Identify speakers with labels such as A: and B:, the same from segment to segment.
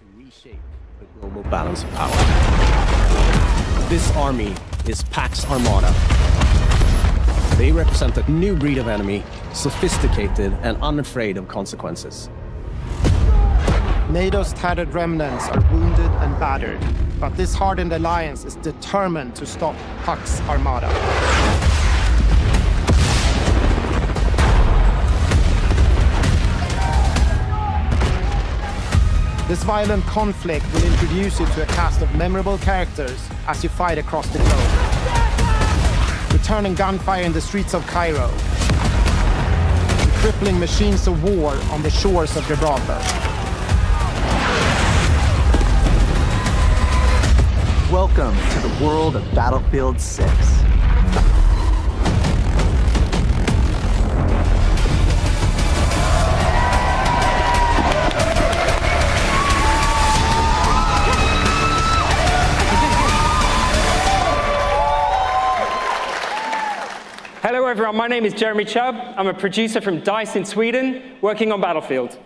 A: to reshape the global balance of power. This army is Pax Armada. They represent a new breed of enemy, sophisticated and unafraid of consequences.
B: NATO's tattered remnants are wounded and battered, but this hardened alliance is determined to stop Pax Armada. This violent conflict will introduce you to a cast of memorable characters as you fight across the globe. Returning gunfire in the streets of Cairo, and crippling machines of war on the shores of Gibraltar.
C: Welcome to the world of Battlefield 6.
D: Hello everyone, my name is Jeremy Chubb. I'm a producer from DICE in Sweden, working on Battlefield.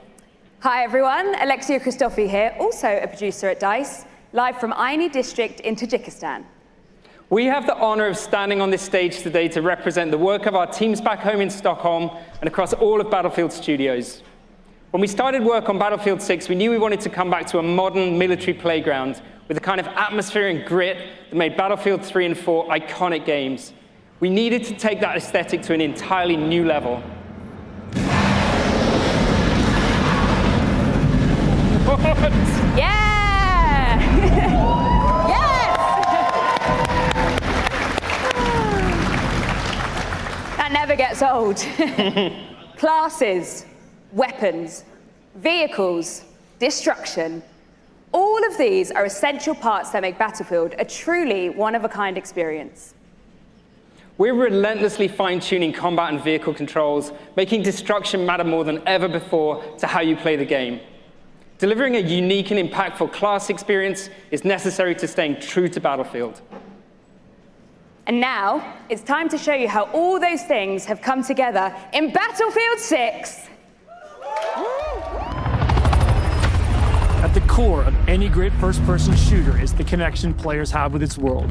E: Hi everyone, Alexia Christofi here, also a producer at DICE, live from Aini district in Tajikistan.
D: We have the honor of standing on this stage today to represent the work of our teams back home in Stockholm and across all of Battlefield Studios. When we started work on Battlefield 6, we knew we wanted to come back to a modern military playground with the kind of atmosphere and grit that made Battlefield 3 and 4 iconic games. We needed to take that aesthetic to an entirely new level.
E: Yeah! Yes! That never gets old. Classes, weapons, vehicles, destruction. All of these are essential parts that make Battlefield a truly one-of-a-kind experience.
D: We're relentlessly fine-tuning combat and vehicle controls, making destruction matter more than ever before to how you play the game. Delivering a unique and impactful class experience is necessary to staying true to Battlefield.
E: And now, it's time to show you how all those things have come together in Battlefield 6.
F: At the core of any great first-person shooter is the connection players have with its world.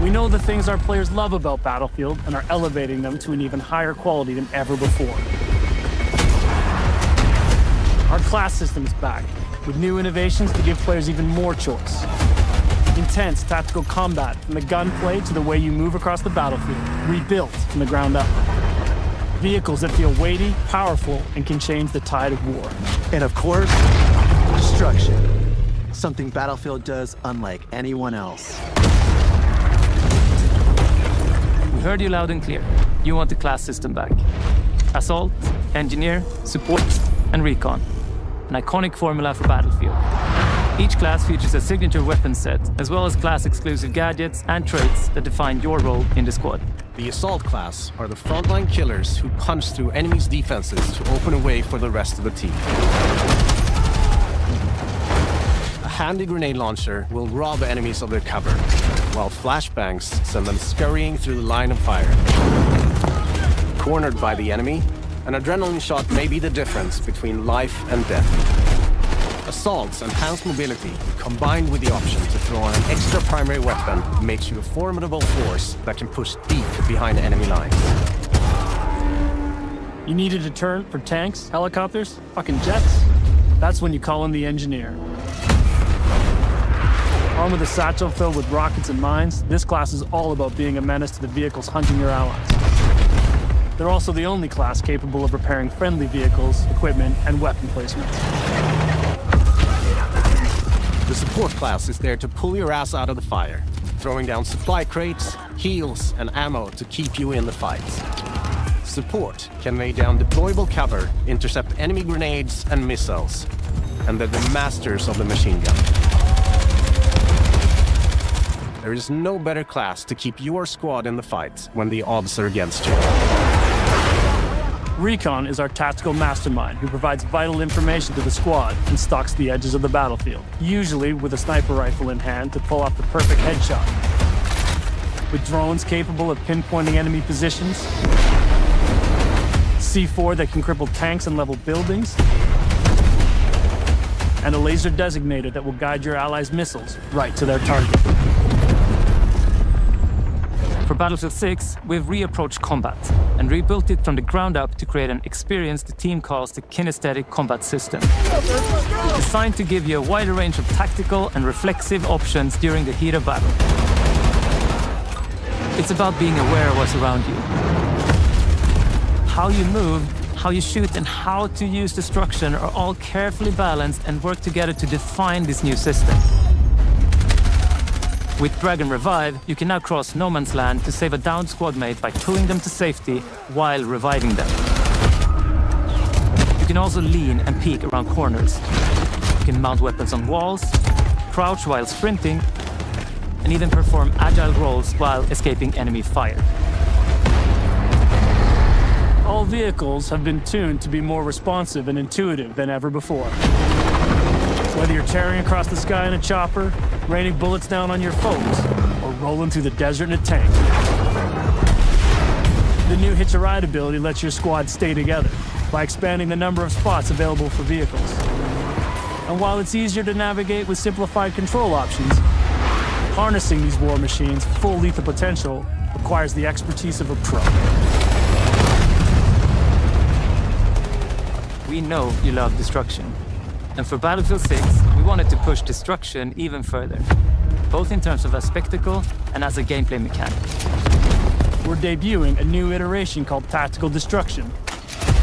F: We know the things our players love about Battlefield and are elevating them to an even higher quality than ever before. Our class system is back, with new innovations to give players even more choice. Intense tactical combat, from the gunplay to the way you move across the battlefield, rebuilt from the ground up. Vehicles that feel weighty, powerful, and can change the tide of war.
C: And of course, destruction. Something Battlefield does unlike anyone else.
G: We heard you loud and clear. You want the class system back. Assault, Engineer, Support, and Recon. An iconic formula for Battlefield. Each class features a signature weapon set, as well as class-exclusive gadgets and traits that define your role in the squad.
A: The Assault class are the frontline killers who punch through enemies' defenses to open a way for the rest of the team. A handy grenade launcher will rob enemies of their cover, while flashbangs send them scurrying through the line of fire. Cornered by the enemy, an adrenaline shot may be the difference between life and death. Assault's enhanced mobility, combined with the option to throw on an extra primary weapon, makes you a formidable force that can push deep behind enemy lines.
F: You need a deterrent for tanks, helicopters, fucking jets? That's when you call in the Engineer. Armed with a satchel filled with rockets and mines, this class is all about being a menace to the vehicles hunting your allies. They're also the only class capable of repairing friendly vehicles, equipment, and weapon placements.
A: The Support class is there to pull your ass out of the fire, throwing down supply crates, heals, and ammo to keep you in the fight. Support can lay down deployable cover, intercept enemy grenades and missiles, and they're the masters of the machine gun. There is no better class to keep your squad in the fight when the odds are against you.
F: Recon is our tactical mastermind who provides vital information to the squad and stalks the edges of the battlefield, usually with a sniper rifle in hand to pull off the perfect headshot. With drones capable of pinpointing enemy positions, C4 that can cripple tanks and level buildings, and a laser designator that will guide your allies' missiles right to their target.
G: For Battlefield 6, we've reapproached combat and rebuilt it from the ground up to create an experience the team calls the Kinesthetic Combat System. Designed to give you a wider range of tactical and reflexive options during the heat of battle. It's about being aware of what's around you. How you move, how you shoot, and how to use destruction are all carefully balanced and work together to define this new system. With Dragon Revive, you can now cross no man's land to save a downed squad mate by pulling them to safety while reviving them. You can also lean and peek around corners. You can mount weapons on walls, crouch while sprinting, and even perform agile rolls while escaping enemy fire.
F: All vehicles have been tuned to be more responsive and intuitive than ever before. Whether you're tearing across the sky in a chopper, raining bullets down on your foes, or rolling through the desert in a tank. The new Hitch a Ride ability lets your squad stay together by expanding the number of spots available for vehicles. And while it's easier to navigate with simplified control options, harnessing these war machines' full lethal potential requires the expertise of a pro.
G: We know you love destruction. And for Battlefield 6, we wanted to push destruction even further, both in terms of a spectacle and as a gameplay mechanic.
F: We're debuting a new iteration called Tactical Destruction.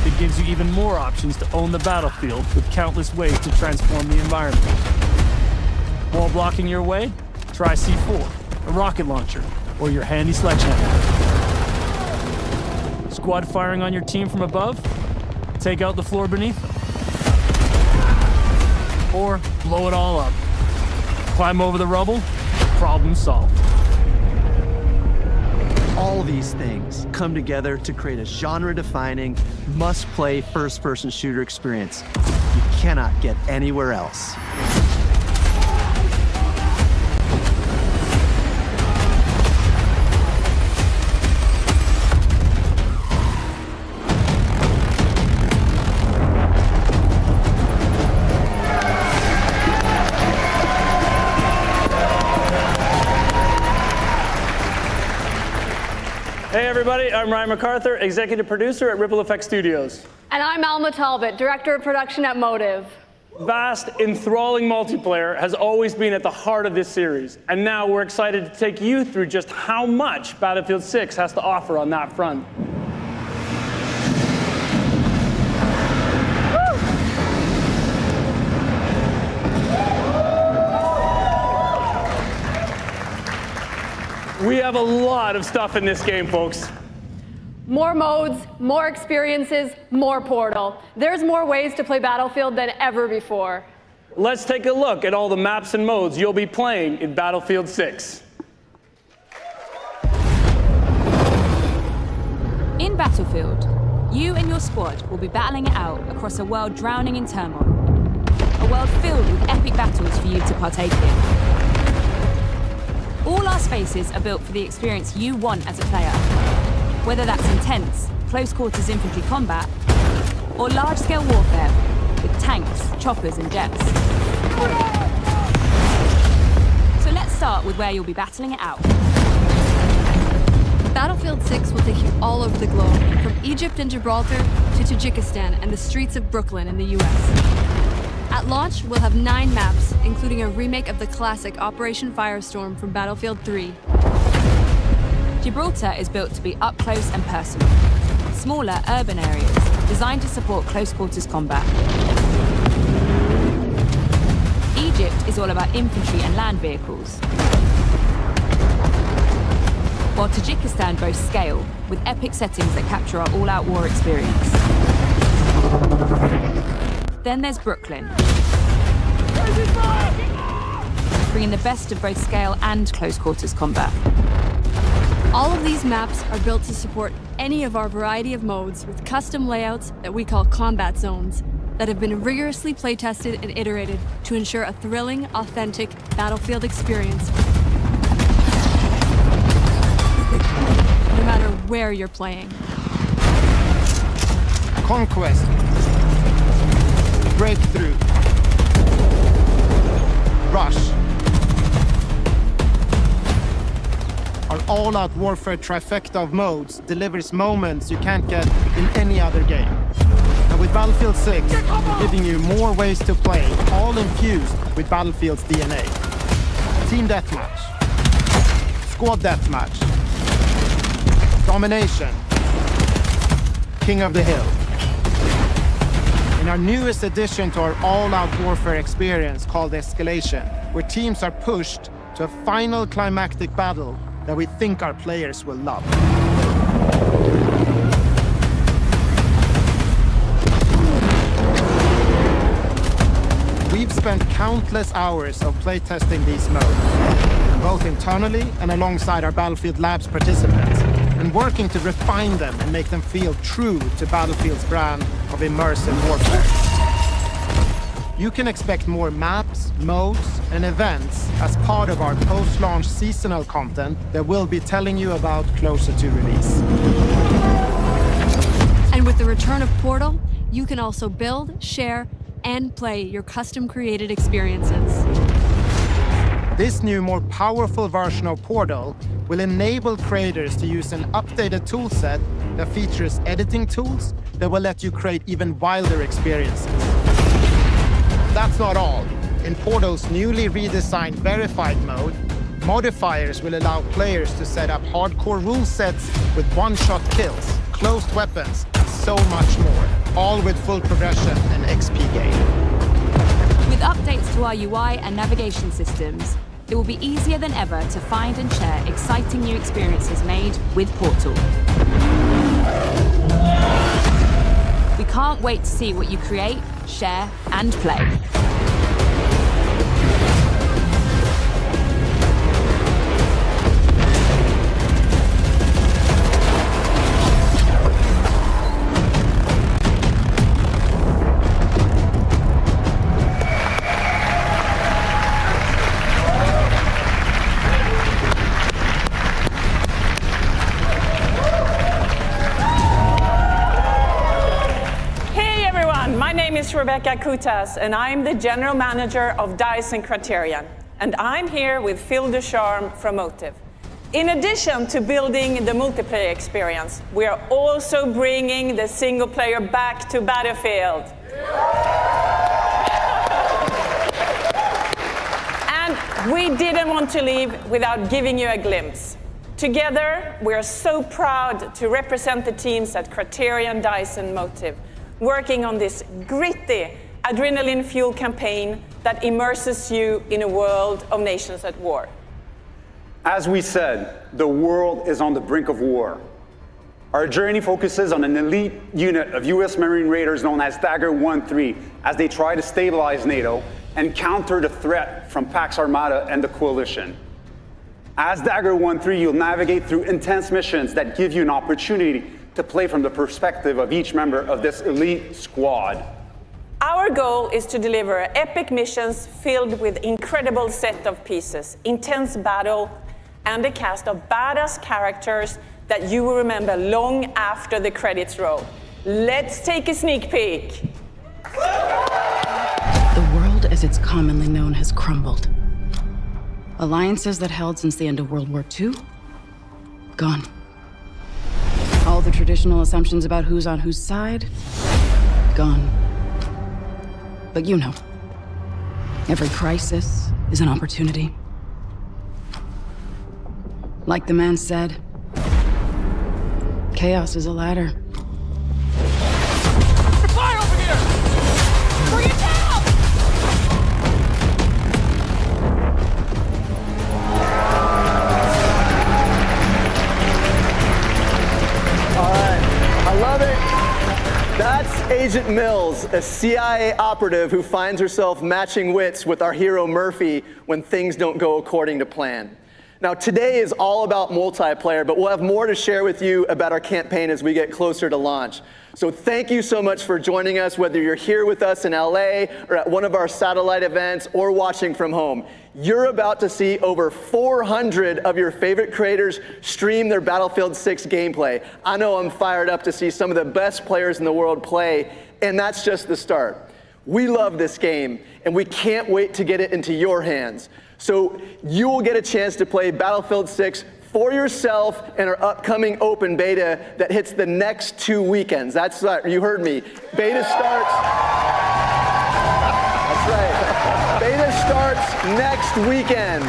F: It gives you even more options to own the battlefield with countless ways to transform the environment. Wall blocking your way? Try C4, a rocket launcher, or your handy sledgehammer. Squad firing on your team from above? Take out the floor beneath them. Or blow it all up. Climb over the rubble, problem solved.
C: All these things come together to create a genre-defining, must-play first-person shooter experience you cannot get anywhere else.
H: Hey everybody, I'm Ryan MacArthur, executive producer at Ripple Effect Studios.
I: And I'm Alma Talbot, director of production at Motive.
H: Vast, enthralling multiplayer has always been at the heart of this series, and now we're excited to take you through just how much Battlefield 6 has to offer on that front. We have a lot of stuff in this game, folks.
I: More modes, more experiences, more Portal. There's more ways to play Battlefield than ever before.
H: Let's take a look at all the maps and modes you'll be playing in Battlefield 6.
J: In Battlefield, you and your squad will be battling it out across a world drowning in turmoil. A world filled with epic battles for you to partake in. All our spaces are built for the experience you want as a player. Whether that's intense, close-quarters infantry combat, or large-scale warfare with tanks, choppers, and jets. So let's start with where you'll be battling it out.
K: Battlefield 6 will take you all over the globe, from Egypt and Gibraltar to Tajikistan and the streets of Brooklyn in the US. At launch, we'll have 9 maps, including a remake of the classic Operation Firestorm from Battlefield 3.
J: Gibraltar is built to be up close and personal. Smaller, urban areas, designed to support close-quarters combat. Egypt is all about infantry and land vehicles. While Tajikistan boasts scale, with epic settings that capture our all-out war experience. Then there's Brooklyn, bringing the best of both scale and close-quarters combat.
K: All of these maps are built to support any of our variety of modes with custom layouts that we call combat zones that have been rigorously play-tested and iterated to ensure a thrilling, authentic Battlefield experience, no matter where you're playing.
B: Conquest. Breakthrough. Rush. Our all-out warfare trifecta of modes delivers moments you can't get in any other game. And with Battlefield 6, we're giving you more ways to play, all infused with Battlefield's DNA. Team Deathmatch, Squad Deathmatch, Domination, King of the Hill. In our newest addition to our all-out warfare experience called Escalation, where teams are pushed to a final climactic battle that we think our players will love. We've spent countless hours of playtesting these modes, both internally and alongside our Battlefield Labs participants, and working to refine them and make them feel true to Battlefield's brand of immersive warfare. You can expect more maps, modes, and events as part of our post-launch seasonal content that we'll be telling you about closer to release.
K: And with the return of Portal, you can also build, share, and play your custom-created experiences.
B: This new, more powerful version of Portal will enable creators to use an updated toolset that features editing tools that will let you create even wilder experiences. That's not all. In Portal's newly redesigned Verified mode, modifiers will allow players to set up hardcore rule sets with one-shot kills, closed weapons, and so much more, all with full progression and XP gain.
J: With updates to our UI and navigation systems, it will be easier than ever to find and share exciting new experiences made with Portal. We can't wait to see what you create, share, and play.
L: Rebecca Kutas, and I'm the General Manager of DICE and Criterion. And I'm here with Phil Ducharme from Motive. In addition to building the multiplayer experience, we are also bringing the single player back to Battlefield. And we didn't want to leave without giving you a glimpse. Together, we are so proud to represent the teams at Criterion, DICE, and Motive, working on this gritty, adrenaline-fueled campaign that immerses you in a world of nations at war.
M: As we said, the world is on the brink of war. Our journey focuses on an elite unit of US Marine Raiders known as Dagger 1-3 as they try to stabilize NATO and counter the threat from Pax Armada and the Coalition. As Dagger 1-3, you'll navigate through intense missions that give you an opportunity to play from the perspective of each member of this elite squad.
L: Our goal is to deliver epic missions filled with incredible set of pieces, intense battle, and a cast of badass characters that you will remember long after the credits roll. Let's take a sneak peek.
N: The world as it's commonly known has crumbled. Alliances that held since the end of World War II? Gone. All the traditional assumptions about who's on whose side? Gone. But you know, every crisis is an opportunity. Like the man said, chaos is a ladder.
O: Fire over here! Bring it down!
C: All right, I love it. That's Agent Mills, a CIA operative who finds herself matching wits with our hero Murphy when things don't go according to plan. Now, today is all about multiplayer, but we'll have more to share with you about our campaign as we get closer to launch. So thank you so much for joining us, whether you're here with us in LA or at one of our satellite events or watching from home. You're about to see over 400 of your favorite creators stream their Battlefield 6 gameplay. I know I'm fired up to see some of the best players in the world play, and that's just the start. We love this game, and we can't wait to get it into your hands. So you will get a chance to play Battlefield 6 for yourself in our upcoming open beta that hits the next 2 weekends. That's right, you heard me. Beta starts. That's right. Beta starts next weekend.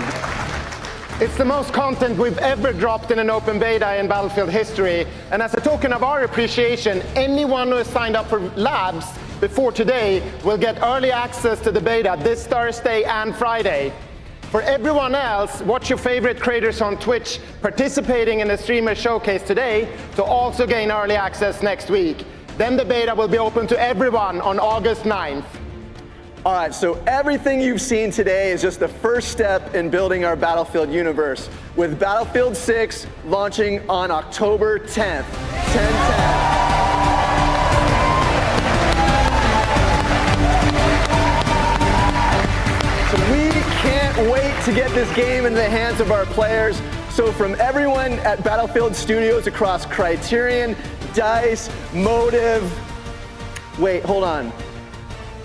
B: It's the most content we've ever dropped in an open beta in Battlefield history. And as a token of our appreciation, anyone who has signed up for labs before today will get early access to the beta this Thursday and Friday. For everyone else, watch your favorite creators on Twitch participating in the streamer showcase today to also gain early access next week. Then the beta will be open to everyone on August 9th.
C: All right, so everything you've seen today is just the first step in building our Battlefield universe, with Battlefield 6 launching on October 10th. 10/10. So we can't wait to get this game in the hands of our players. So from everyone at Battlefield Studios across Criterion, DICE, Motive, wait, hold on.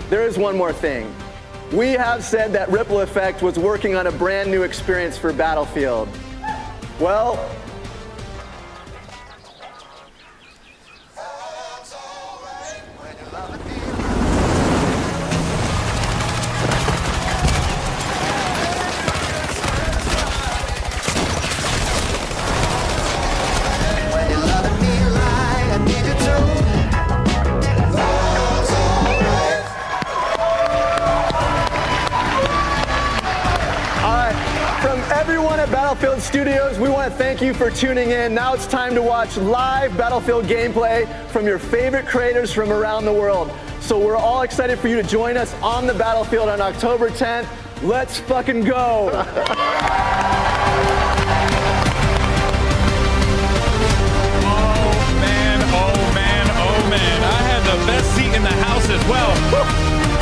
C: There is one more thing. We have said that Ripple Effect was working on a brand new experience for Battlefield. Well, Battlefield Studios, we want to thank you for tuning in. Now it's time to watch live Battlefield gameplay from your favorite creators from around the world. So we're all excited for you to join us on the Battlefield on October 10th. Let's fucking go.
O: Oh man, I had the best seat in the house as well.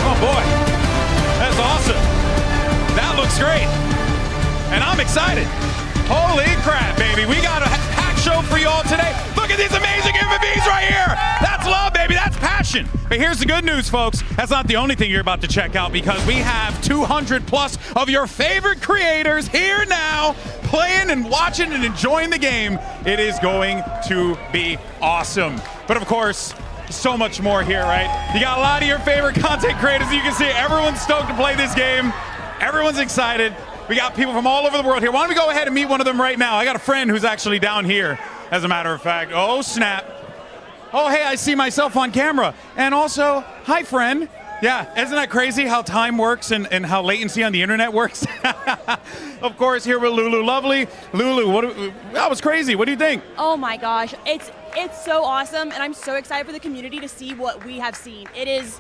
O: Oh boy, that's awesome. That looks great. And I'm excited. Holy crap, baby. We got a packed show for you all today. Look at these amazing MVPs right here. That's love, baby. That's passion. But here's the good news, folks. That's not the only thing you're about to check out, because we have 200 plus of your favorite creators here now playing and watching and enjoying the game. It is going to be awesome. But of course, so much more here, right? You got a lot of your favorite content creators. You can see everyone's stoked to play this game. Everyone's excited. We got people from all over the world here. Why don't we go ahead and meet one of them right now? I got a friend who's actually down here, as a matter of fact. Oh, snap. Oh, hey, I see myself on camera. And also, hi, friend. Yeah, isn't that crazy how time works and how latency on the internet works? Of course, here with Lulu Lovely. Lulu, that was crazy. What do you think?
P: Oh my gosh, it's so awesome, and I'm so excited for the community to see what we have seen. It is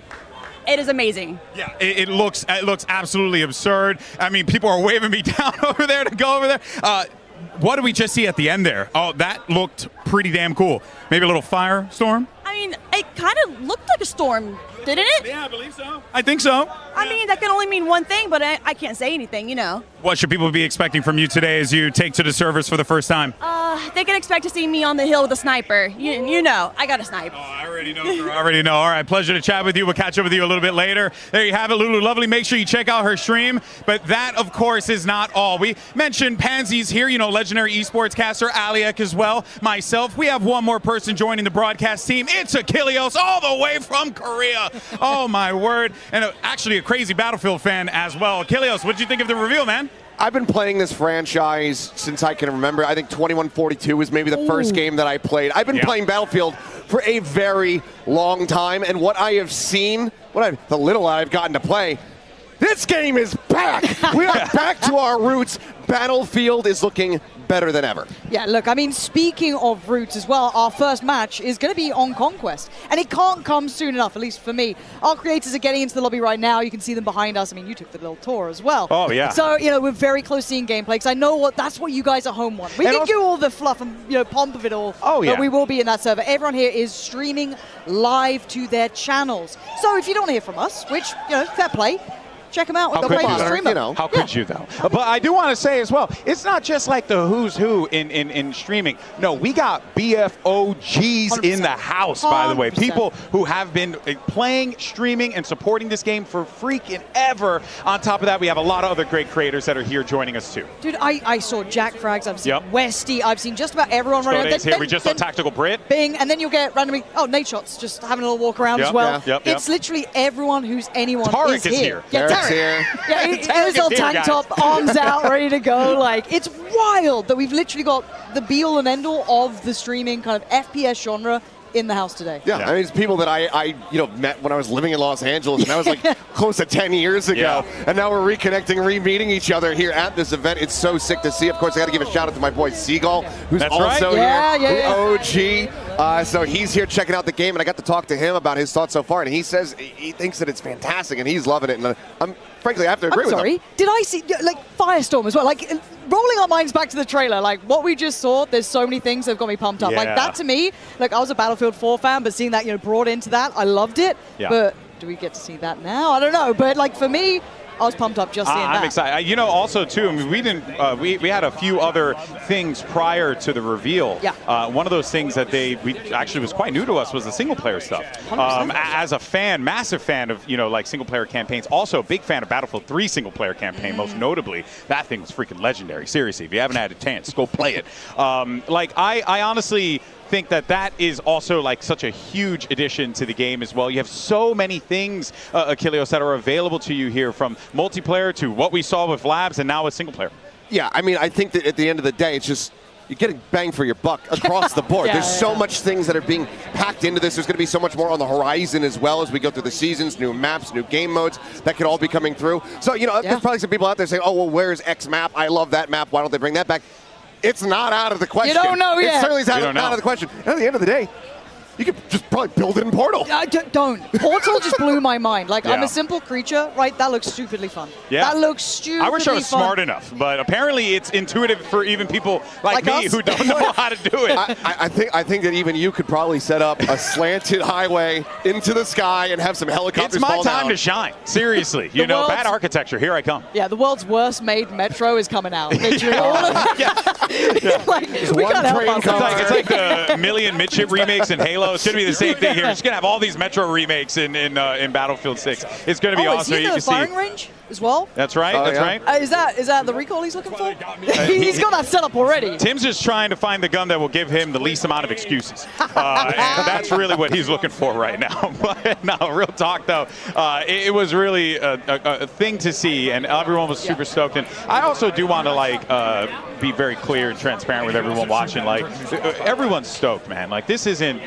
P: amazing.
O: Yeah, it looks absolutely absurd. I mean, people are waving me down over there to go over there. What did we just see at the end there? Oh, that looked pretty damn cool. Maybe a little firestorm?
P: I mean, it kind of looked like a storm, didn't it?
O: Yeah, I believe so. I think so.
P: I mean, that can only mean one thing, but I can't say anything, you know.
O: What should people be expecting from you today as you take to the servers for the first time?
P: They can expect to see me on the hill with a sniper. You know, I got a snipe.
O: Oh, I already know, girl. I already know. All right, pleasure to chat with you. We'll catch up with you a little bit later. There you have it, Lulu Lovely. Make sure you check out her stream. But that, of course, is not all. We mentioned Pansy's here, you know, legendary esports caster, Aliak as well. Myself, we have one more person joining the broadcast team. It's Achilleos, all the way from Korea. Oh, my word. And actually a crazy Battlefield fan as well. Achilleos, what did you think of the reveal, man?
Q: I've been playing this franchise since I can remember. I think 2142 was maybe the first game that I played. I've been playing Battlefield for a very long time, and what I have seen, the little I've gotten to play, this game is back. We are back to our roots. Battlefield is looking better than ever.
R: Yeah, look, I mean, speaking of roots as well, our first match is going to be on Conquest, and it can't come soon enough, at least for me. Our creators are getting into the lobby right now. You can see them behind us. I mean, you took the little tour as well.
Q: Oh, yeah.
R: So, you know, we're very close to seeing gameplay, because I know that's what you guys at home want. We can do all the fluff and, you know, pomp of it all, but we will be in that server. Everyone here is streaming live to their channels. So if you don't hear from us, which, you know, fair play, check them out.
O: How
R: They'll
O: could
R: play
O: you,
R: the streamer.
O: How could you, though? But I do want to say as well, it's not just like the who's who in streaming. No, we got BFOGs
R: 100%.
O: in the house, by the way.
R: 100%.
O: People who have been playing, streaming, and supporting this game for freaking ever. On top of that, we have a lot of other great creators that are here joining us, too.
R: Dude, I saw Jack Frags, I've seen Westy, I've seen just about everyone running around.
O: Here, we just saw Tactical Brit.
R: Bing, and then you'll get randomly, Nate Shots, just having a little walk around as well. It's literally everyone who's anyone
O: Tarek
R: is here. Yeah,
Q: Tarek's
R: Tarek.
Q: here.
R: Yeah,
O: Tarek
R: his little
O: is here,
R: tank
O: guys.
R: top, arms out, ready to go. Like, it's wild that we've literally got the be-all and end-all of the streaming kind of FPS genre in the house today.
Q: Yeah, I mean, it's people that I met when I was living in Los Angeles, and that was like close to 10 years ago. And now we're reconnecting, re-meeting each other here at this event. It's so sick to see. Of course, I got to give a shout out to my boy Seagull, who's
O: That's
Q: also
O: right.
Q: here,
R: Yeah.
Q: the OG. So he's here checking out the game, and I got to talk to him about his thoughts so far, and he says he thinks that it's fantastic, and he's loving it. And frankly, I have to agree with him.
R: Did I see, like, Firestorm as well? Like, rolling our minds back to the trailer, like, what we just saw, there's so many things that have got me pumped up. Like,
O: Yeah.
R: that to me, like, I was a Battlefield 4 fan, but seeing that, brought into that, I loved it.
O: Yeah.
R: But do we get to see that now? I don't know. But, like, for me, I was pumped up just seeing that.
O: I'm excited. Also, too, I mean, we didn't. We had a few other things prior to the reveal.
R: Yeah.
O: One of those things that we actually was quite new to us was the single player stuff.
R: 100%.
O: As a fan, massive fan of like single player campaigns. Also, a big fan of Battlefield 3 single player campaign. Most notably, that thing was freaking legendary. Seriously, if you haven't had a chance, go play it. I honestly think that is also like such a huge addition to the game as well. You have so many things, Achilleos, that are available to you here, from multiplayer to what we saw with Labs and now with single player.
Q: Yeah, I mean, I think that at the end of the day, it's just you're getting bang for your buck across the board. There's so much things that are being packed into this. There's going to be so much more on the horizon as well as we go through the seasons, new maps, new game modes that could all be coming through. So, there's probably some people out there saying, oh, well, where's X map? I love that map. Why don't they bring that back? It's not out of the question.
R: You don't know yet.
Q: It certainly is out of the question. And at the end of the day, you could just probably build it in Portal.
R: Don't. Portal just blew my mind. Like, I'm
O: Yeah.
R: a simple creature, right? That looks stupidly fun.
O: Yeah.
R: That looks stupidly fun.
O: I wish I was smart enough, but apparently it's intuitive for even people like me
R: us?
O: who don't know how to do it.
Q: I think that even you could probably set up a slanted highway into the sky and have some helicopters
O: It's my
Q: fall
O: time
Q: down.
O: to shine. Seriously.
R: The world's-
O: Bad architecture. Here I come.
R: Yeah, the world's worst made metro is coming out. Literally, all of like, we
Q: one
R: can't help
Q: train
R: ourselves.
O: It's like the Million Midship remakes in Halo. It's going to be the same thing here. We're just going to have all these Metro remakes in Battlefield 6. It's going to be awesome.
R: Is he in the firing range as well?
O: That's right. That's right.
R: Is that the recall he's looking for? He's got that set up already.
O: Tim's just trying to find the gun that will give him the least amount of excuses. And that's really what he's looking for right now. But no, real talk though, it was really a thing to see, and everyone was super stoked. And I also do want to be very clear and transparent with everyone watching. Like, everyone's stoked, man. Like, this isn't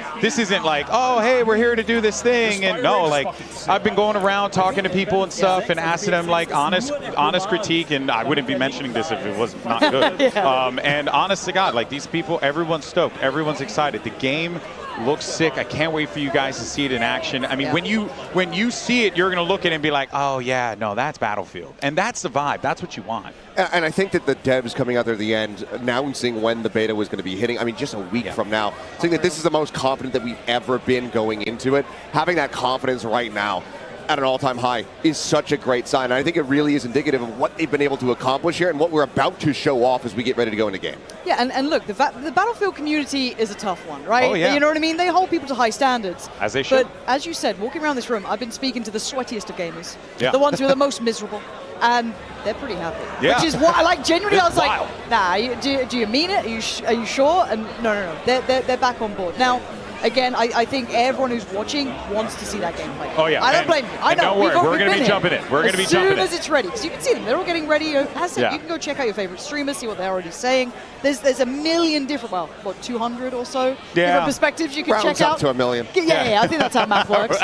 O: like, oh, hey, we're here to do this thing. And no, like, I've been going around talking to people and stuff and asking them like honest critique, and I wouldn't be mentioning this if it was not good. And honest to God, like, these people, everyone's stoked, everyone's excited. The game looks sick. I can't wait for you guys to see it in action. I mean, when you see it, you're gonna look at it and be like, oh yeah, no, that's Battlefield, and that's the vibe. That's what you want.
Q: And I think that the devs coming out there at the end, announcing when the beta was going to be hitting, I mean, just a week from now, saying that this is the most confident that we've ever been going into it. Having that confidence right now at an all-time high is such a great sign. And I think it really is indicative of what they've been able to accomplish here and what we're about to show off as we get ready to go into game.
R: Yeah, and look, the Battlefield community is a tough one, right?
Q: Oh, yeah.
R: You know what I mean? They hold people to high standards.
O: As they should.
R: But as you said, walking around this room, I've been speaking to the sweatiest of gamers.
O: Yeah.
R: The ones who are the most miserable. And they're pretty happy.
O: Yeah.
R: Which is what, like, genuinely, I was
O: wild.
R: like, nah, do you mean it? Are you sure? And no. They're back on board. Now, again, I think everyone who's watching wants to see that gameplay.
O: Oh, yeah.
R: I don't blame you. I know.
O: Don't worry, we're
R: we've
O: going to
R: been
O: be
R: here.
O: jumping in. We're going to be jumping in.
R: As soon as it's ready. Because you can see them. They're all getting ready. As I said, you can go check out your favorite streamers, see what they're already saying. There's a million different, 200 or so different perspectives you can
Q: Rounds
R: check
Q: up
R: out.
Q: to a million.
R: Yeah, I think that's how math works.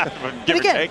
O: Give
R: But
O: or
R: again,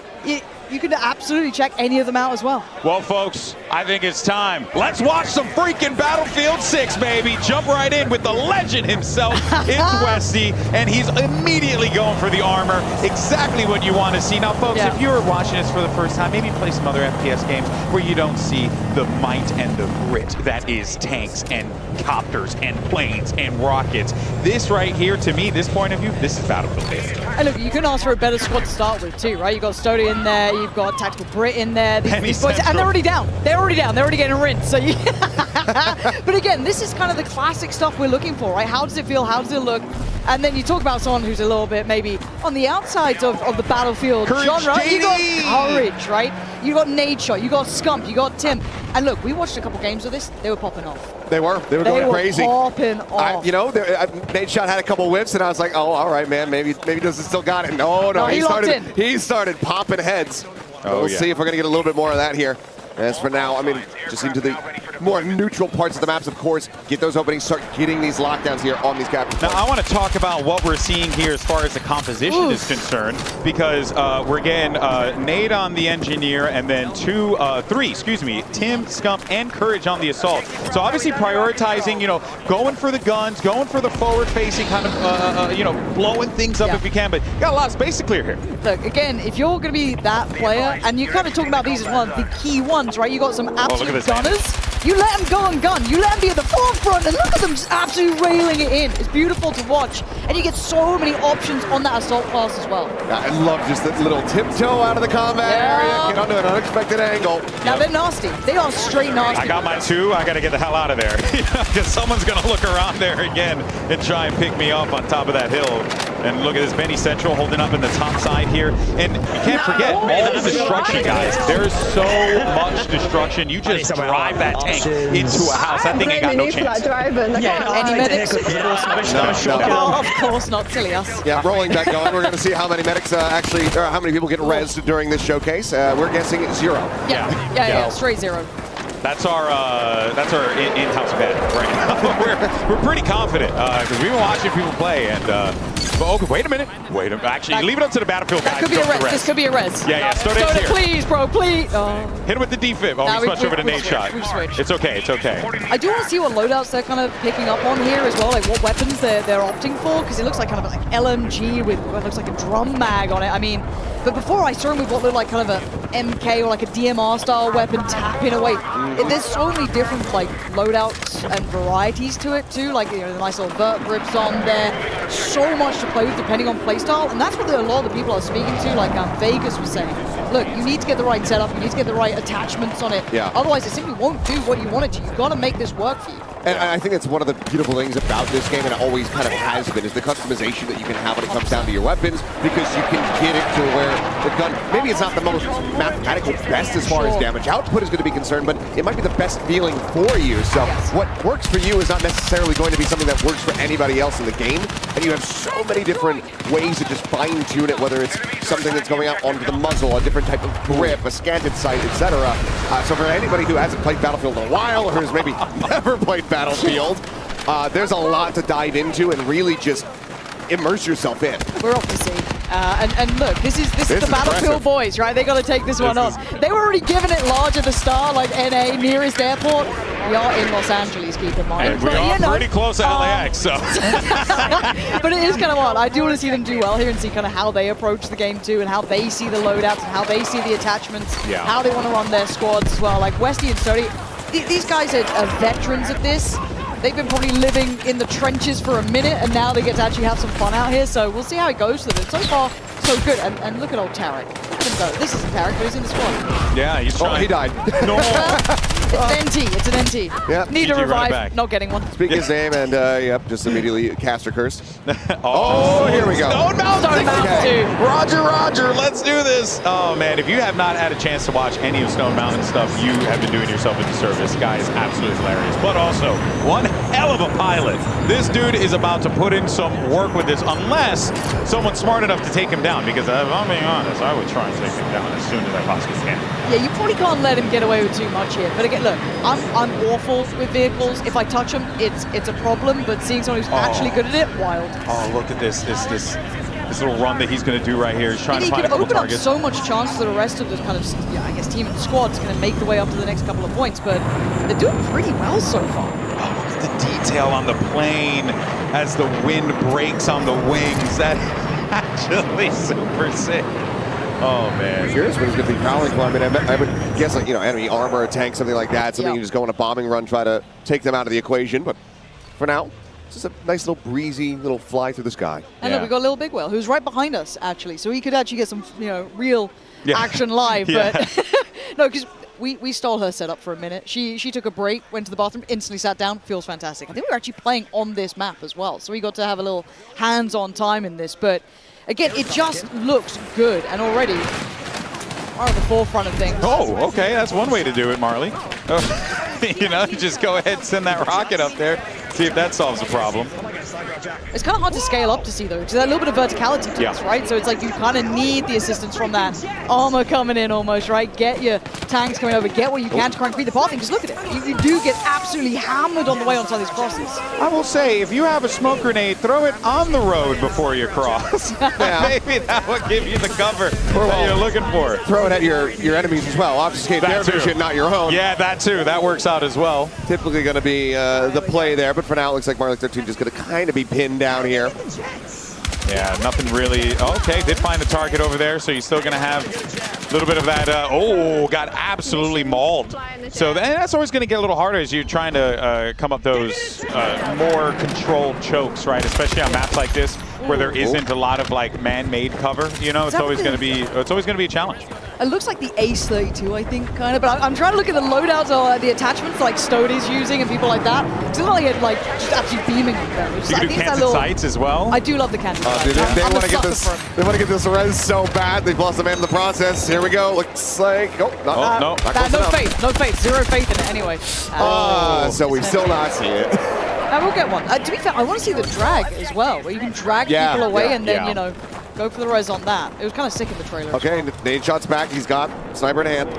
R: you can absolutely check any of them out as well.
O: Well, folks, I think it's time. Let's watch some freaking Battlefield 6, baby. Jump right in with the legend himself. It's Westy, and he's immediately going for the armor. Exactly what you want to see. Now, folks, if you're watching this for the first time, maybe play some other FPS games where you don't see the might and the grit that is tanks and copters and planes and rockets. This right here, to me, this point of view, this is Battlefield 8.
R: And look, you can ask for a better squad to start with too, right? You got Stody in there. there. You've got Tactical Brit in there. These boys,
O: Central.
R: and they're already down. They're already down. They're already getting rinsed. So you but again, this is kind of the classic stuff we're looking for, right? How does it feel? How does it look? And then you talk about someone who's a little bit maybe on the outsides of the Battlefield
O: Courage
R: genre.
O: JD.
R: You got Courage, right? You got Nadeshot, you got Scump, you got Tim. And look, we watched a couple games of this. They were popping off.
Q: They were going crazy.
R: Popping off.
Q: Nadeshot had a couple whiffs, and I was like, oh, all right, man, maybe Dustin still got it. No, he started popping heads. We'll see if we're going to get a little bit more of that here. As for now, I mean, just into the more neutral parts of the maps, of course, get those openings, start getting these lockdowns here on these capture
O: Now,
Q: points.
O: I want to talk about what we're seeing here as far as the composition is concerned, because we're getting Nade on the Engineer, and then three, Tim, Scump, and Courage on the Assault. So obviously prioritizing, going for the guns, going for the forward-facing kind of, blowing things up if you can, but got a lot of space to clear here.
R: Look, again, if you're going to be that player, and you're kind of talking about these as one of the key ones, right? You got some absolute gunners. You let them go and gun. You let them be at the forefront, and look at them just absolutely railing it in. It's beautiful to watch, and you get so many options on that assault class as well.
Q: I love just that little tiptoe out of the combat area, get onto an unexpected angle.
R: Now they're nasty. They are straight nasty.
O: I got my 2. I got to get the hell out of there, because someone's going to look around there again and try and pick me up on top of that hill. And look at this, Benny Central holding up in the top side here. And you can't forget all the destruction, guys. There's so much destruction. You just drive that tank into a house. That thing ain't got no chance.
R: Any medics?
Q: No.
R: Of course not. Silly us.
Q: Yeah, rolling back going. We're going to see how many medics or how many people get rezzed during this showcase. We're guessing 0.
R: Yeah, straight 0.
O: That's our in-house bet right now. we're pretty confident because we've been watching people play and. Okay, wait a minute. Actually, leave it up to the Battlefield guys.
R: That could be a res. This could be a res.
O: Yeah. Stone's here.
R: Please, bro, please.
O: Hit him with the defib. Oh, we switched over to Nadeshot. It's okay.
R: I do want to see what loadouts they're kind of picking up on here as well, like what weapons they're opting for, because it looks like kind of like LMG with what looks like a drum mag on it. I mean, but before I saw him with what looked like kind of a MK or like a DMR style weapon tapping away. There's so many different like loadouts and varieties to it too, like the nice little vert grips on there. So much to play with depending on playstyle, and that's what a lot of the people are speaking to, like Vegas was saying. Look, you need to get the right setup, you need to get the right attachments on it.
Q: Yeah.
R: Otherwise, it simply won't do what you want it to. You've got to make this work for you.
Q: And I think that's one of the beautiful things about this game, and it always kind of has been, is the customization that you can have when it comes down to your weapons, because you can get it to where the gun, maybe it's not the most mathematical best as far as damage output is going to be concerned, but it might be the best feeling for you. So what works for you is not necessarily going to be something that works for anybody else in the game, and you have so many different ways to just fine-tune it, whether it's something that's going out onto the muzzle, a different type of grip, a scanted sight, etc. So for anybody who hasn't played Battlefield in a while, or who's maybe never played Battlefield, there's a lot to dive into and really just immerse yourself in.
R: We're off to see. And look, this is the Battlefield boys, right? They got to take this one on. They were already giving it large at the start, like NA, nearest airport. We are in Los Angeles, keep in mind.
O: And we are pretty close to LAX, so.
R: But it is kind of odd. I do want to see them do well here and see kind of how they approach the game too, and how they see the loadouts, and how they see the attachments, how they want to run their squads as well. Like Westy and Sody, these guys are veterans at this. They've been probably living in the trenches for a minute, and now they get to actually have some fun out here. So we'll see how it goes for them. So far, so good. And look at old Tarek. This isn't Tarek, but he's in the squad.
O: Yeah, he's trying.
Q: Oh, he died.
O: No.
R: It's an NT. It's an NT.
Q: Yep.
R: Need a revive. Not getting one.
Q: Speak his name, and yep, just immediately caster curse. Oh, here we go.
O: Stone Mountain.
R: Okay.
O: Roger, let's do this. Oh, man, if you have not had a chance to watch any of Stone Mountain stuff, you have been doing yourself a disservice. Guy is absolutely hilarious, but also one hell of a pilot. This dude is about to put in some work with this, unless someone's smart enough to take him down, because if I'm being honest, I would try and take him down as soon as I possibly can.
R: Yeah, you probably can't let him get away with too much here. But again, look, I'm awful with vehicles. If I touch them, it's a problem. But seeing someone who's actually good at it, wild.
O: Oh, look at this little run that he's going to do right here. He's trying to find a couple targets.
R: He can open up so much chance for the rest of the kind of, I guess, team and squad's going to make the way up to the next couple of points. But they're doing pretty well so far.
O: Oh, look at the detail on the plane as the wind breaks on the wings. That actually super sick. Oh, man.
Q: I'm curious what he's going to be prowling for. I mean, I would guess, like, enemy armor, a tank, something like that. Something you just go on a bombing run, try to take them out of the equation. But for now, just a nice little breezy little fly through the sky.
R: And look, we've got Little Big Whale, who's right behind us, actually. So he could actually get some, real action live. But no, because we stole her setup for a minute. She took a break, went to the bathroom, instantly sat down. Feels fantastic. I think we were actually playing on this map as well. So we got to have a little hands-on time in this. But again, it just looks good. And already are at the forefront of things.
O: Oh, okay. That's one way to do it, Marley. You just go ahead and send that rocket up there, see if that solves the problem.
R: It's kind of hard to scale up to see, though, because there's a little bit of verticality to this, right? So it's like you kind of need the assistance from that armor coming in almost, right? Get your tanks coming over, get what you can to try and create the pathing, because look at it. You do get absolutely hammered on the way onto these crosses.
O: I will say, if you have a smoke grenade, throw it on the road before you cross. Maybe that will give you the cover that you're looking for.
Q: Throw it at your enemies as well. Obfuscate their vision, not your own.
O: Yeah, that too. That works out as well.
Q: Typically going to be the play there, but for now it looks like Marley 13 just going to kind of be pinned down here.
O: Yeah, nothing really. Okay, did find the target over there, so you're still going to have a little bit of that. Got absolutely mauled. So that's always going to get a little harder as you're trying to come up those more controlled chokes, right? Especially on maps like this where there isn't a lot of like man-made cover. It's always going to be a challenge.
R: It looks like the Ace 32, I think, kind of. But I'm trying to look at the loadouts or the attachments like Stody's using and people like that. It's not like it just absolutely beaming at them.
O: You can do canted sights as well.
R: I do love the canted sights.
Q: They want to get this. They want to get this res so bad. They've lost the man in the process. Here we go. Looks like
O: no
R: faith. No faith. Zero faith in it anyway.
Q: So we still not see it.
R: I will get one. To be fair, I want to see the drag as well, where you can drag people away and then go for the res on that. It was kind of sick in the trailer.
Q: Okay, nade shots back. He's got sniper in hand.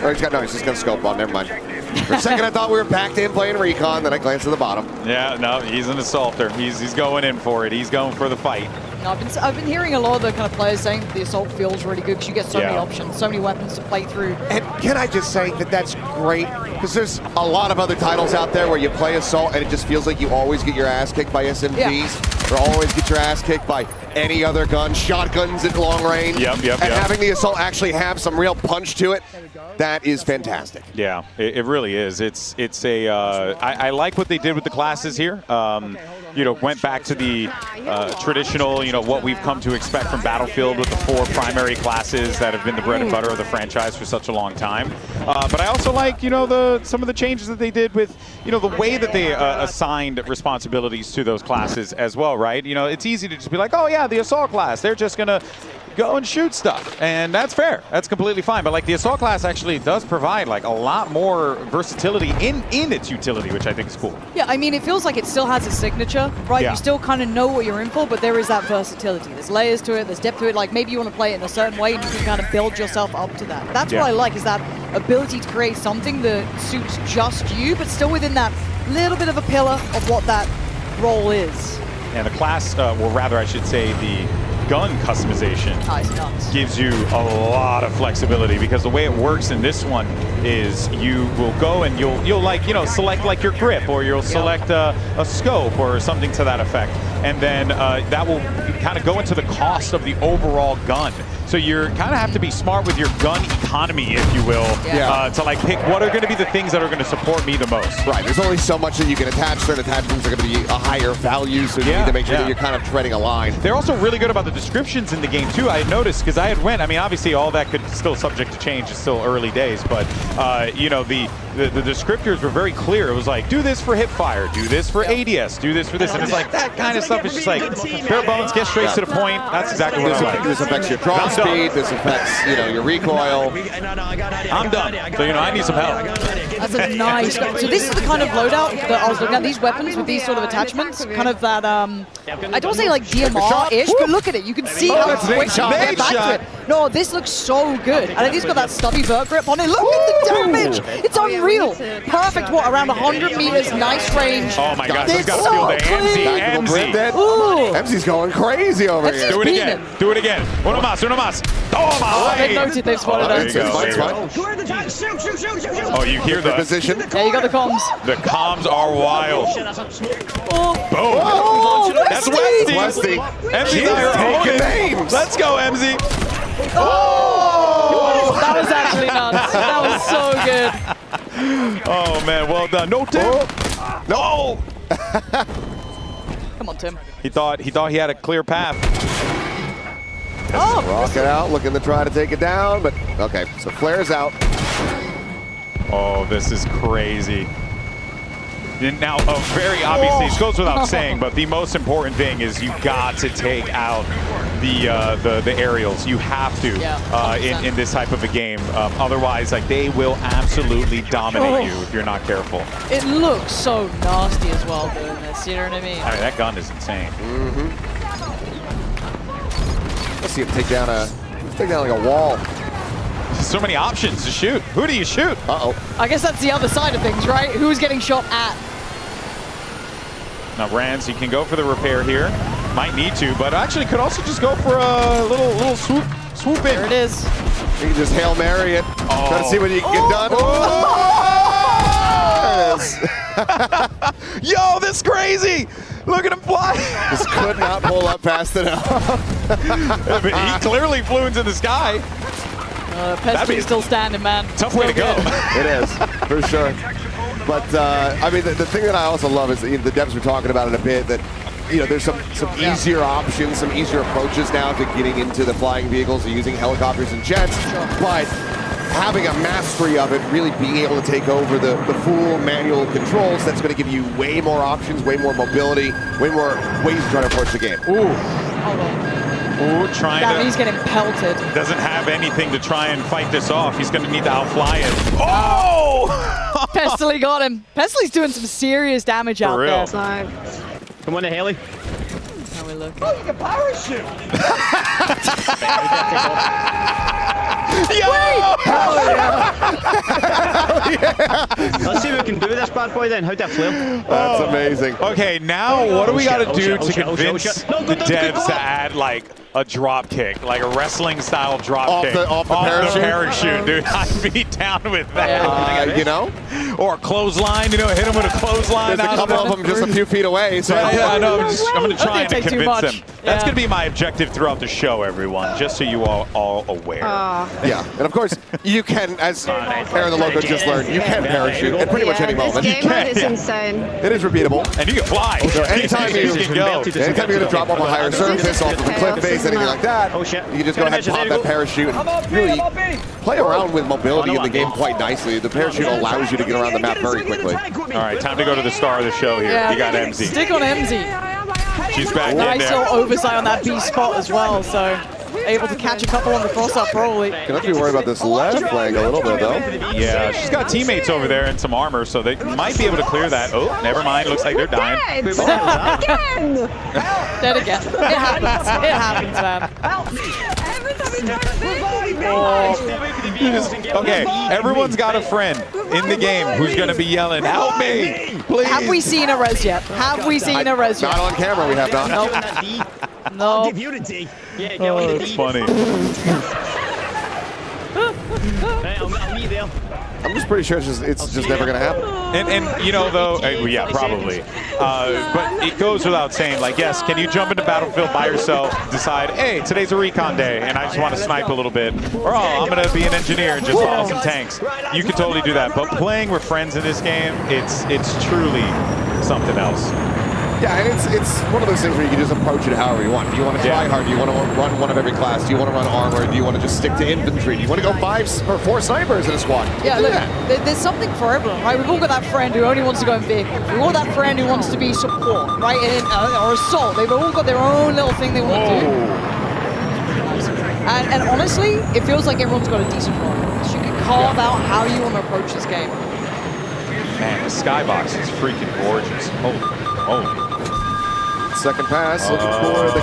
Q: Or he's just got scope on. Never mind. For a second, I thought we were back in playing recon. Then I glanced to the bottom.
O: Yeah, no, he's an assaulter. He's going in for it. He's going for the fight.
R: No, I've been hearing a lot of the kind of players saying that the assault feels really good because you get so many options, so many weapons to play through.
Q: And can I just say that that's great? Because there's a lot of other titles out there where you play assault and it just feels like you always get your ass kicked by SMGs or always get your ass kicked by any other gun, shotguns at long range.
O: Yep.
Q: And having the assault actually have some real punch to it, that is fantastic.
O: Yeah, it really is. I like what they did with the classes here. Went back to the traditional, what we've come to expect from Battlefield with the 4 primary classes that have been the bread and butter of the franchise for such a long time. But I also like, some of the changes that they did with, the way that they assigned responsibilities to those classes as well, right? It's easy to just be like, oh yeah, the assault class, they're just gonna go and shoot stuff, and that's fair. That's completely fine. But like the assault class actually does provide like a lot more versatility in its utility, which I think is cool.
R: Yeah, I mean, it feels like it still has a signature, right?
O: Yeah.
R: You still kind of know what you're in for, but there is that versatility. There's layers to it, there's depth to it. Like maybe you want to play it in a certain way and you can kind of build yourself up to that. That's what I like, is that ability to create something that suits just you, but still within that little bit of a pillar of what that role is.
O: And the class, well rather I should say the gun customization gives you a lot of flexibility, because the way it works in this one is you will go and you'll like, select like your grip, or you'll select a scope or something to that effect. And then that will kind of go into the cost of the overall gun. So you're kind of have to be smart with your gun economy, if you will, to like pick what are going to be the things that are going to support me the most.
Q: Right, there's only so much that you can attach. Certain attachments are going to be a higher value, so you need to make sure that you're kind of treading a line.
O: They're also really good about the descriptions in the game too. I had noticed, because I mean, obviously all that could still subject to change. It's still early days, but the descriptors were very clear. It was like, do this for hip fire, do this for ADS, do this for this, and it's like that kind of stuff is just like bare bones, get straight to the point. That's exactly what I like.
Q: This affects your draw speed. This affects your recoil.
O: I'm done. So I need some help.
R: That's a nice. So this is the kind of loadout that I was looking at. These weapons with these sort of attachments, kind of that I don't want to say like DMR-ish, but look at it. You can see how quick you get back to it. No, this looks so good. And he's got that stubby vert grip on it. Look at the damage. It's unreal. Perfect. What, around 100 meters? Nice range.
O: Oh my gosh,
R: it's
O: got to
R: so
O: feel the MZ.
Q: MZ's going crazy over here.
O: Do it again. Do it again. Uno más. Oh my!
R: They've noted. They've spotted us.
O: Oh, you hear the
Q: position?
R: Yeah, you got the comms.
O: The comms are wild. Boom.
R: Oh,
O: that's Westy. MZ's taking names. Let's go, MZ.
R: Oh! That was actually nuts. That was so good.
O: Oh man, well done. No tip.
Q: No.
R: Come on, Tim.
O: He thought he had a clear path.
R: Oh,
Q: Rocket out, looking to try to take it down, but okay, so Flare's out.
O: Oh, this is crazy. Now, very obviously, it goes without saying, but the most important thing is you got to take out the aerials. You have to in this type of a game. Otherwise, like, they will absolutely dominate you if you're not careful.
R: It looks so nasty as well doing this, you know what I mean?
O: I mean, that gun is insane.
Q: Let's see him take down like a wall.
O: So many options to shoot. Who do you shoot?
Q: Uh-oh.
R: I guess that's the other side of things, right? Who's getting shot at?
O: Now, Rands, you can go for the repair here. Might need to, but actually could also just go for a little swoop in.
R: There it is.
Q: You can just Hail Mary it. Try to see what you can get done.
O: Yo, this is crazy! Look at him fly!
Q: Just could not pull up fast enough.
O: He clearly flew into the sky.
R: Pestly's still standing, man.
O: Tough way to go.
Q: It is, for sure. But, I mean, the thing that I also love is the devs were talking about it a bit, that, you know, there's some easier options, some easier approaches now to getting into the flying vehicles, using helicopters and jets. But having a mastery of it, really being able to take over the full manual controls, that's going to give you way more options, way more mobility, way more ways to try to approach the game.
O: Ooh.
R: Hold on.
O: Ooh,
R: He's getting pelted.
O: Doesn't have anything to try and fight this off. He's going to need to outfly it. Oh!
R: Pestly got him. Pestly's doing some serious damage out there.
S: Come on, Haley.
R: How we look?
S: Oh, you can parachute!
O: Yo!
S: Hell yeah! Let's see if we can do this bad boy then. How'd that flip?
Q: That's amazing.
O: Okay, now what do we got to do to convince the devs to add, like, a drop kick, like a wrestling style drop kick
Q: off the parachute,
O: dude? I'd be down with that.
Q: You know,
O: or a clothesline. You know, hit him with a clothesline.
Q: There's a couple of them just a few feet away. So
O: I know. I'm going to try and
R: take too
O: convince
R: much.
O: them. That's going to be my objective throughout the show, everyone. Just so you all aware.
Q: Yeah, and of course you can, as Aaron the Loco just learned, you can parachute at pretty much any moment.
T: This game mode is insane.
Q: It is repeatable.
O: And you can fly.
Q: So anytime you're going to drop off a higher surface, off of a cliff face, anything like that, you can just go ahead and pop that parachute and really play around with mobility in the game quite nicely. The parachute allows you to get around the map very quickly.
O: All right, time to go to the star of the show here.
R: Yeah.
O: You got MZ.
R: Stick on MZ.
O: She's back in
R: Nice
O: there.
R: little oversight on that B spot as well, so able to catch a couple on the cross-up probably.
Q: Gonna have to be worried about this left flank a little bit though.
O: Yeah, she's got teammates over there and some armor, so they might be able to clear that. Oh, never mind. Looks like they're dying.
T: Again!
R: Dead again. It happens. It happens, man.
O: Okay, everyone's got a friend in the game who's going to be yelling, "Help me, please!"
R: Have we seen a res yet? Have we seen a res yet?
Q: Not on camera, we have not.
R: No.
S: I'll give you the D. Yeah,
O: Oh,
S: the
O: it's
S: D.
O: funny.
S: Right, I'll meet you there.
Q: I'm just pretty sure it's just never gonna happen.
O: And you know, though, yeah, probably. But it goes without saying, like, yes, can you jump into Battlefield by yourself, decide, hey, today's a recon day, and I just want to snipe a little bit, or oh, I'm gonna be an engineer and just follow some tanks. You can totally do that. But playing with friends in this game, it's truly something else.
Q: Yeah, and it's one of those things where you can just approach it however you want. Do you want to try hard? Do you want to run one of every class? Do you want to run armor? Do you want to just stick to infantry? Do you want to go 5 or 4 snipers in a squad?
R: Yeah, look, there's something for everyone, right? We've all got that friend who only wants to go in vehicles. We've all got that friend who wants to be support, right? Or assault. They've all got their own little thing they want to do. And honestly, it feels like everyone's got a decent role. So you can carve out how you want to approach this game.
O: Man, the skybox is freaking gorgeous. Holy.
Q: Second pass, looking for the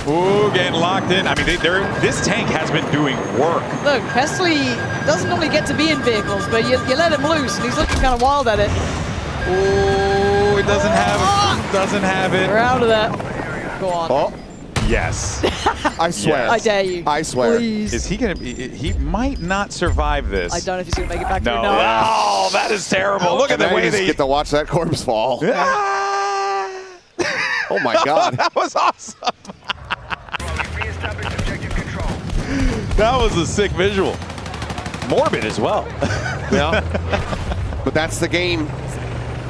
Q: kill.
O: Ooh, getting locked in. I mean, this tank has been doing work.
R: Look, Pestly doesn't normally get to be in vehicles, but you let him loose, and he's looking kind of wild at it.
O: Ooh, it doesn't have it.
R: We're out of that. Go on.
Q: Oh.
O: Yes.
Q: I swear.
O: Yes.
R: I dare you.
Q: I swear.
R: Please.
O: Is he gonna be? He might not survive this.
R: I don't know if he's going to make it back
O: No.
R: through. No.
O: Oh, that is terrible. Look at the
Q: Now
O: way
Q: you just
O: they
Q: get to watch that corpse fall. Oh my God.
O: That was awesome. That was a sick visual. Morbid as well.
Q: Yeah. But that's the game.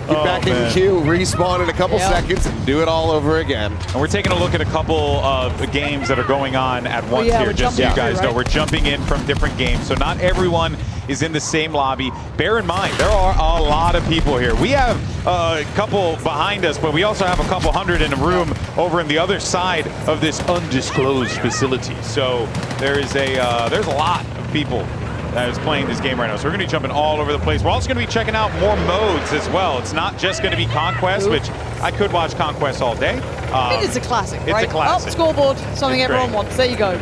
Q: Get back in queue, respawn in a couple seconds, and do it all over again.
O: And we're taking a look at a couple of games that are going on at once
R: yeah,
O: here,
R: we're
O: just so you
R: jumping
O: guys
R: through,
O: know. We're jumping in from different games, so not everyone is in the same lobby. Bear in mind, there are a lot of people here. We have a couple behind us, but we also have a couple hundred in a room over in the other side of this undisclosed facility. So there's a lot of people that is playing this game right now. So we're going to be jumping all over the place. We're also going to be checking out more modes as well. It's not just going to be Conquest, which I could watch Conquest all day.
R: I mean, it's a classic,
O: it's
R: right?
O: a classic.
R: Up, scoreboard, something
O: It's
R: everyone
O: great.
R: wants. There you go.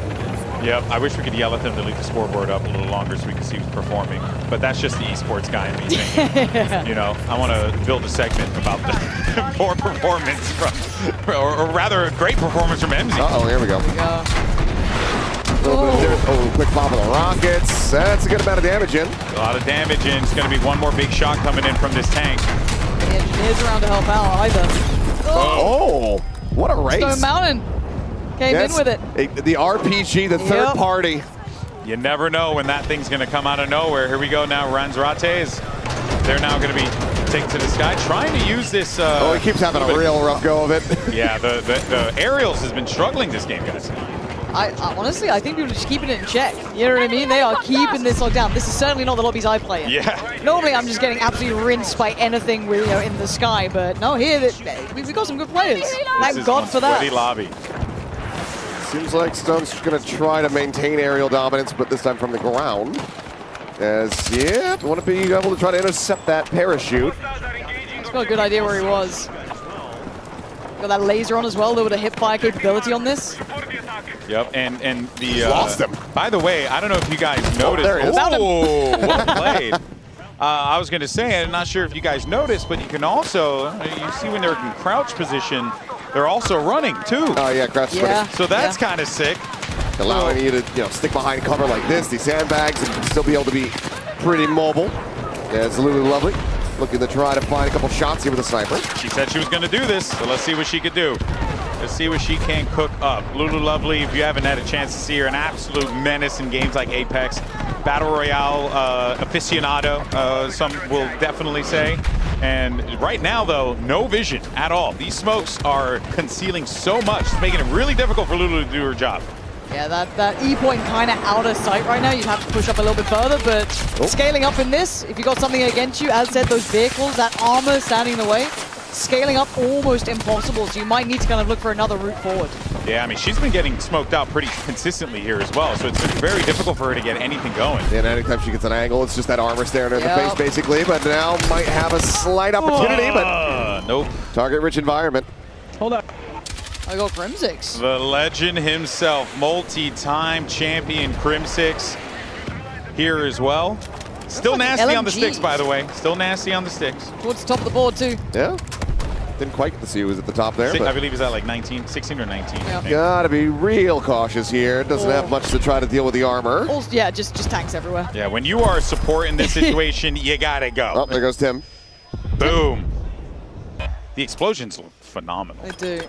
O: Yep, I wish we could yell at them to leave the scoreboard up a little longer so we could see who's performing. But that's just the esports guy in me thinking, you know, I want to build a segment about the poor performance from, or rather a great performance from MZ.
Q: Uh-oh, here we go. Quick pop of the rockets. That's a good amount of damage in.
O: A lot of damage in. It's going to be one more big shot coming in from this tank.
R: The engineer's around to help out either.
Q: Oh, what a race.
R: Stone Mountain came in with it.
Q: The RPG, the third party.
O: You never know when that thing's going to come out of nowhere. Here we go now. Ranzrates. They're now going to be taken to the sky, trying to use this.
Q: He keeps having a real rough go of it.
O: Yeah, the aerials has been struggling this game, guys.
R: I honestly, I think people are just keeping it in check. You know what I mean? They are keeping this locked down. This is certainly not the lobbies I play in.
O: Yeah.
R: Normally, I'm just getting absolutely rinsed by anything with, in the sky. But no, here we've got some good players. Thank God for that.
O: Sweaty lobby.
Q: Seems like Stone's going to try to maintain aerial dominance, but this time from the ground. Want to be able to try to intercept that parachute.
R: He's got a good idea where he was. Got that laser on as well, a little bit of hip fire capability on this.
O: Yep, and the
Q: lost him.
O: By the way, I don't know if you guys noticed.
Q: There he is.
O: Oh, well played. I was going to say, I'm not sure if you guys noticed, but you can also, you see when they're in crouch position, they're also running too.
Q: Oh yeah, crouch.
R: Yeah.
O: So that's kind of sick.
Q: Allowing you to stick behind cover like this, these sandbags, and still be able to be pretty mobile. It's Lulu Lovely looking to try to find a couple shots here with a sniper.
O: She said she was going to do this, so let's see what she could do. Let's see what she can cook up. Lulu Lovely, if you haven't had a chance to see her, an absolute menace in games like Apex. Battle Royale aficionado, some will definitely say. And right now, though, no vision at all. These smokes are concealing so much, it's making it really difficult for Lulu to do her job.
R: Yeah, that E point kind of out of sight right now. You'd have to push up a little bit further, but scaling up in this, if you got something against you, as said, those vehicles, that armor standing in the way, scaling up almost impossible, so you might need to kind of look for another route forward.
O: Yeah, I mean, she's been getting smoked out pretty consistently here as well, so it's been very difficult for her to get anything going.
Q: And anytime she gets an angle, it's just that armor staring her in the face, basically, but now might have a slight opportunity, but
O: nope.
Q: Target-rich environment.
H: Hold on.
R: I got Crimsix.
O: The legend himself, multi-time champion Crimsix here as well. Still nasty on the sticks, by the way. Still nasty on the sticks.
R: Towards the top of the board, too.
Q: Yeah. Didn't quite get to see who was at the top there.
O: I believe he's at like 16 or 19.
R: Yeah.
Q: Gotta be real cautious here. Doesn't have much to try to deal with the armor.
R: Also, yeah, just tanks everywhere.
O: Yeah, when you are a support in this situation, you gotta go.
Q: Oh, there goes Tim.
O: Boom. The explosions look phenomenal.
R: They do.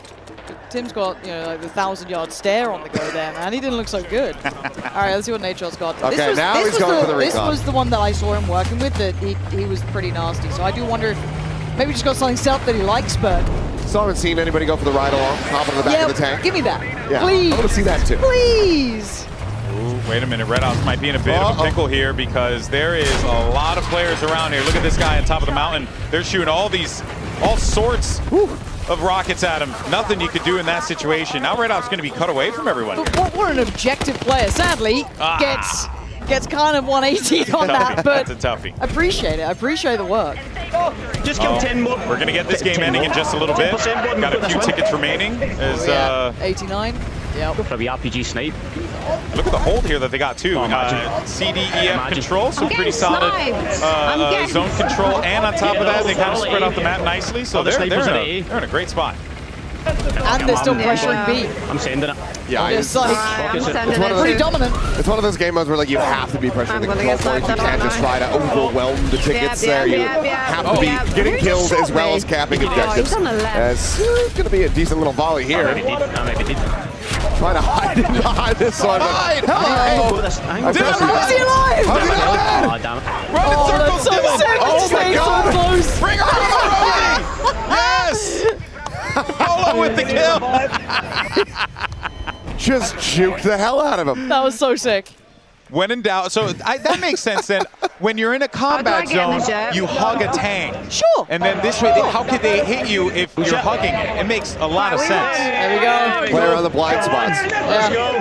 R: Tim's got, like the 1,000-yard stare on the go there, man. He didn't look so good. All right, let's see what Nature's got.
Q: Okay, now he's going for the
R: This
Q: recon.
R: was the one that I saw him working with, that he was pretty nasty. So I do wonder if maybe he's got something stealth that he likes, but...
Q: Still haven't seen anybody go for the ride along, hop on the back of the tank.
R: Give me that.
Q: Yeah,
R: Please.
Q: I want to see that too.
R: Please.
O: Ooh, wait a minute, Red Ops might be in a bit of a pickle here because there is a lot of players around here. Look at this guy on top of the mountain. They're shooting all sorts of rockets at him. Nothing you could do in that situation. Now Red Ops going to be cut away from everyone.
R: But what an objective player. Sadly, gets kind of 180 on that, but
O: That's a toughie.
R: I appreciate it. I appreciate the work.
S: Just kill 10 more.
O: We're going to get this game ending in just a little bit. Got a few tickets remaining. As,
R: 89. Yep.
S: Go for the RPG snipe.
O: Look at the hold here that they got too. CDEF control, so pretty solid zone control, and on top of that, they kind of spread out the map nicely. So they're in a great spot.
R: And they're still pressuring B.
S: I'm sending it.
Q: Yeah,
R: it's pretty dominant.
Q: It's one of those game modes where you have to be pressuring the control points. You can't just try to overwhelm the tickets there. You have to be getting kills as well as capping objectives. As it's going to be a decent little volley here. Trying to hide it behind this one.
R: Hide!
Q: Hello!
R: How is he alive?
Q: How's he not dead?
S: Oh, damn it.
Q: Run in circles,
R: that's so sick.
Q: Oh my god!
R: Close.
Q: Bring her on the road!
O: Emo with the kill.
Q: Just juked the hell out of him.
R: That was so sick.
O: When in doubt, so that makes sense then. When you're in a combat zone, you hug a tank.
R: Sure.
O: And then this way, how could they hit you if you're hugging it? It makes a lot of sense.
R: There we go.
Q: Player on the blind spots.
R: Let's
T: go.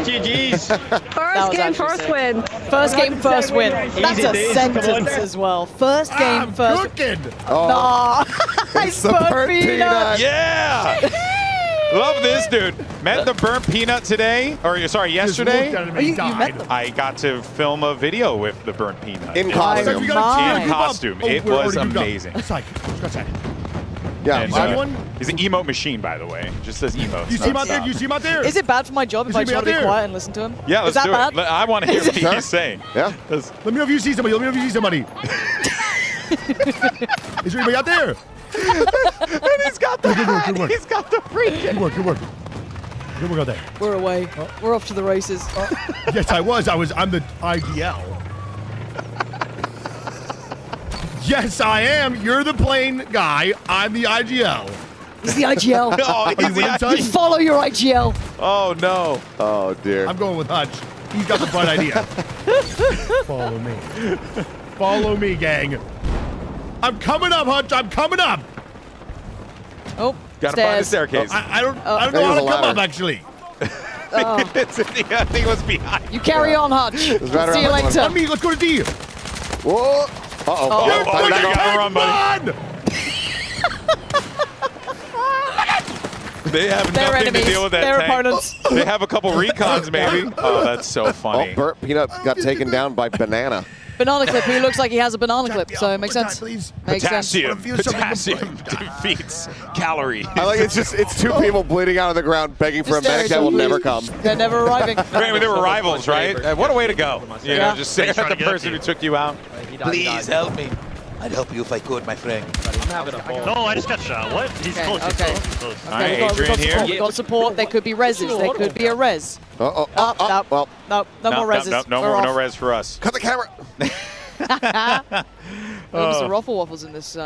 T: GG's. First game, first win.
R: First game, first win. That's a sentence as well. First game, first.
U: Cooking.
Q: Oh.
R: It's the burnt peanut.
O: Yeah. Love this, dude. Met the burnt peanut today, or sorry, yesterday.
R: You met them.
O: I got to film a video with the burnt peanut.
Q: In costume.
O: In costume. It was amazing.
Q: Yeah,
O: And, he's an emote machine, by the way. Just says emote.
U: You see him out there? You see him out there?
R: Is it bad for my job if I try to be quiet and listen to him?
O: Yeah,
R: Is
O: let's
R: that
O: do
R: bad?
O: it. I want to hear what he's saying.
Q: Yeah.
U: Let me know if you see somebody. Let me know if you see somebody. Is there anybody out there?
O: And he's got the hat.
U: Good work.
O: He's got the freaking.
U: Good work. Good work. Good work out there.
R: We're away. We're off to the races.
U: Yes, I was. I'm the IGL. Yes, I am. You're the plane guy. I'm the IGL.
R: He's the IGL.
O: Oh, he's the IGL.
R: You follow your IGL.
O: Oh, no.
Q: Oh, dear.
U: I'm going with Hutch. He's got the bright idea. Follow me. Follow me, gang. I'm coming up, Hutch. I'm coming up.
R: Oh,
O: Gotta find the staircase.
U: I don't know how to come up, actually.
R: Oh.
O: It's in the, I think it was behind.
R: You carry on, Hutch. See you later.
U: Let me. Let's go to D.
Q: Whoa. Uh-oh.
O: Oh,
U: You
O: gotta run, buddy.
U: run!
O: They have
R: They're
O: nothing
R: enemies.
O: to deal with that
R: They're
O: tank.
R: opponents.
O: They have a couple recons, maybe. Oh, that's so funny.
Q: Oh, burnt peanut got taken down by banana.
R: Banana clip. He looks like he has a banana clip, so it makes sense. Makes sense.
O: Potassium defeats calorie.
Q: I like it's two people bleeding out of the ground begging for a medic that will never come.
R: They're never arriving.
O: I mean, they were rivals, right? What a way to go. You know, just say at the person who took you out.
V: Please help me. I'd help you if I could, my friend.
U: No, I just got shot. What? He's close.
R: Okay.
U: Close.
O: All right, Adrian here.
R: We've got support. There could be reses. There could be a res.
Q: Well,
R: No more reses.
O: No res for us.
Q: cut the camera.
R: Mr. Ruffle Waffles in this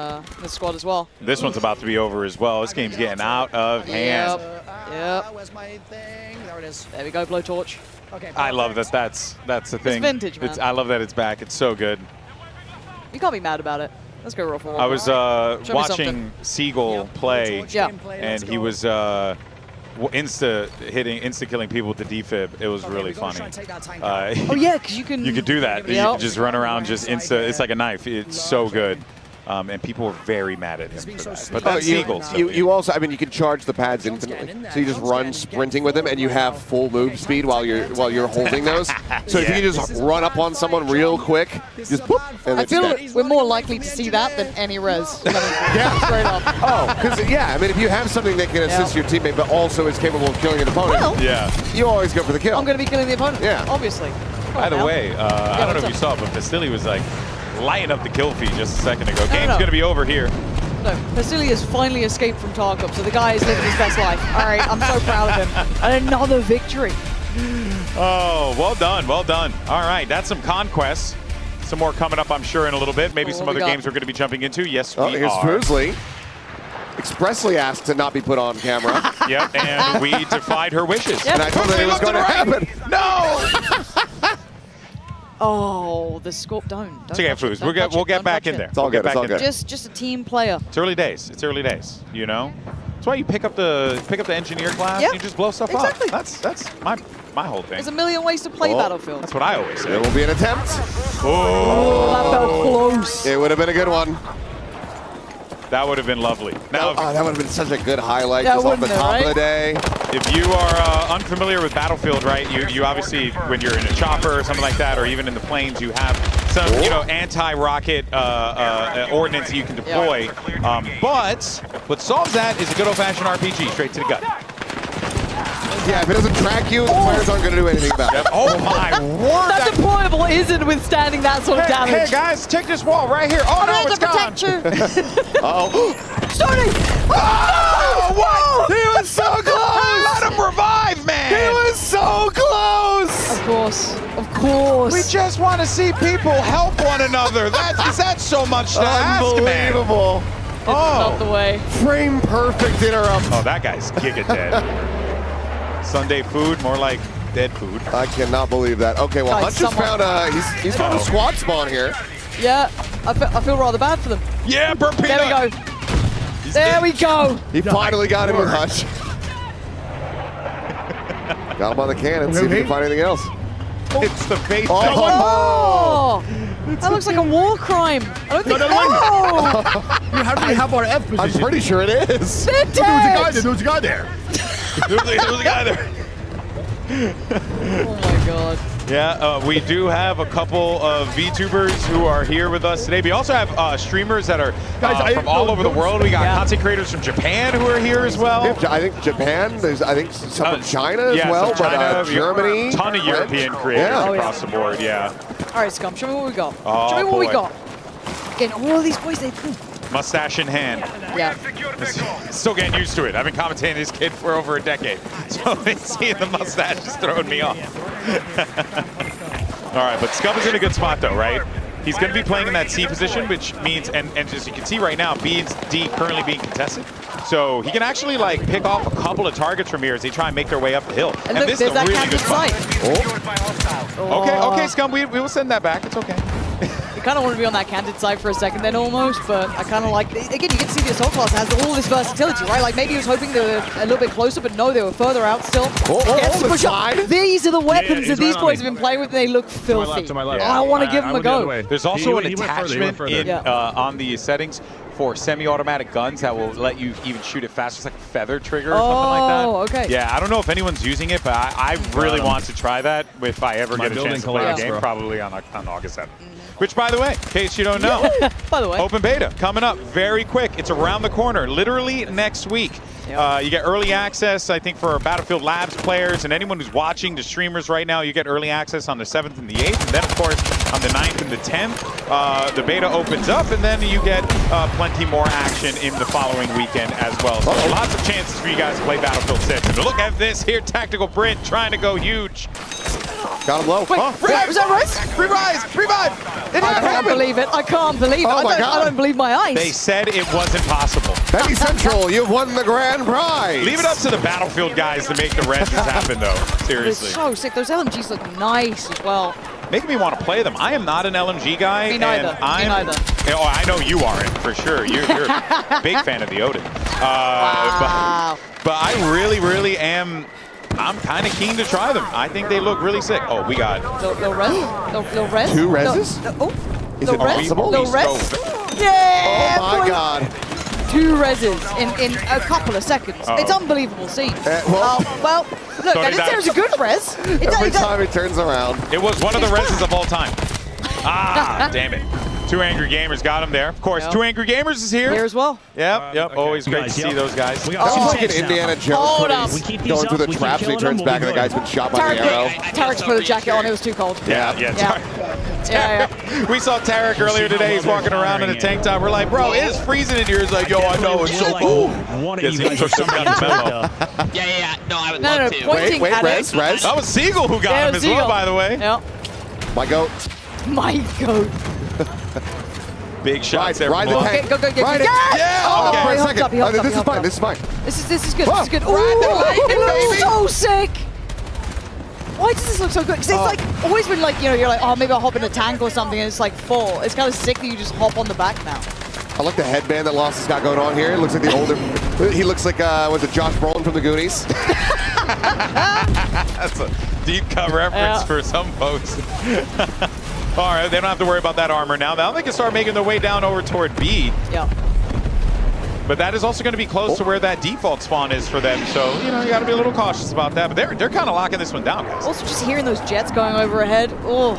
R: squad as well.
O: This one's about to be over as well. This game's getting out of hand.
R: Yep. Where's my thing? There it is. There we go, blowtorch. Okay.
O: I love that. That's the thing.
R: vintage, man.
O: I love that it's back. It's so good.
R: You can't be mad about it. Let's go Ruffle Waffle.
O: I was
R: Show me
O: watching
R: something.
O: Seagull play,
R: Yeah.
O: and he was insta killing people with the defib. It was really funny.
R: Oh yeah, because you can.
O: You could do that. You
R: Yep.
O: could just run around, just insta. It's like a knife. It's so good. And people were very mad at him for that. But that's Seagull.
Q: You also, I mean, you can charge the pads infinitely. So you just run sprinting with them, and you have full move speed while you're holding those. So if you can just run up on someone real quick, just boop, and
R: I
Q: it's
R: feel
Q: dead.
R: we're more likely to see that than any res.
Q: Yeah.
R: Straight up.
Q: Oh, because yeah, I mean, if you have something that can assist your teammate, but also is capable of killing an opponent,
R: Well,
Q: you always go for the kill.
R: I'm going to be killing the opponent.
Q: Yeah.
R: Obviously.
O: By the way, I don't know
R: what's
O: if you
R: up?
O: saw it, but Vasily was like lighting up the kill feed just a second ago. Game's
R: no.
O: going to be over here.
R: No, Vasily has finally escaped from Tarkov, so the guy is living his best life. All right, I'm so proud of him. And another victory.
O: Oh, well done, well done. All right, that's some conquests. Some more coming up, I'm sure, in a little bit. Maybe some other games we're going to be jumping into. Yes, we
Q: Here's
O: are.
Q: Foosley. Expressly asked to not be put on camera.
O: Yep, and we defied her wishes.
Q: And I told her it was going to happen.
O: No!
R: Oh, the Scorp don't.
O: It's okay, Foos. We'll get back in there.
Q: It's all good. It's all good.
R: Just a team player.
O: It's early days. It's early days. You know, that's why you pick up the engineer class.
R: Yeah,
O: You just blow stuff
R: exactly.
O: up. That's my whole thing.
R: There's a million ways to play Battlefield.
O: That's what I always say.
Q: There will be an attempt.
O: Oh,
R: that felt close.
Q: It would have been a good one.
O: That would have been lovely. Now,
Q: that would have been such a good highlight
R: Yeah,
Q: just off the
R: wouldn't it,
Q: top of
R: right?
Q: the day.
O: if you are unfamiliar with Battlefield, right, you obviously, when you're in a chopper or something like that, or even in the planes, you have some, anti-rocket ordnance that you can deploy. But what solves that is a good old-fashioned RPG, straight to the gut.
Q: Yeah, if it doesn't track you, the players aren't going to do anything about it.
O: Oh my word!
R: That deployable isn't withstanding that sort of damage.
O: Hey guys, check this wall right here. Oh no, it's gone.
Q: Uh-oh.
R: Starting!
O: Oh, what?
Q: He was so close!
O: Let him revive, man!
Q: He was so close!
R: Of course. Of course.
O: We just want to see people help one another. That's so much to ask, man.
Q: Unbelievable.
R: Not the way.
Q: Frame perfect interrupt.
O: Oh, that guy's giga dead. Sunday food, more like dead food.
Q: I cannot believe that. Okay, well,
R: Guys,
Q: Hunt just found he's found a squad spawn here.
R: Yeah, I feel rather bad for them.
O: Yeah, burnt
R: There we go. There we go.
Q: He finally got him with Hutch. Got him on the cannon. See if he can find anything else.
O: It's the face.
R: Oh! That looks like a war crime. I don't think.
U: How do we have our F position?
Q: I'm pretty sure it is.
R: They're dead.
U: There was a guy there.
O: There was a guy there.
R: Oh my god.
O: Yeah, we do have a couple of VTubers who are here with us today. We also have streamers that are from all over the world. We got content creators from Japan who are here as well.
Q: Yeah, I think Japan. There's I think some from China as well,
O: some China,
Q: but Germany.
O: Ton of European creators across the board. Yeah.
R: All right, Scum. Show me what we got.
O: Oh,
R: show me what we
O: boy.
R: got. Again, all of these boys, they.
O: Mustache in hand.
R: Yeah.
O: Still getting used to it. I've been commentating this kid for over a decade. So seeing the mustache is throwing me off. All right, but Scum is in a good spot though, right? He's going to be playing in that C position, which means, and as you can see right now, B and D currently being contested. So he can actually like pick off a couple of targets from here as they try and make their way up the hill.
R: And look,
O: this is a
R: that
O: really good spot.
R: Oh.
O: Okay, Scum, we will send that back. It's okay.
R: You kind of want to be on that candid side for a second then almost, but I kind of like, again, you get to see the Assault class has all this versatility, right? Like maybe he was hoping they were a little bit closer, but no, they were further out still. Gets to push up. These are the weapons that these boys have been playing with, and they look filthy. I want to give them a go.
O: There's also an attachment in on the settings for semi-automatic guns that will let you even shoot it fast. It's like a feather trigger or something like that.
R: Oh, okay.
O: Yeah, I don't know if anyone's using it, but I really want to try that if I ever get a chance to play the game, probably on August 7th. Which, by the way, in case you don't know,
R: by the way,
O: open beta coming up very quick. It's around the corner, literally next week. You get early access, I think, for Battlefield Labs players and anyone who's watching the streamers right now. You get early access on the 7th and the 8th, and then, of course, on the 9th and the 10th, the beta opens up, and then you get plenty more action in the following weekend as well. So lots of chances for you guys to play Battlefield 6. And look at this here, Tactical Brent trying to go huge.
Q: Got him low.
R: Wait, was that Res?
O: Revive!
R: I can't believe it. I can't believe it.
Q: Oh my God.
R: I don't believe my eyes.
O: They said it wasn't possible.
Q: Betty Central, you've won the grand prize.
O: Leave it up to the Battlefield guys to make the reses happen, though. Seriously.
R: They're so sick. Those LMGs look nice as well.
O: Making me want to play them. I am not an LMG guy.
R: Me neither.
O: And I'm, oh, I know you aren't, for sure. You're a big fan of the Odin.
R: Wow.
O: But I really am. I'm kind of keen to try them. I think they look really sick. Oh, we got...
R: No res? No res?
Q: Two reses? Is it possible?
R: No res? Yeah!
Q: Oh my God.
R: 2 reses in a couple of seconds. It's unbelievable scene. Well, look,
O: So
R: this there's a good res.
Q: Every time he turns around.
O: It was one of the reses of all time. Ah, damn it. 2 Angry Gamers got him there. Of course, 2 Angry Gamers is here.
R: Here as well.
O: Yep. Always great to see those guys.
Q: That was like an Indiana Jones when he's going through the traps and he turns back and the guy's been shot by the arrow.
R: Tarek's put a jacket on. It was too cold.
O: Yeah. We saw Tarek earlier today. He's walking around in a tank top. We're like, bro, it is freezing in here. He's like, yo, I know. It's so cool.
T: One of you guys took some kind of memo. Yeah. No, I would love to.
Q: Wait, Res.
O: That was Siegel who got him as well, by the way.
R: Yep.
Q: My goat.
R: My goat.
O: Big shots there.
Q: Ride the tank.
R: Go.
Q: Ride it.
O: Yeah.
R: Oh,
O: Okay.
Q: For a
R: he
Q: second.
R: hooked up,
Q: This is fine. This is fine.
R: This is good. This is good.
Q: Whoa.
R: Ooh,
Q: Ride the
R: it
Q: baby.
R: looks so sick. Why does this look so good? Because it's like always been like, you're like, oh, maybe I'll hop in a tank or something, and it's like full. It's kind of sick that you just hop on the back now.
Q: I like the headband that Lost has got going on here. It looks like the older. He looks like was it Josh Brolin from the Goonies?
O: That's a deep cut reference for some folks. All right, they don't have to worry about that armor now. Now they can start making their way down over toward B.
R: Yeah.
O: But that is also going to be close to where that default spawn is for them. So, you got to be a little cautious about that. But they're kind of locking this one down, guys.
R: Also, just hearing those jets going overhead. Oh.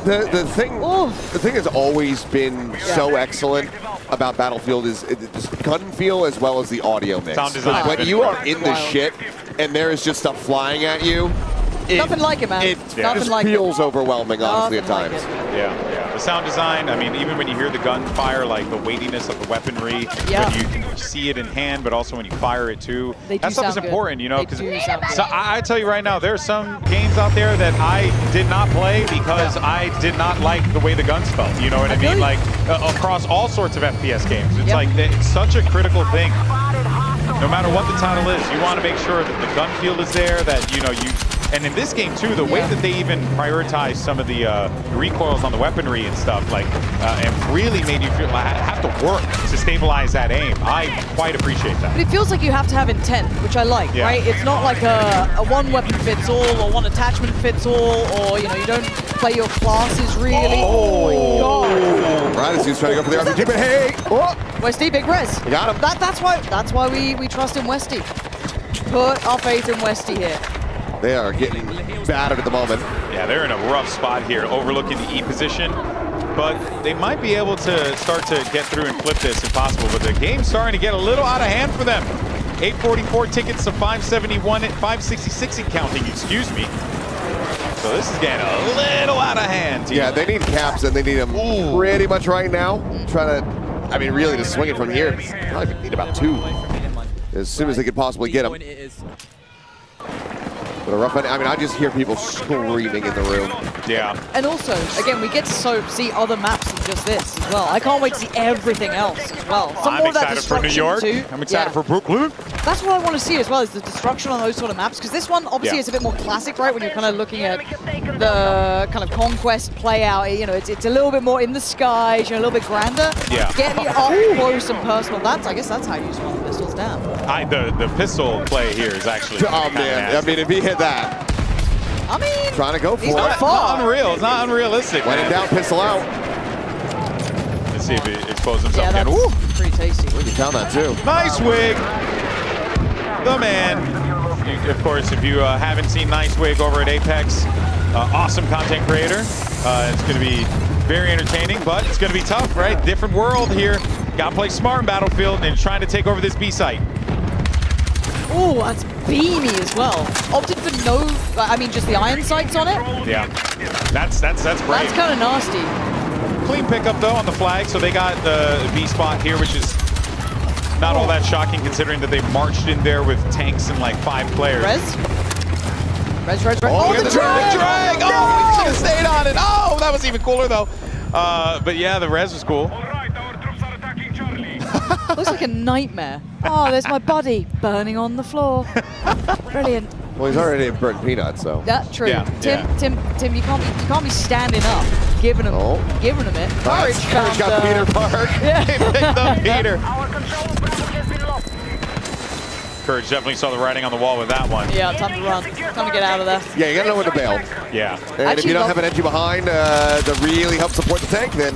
Q: The thing has always been so excellent about Battlefield is the gun feel as well as the audio mix.
O: Sound design.
Q: When you are in the shit and there is just stuff flying at you,
R: Nothing like it, man.
Q: It
R: Nothing
Q: just
R: like
Q: feels overwhelming, honestly,
R: Nothing
Q: at times.
O: Yeah. The sound design, I mean, even when you hear the gunfire, like the weightiness of the weaponry,
R: Yeah.
O: when you can see it in hand, but also when you fire it too.
R: They do
O: that stuff is
R: sound good.
O: important, you know,
R: They
O: because
R: do sound good.
O: so I tell you right now, there's some games out there that I did not play because I did not like the way the guns felt. You know what I mean? Like across all sorts of FPS games. It's like it's such a critical thing. No matter what the title is, you want to make sure that the gun feel is there, that, you know, and in this game too, the way that they even prioritize some of the recoils on the weaponry and stuff, like, and really made you feel like I have to work to stabilize that aim. I quite appreciate that.
R: But it feels like you have to have intent, which I like,
O: Yeah.
R: right? It's not like a one weapon fits all or one attachment fits all, or, you know, you don't play your classes really. Oh my god.
Q: Radisu's trying to go for the RPG, but hey! Oh.
R: Westy, big res.
Q: You got him.
R: That's why we trust in Westy. Put our faith in Westy here.
Q: They are getting battered at the moment.
O: Yeah, they're in a rough spot here, overlooking the E position. But they might be able to start to get through and flip this if possible. But the game's starting to get a little out of hand for them. 844 tickets to 571 and 566 and counting, excuse me. So this is getting a little out of hand.
Q: Yeah, they need caps, and they need them pretty much right now. Trying to, I mean, really to swing it from here. They probably need about 2 as soon as they could possibly get them. But a rough, I mean, I just hear people screaming in the room.
O: Yeah.
R: And also, again, we get to see other maps than just this as well. I can't wait to see everything else as well. Some
O: I'm
R: more of that
O: excited for New
R: destruction
O: York.
R: too.
O: I'm excited
R: Yeah.
O: for Brooklyn.
R: That's what I want to see as well, is the destruction on those sort of maps. Because this one, obviously,
O: Yeah.
R: is a bit more classic, right? When you're kind of looking at the kind of conquest play out, you know, it's a little bit more in the skies, you know, a little bit grander.
O: Yeah.
R: Getting it up close and personal. I guess that's how you swing the pistols down.
O: The pistol play here is actually.
Q: Oh man, I mean, if he hit that.
R: I mean,
Q: trying to go for
R: he's
Q: it.
R: not far.
O: Unreal. It's not unrealistic.
Q: When in
O: man.
Q: doubt, pistol out.
O: Let's see if he exposes himself
R: Yeah,
O: again.
R: that's
O: Woo!
R: pretty tasty.
Q: You found that too.
O: Nice wig. The man. Of course, if you haven't seen Nice Wig over at Apex, awesome content creator. It's going to be very entertaining, but it's going to be tough, right? Different world here. Got to play smart in Battlefield and trying to take over this B site.
R: Oh, that's beamy as well. Opted for no, I mean, just the iron sights on it.
O: Yeah, that's brave.
R: That's kind of nasty.
O: Clean pickup though on the flag, so they got the B spot here, which is not all that shocking considering that they marched in there with tanks and like 5 players.
R: Res.
O: Oh,
R: the drag!
O: Oh, we should have stayed on it. Oh, that was even cooler though. But yeah, the res was cool.
R: Looks like a nightmare. Oh, there's my buddy burning on the floor. Brilliant.
Q: Well, he's already in burnt peanuts, so.
R: That's true.
Q: Yeah,
R: Tim, you can't be standing up, giving him it. Courage
Q: got Peter Park.
R: Yeah.
O: He picked up Peter. Courage definitely saw the writing on the wall with that one.
R: Yeah, time to run. Time to get out of there.
Q: Yeah, you gotta know when to bail.
O: Yeah.
Q: And if
R: Actually,
Q: you don't
R: love-
Q: have an engine behind to really help support the tank, then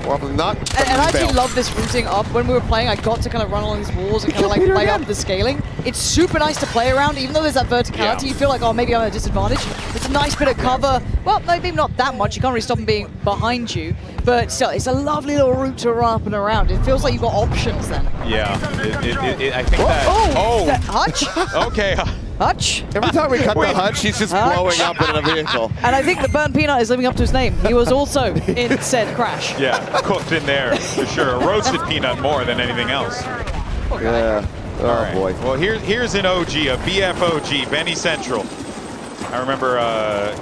Q: more often than not,
R: And I actually
Q: bail.
R: love this routing up. When we were playing, I got to kind of run along these walls and kind of like play up the scaling. It's super nice to play around, even though there's that verticality.
O: Yeah.
R: You feel like, oh, maybe I'm at a disadvantage. It's a nice bit of cover. Well, maybe not that much. You can't really stop them being behind you. But still, it's a lovely little route to run up and around. It feels like you've got options then.
O: Yeah. I think that.
R: Oh! That Hutch?
O: Okay.
R: Hutch?
Q: Every time we cut
O: Wait.
Q: the Hutch, he's just
R: Hutch.
Q: blowing up in a vehicle.
R: And I think the burnt peanut is living up to his name. He was also in said crash.
O: Yeah, cooked in there for sure. A roasted peanut more than anything else.
Q: Yeah. Oh,
O: All right.
Q: boy.
O: Well, here's an OG, a BFOG, Benny Central. I remember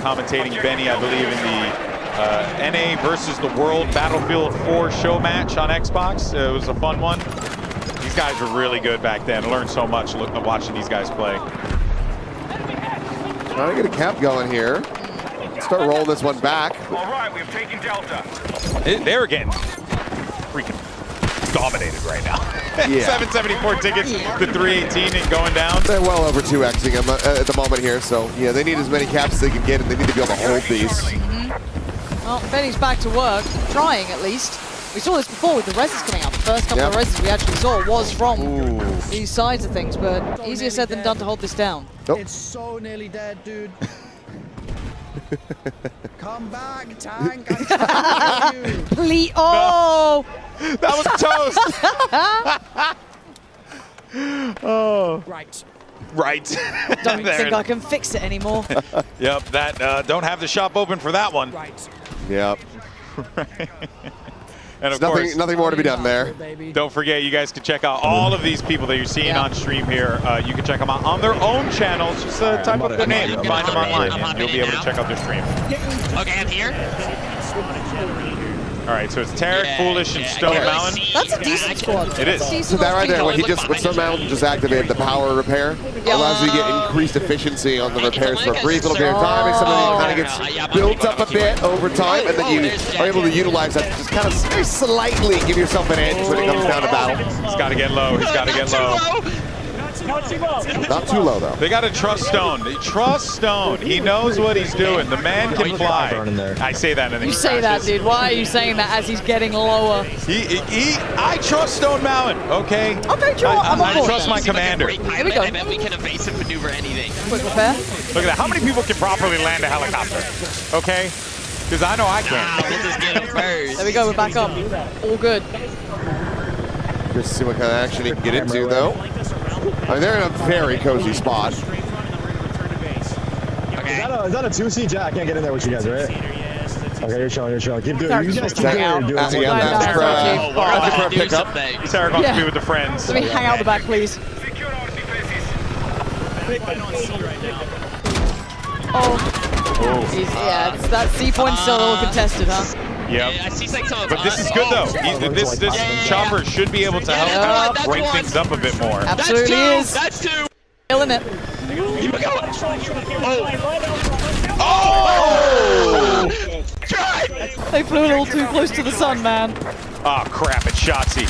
O: commentating Benny, I believe, in the NA versus the World Battlefield 4 show match on Xbox. It was a fun one. These guys were really good back then. I learned so much watching these guys play.
Q: Trying to get a cap going here. Start rolling this one back.
D: All right, we've taken Delta.
O: They're getting freaking dominated right now.
Q: Yeah.
O: 774 tickets to 318 and going down.
Q: They're well over 2xing them at the moment here, so yeah, they need as many caps as they can get, and they need to be able to hold these.
R: Well, Benny's back to work, trying at least. We saw this before with the reses coming out. The first couple of reses we actually saw was from these sides of things, but easier said than done to hold this down.
Q: Nope.
E: It's so nearly dead, dude. Come back, tank. I'm trying you.
R: Please. Oh!
O: That was toast. Oh.
E: Right.
O: Right.
R: Don't
O: There
R: think
O: it-
R: I can fix it anymore.
O: Yep, that don't have the shop open for that one.
E: Right.
Q: Yep.
O: And of
Q: There's
O: course,
Q: nothing more to be done there.
O: don't forget, you guys can check out all of these people that you're seeing on stream here. You can check them out on their own channels. Just type up their name and find them online, and you'll be able to check out their stream.
T: Okay, I'm here.
O: All right, so it's Tarek, Foolish, and Stone Mountain.
R: That's a decent squad.
O: It is.
Q: So that right there, when Stone Mountain just activated the power repair, allows you to get increased efficiency on the repairs for a brief little period of time. And something kind of gets built up a bit over time, and then you are able to utilize that to just kind of very slightly give yourself an edge when it comes down to battle.
O: He's got to get low. He's got to get low.
Q: Not too low, though.
O: They got to trust Stone. They trust Stone. He knows what he's doing. The man can fly. I say that and then
R: You say that, dude. Why are you saying that as he's getting lower?
O: I trust Stone Mountain, okay?
R: Okay, sure.
O: I trust my commander.
R: Here we go.
T: I bet we can evasive maneuver anything.
R: Quick repair.
O: Look at that. How many people can properly land a helicopter? Okay? Because I know I can.
T: We'll just get him first.
R: There we go. We're back up. All good.
Q: Just see what kind of action he can get into, though. I mean, they're in a very cozy spot.
A: Is that a 2C? Jack, I can't get in there with you guys, right? Okay, you're chilling. Keep doing it. You guys keep doing it.
Q: That's for a pickup.
O: Sarah wants to be with the friends.
R: Let me hang out the back, please. Oh. Yeah, that C point's still a little contested, huh?
O: Yep.
T: I see like some
O: But this is good, though. This chopper should be able to help break things up a bit more.
R: Absolutely is.
T: That's two.
R: Killing it.
O: Oh!
R: They flew a little too close to the sun, man.
O: Oh, crap. It's Shotzi.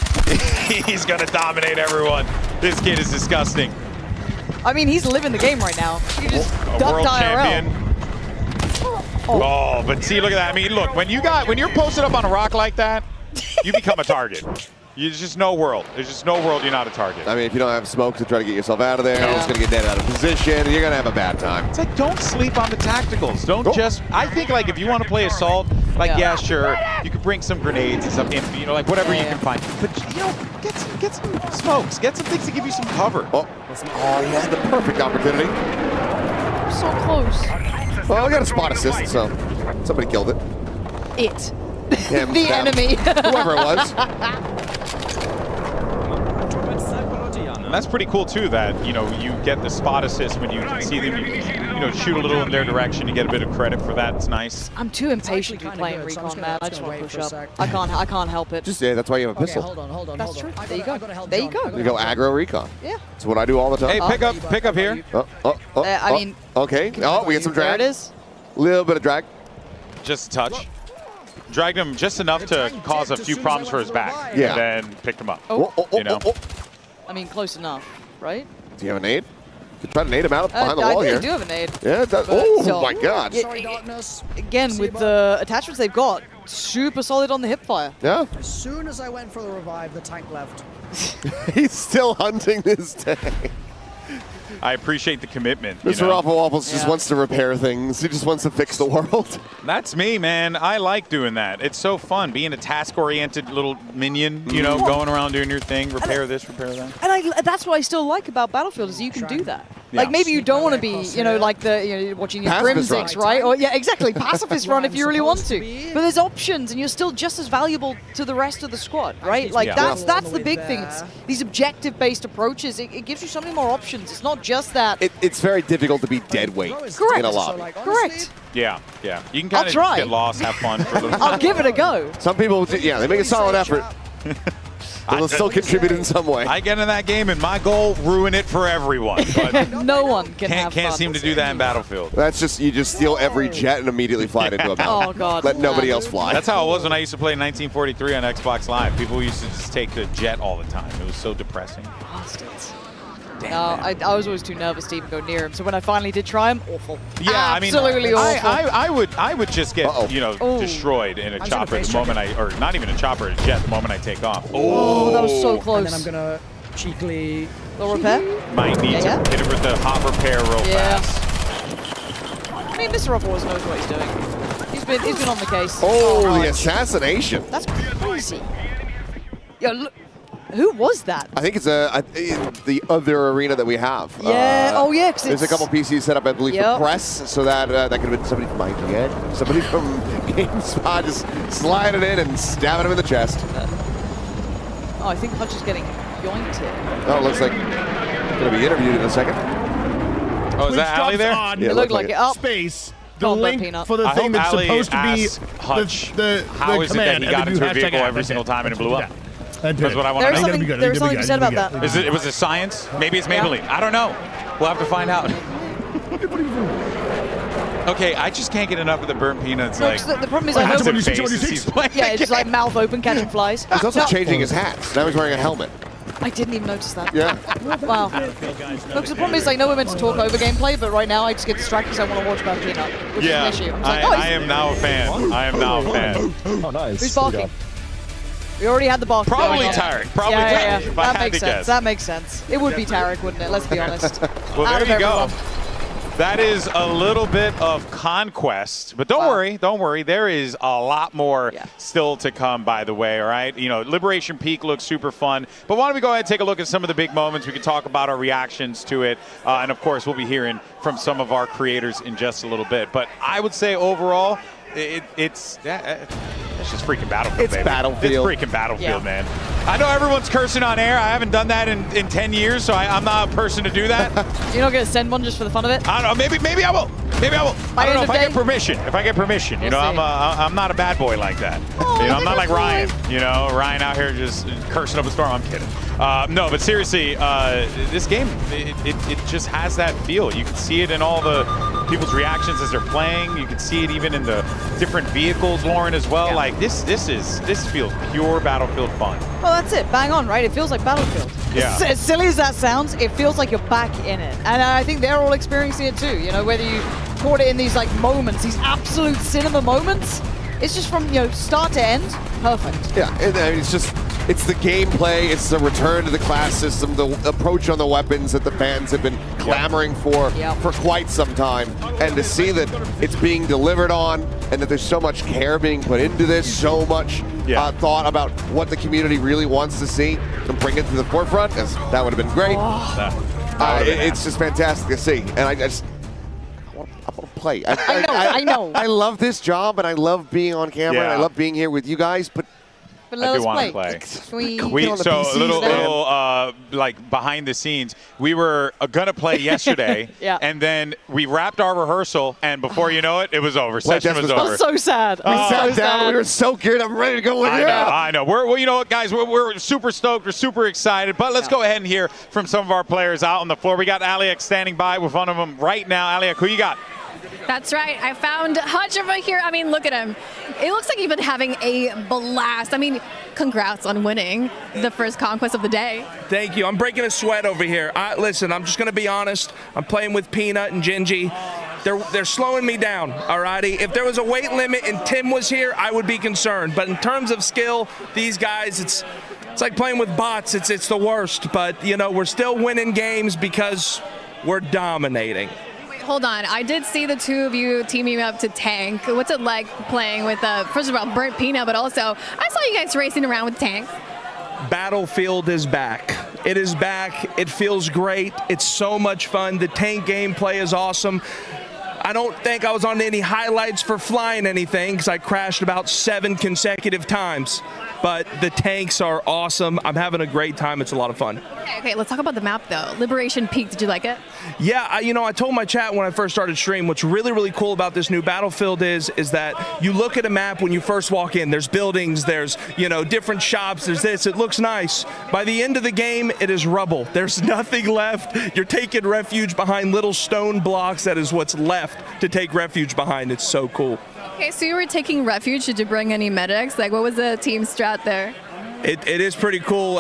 O: He's going to dominate everyone. This kid is disgusting.
R: I mean, he's living the game right now. He just
O: A
R: ducked
O: world
R: IRL.
O: champion. Oh, but see, look at that. I mean, look, when you're posted up on a rock like that, you become a target. There's just no world. There's just no world you're not a target.
Q: I mean, if you don't have smoke to try to get yourself out of there, it's going to get dead out of position, and you're going to have a bad time.
O: It's like, don't sleep on the tacticals. Don't just, I think, like, if you want to play Assault, like, yeah, sure, you could bring some grenades and some, you know, like, whatever you can find. But, you know, get some smokes. Get some things to give you some cover.
Q: Oh, he had the perfect opportunity.
R: So close.
Q: Well, I got a spot assist, so somebody killed it.
R: It.
Q: Him,
R: the
Q: them,
R: enemy.
Q: whoever it was.
O: And that's pretty cool, too, that, you know, you get the spot assist when you see them, you know, shoot a little in their direction. You get a bit of credit for that. It's nice.
R: I'm too impatient to be playing Recon, man. I just want to push up. I can't help it.
Q: Just, yeah, that's why you have a pistol.
A: Hold on.
R: That's true. There you go. There you go.
Q: You go aggro recon.
R: Yeah.
Q: That's what I do all the time.
O: Hey, pick up here.
R: I mean.
Q: Okay. Oh, we get some drag.
R: There it is.
Q: Little bit of drag.
O: Just a touch. Dragged him just enough to cause a few problems for his back.
Q: Yeah.
O: And then picked him up.
R: Oh.
O: You know?
R: I mean, close enough, right?
Q: Do you have a nade? You could try to nade him out behind the wall here.
R: I do have a nade.
Q: Yeah, it does.
R: But,
Q: Oh my God.
R: Again, with the attachments they've got, super solid on the hip fire.
Q: Yeah.
E: As soon as I went for the revive, the tank left.
Q: He's still hunting this tank.
O: I appreciate the commitment. you
Q: Mr.
O: know?
Q: Waffle Waffles just wants to repair things. He just wants to fix the world.
O: That's me, man. I like doing that. It's so fun being a task-oriented little minion, you know, going around doing your thing, repair this, repair that.
R: And that's what I still like about Battlefield is you can do that.
O: Yeah.
R: Like maybe you don't want to be, you know, like watching your
Q: Pacifist
R: Grimsix,
Q: run.
R: right? Or yeah, exactly, pacifist run if you really want to. But there's options, and you're still just as valuable to the rest of the squad, right? Like that's the big thing. It's these objective-based approaches. It gives you so many more options. It's not just that.
Q: It's very difficult to be dead weight
R: Correct.
Q: in a lobby.
R: Correct.
O: Yeah. You can kind of
R: try.
O: get lost, have fun for a little
R: I'll give it a go.
Q: Some people, yeah, they make a solid effort. They'll still contribute in some way.
O: I get in that game, and my goal, ruin it for everyone. But
R: no one can have
O: can't
R: fun.
O: seem to do that in Battlefield.
Q: That's just, you just steal every jet and immediately fly it into a mountain.
R: Oh, God.
Q: Let nobody else fly.
O: That's how it was when I used to play 1943 on Xbox Live. People used to just take the jet all the time. It was so depressing.
R: Bastards. No, I was always too nervous to even go near him. So when I finally did try him, awful.
O: Yeah,
R: absolutely awful.
O: I would just get destroyed in a chopper the moment or not even a chopper, a jet the moment I take off.
R: Oh, that was so close.
E: And then I'm gonna cheekily.
R: Little repair.
O: Might need to hit it with the hot repair real fast.
R: I mean, Mr. Ruffle always knows what he's doing. He's been on the case.
Q: Oh, the assassination.
R: That's crazy. Yo, look. Who was that?
Q: I think it's the other arena that we have.
R: Yeah. Oh, yeah. 'Cause
Q: there's a couple PCs set up, I believe,
R: Yep.
Q: for press, so that could have been somebody from IGN, somebody from GameSpot just sliding in and stabbing him in the chest.
R: Oh, I think Hutch is getting yoinked here.
Q: Oh, it looks like going to be interviewed in a second.
O: Oh, is that Ali there?
U: On
Q: Yeah,
R: it looked like it. Oh.
U: Space. The
R: Oh, but
U: link
R: Peanut.
U: for the
O: I
U: thing
O: hope
U: that's
O: Ali
U: supposed to be
O: asks Hutch,
U: the
O: how is it that
U: command,
O: he got
U: and
O: into a
U: then
O: vehicle
U: hashtag
O: every single time and it blew up?
U: That's
O: That's what I want
R: There
O: to
R: is
O: know.
R: something, there is something to be said about that.
O: Is it? Was it science? Maybe it's Maybelline. I don't know. We'll have to find out. Okay, I just can't get enough of the burnt peanuts.
R: No,
O: Like
R: 'cause the problem is I know.
O: he's playing.
R: Yeah, it's just like mouth open catching flies.
Q: He's also
R: No.
Q: changing his hats. Now he's wearing a helmet.
R: I didn't even notice that.
Q: Yeah.
R: Wow. Look, the problem is I know we're meant to talk over gameplay, but right now I just get distracted because I want to watch about Peanut, which
O: Yeah,
R: is an issue. I'm like,
O: I am now a fan. I am now a fan.
A: Oh, nice.
R: Who's barking? We already had the barking.
O: Probably
R: going on.
O: Tarek. Probably
R: yeah,
O: Tarek,
R: yeah.
O: if I
R: That
O: had
R: makes
O: to
R: sense.
O: guess.
R: That makes sense. It would be Tarek, wouldn't it? Let's be honest.
O: Well,
R: Out
O: there
R: of
O: you go.
R: everyone.
O: That is a little bit of conquest, but don't worry. There is a lot more still to come, by the way, all right? You know, Liberation Peak looks super fun, but why don't we go ahead and take a look at some of the big moments? We can talk about our reactions to it, and of course, we'll be hearing from some of our creators in just a little bit. But I would say overall, it's just freaking Battlefield,
Q: It's
O: baby.
Q: Battlefield.
O: It's freaking Battlefield, man. I know everyone's cursing on air. I haven't done that in 10 years, so I'm not a person to do that.
R: You're not going to send one just for the fun of it?
O: I don't know. Maybe I will. Maybe I will. I don't know if I get permission. If I get permission, you know,
R: We'll see.
O: I'm not a bad boy like that. You know, I'm not like Ryan. You know, Ryan out here just cursing up a storm. I'm kidding. No, but seriously, this game it just has that feel. You can see it in all the people's reactions as they're playing. You can see it even in the different vehicles, Lauren, as well. Like this feels pure Battlefield fun.
R: Well, that's it. Bang on, right? It feels like Battlefield.
O: Yeah.
R: As silly as that sounds, it feels like you're back in it. And I think they're all experiencing it too. You know, whether you caught it in these like moments, these absolute cinema moments, it's just from, you know, start to end, perfect.
Q: Yeah, and I mean, it's the gameplay, it's the return to the class system, the approach on the weapons that the fans have been clamoring for quite some time. And to see that it's being delivered on and that there's so much care being put into this, so much thought about what the community really wants to see and bring it to the forefront, that would have been great. It's just fantastic to see. And I want to play.
R: I know.
Q: I love this job and I love being on camera and I
O: Yeah.
Q: love being here with you guys, but
R: But
O: I
R: let
O: do
R: us
O: want
R: play.
O: to play.
R: Can we
O: So a little
R: man.
O: like behind the scenes, we were gonna play yesterday,
R: Yeah.
O: and then we wrapped our rehearsal, and before you know it, it was over. Session was over.
R: I'm so sad.
Q: we
R: I'm
Q: sat
R: so
Q: down,
R: sad.
Q: we were so good, I'm ready to go. Like,
O: I know. Well, you know what, guys? We're super stoked. We're super excited. But let's go ahead and hear from some of our players out on the floor. We got Aliak standing by with one of them right now. Aliak, who you got?
I: That's right. I found Hutch over here. I mean, look at him. It looks like he's been having a blast. I mean, congrats on winning the first conquest of the day.
F: Thank you. I'm breaking a sweat over here. Listen, I'm just going to be honest. I'm playing with Peanut and Gingy. They're slowing me down, alrighty? If there was a weight limit and Tim was here, I would be concerned. But in terms of skill, these guys, it's like playing with bots. It's the worst. But, you know, we're still winning games because we're dominating.
I: Hold on. I did see the two of you teaming up to tank. What's it like playing with, first of all, Burnt Peanut, but also I saw you guys racing around with tanks.
F: Battlefield is back. It is back. It feels great. It's so much fun. The tank gameplay is awesome. I don't think I was on any highlights for flying anything because I crashed about 7 consecutive times. But the tanks are awesome. I'm having a great time. It's a lot of fun.
I: Okay, let's talk about the map, though. Liberation Peak, did you like it?
F: Yeah, I told my chat when I first started stream, what's really, really cool about this new Battlefield is that you look at a map when you first walk in. There's buildings, there's, different shops, there's this. It looks nice. By the end of the game, it is rubble. There's nothing left. You're taking refuge behind little stone blocks. That is what's left to take refuge behind. It's so cool.
I: Okay, so you were taking refuge. Did you bring any medics? Like, what was the team strat there?
F: It is pretty cool.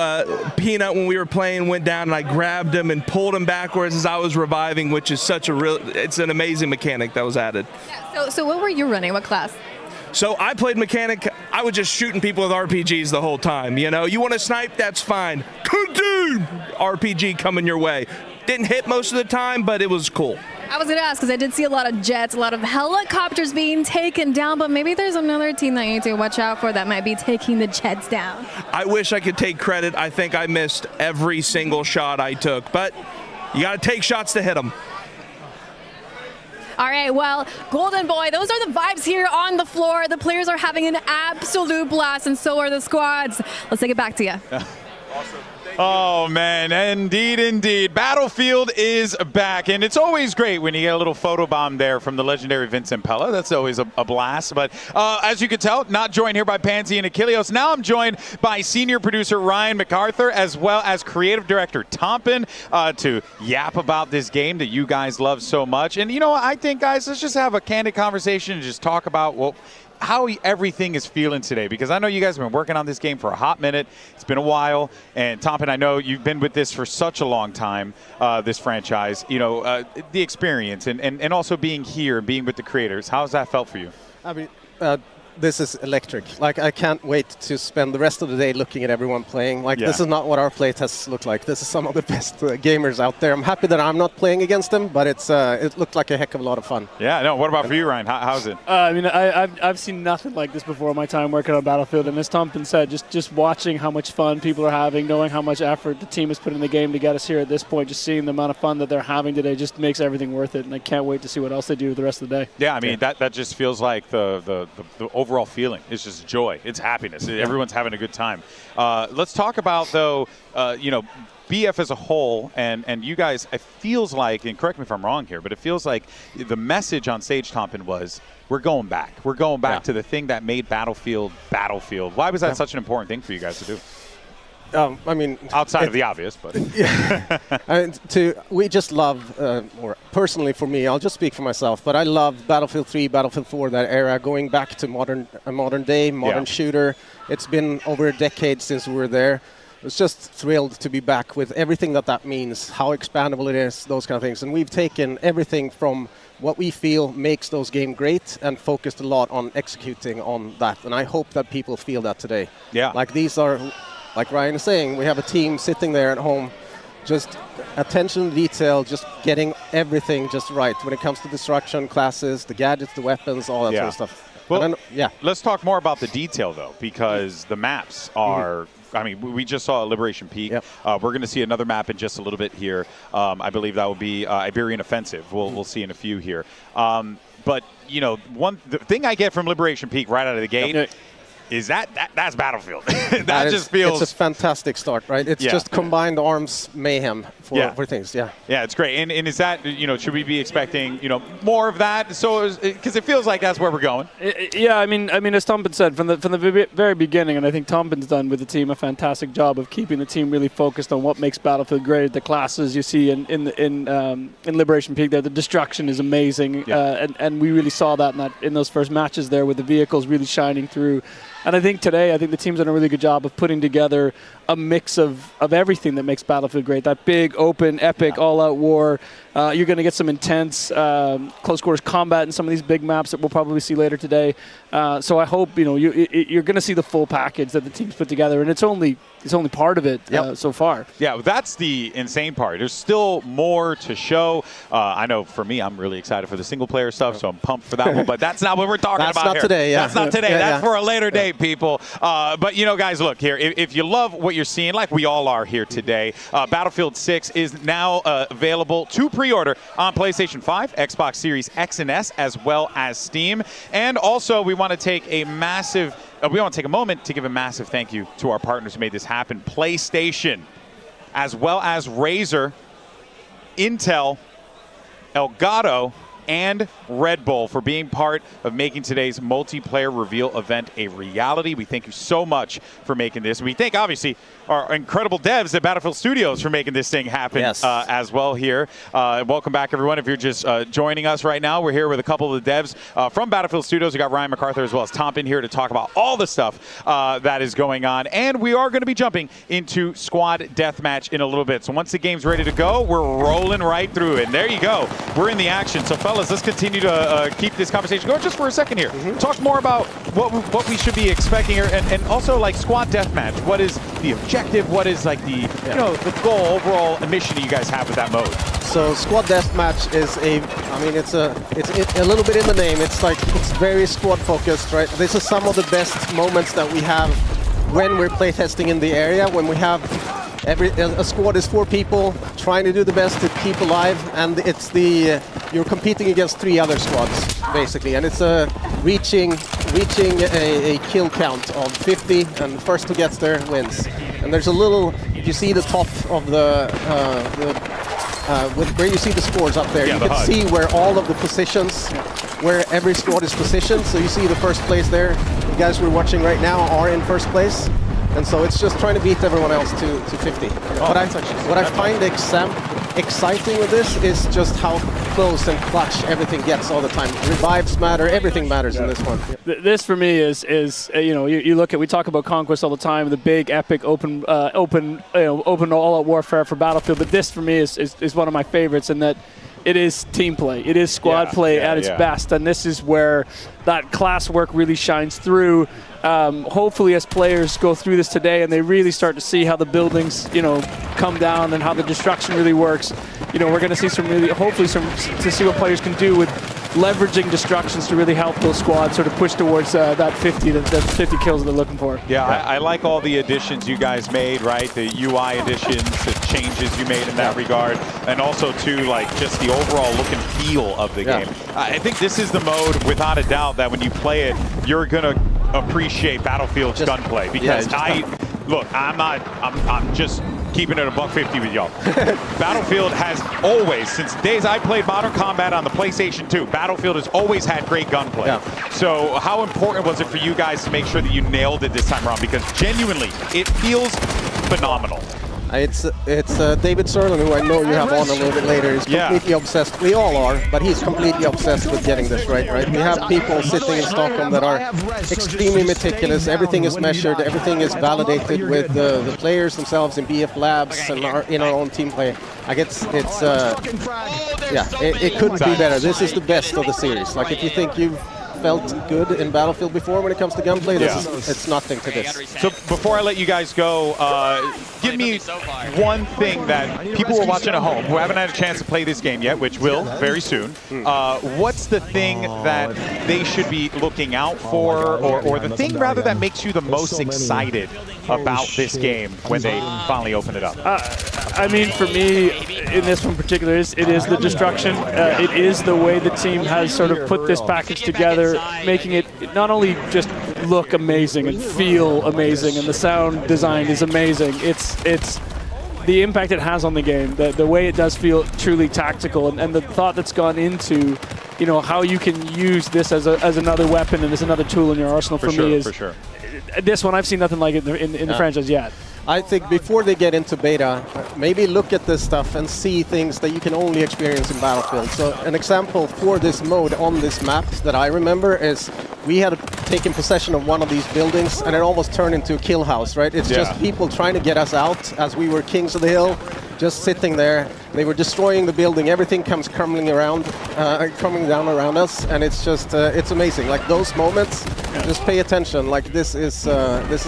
F: Peanut, when we were playing, went down and I grabbed him and pulled him backwards as I was reviving, which is it's an amazing mechanic that was added.
I: Yeah, so what were you running? What class?
F: So I played mechanic. I was just shooting people with RPGs the whole time. You want to snipe? That's fine. RPG coming your way. Didn't hit most of the time, but it was cool.
I: I was going to ask because I did see a lot of jets, a lot of helicopters being taken down, but maybe there's another team that you need to watch out for that might be taking the jets down.
F: I wish I could take credit. I think I missed every single shot I took, but you got to take shots to hit them.
I: All right, well, Golden Boy, those are the vibes here on the floor. The players are having an absolute blast, and so are the squads. Let's take it back to you.
O: Oh, man, indeed, indeed. Battlefield is back, and it's always great when you get a little photobomb there from the legendary Vincent Pella. That's always a blast. But as you can tell, not joined here by Pansy and Achilleos. Now I'm joined by senior producer Ryan MacArthur, as well as creative director Tompin, to yap about this game that you guys love so much. And, you know, I think, guys, let's just have a candid conversation and just talk about how everything is feeling today, because I know you guys have been working on this game for a hot minute. It's been a while, and Tompin, I know you've been with this for such a long time, this franchise. You know, the experience and also being here, being with the creators. How's that felt for you?
G: I mean, this is electric. Like, I can't wait to spend the rest of the day looking at everyone playing. Like, this is not what our play tests look like. This is some of the best gamers out there. I'm happy that I'm not playing against them, but it looked like a heck of a lot of fun.
O: Yeah, no, what about for you, Ryan? How's it?
H: I mean, I've seen nothing like this before in my time working on Battlefield, and as Tompin said, just watching how much fun people are having, knowing how much effort the team has put in the game to get us here at this point, just seeing the amount of fun that they're having today just makes everything worth it, and I can't wait to see what else they do the rest of the day.
O: Yeah, I mean, that just feels like the overall feeling. It's just joy. It's happiness. Everyone's having a good time. Let's talk about, though, you know, BF as a whole, and you guys, it feels like, and correct me if I'm wrong here, but it feels like the message on stage, Tompin, was we're going back. We're going back to the thing that made Battlefield Battlefield. Why was that such an important thing for you guys to do?
G: I mean,
O: outside of the obvious, but
G: we just love, or personally for me, I'll just speak for myself, but I love Battlefield 3, Battlefield 4, that era, going back to modern day, modern shooter. It's been over a decade since we were there. I was just thrilled to be back with everything that means, how expandable it is, those kind of things. And we've taken everything from what we feel makes those games great and focused a lot on executing on that. And I hope that people feel that today.
O: Yeah.
G: Like, these are, like Ryan is saying, we have a team sitting there at home, just attention to detail, just getting everything just right when it comes to destruction, classes, the gadgets, the weapons, all that sort of stuff.
O: Well, let's talk more about the detail, though, because the maps are, I mean, we just saw Liberation Peak. We're going to see another map in just a little bit here. I believe that will be Iberian Offensive. We'll see in a few here. But, you know, the thing I get from Liberation Peak right out of the gate is that's Battlefield. That just feels...
G: It's a fantastic start, right? It's just combined arms mayhem for things, Yeah,
O: it's great. And is that, you know, should we be expecting, you know, more of that? So, because it feels like that's where we're going.
H: Yeah, I mean, as Tompin said, from the very beginning, and I think Tompin's done with the team a fantastic job of keeping the team really focused on what makes Battlefield great. The classes you see in Liberation Peak there, the destruction is amazing, and we really saw that in those first matches there with the vehicles really shining through. And I think today, the team's done a really good job of putting together a mix of everything that makes Battlefield great. That big, open, epic, all-out war. You're going to get some intense close quarters combat in some of these big maps that we'll probably see later today. So I hope you're going to see the full package that the team's put together, and it's only part of it so far.
O: Yeah, that's the insane part. There's still more to show. I know for me, I'm really excited for the single-player stuff, so I'm pumped for that one. But that's not what we're talking about here.
G: Today,
O: That's not today. That's for a later date, people. But, you know, guys, look here. If you love what you're seeing, like we all are here today, Battlefield 6 is now available to pre-order on PlayStation 5, Xbox Series X and S, as well as Steam. And also, we want to take a moment to give a massive thank you to our partners who made this happen. PlayStation, as well as Razer, Intel, Elgato, and Red Bull for being part of making today's multiplayer reveal event a reality. We thank you so much for making this. We thank, obviously, our incredible devs at Battlefield Studios for making this thing happen as well here. Welcome back, everyone. If you're just joining us right now, we're here with a couple of the devs from Battlefield Studios. We got Ryan MacArthur as well as Tompin here to talk about all the stuff that is going on. And we are going to be jumping into Squad Deathmatch in a little bit. So once the game's ready to go, we're rolling right through it. And there you go. We're in the action. So, fellas, let's continue to keep this conversation going just for a second here. Talk more about what we should be expecting here, and also like Squad Deathmatch. What is the objective? What is like the the goal, overall mission you guys have with that mode?
G: So squad deathmatch is it's a little bit in the name. It's very squad focused, right? This is some of the best moments that we have when we're playtesting in the area, when we have a squad is 4 people trying to do the best to keep alive, and it's you're competing against 3 other squads basically, and it's reaching a kill count of 50, and the first who gets there wins. And there's a little, if you see the top of where you see the scores up there, you can see where all of the positions, where every squad is positioned. So you see the first place there. The guys we're watching right now are in first place. And so it's just trying to beat everyone else to 50. What I find exciting with this is just how close and clutch everything gets all the time. Revives matter, everything matters in this one.
H: This for me is you look at, we talk about Conquest all the time, the big epic open all-out warfare for Battlefield, but this for me is one of my favorites in that it is team play. It is squad play at its best, and this is where that class work really shines through. Hopefully, as players go through this today and they really start to see how the buildings, come down and how the destruction really works, we're going to see hopefully to see what players can do with leveraging destructions to really help those squads sort of push towards that 50 kills that they're looking for.
O: Yeah, I like all the additions you guys made, right? The UI additions, the changes you made in that regard, and also too, just the overall look and feel of the game. I think this is the mode, without a doubt, that when you play it, you're gonna appreciate Battlefield's gunplay, because I'm just keeping it $150 with y'all. Battlefield has always, since the days I played Modern Combat on the PlayStation 2, Battlefield has always had great gunplay. So how important was it for you guys to make sure that you nailed it this time around? Because genuinely, it feels phenomenal.
G: It's David Sirlin, who I know you have on a little bit later, is completely obsessed. We all are, but he's completely obsessed with getting this right? We have people sitting in Stockholm that are extremely meticulous. Everything is measured, everything is validated with the players themselves in BF Labs and in our own team play. It couldn't be better. This is the best of the series. If you think you've felt good in Battlefield before when it comes to gunplay, it's nothing to this.
O: So before I let you guys go, give me one thing that people who are watching at home who haven't had a chance to play this game yet, which will very soon. What's the thing that they should be looking out for, or the thing rather that makes you the most excited about this game when they finally open it up?
H: For me, in this one in particular, it is the destruction. It is the way the team has sort of put this package together, making it not only just look amazing and feel amazing, and the sound design is amazing. It's the impact it has on the game, the way it does feel truly tactical, and the thought that's gone into, how you can use this as another weapon and as another tool in your arsenal. For me, is this one. I've seen nothing like it in the franchise yet.
G: I think before they get into beta, maybe look at this stuff and see things that you can only experience in Battlefield. So an example for this mode on this map that I remember is we had taken possession of one of these buildings and it almost turned into a kill house, right? It's just people trying to get us out as we were kings of the hill, just sitting there. They were destroying the building. Everything comes crumbling down around us, and it's just it's amazing. Those moments, just pay attention. This is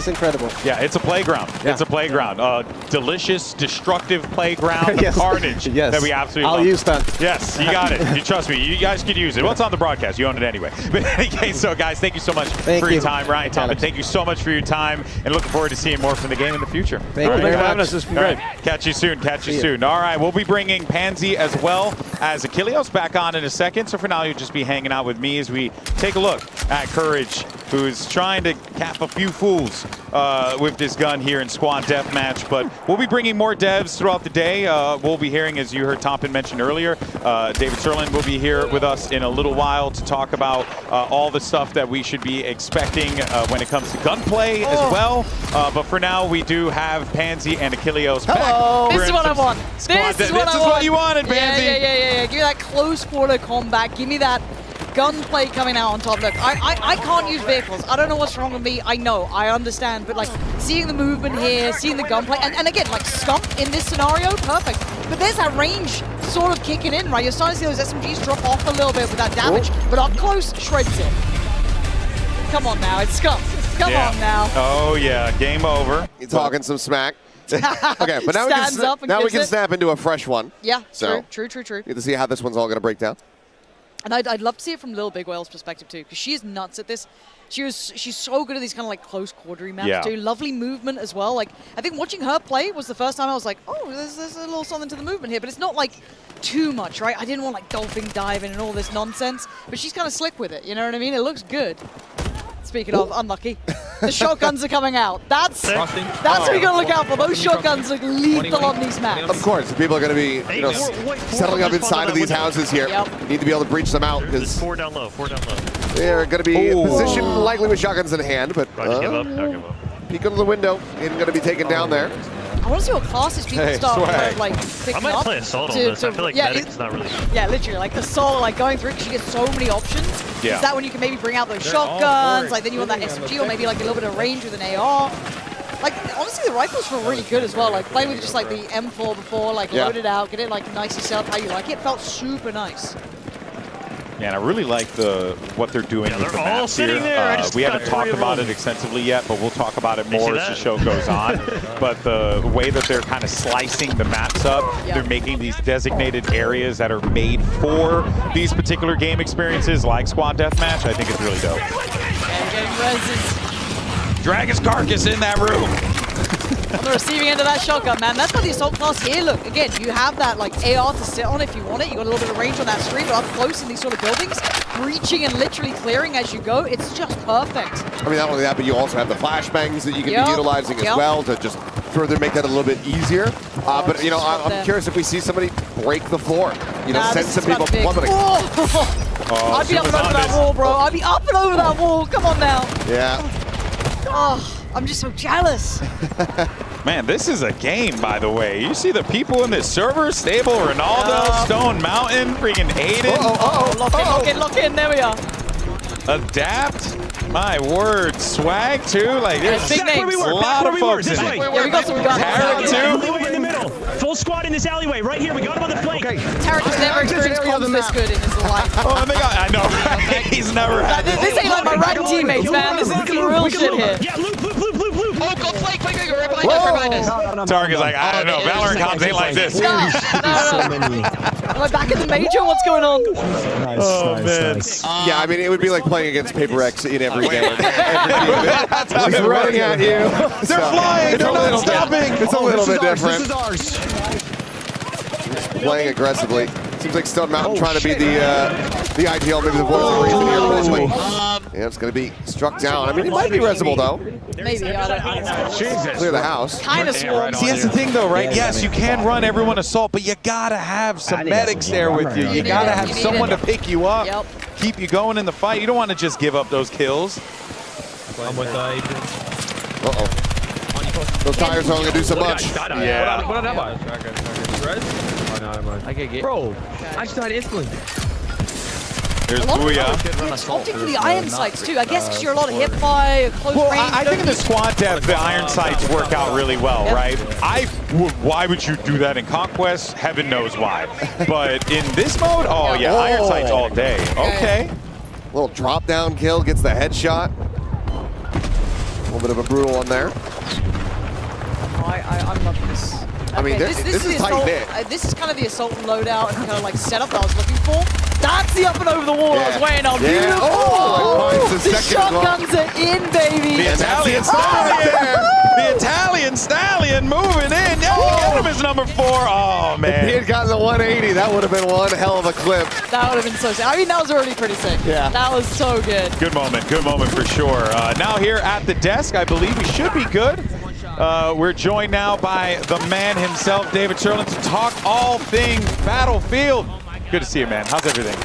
G: incredible.
O: Yeah, it's a playground. It's a playground. Delicious, destructive playground of carnage that we absolutely love.
G: I'll use that.
O: Yes, you got it. You trust me. You guys could use it. Well, it's on the broadcast. You own it anyway. But in any case, so guys, thank you so much for your time. Ryan, Tom, thank you so much for your time, and looking forward to seeing more from the game in the future.
G: Thank you very much.
H: This has been great.
O: Catch you soon. All right, we'll be bringing Pansy as well as Achilleos back on in a second. So for now, you'll just be hanging out with me as we take a look at Courage, who's trying to cap a few fools with this gun here in Squad Deathmatch. But we'll be bringing more devs throughout the day. We'll be hearing, as you heard Tompin mention earlier, David Sirlin will be here with us in a little while to talk about all the stuff that we should be expecting when it comes to gunplay as well. But for now, we do have Pansy and Achilleos back.
R: This is what I want. This is
O: what you wanted, Pansy.
R: Yeah. Give me that close quarter combat. Give me that gunplay coming out on top. Look, I can't use vehicles. I don't know what's wrong with me. I know, I understand. But seeing the movement here, seeing the gunplay, and again, Scump in this scenario, perfect. But there's that range sort of kicking in, right? You're starting to see those SMGs drop off a little bit with that damage, but up close, shreds it. Come on now, it's Scump. Come on now.
O: Oh yeah, game over.
Q: You're talking some smack. Okay, but now we
R: Stands up and gives it.
Q: snap into a fresh one.
R: Yeah,
Q: So-
R: true.
Q: Get to see how this one's all going to break down.
R: And I'd love to see it from Lil Big Whale's perspective too, because she's nuts at this. She's so good at these kind of like close quartery maps
J: Yeah.
R: too. Lovely movement as well. Like I think watching her play was the first time I was like, oh, there's a little something to the movement here, but it's not like too much, right? I didn't want like dolphin diving and all this nonsense, but she's kind of slick with it. You know what I mean? It looks good. Speaking of unlucky, the shotguns are coming out. That's what you gotta look out for. Those shotguns look lethal on these maps.
Q: Of course, people are going to be settling up inside of these houses here.
R: Yep.
Q: Need to be able to breach them out because
J: 4 down low, 4 down low.
Q: they're going to be positioned likely with shotguns in hand, but
J: Right, give up, no, give up.
Q: peek under the window, ain't going to be taken down there.
R: I want to see what classes people
Q: Hey,
R: start
Q: swag.
R: like
J: I
R: picking
J: might
R: up.
J: play Assault on this. I feel like Medic's not really...
R: Yeah, literally, like Assault, like going through it because you get so many options.
J: Yeah.
R: Is that when you can maybe bring out those
J: They're all
R: shotguns?
J: boring.
R: Like then you want that SMG or maybe like a little bit of range with an AR. Like honestly, the rifles feel really good as well. Like playing with just like the M4 before, like
Q: Yeah.
R: load it out, get it like nicely set up how you like it. Felt super nice.
K: Yeah, and I really like what they're doing with the
J: they're all
K: maps here.
J: sitting there. I just
K: We
J: got
K: haven't
J: 3
K: talked
J: of
K: about
J: them.
K: it extensively yet, but we'll talk about it
J: You see
K: more as the
J: that?
K: show goes on. But the way that they're kind of slicing the maps up, they're making these designated areas that are made for these particular game experiences, like Squad Deathmatch. I think it's really dope.
R: And getting reses.
K: Drag his carcass in that room.
R: On the receiving end of that shotgun, man. That's what the Assault class here, look, again, you have that like AR to sit on if you want it. You got a little bit of range on that screen, but up close in these sort of buildings, breaching and literally clearing as you go, it's just perfect.
Q: I mean, not only that, but you also have the flashbangs that you can be utilizing as well to just further make that a little bit easier. But, you know, I'm curious if we see somebody break the floor. You know, send some people plummeting.
R: I'd be up and over that wall, bro. I'd be up and over that wall. Come on now.
Q: Yeah.
R: Oh, I'm just so jealous.
K: Man, this is a game, by the way. You see the people in this server, Stable, Ronaldo, Stone Mountain, freaking Aiden.
R: Lock in, there we are.
K: Adapt. My word. Swag, too. Like, there's
R: big names.
K: a lot of folks in
R: Yeah,
K: it.
R: we got some guns.
K: Tarek, too.
T: Alleyway in the middle. Full squad in this alleyway right here. We got him on the flank.
R: Tarek has never experienced comms this good in his life.
K: Oh, I know. He's never had
R: This ain't like my rank teammates, man. This is some real shit here.
T: Yeah, loop.
W: Oh, go flank, right behind us.
K: Tarek is like, I don't know. Valorant comms ain't like this.
R: Am I back in the major? What's going on?
Q: Nice. Yeah, I mean, it would be like playing against Paper X in every game. He's running at you.
K: They're flying. They're not stopping.
Q: It's a little bit different.
A: This is ours.
Q: He's playing aggressively. Seems like Stone Mountain trying to be the ideal, maybe the voice of reason here for this one. Yeah, it's going to be struck down. I mean, it might be resable, though.
R: Maybe. I don't know.
Q: Clear the house.
R: Kind of swarm.
K: See, that's the thing, though, right? Yes, you can run everyone assault, but you gotta have some medics there with you. You gotta have someone to pick you up, keep you going in the fight. You don't want to just give up those kills.
J: I'm with
Q: Uh-oh. Those tires are only going to do so much.
K: Yeah.
J: What did I buy? Bro, I just died instantly.
K: There's
R: A lot of
K: Booyah.
R: It's opting for the iron sights too. I guess because you're a lot of hit by close
K: Well,
R: range.
K: I think in the squad death, the iron sights work out really well, right? Why would you do that in Conquest? Heaven knows why. But in this mode, oh yeah, iron sights all day. Okay.
Q: Little drop down kill, gets the headshot. A little bit of a brutal one there.
R: I'm loving this.
Q: I mean, this is
R: the
Q: tight
R: assault,
Q: knit.
R: this is kind of the assault loadout and kind of like setup that I was looking for. That's the up and over the wall I was waiting on.
Q: Yeah.
R: Beautiful.
Q: Oh,
R: the shotguns are in, baby.
K: The Italian stallion. The Italian stallion moving in. Yeah, get him as number 4. Oh
Q: If he
K: man.
Q: had gotten the 180, that would have been one hell of a clip.
R: That would have been so sick. I mean, that was already pretty sick.
Q: Yeah.
R: That was so good.
K: Good moment for sure. Now here at the desk, I believe we should be good. We're joined now by the man himself, David Sherlin, to talk all things Battlefield. Good to see you, man. How's everything?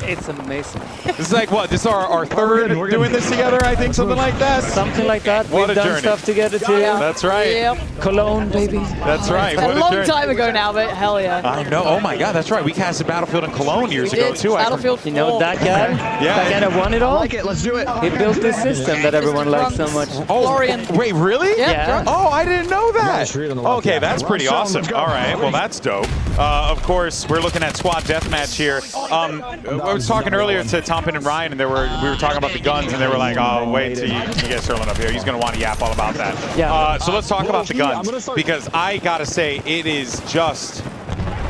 H: It's amazing.
K: This is like what? This is our third doing this together, I think, something like that.
H: Something like that.
K: What
H: We've
K: a
H: done
K: journey.
H: stuff together too.
K: That's right.
R: Yep.
H: Cologne, baby.
K: That's right.
R: A
K: What
R: long
K: journey.
R: time ago now, but hell yeah.
K: I know. Oh my God, that's right. We casted Battlefield in Cologne years
R: We
K: ago
R: did.
K: too.
R: Battlefield 4.
H: You know that guy?
K: Yeah.
H: That guy that won it all?
A: I like it. Let's do it.
H: He built this system that everyone likes so much.
K: Oh,
R: Florian.
K: wait, really?
R: Yeah.
K: Oh, I didn't know that.
A: Yeah,
K: Okay, that's pretty awesome. All right, well, that's dope. Of course, we're looking at squad deathmatch here. I was talking earlier to Tompin and Ryan, and we were talking about the guns, and they were like, "Oh, wait till you get Sterling up here. He's going to want to yap all about that."
H: Yeah.
K: So let's talk about the guns, because I gotta say, it is just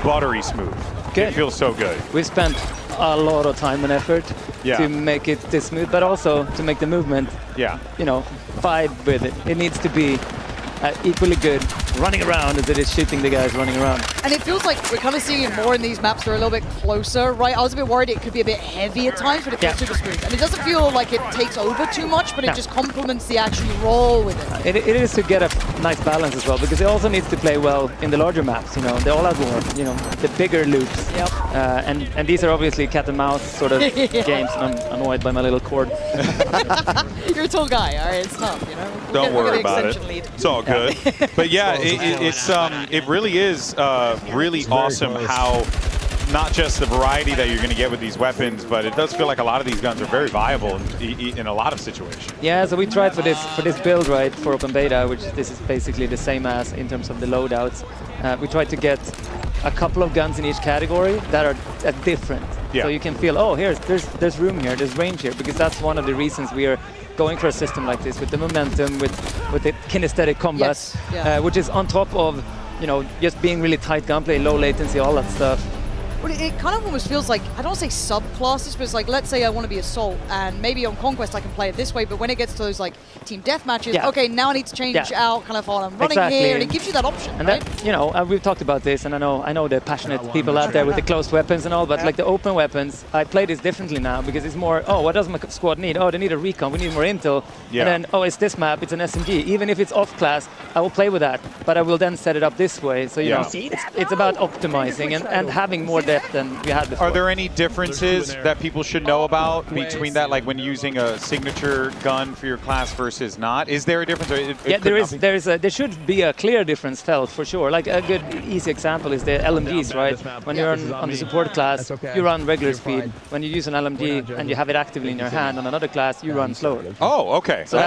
K: buttery smooth.
H: Good.
K: It feels so good.
H: We've spent a lot of time and effort
K: Yeah.
H: to make it this smooth, but also to make the movement,
K: Yeah.
H: vibe with it. It needs to be equally good running around as it is shooting the guys running around.
R: And it feels like we're kind of seeing it more in these maps that are a little bit closer, right? I was a bit worried it could be a bit heavy at times, but it feels super smooth. And it doesn't feel like it takes over too much, but it just complements the actual roll with it.
H: It is to get a nice balance as well, because it also needs to play well in the larger maps. They all have more, the bigger loops.
R: Yep.
H: And these are obviously cat and mouse sort of games, and I'm annoyed by my little cord.
R: You're a tall guy, all right? It's tough,
K: Don't
R: we'll
K: worry
R: get
K: about
R: an
K: it.
R: extension lead.
K: It's all good. But yeah, it really is really awesome how not just the variety that you're going to get with these weapons, but it does feel like a lot of these guns are very viable in a lot of situations.
H: Yeah, so we tried for this build, right, for open beta, which this is basically the same as in terms of the loadouts. We tried to get a couple of guns in each category that are different.
K: Yeah.
H: So you can feel, oh, there's room here, there's range here, because that's one of the reasons we are going for a system like this, with the momentum, with the kinesthetic combat,
R: Yes, yeah.
H: which is on top of, just being really tight gunplay, low latency, all that stuff.
R: But it kind of almost feels like, I don't want to say subclasses, but it's like, let's say I want to be Assault, and maybe on Conquest I can play it this way, but when it gets to those like team deathmatches, okay, now I need to change out kind of what I'm running here, and it gives you that option,
H: and
R: right?
H: that, we've talked about this, and I know the passionate people out there with the closed weapons and all, but like the open weapons, I play this differently now, because it's more, oh, what does my squad need? Oh, they need a recon, we need more intel.
K: Yeah.
H: And then, oh, it's this map, it's an SMG. Even if it's off class, I will play with that, but I will then set it up this way. So, it's about optimizing and having more depth than we had before.
K: Are there any differences that people should know about between that, like when using a signature gun for your class versus not? Is there a difference? There
H: should be a clear difference felt, for sure. Like a good, easy example is the LMGs, right? When you're on the support class, you run regular speed. When you use an LMG and you have it actively in your hand on another class, you run slower.
K: Oh, okay.
H: So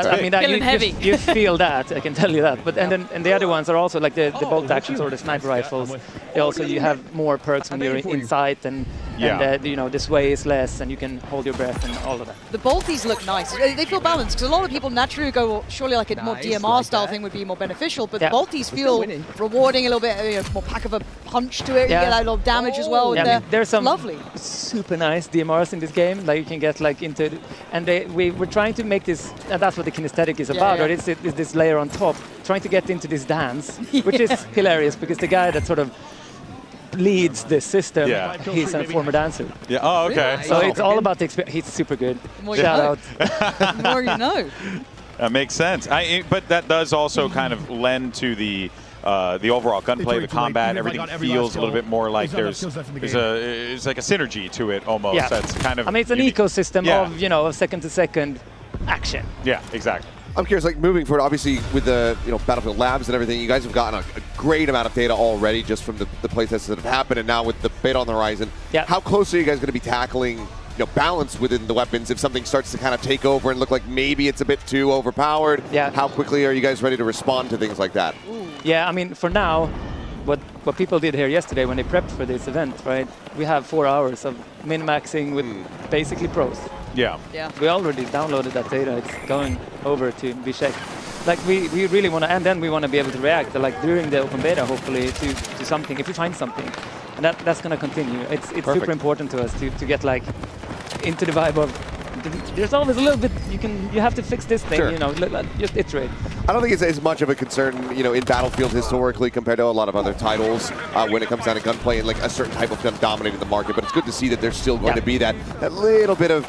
H: you feel that, I can tell you that. But and the other ones are also like the bolt actions or the sniper rifles. They also, you have more perks when you're inside, and the sway is less, and you can hold your breath and all of that.
R: The bolties look nice. They feel balanced, because a lot of people naturally go, well, surely like a more DMR style thing would be more beneficial, but the bolties feel rewarding, a little bit, more pack of a punch to it. You get a lot of damage as well.
H: There's some
R: lovely,
H: super nice DMRs in this game. Like you can get like into, and we're trying to make this, and that's what the kinesthetic is about. Right? It's this layer on top, trying to get into this dance, which is hilarious, because the guy that sort of leads this system, he's a former dancer.
K: Yeah. Oh, okay.
H: So it's all about the experience. He's super good. Shout out.
R: The more you know.
K: That makes sense. But that does also kind of lend to the overall gunplay, the combat. Everything feels a little bit more like it's like a synergy to it almost.
H: Yeah.
K: That's kind of.
H: I mean, it's an ecosystem of second to second action.
K: Yeah, exactly.
Q: I'm curious, like moving forward, obviously with the Battlefield Labs and everything, you guys have gotten a great amount of data already just from the playtests that have happened, and now with the beta on the horizon.
H: Yeah.
Q: How close are you guys going to be tackling balance within the weapons if something starts to kind of take over and look like maybe it's a bit too overpowered?
H: Yeah.
Q: How quickly are you guys ready to respond to things like that?
H: Yeah, I mean, for now, what people did here yesterday when they prepped for this event, right? We have 4 hours of min-maxing with basically pros.
K: Yeah.
H: We already downloaded that data. It's going over to be checked. Like we really want to, and then we want to be able to react, like during the open beta, hopefully, to something, if we find something. And that's going to continue. It's super important to us to get like into the vibe of, there's always a little bit, you have to fix this thing,
Q: Sure.
H: Just iterate.
Q: I don't think it's as much of a concern, in Battlefield historically compared to a lot of other titles when it comes down to gunplay and like a certain type of gun dominating the market. But it's good to see that there's still going to be that little bit of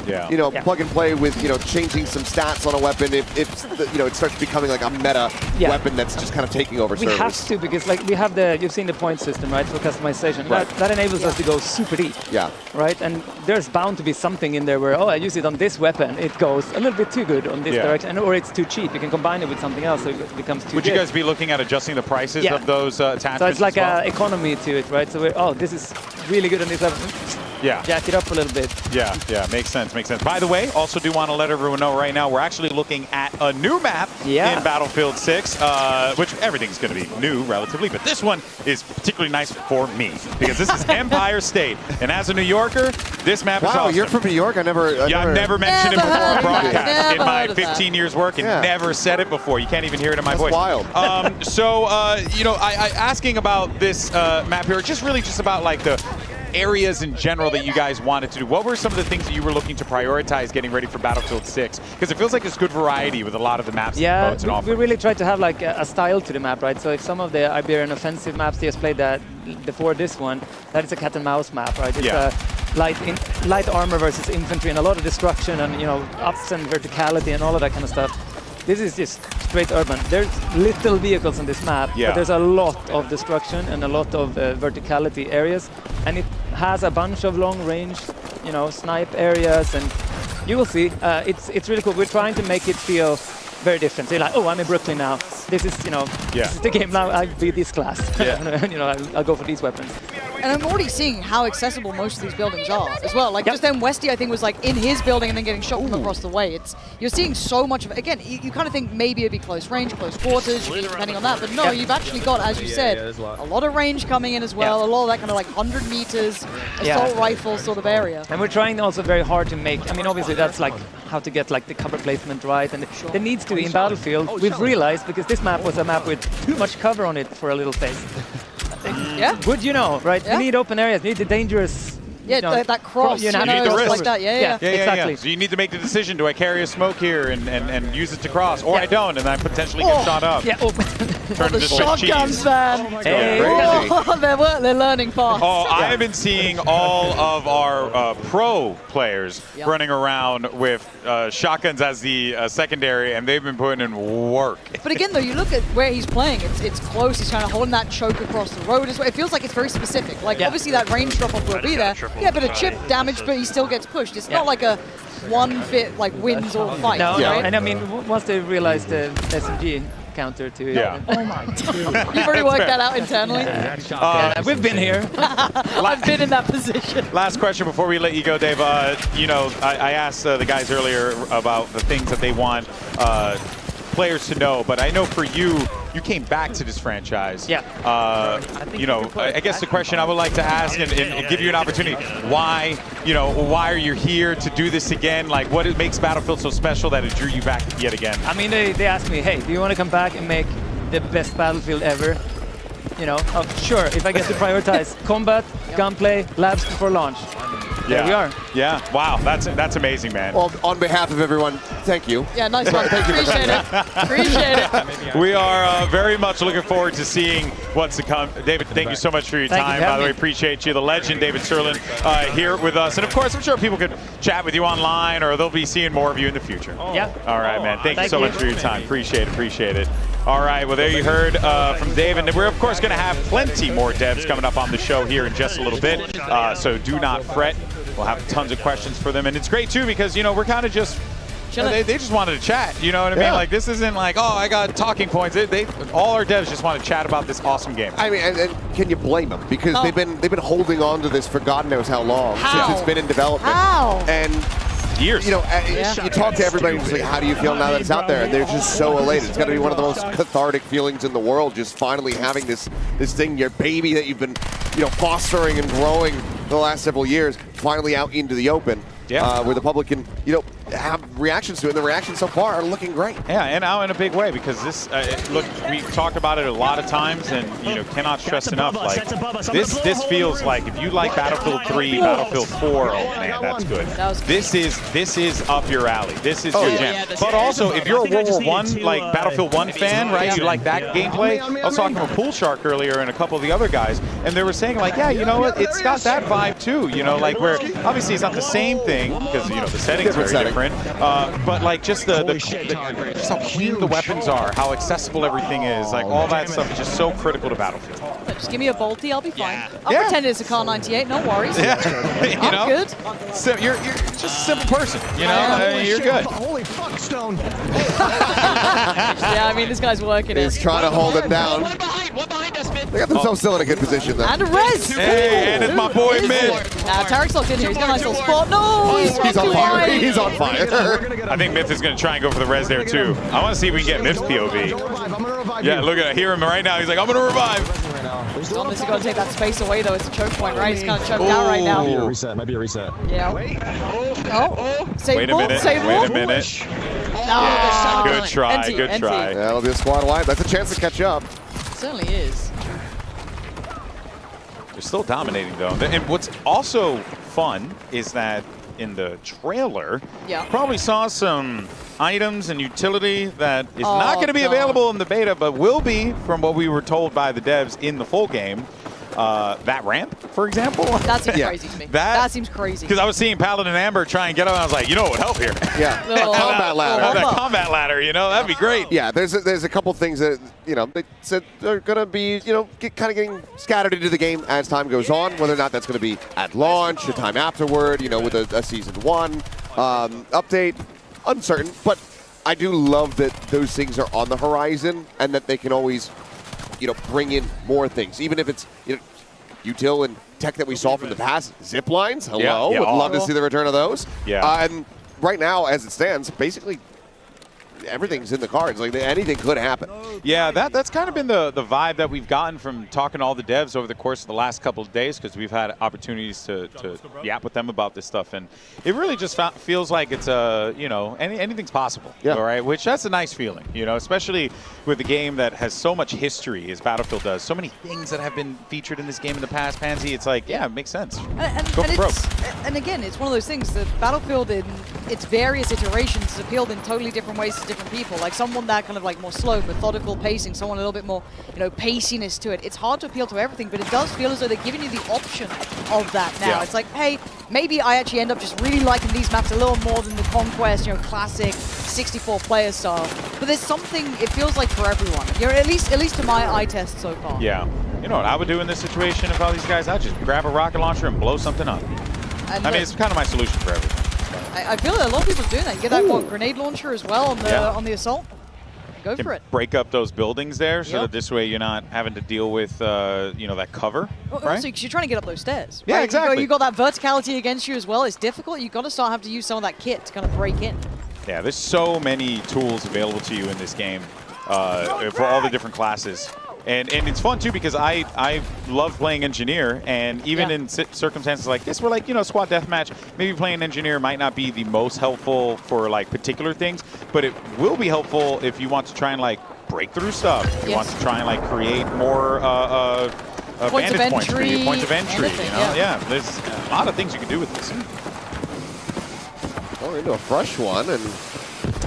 Q: plug and play with changing some stats on a weapon if it starts becoming like a meta weapon that's just kind of taking over servers.
H: We have to, because like we have you've seen the point system, right, for customization.
Q: Right.
H: That enables us to go super deep.
Q: Yeah.
H: Right, and there's bound to be something in there where, I use it on this weapon, it goes a little bit too good on this direction, or it's too cheap. You can combine it with something else.
L: else, so it becomes too
K: Would
L: big.
K: you guys be looking at adjusting the prices
L: Yeah.
K: of those attachments?
L: So it's like
K: as well?
L: an economy to it, right? So this is really good on this level.
K: Yeah.
L: Jack it up a little bit.
K: Yeah, makes sense, makes sense. By the way, also do want to let everyone know right now, we're actually looking at a new map in Battlefield 6, which everything's going to be new relatively, but this one is particularly nice for me because this is Empire State. And as a New Yorker, this map is
Q: Wow,
K: awesome.
Q: you're from New York? I've never
K: mentioned it before on broadcast
Q: Never
K: in my
Q: heard of that.
K: 15 years working.
Q: Yeah.
K: Never said it before. You can't even hear it in my voice.
Q: wild.
K: I asking about this map here, just really just about like the areas in general that you guys wanted to do. What were some of the things that you were looking to prioritize getting ready for Battlefield 6? Because it feels like there's good variety with a lot of the maps and modes and
L: we really tried to have like a style to the map, right? So if some of the Iberian offensive maps they just played that before this one, that is a cat and mouse map, right? It's light armor versus infantry and a lot of destruction and ups and verticality and all of that kind of stuff. This is just straight urban. There's little vehicles on this map, but there's a lot of destruction and a lot of verticality areas, and it has a bunch of long-range, snipe areas, and you will see. It's really cool. We're trying to make it feel very different. So you're like, oh, I'm in Brooklyn now. This is, this is the game now. I'll be this class. I'll go for these weapons.
R: And I'm already seeing how accessible most of these buildings are as well. Like just then Westy, I think, was like in his building and then getting shot from across the way. You're seeing so much of it. Again, you kind of think maybe it'd be close range, close quarters, depending on that. But no, you've actually got, as you said, a lot of range coming in as well. A lot of that kind of like 100 meters assault rifle sort of area.
L: And we're trying also very hard to make, obviously that's like how to get like the cover placement right. And there needs to be in Battlefield, we've realized, because this map was a map with too much cover on it for a little phase. Would you know, right? You need open areas, you need the dangerous...
R: that cross,
K: you need the risk.
R: like that. Yeah,
L: exactly.
K: So you need to make the decision, do I carry a smoke here and use it to cross, or I don't, and I potentially get shot up. Turn
R: the
K: into
R: shotguns, man. They're learning fast.
K: Oh, I have been seeing all of our pro players running around with shotguns as the secondary, and they've been putting in work.
R: But again, though, you look at where he's playing, it's close. He's kind of holding that choke across the road as well. It feels like it's very specific. Like, obviously, that range drop-off will be there. Yeah, but a chip damage, but he still gets pushed. It's not like a one-fit, like, wins all fights,
L: No,
R: right?
L: and once they realized the SMG counter to...
R: Oh, my God. You've already worked that out internally?
L: We've been here.
R: I've been in that position.
K: Last question before we let you go, Dave. I asked the guys earlier about the things that they want players to know, but I know for you, you came back to this franchise. I guess the question I would like to ask and give you an opportunity, why are you here to do this again? Like, what makes Battlefield so special that it drew you back yet again?
L: They asked me, hey, do you want to come back and make the best Battlefield ever? Sure, if I get to prioritize combat, gunplay, labs before launch. There we are.
K: Yeah, wow, that's amazing, man.
Q: Well, on behalf of everyone, thank you.
R: Yeah, nice one.
Q: Thank you for
R: Appreciate it. Appreciate it.
K: We are very much looking forward to seeing what's to come. David, thank you so much for your time. By the way, appreciate you. The legend, David Sirlin, here with us. And of course, I'm sure people could chat with you online, or they'll be seeing more of you in the future. All right, man. Thank you so much for your time. Appreciate it. All right, well, there you heard from Dave. And we're, of course, going to have plenty more devs coming up on the show here in just a little bit. So do not fret. We'll have tons of questions for them. And it's great, too, because, we're kind of just... They just wanted to chat, you know what I mean? Like, this isn't like, oh, I got talking points. All our devs just want to chat about this awesome game.
Q: I mean, and can you blame them? Because they've been holding on to this for God knows how long since it's been in development. And
K: years.
Q: You talk to everybody and say, how do you feel now that it's out there? And they're just so elated. It's got to be one of the most cathartic feelings in the world, just finally having this thing, your baby that you've been fostering and growing the last several years, finally out into the open. Where the public can, have reactions to it. And the reactions so far are looking great.
K: Yeah, and out in a big way, because this, look, we've talked about it a lot of times, and cannot stress enough. Like this feels like if you like Battlefield 3, Battlefield 4, oh man, that's good. This is up your alley. This is your jam. But also, if you're a World War I, like Battlefield 1 fan, right? You like that gameplay. I was talking to Pool Shark earlier and a couple of the other guys, and they were saying like, yeah, you know what? It's got that vibe too. Like where obviously it's not the same thing because the settings are very different. But like just just how clean the weapons are, how accessible everything is, like all that stuff is just so critical to Battlefield.
R: Just give me a bolty, I'll be fine. I'll pretend it's a Car 98, no worries. I'm
K: know?
R: good.
K: So you're just a simple person, you know? I mean, you're good.
A: Holy fuck, Stone.
R: Yeah, I mean, this guy's working it.
Q: He's trying to hold him down.
W: One behind us, mid.
Q: They got themselves still in a good position, though.
R: And a res!
K: Hey, and it's my boy Mid.
R: Now, Tarek's locked in here. He's got a nice little spot. No!
Q: He's on fire. He's on fire.
K: I think Myth is going to try and go for the res there, too. I want to see if we can get Myth's POV. Yeah, look at it. Hear him right now. He's like, I'm going to revive.
R: Thomas has got to take that space away, though. It's a choke point, right? He's kind of choked out right now.
A: Might be a reset. Might be a reset.
R: Yeah. Oh. Save
K: Wait a
R: ball,
K: minute.
R: save
K: Wait
R: ball.
K: a minute.
R: No.
K: Good try.
R: NT,
K: Good
R: NT.
K: try.
Q: Yeah, that'll be a squad wipe. That's a chance to catch up.
R: Certainly is.
K: They're still dominating, though. And what's also fun is that in the trailer,
R: Yeah.
K: probably saw some items and utility that is not going to be
R: God.
K: available in the beta, but will be, from what we were told by the devs, in the full game. That ramp, for example.
R: That seems crazy to me. That seems crazy.
K: Because I was seeing Paladin Amber try and get up, and I was like, you know what would help here?
Q: Yeah,
R: Oh.
Q: combat ladder.
K: Have that combat ladder, you know? That'd be great.
Q: Yeah, there's a couple things that, you know, they said they're going to be, you know, kind of getting scattered into the game as time goes on. Whether or not that's going to be at launch, a time afterward, you know, with a Season 1 update, uncertain. But I do love that those things are on the horizon and that they can always, you know, bring in more things. Even if it's, you know, util and tech that we saw from the past. Zip lines, hello.
K: Yeah,
Q: Would love to see the return of those.
K: Yeah.
Q: And right now, as it stands, basically everything's in the cards. Like, anything could happen.
K: Yeah, that's kind of been the vibe that we've gotten from talking to all the devs over the course of the last couple of days, because we've had opportunities to yap with them about this stuff, and it really just feels like it's you know, anything's possible.
Q: Yeah.
K: All right, which that's a nice feeling, you know, especially with a game that has so much history as Battlefield does, so many things that have been featured in this game in the past. Pansy, it's like, yeah, it makes sense.
R: And again, it's one of those things that Battlefield in its various iterations has appealed in totally different ways to different people. Like someone that kind of like more slow, methodical pacing, someone a little bit more, you know, paciness to it. It's hard to appeal to everything, but it does feel as though they're giving you the option of that now.
K: Yeah.
R: It's like, hey, maybe I actually end up just really liking these maps a little more than the Conquest, you know, classic 64-player style. But there's something, it feels like for everyone. You're at least to my eye test so far.
K: Yeah. You know what I would do in this situation if all these guys, I'd just grab a rocket launcher and blow something up.
R: And
K: I mean, it's kind of my solution for everything.
R: I feel that a lot of people are doing that. You get that grenade launcher as well on the assault. Go for it.
K: Break up those buildings there, so
R: Yep.
K: that this way you're not having to deal with, you know, that cover,
R: Well,
K: right?
R: Also, because you're trying to get up those stairs.
K: Yeah,
R: right?
K: exactly.
R: You got that verticality against you as well. It's difficult. You've got to start having to use some of that kit to kind of break in.
K: Yeah, there's so many tools available to you in this game for all the different classes. And it's fun, too, because I love playing Engineer, and even in circumstances like this, where, like, you know, squad deathmatch, maybe playing Engineer might not be the most helpful for, like, particular things, but it will be helpful if you want to try and, like, break through stuff. If you want to try and, like, create more vantage points for you, points of entry,
R: anything,
K: you know? Yeah, there's a lot of things you can do with this.
Q: Oh, into a fresh one, and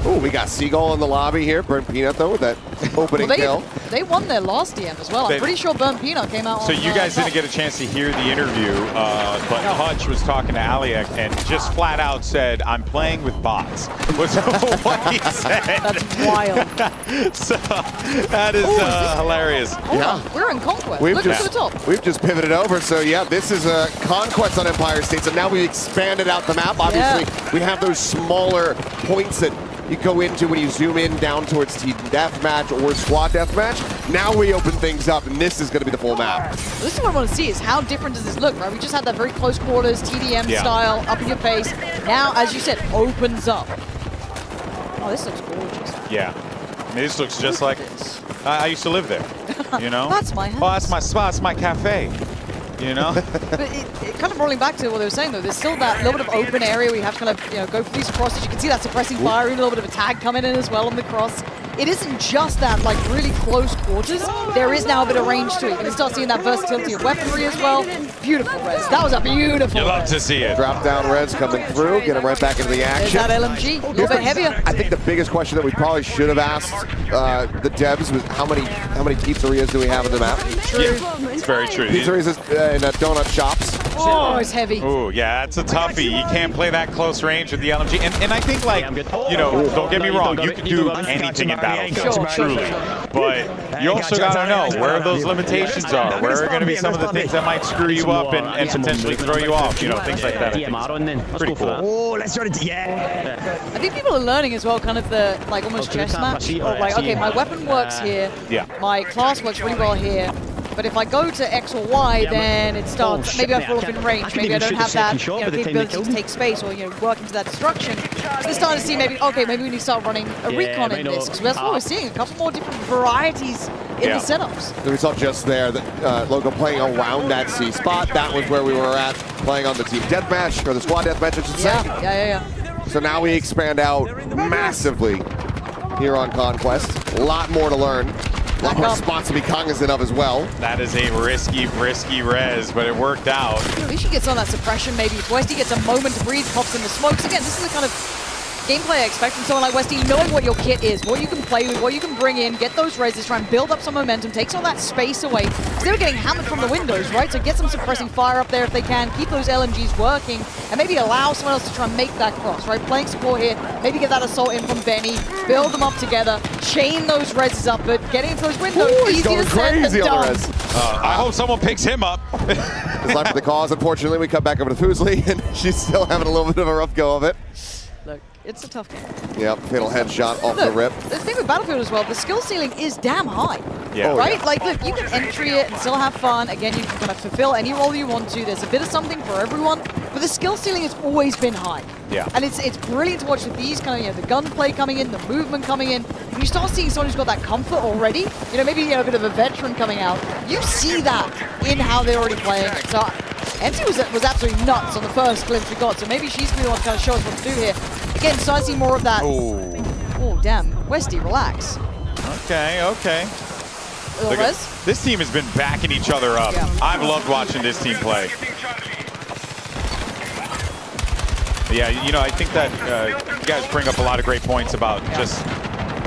Q: oh, we got Seagull in the lobby here. Burnt Peanut, though, with that opening kill.
R: They won their last DM as well. I'm pretty sure Burnt Peanut came out
K: So
R: on,
K: you guys
R: top.
K: didn't get a chance to hear the interview, but Hutch was talking to Aliak and just flat out said, "I'm playing with bots." Was what he said.
R: That's wild.
K: So that is hilarious.
R: We're in Conquest. Look at the top.
Q: We've just pivoted over, so yeah, this is a Conquest on Empire State, so now we've expanded out the map. Obviously, we have those smaller points that you go into when you zoom in down towards Team Deathmatch or Squad Deathmatch. Now we open things up, and this is going to be the full map.
R: This is what I want to see, is how different does this look, right? We just had that very close quarters, TDM style, up in your face. Now, as you said, opens up. Oh, this looks gorgeous.
K: Yeah, I mean, this looks just like I used to live there. You know,
R: That's my house.
K: Oh, that's my spot. It's my cafe. You know.
R: But it kind of rolling back to what they were saying, though, there's still that little bit of open area where you have to kind of, you know, go for these crosses. You can see that suppressing fire, even a little bit of a tag coming in as well on the cross. It isn't just that, like, really close quarters. There is now a bit of range to it. You can start seeing that versatility of weaponry as well. Beautiful res. That was a beautiful
K: You love
R: res.
K: to see it.
Q: Drop down res coming through, get him right back into the
R: There's
Q: action.
R: that LMG, a little bit heavier.
Q: I think the biggest question that we probably should have asked the devs was how many pizzerias do we have in the map?
R: True.
K: It's very true.
Q: Pizzerias and donut shops.
R: Oh, it's heavy.
K: Ooh, yeah, that's a toughie. You can't play that close range with the LMG. And I think, like, you know, don't get me wrong, you can do anything in Battlefield, truly. But you also got to know where those limitations are. Where are going to be some of the things that might screw you up and potentially throw you off, you know, things like that. I think it's pretty cool.
T: Oh, let's run it. Yeah.
R: I think people are learning as well, kind of the, like, almost chess match. Of, like, okay, my weapon works here.
K: Yeah.
R: My class works really well here. But if I go to X or Y, then it starts, maybe I fall off in range, maybe I don't have that, you know, capability to take space or, you know, work into that destruction. So they're starting to see maybe, okay, maybe we need to start running a recon in this, because that's what we're seeing, a couple more different varieties in the setups.
Q: We saw just there that Logo playing around that C spot. That was where we were at, playing on the team deathmatch, or the squad deathmatch, I should say.
R: Yeah.
Q: So now we expand out massively here on Conquest. A lot more to learn. A lot more spots to be cognizant of as well.
K: That is a risky res, but it worked out.
R: At least he gets on that suppression, maybe. If Westy gets a moment to breathe, pops in the smokes. Again, this is the kind of gameplay I expect from someone like Westy, knowing what your kit is, what you can play with, what you can bring in, get those reses, try and build up some momentum, take some of that space away. Because they were getting hammered from the windows, right? So get some suppressing fire up there if they can, keep those LMGs working, and maybe allow someone else to try and make that cross, right? Playing support here, maybe get that assault in from Benny, build them up together, chain those reses up, but getting into those windows, easier said than done.
K: I hope someone picks him up.
Q: It's not for the cause, unfortunately. We come back over to Fuslie, and she's still having a little bit of a rough go of it.
R: Look, it's a tough game.
Q: Yep, fatal headshot off the rip.
R: The thing with Battlefield as well, the skill ceiling is damn high.
Q: Yeah. Oh,
R: right?
Q: yeah.
R: Like, look, you can entry it and still have fun. Again, you can kind of fulfill any role you want to. There's a bit of something for everyone, but the skill ceiling has always been high.
K: Yeah.
R: And it's brilliant to watch with these kind of, you know, the gunplay coming in, the movement coming in. When you start seeing someone who's got that comfort already, you know, maybe, you know, a bit of a veteran coming out, you see that in how they're already playing it. So MC was absolutely nuts on the first glimpse we got, so maybe she's going to want to kind of show us what to do here. Again, so I see more of that. Oh, damn. Westy, relax.
K: Okay. Look at, this team has been backing each other up.
R: Yeah.
K: I've loved watching this team play. Yeah, you know, I think that you guys bring up a lot of great points about just,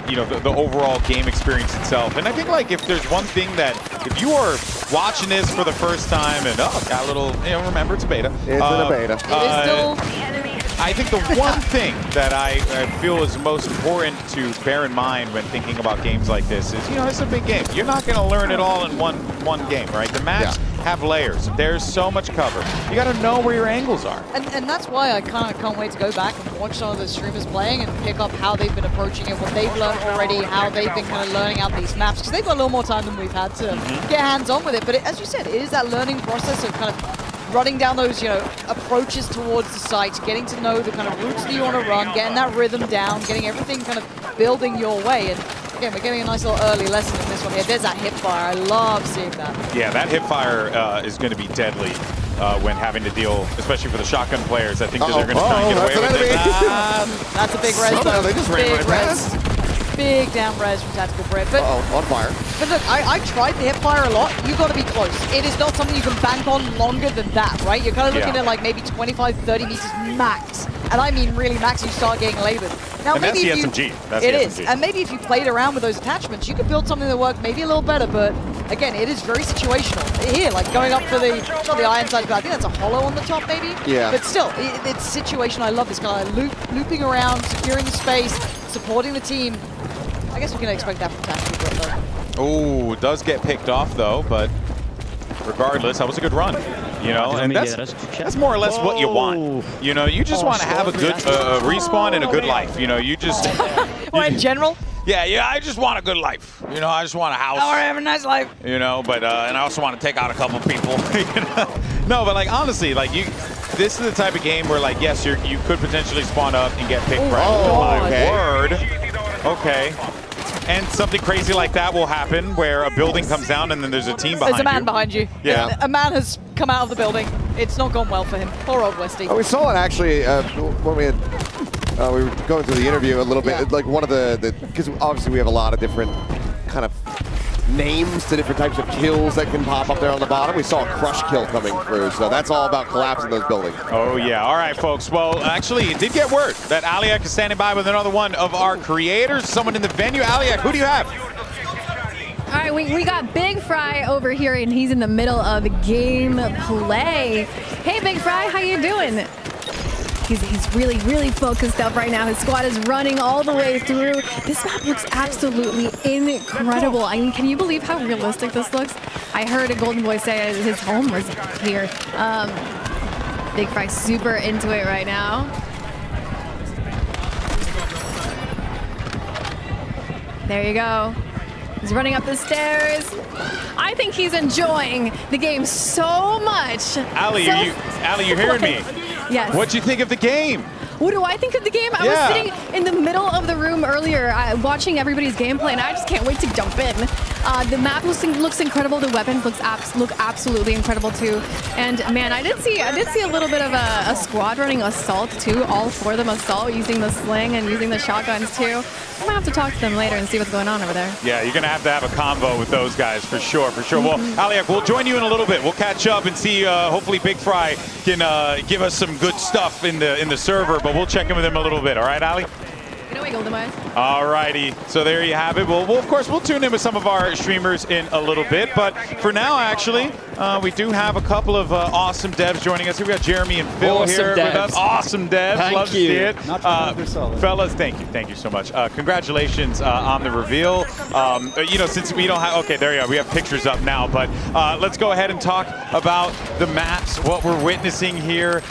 K: you know, the overall game experience itself. And I think, like, if there's one thing that, if you are watching this for the first time and, got a little, you know, remember, it's a beta.
Q: It's in a beta.
R: It is still...
K: I think the one thing that I feel is most important to bear in mind when thinking about games like this is, you know, it's a big game. You're not going to learn it all in one game, right? The maps have layers. There's so much cover. You got to know where your angles are.
R: And that's why I kind of can't wait to go back and watch some of the streamers playing and pick up how they've been approaching it, what they've learned already, how they've been kind of learning out these maps, because they've got a little more time than we've had to get hands-on with it. But as you said, it is that learning process of kind of running down those, you know, approaches towards the site, getting to know the kind of routes that you want to run, getting that rhythm down, getting everything kind of building your way. And again, we're getting a nice little early lesson in this one here. There's that hip fire. I love seeing that.
K: Yeah, that hip fire is going to be deadly when having to deal, especially for the shotgun players. I think that they're going to try and get away with it.
R: That's a big res, though.
Q: They just ran
R: big
Q: right
R: res.
Q: past.
R: Big down res from Tactical Brit. But,
Q: on fire.
R: But look, I tried the hip fire a lot. You've got to be close. It is not something you can bank on longer than that, right? You're kind of looking at like maybe 25, 30 meters max. And I mean really max, you start getting labored. Now,
K: and
R: maybe
K: that's
R: if
K: the
R: you,
K: SMG. That's
R: it
K: the
R: is.
K: SMG.
R: And maybe if you played around with those attachments, you could build something that worked maybe a little better. But again, it is very situational. Here, like going up for the, not the iron side, but I think that's a hollow on the top maybe.
Q: Yeah.
R: But still, it's situational. I love this guy. Looping around, securing the space, supporting the team. I guess we can expect that from Tactical Brit, though.
K: Oh, does get picked off, though, but regardless, that was a good run. You know, and that's more or less what you want. You know, you just want to have a good respawn and a good life. You know, you just...
R: Well, in general?
K: Yeah, I just want a good life. You know, I just want a house.
R: I want to have a nice life.
K: You know, but, and I also want to take out a couple people. You know? No, but, like, honestly, like, this is the type of game where, like, yes, you could potentially spawn up and get picked right. Oh, my word. Okay. And something crazy like that will happen where a building comes down and then there's a team behind you.
R: There's a man behind you.
K: Yeah.
R: A man has come out of the building. It's not gone well for him. Poor old Westy.
Q: Oh, we saw it actually when we were going through the interview a little bit. Like one of the because obviously we have a lot of different kind of names to different types of kills that can pop up there on the bottom. We saw a crush kill coming through, so that's all about collapsing those buildings.
K: Oh yeah, all right folks. Well, actually it did get word that Aliak is standing by with another one of our creators, someone in the venue. Aliak, who do you have?
I: All right, we got Big Fry over here, and he's in the middle of game play. Hey, Big Fry, how you doing? He's really, really focused up right now. His squad is running all the way through. This map looks absolutely incredible. I mean, can you believe how realistic this looks? I heard a Golden Boy say his home was here. Big Fry super into it right now. There you go. He's running up the stairs. I think he's enjoying the game so much.
K: Ali, you hearing me?
I: Yes.
K: What'd you think of the game?
I: What do I think of the game? I was sitting in the middle of the room earlier watching everybody's gameplay, and I just can't wait to jump in. The map looks incredible. The weapons look absolutely incredible too. And man, I did see a little bit of a squad running assault too. All 4 of them assault using the sling and using the shotguns too. I'm gonna have to talk to them later and see what's going on over there.
K: Yeah, you're gonna have to have a convo with those guys for sure. Well, Aliak, we'll join you in a little bit. We'll catch up and see. Hopefully, Big Fry can give us some good stuff in the server, but we'll check in with him a little bit. All right, Ali? All righty, so there you have it. Well, of course, we'll tune in with some of our streamers in a little bit, but for now, actually, we do have a couple of awesome devs joining us. Here we got Jeremy and Phil here with us. Awesome devs, love to see it. Fellas, thank you so much. Congratulations on the reveal. Since we don't have, okay, there you go. We have pictures up now, but let's go ahead and talk about the maps, what we're witnessing here.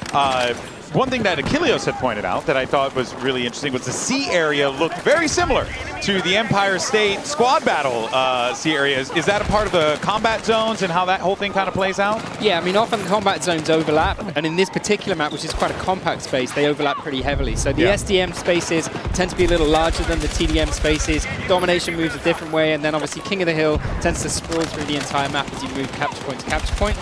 K: One thing that Achilleos had pointed out that I thought was really interesting was the sea area looked very similar to the Empire State squad battle sea areas. Is that a part of the combat zones and how that whole thing kind of plays out?
B: Yeah, I mean, often combat zones overlap, and in this particular map, which is quite a compact space, they overlap pretty heavily. So the SDM spaces tend to be a little larger than the TDM spaces. Domination moves a different way, and then obviously King of the Hill tends to sprawl through the entire map as you move capture point to capture point.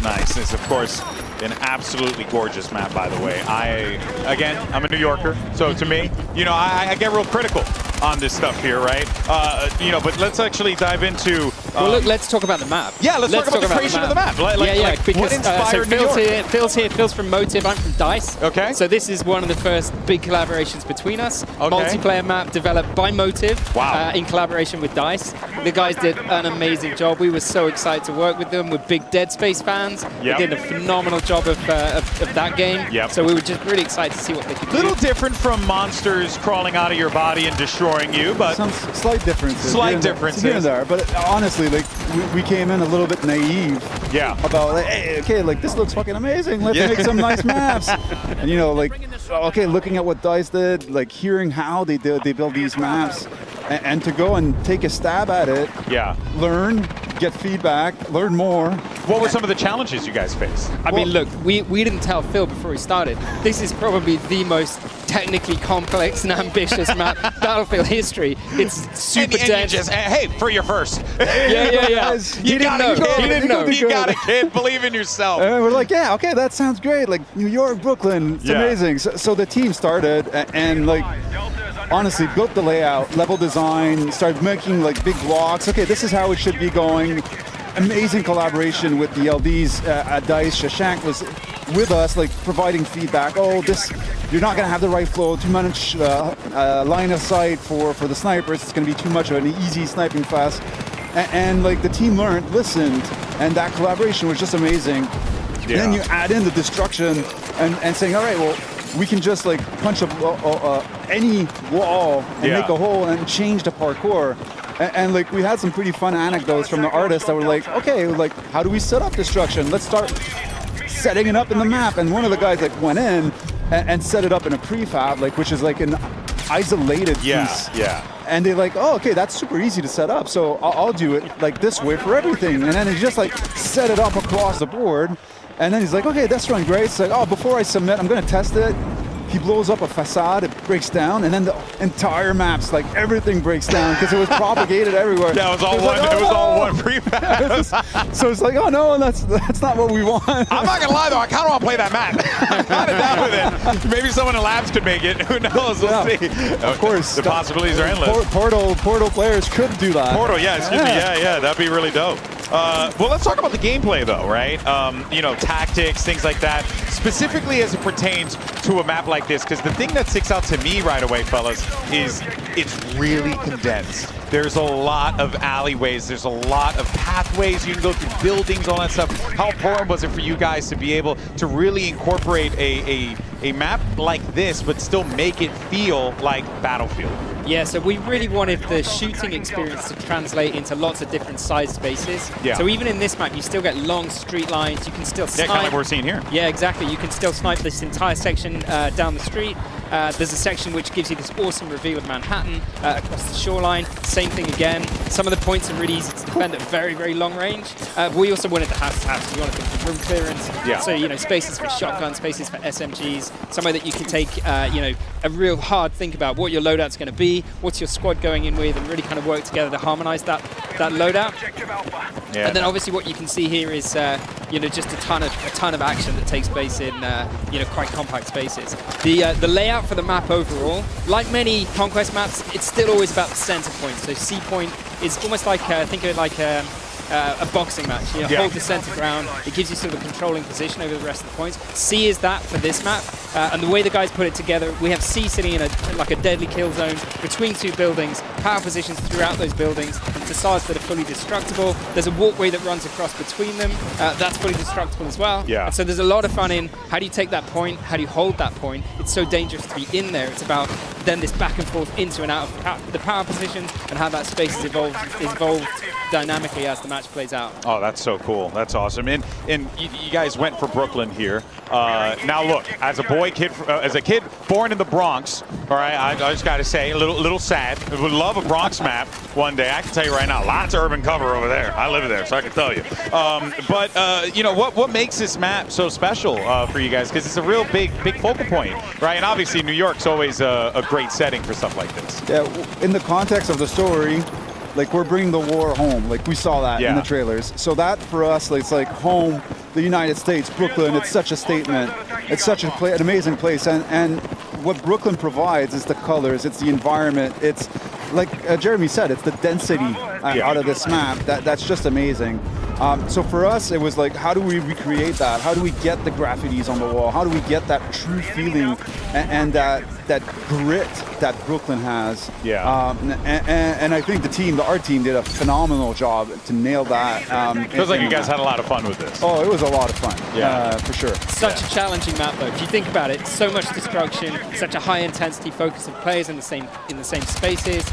K: Nice. This, of course, an absolutely gorgeous map, by the way. I'm a New Yorker, so to me, I get real critical on this stuff here, right? But let's actually dive into...
B: well, look, let's talk about the map.
K: Yeah, let's talk about the creation of the map.
B: Because
K: what inspired New York?
B: Phil's from Motive, I'm from DICE.
K: Okay.
B: So this is one of the first big collaborations between us. Okay. Multiplayer map developed by Motive in collaboration with DICE. The guys did an amazing job. We were so excited to work with them. We're big Dead Space fans. They did a phenomenal job of that game. So we were just really excited to see what they could do.
K: Little different from monsters crawling out of your body and destroying you, but
M: some slight differences.
K: Here and
M: there, but honestly, like we came in a little bit naive. About like, hey, okay, like this looks fucking amazing. Let's make some nice maps. And okay, looking at what DICE did, like hearing how they build these maps, and to go and take a stab at it. Learn, get feedback, learn more.
K: What were some of the challenges you guys faced?
B: I mean, look, we didn't tell Phil before he started. This is probably the most technically complex and ambitious map Battlefield history. It's super dense.
K: Hey, for your first.
B: Yeah.
K: You didn't know. You got it, kid. Believe in yourself.
M: And we're like, yeah, okay, that sounds great. Like New York, Brooklyn, it's amazing. So the team started and like honestly built the layout, level design, started making like big blocks. Okay, this is how it should be going. Amazing collaboration with the LDs at DICE. Shashank was with us, like providing feedback. Oh, you're not gonna have the right flow, too much line of sight for the snipers. It's gonna be too much of an easy sniping fest. And like the team learned, listened, and that collaboration was just amazing. And then you add in the destruction and saying, all right, well, we can just like punch any wall and make a hole and change the parkour. And like we had some pretty fun anecdotes from the artists that were like, okay, like how do we set up destruction? Let's start setting it up in the map. And one of the guys like went in and set it up in a prefab, like which is like an isolated piece. And they're like, oh, okay, that's super easy to set up. So I'll do it like this way for everything. And then he just like set it up across the board. And then he's like, okay, that's running great. It's like, oh, before I submit, I'm gonna test it. He blows up a facade, it breaks down, and then the entire map's like everything breaks down because it was propagated everywhere.
K: Yeah, it was all one. It was all one prefab.
M: So it's like, oh no, that's not what we want.
K: I'm not gonna lie though, I kind of want to play that map. I'm kind of down with it. Maybe someone in labs could make it. Who knows? We'll see.
M: Of course,
K: the possibilities are endless.
M: Portal players could do that.
K: Portal, excuse me. Yeah, that'd be really dope. Well, let's talk about the gameplay though, right? Tactics, things like that, specifically as it pertains to a map like this, because the thing that sticks out to me right away, fellas, is it's really condensed. There's a lot of alleyways. There's a lot of pathways. You can go through buildings, all that stuff. How important was it for you guys to be able to really incorporate a map like this, but still make it feel like Battlefield?
B: Yeah, so we really wanted the shooting experience to translate into lots of different size spaces.
K: Yeah.
B: So even in this map, you still get long street lines. You can still snipe.
K: Yeah, kind of like we're seeing here.
B: Yeah, exactly. You can still snipe this entire section down the street. There's a section which gives you this awesome reveal of Manhattan across the shoreline. Same thing again. Some of the points are really easy to defend at very, very long range. But we also wanted the house. We wanted the room clearance.
K: Yeah.
B: So, you know, spaces for shotguns, spaces for SMGs, somewhere that you can take, you know, a real hard think about what your loadout's going to be, what's your squad going in with, and really kind of work together to harmonize that loadout.
K: Yeah.
B: And then obviously what you can see here is, you know, just a ton of action that takes place in, you know, quite compact spaces. The layout for the map overall, like many Conquest maps, it's still always about the center point. So C point is almost like, think of it like a boxing match. You know, hold the center ground. It gives you sort of a controlling position over the rest of the points. C is that for this map, and the way the guys put it together, we have C sitting in like a deadly kill zone between two buildings, power positions throughout those buildings, and facades that are fully destructible. There's a walkway that runs across between them. That's fully destructible as well.
K: Yeah.
B: And so there's a lot of fun in how do you take that point, how do you hold that point. It's so dangerous to be in there. It's about then this back and forth into and out of the power positions and how that space is evolved dynamically as the match plays out.
K: Oh, that's so cool. That's awesome. And you guys went for Brooklyn here. Now look, as a kid born in the Bronx, all right, I just got to say, a little sad. I would love a Bronx map one day. I can tell you right now, lots of urban cover over there. I live there, so I can tell you. But you know, what makes this map so special for you guys? Because it's a real big focal point, right? And obviously New York's always a great setting for stuff like this.
M: Yeah, in the context of the story, like we're bringing the war home. Like we saw that in the trailers. So that for us, like, it's like home, the United States, Brooklyn. It's such a statement. It's such an amazing place. And what Brooklyn provides is the colors. It's the environment. It's like Jeremy said. It's the density out of this map. That's just amazing. So for us, it was like, how do we recreate that? How do we get the graffitis on the wall? How do we get that true feeling and that grit that Brooklyn has?
K: Yeah.
M: And I think our team did a phenomenal job to nail that.
K: Feels like you guys had a lot of fun with this.
M: Oh, it was a lot of fun. Yeah, for sure.
B: Such a challenging map, though. If you think about it, so much destruction, such a high intensity focus of players in the same spaces.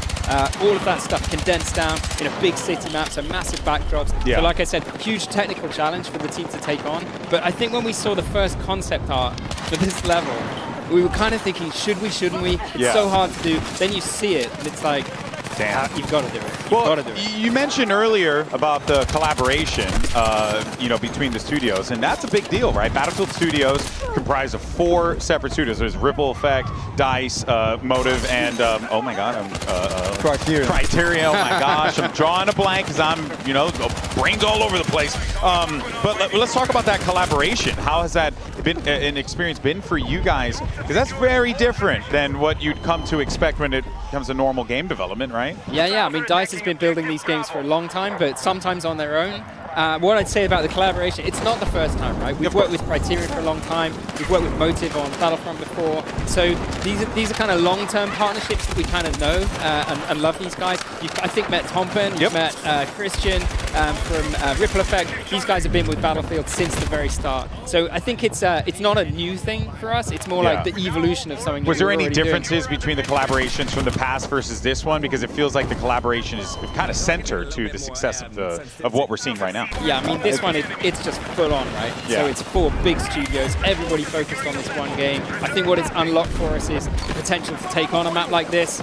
B: All of that stuff condensed down in a big city map, so massive backdrops.
K: Yeah.
B: So like I said, huge technical challenge for the team to take on. But I think when we saw the first concept art for this level, we were kind of thinking, should we, shouldn't we? It's so hard to do. Then you see it, and it's like, damn, you've got to do it.
K: Well, you mentioned earlier about the collaboration, you know, between the studios, and that's a big deal, right? Battlefield Studios comprised of 4 separate studios. There's Ripple Effect, DICE, Motive, and oh my God,
M: Criterion.
K: Criterion. Oh my gosh, I'm drawing a blank because I'm, you know, brains all over the place. But let's talk about that collaboration. How has that been an experience been for you guys? Because that's very different than what you'd come to expect when it comes to normal game development, right?
B: Yeah. I mean, DICE has been building these games for a long time, but sometimes on their own. What I'd say about the collaboration, it's not the first time, right? We've worked with Criterion for a long time. We've worked with Motive on Battlefront before. So these are kind of long-term partnerships that we kind of know and love these guys. You've, I think, met Tompen, you've met Christian from Ripple Effect. These guys have been with Battlefield since the very start. So I think it's not a new thing for us. It's more like the evolution of something.
K: Was there any differences between the collaborations from the past versus this one? Because it feels like the collaboration is kind of centered to the success of what we're seeing right now.
B: Yeah, I mean, this one, it's just full on, right?
K: Yeah.
B: So it's 4 big studios, everybody focused on this one game. I think what it's unlocked for us is the potential to take on a map like this.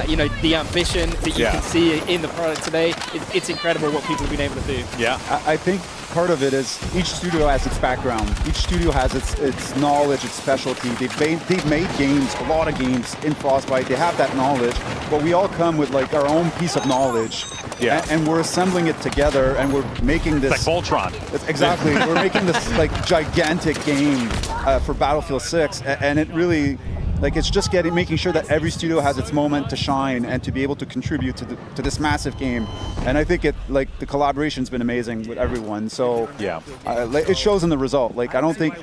B: You know, the ambition that you can see in the product today, it's incredible what people have been able to do.
K: Yeah.
M: I think part of it is each studio has its background. Each studio has its knowledge, its specialty. They've made games, a lot of games in Frostbite. They have that knowledge, but we all come with like our own piece of knowledge.
K: Yeah.
M: And we're assembling it together, and we're making this.
K: It's like Voltron.
M: Exactly. We're making this like gigantic game for Battlefield 6, and it really. Like, it's just making sure that every studio has its moment to shine and to be able to contribute to this massive game. And I think the collaboration's been amazing with everyone. So it shows in the result. Like, I don't think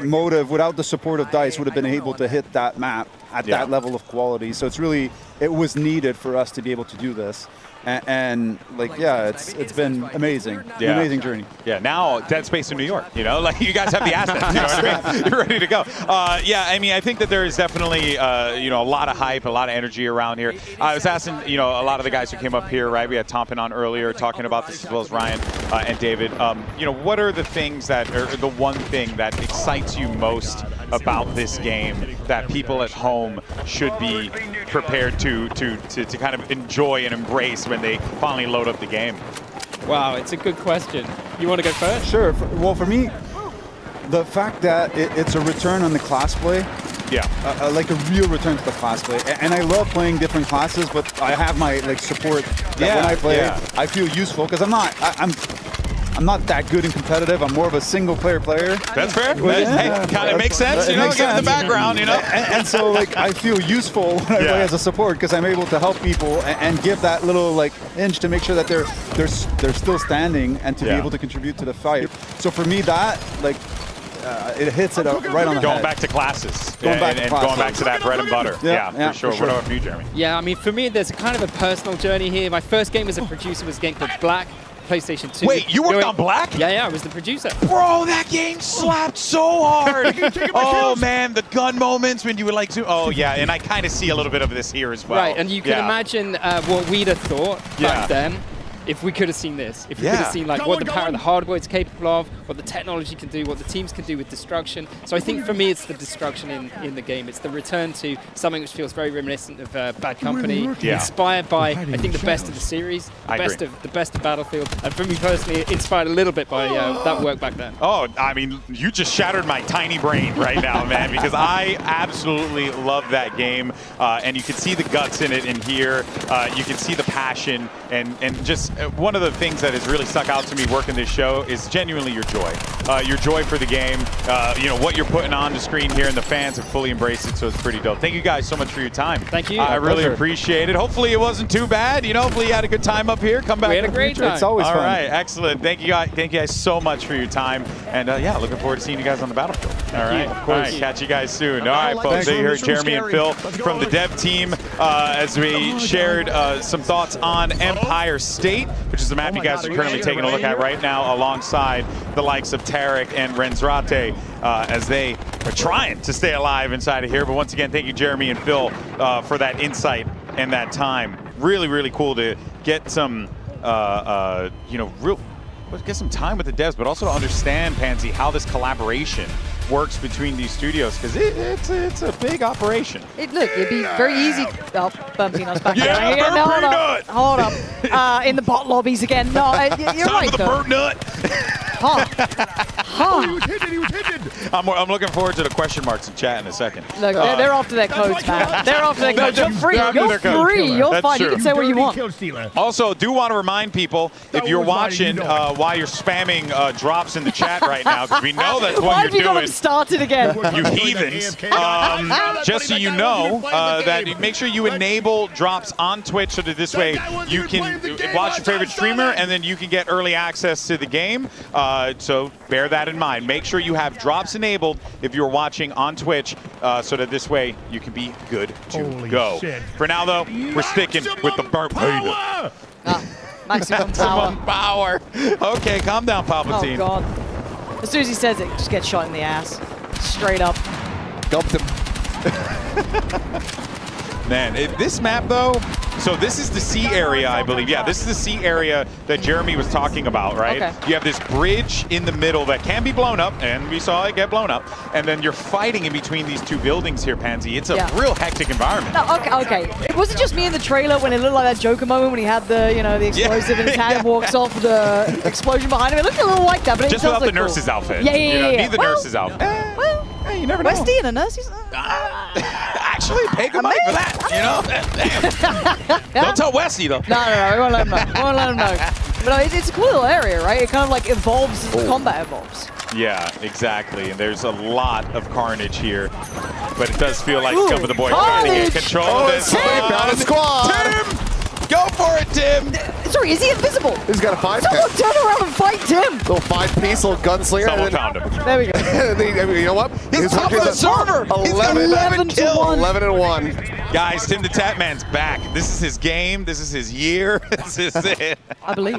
M: Motive, without the support of DICE, would have been able to hit that map at that level of quality. So it was needed for us to be able to do this. And like, yeah, it's been amazing. An amazing journey.
K: Yeah, now Dead Space in New York, you know, like you guys have the assets, you know what I mean? You're ready to go. Yeah, I mean, I think that there is definitely, you know, a lot of hype, a lot of energy around here. I was asking, you know, a lot of the guys who came up here, right? We had Tompin on earlier talking about this, as well as Ryan and David. You know, what are the things that, or the one thing that excites you most about this game that people at home should be prepared to kind of enjoy and embrace when they finally load up the game?
B: Wow, it's a good question. You want to go first?
M: Sure. Well, for me, the fact that it's a return on the class play.
K: Yeah.
M: Like a real return to the class play. And I love playing different classes, but I have my like support that when I play, I feel useful because I'm not that good and competitive. I'm more of a single-player player.
K: That's fair. That kind of makes sense, you know, given the background, you know.
M: And so, like, I feel useful when I play as a support because I'm able to help people and give that little, like, inch to make sure that they're still standing and to be able to contribute to the fight. So for me, that, like, it hits it right on the
K: Going
M: head.
K: back to classes.
M: Going back
K: to that bread and butter. Yeah, for sure. What about you, Jeremy?
B: Yeah, I mean, for me, there's a kind of a personal journey here. My first game as a producer was a game called Black. PlayStation 2.
K: Wait, you worked on Black?
B: Yeah, I was the producer.
K: Bro, that game slapped so hard. Oh, man, the gun moments when you would like to... Oh, yeah, and I kind of see a little bit of this here as well.
B: Right, and you can imagine what we'd have thought back then if we could have seen this. If we could have seen like what the power of the hardware is capable of, what the technology can do, what the teams can do with destruction. So I think for me, it's the destruction in the game. It's the return to something which feels very reminiscent of Bad Company, inspired by, I think, the best of the series, the best of Battlefield, and for me personally, inspired a little bit by that work back then.
K: Oh, I mean, you just shattered my tiny brain right now, man, because I absolutely love that game, and you can see the guts in it in here. You can see the passion, and just one of the things that has really stuck out to me working this show is genuinely your joy for the game. You know, what you're putting on the screen here, and the fans have fully embraced it, so it's pretty dope. Thank you guys so much for your time.
B: Thank you.
K: I really appreciate it. Hopefully it wasn't too bad. You know, hopefully you had a good time up here. Come back.
B: We had a great time.
M: It's always fun.
K: All right, excellent. Thank you guys so much for your time, and yeah, looking forward to seeing you guys on the battlefield. All right, of course. Catch you guys soon. All right, folks. So you heard Jeremy and Phil from the dev team as we shared some thoughts on Empire State, which is the map you guys are currently taking a look at right now, alongside the likes of Tarek and Renzrate as they are trying to stay alive inside of here. But once again, thank you, Jeremy and Phil, for that insight and that time. Really, really cool to get some, you know, get some time with the devs, but also to understand, Pansy, how this collaboration works between these studios, because it's a big operation.
R: Look, it'd be very easy. Oh, Bumpino's back
K: Yeah,
R: there.
K: burnt
R: No,
K: peanut.
R: hold up. In the bot lobbies again. No, you're
K: Time
R: right,
K: for the
R: though.
K: burnt nut.
U: He was hidden.
K: I'm looking forward to the question marks in chat in a second.
R: Look, they're after their codes, man. They're after their codes. You're free. You're free. You're
K: That's
R: fine.
K: true.
R: You can say what you want.
K: Also, do want to remind people, if you're
U: was mine,
K: watching
U: you know.
K: while you're spamming drops in the chat right now, because we know that's
R: Why
K: what
R: have you
K: you're
R: got
K: doing.
R: them started again?
K: You heathens. Just so you know, that you make sure you enable drops on Twitch so that this way you can watch your favorite streamer and then you can get early access to the game. So bear that in mind. Make sure you have drops enabled if you're watching on Twitch so that this way you can be good to go.
U: shit.
K: For now, though, we're sticking with the burnt peanut.
R: Maximum power.
K: Power. Okay, calm down, Palpatine.
R: Oh, God. As soon as he says it, just get shot in the ass. Straight up.
Q: Dumped him.
K: Man, this map though, so this is the sea area, I believe. Yeah, this is the sea area that Jeremy was talking about, right?
R: Okay.
K: You have this bridge in the middle that can be blown up, and we saw it get blown up. And then you're fighting in between these two buildings here, Pansy. It's a real hectic environment.
R: No, okay. It wasn't just me in the trailer when it looked like that Joker moment when he had the, you know, the explosive in his hand and walks off with the explosion behind him. It looked a little like that, but it
K: Just
R: does
K: without the
R: look cool.
K: nurse's outfit.
R: Yeah.
K: Need the nurse's outfit.
R: Well,
K: hey, you never know.
R: Westy and a nurse.
K: Actually, pay good money for that. You know? Don't tell Westy, though.
R: No, we won't let him know. We won't let him know. But no, it's a cool little area, right? It kind of like evolves as the combat evolves.
K: Yeah, exactly. And there's a lot of carnage here. But it does feel like Scum of the Boy trying to get control of this.
Q: Found a squad.
K: Tim! Go for it, Tim.
R: Sorry, is he invisible?
Q: He's got a 5.
R: Someone turn around and fight Tim.
Q: Little 5-piece, little gunslinger.
K: Someone found him.
R: There we go.
Q: You know what?
K: He's top of the server.
Q: 11
R: kills.
Q: 11 and 1.
K: Guys, Tim the Tatman's back. This is his game. This is his year. This is it.
R: I believe.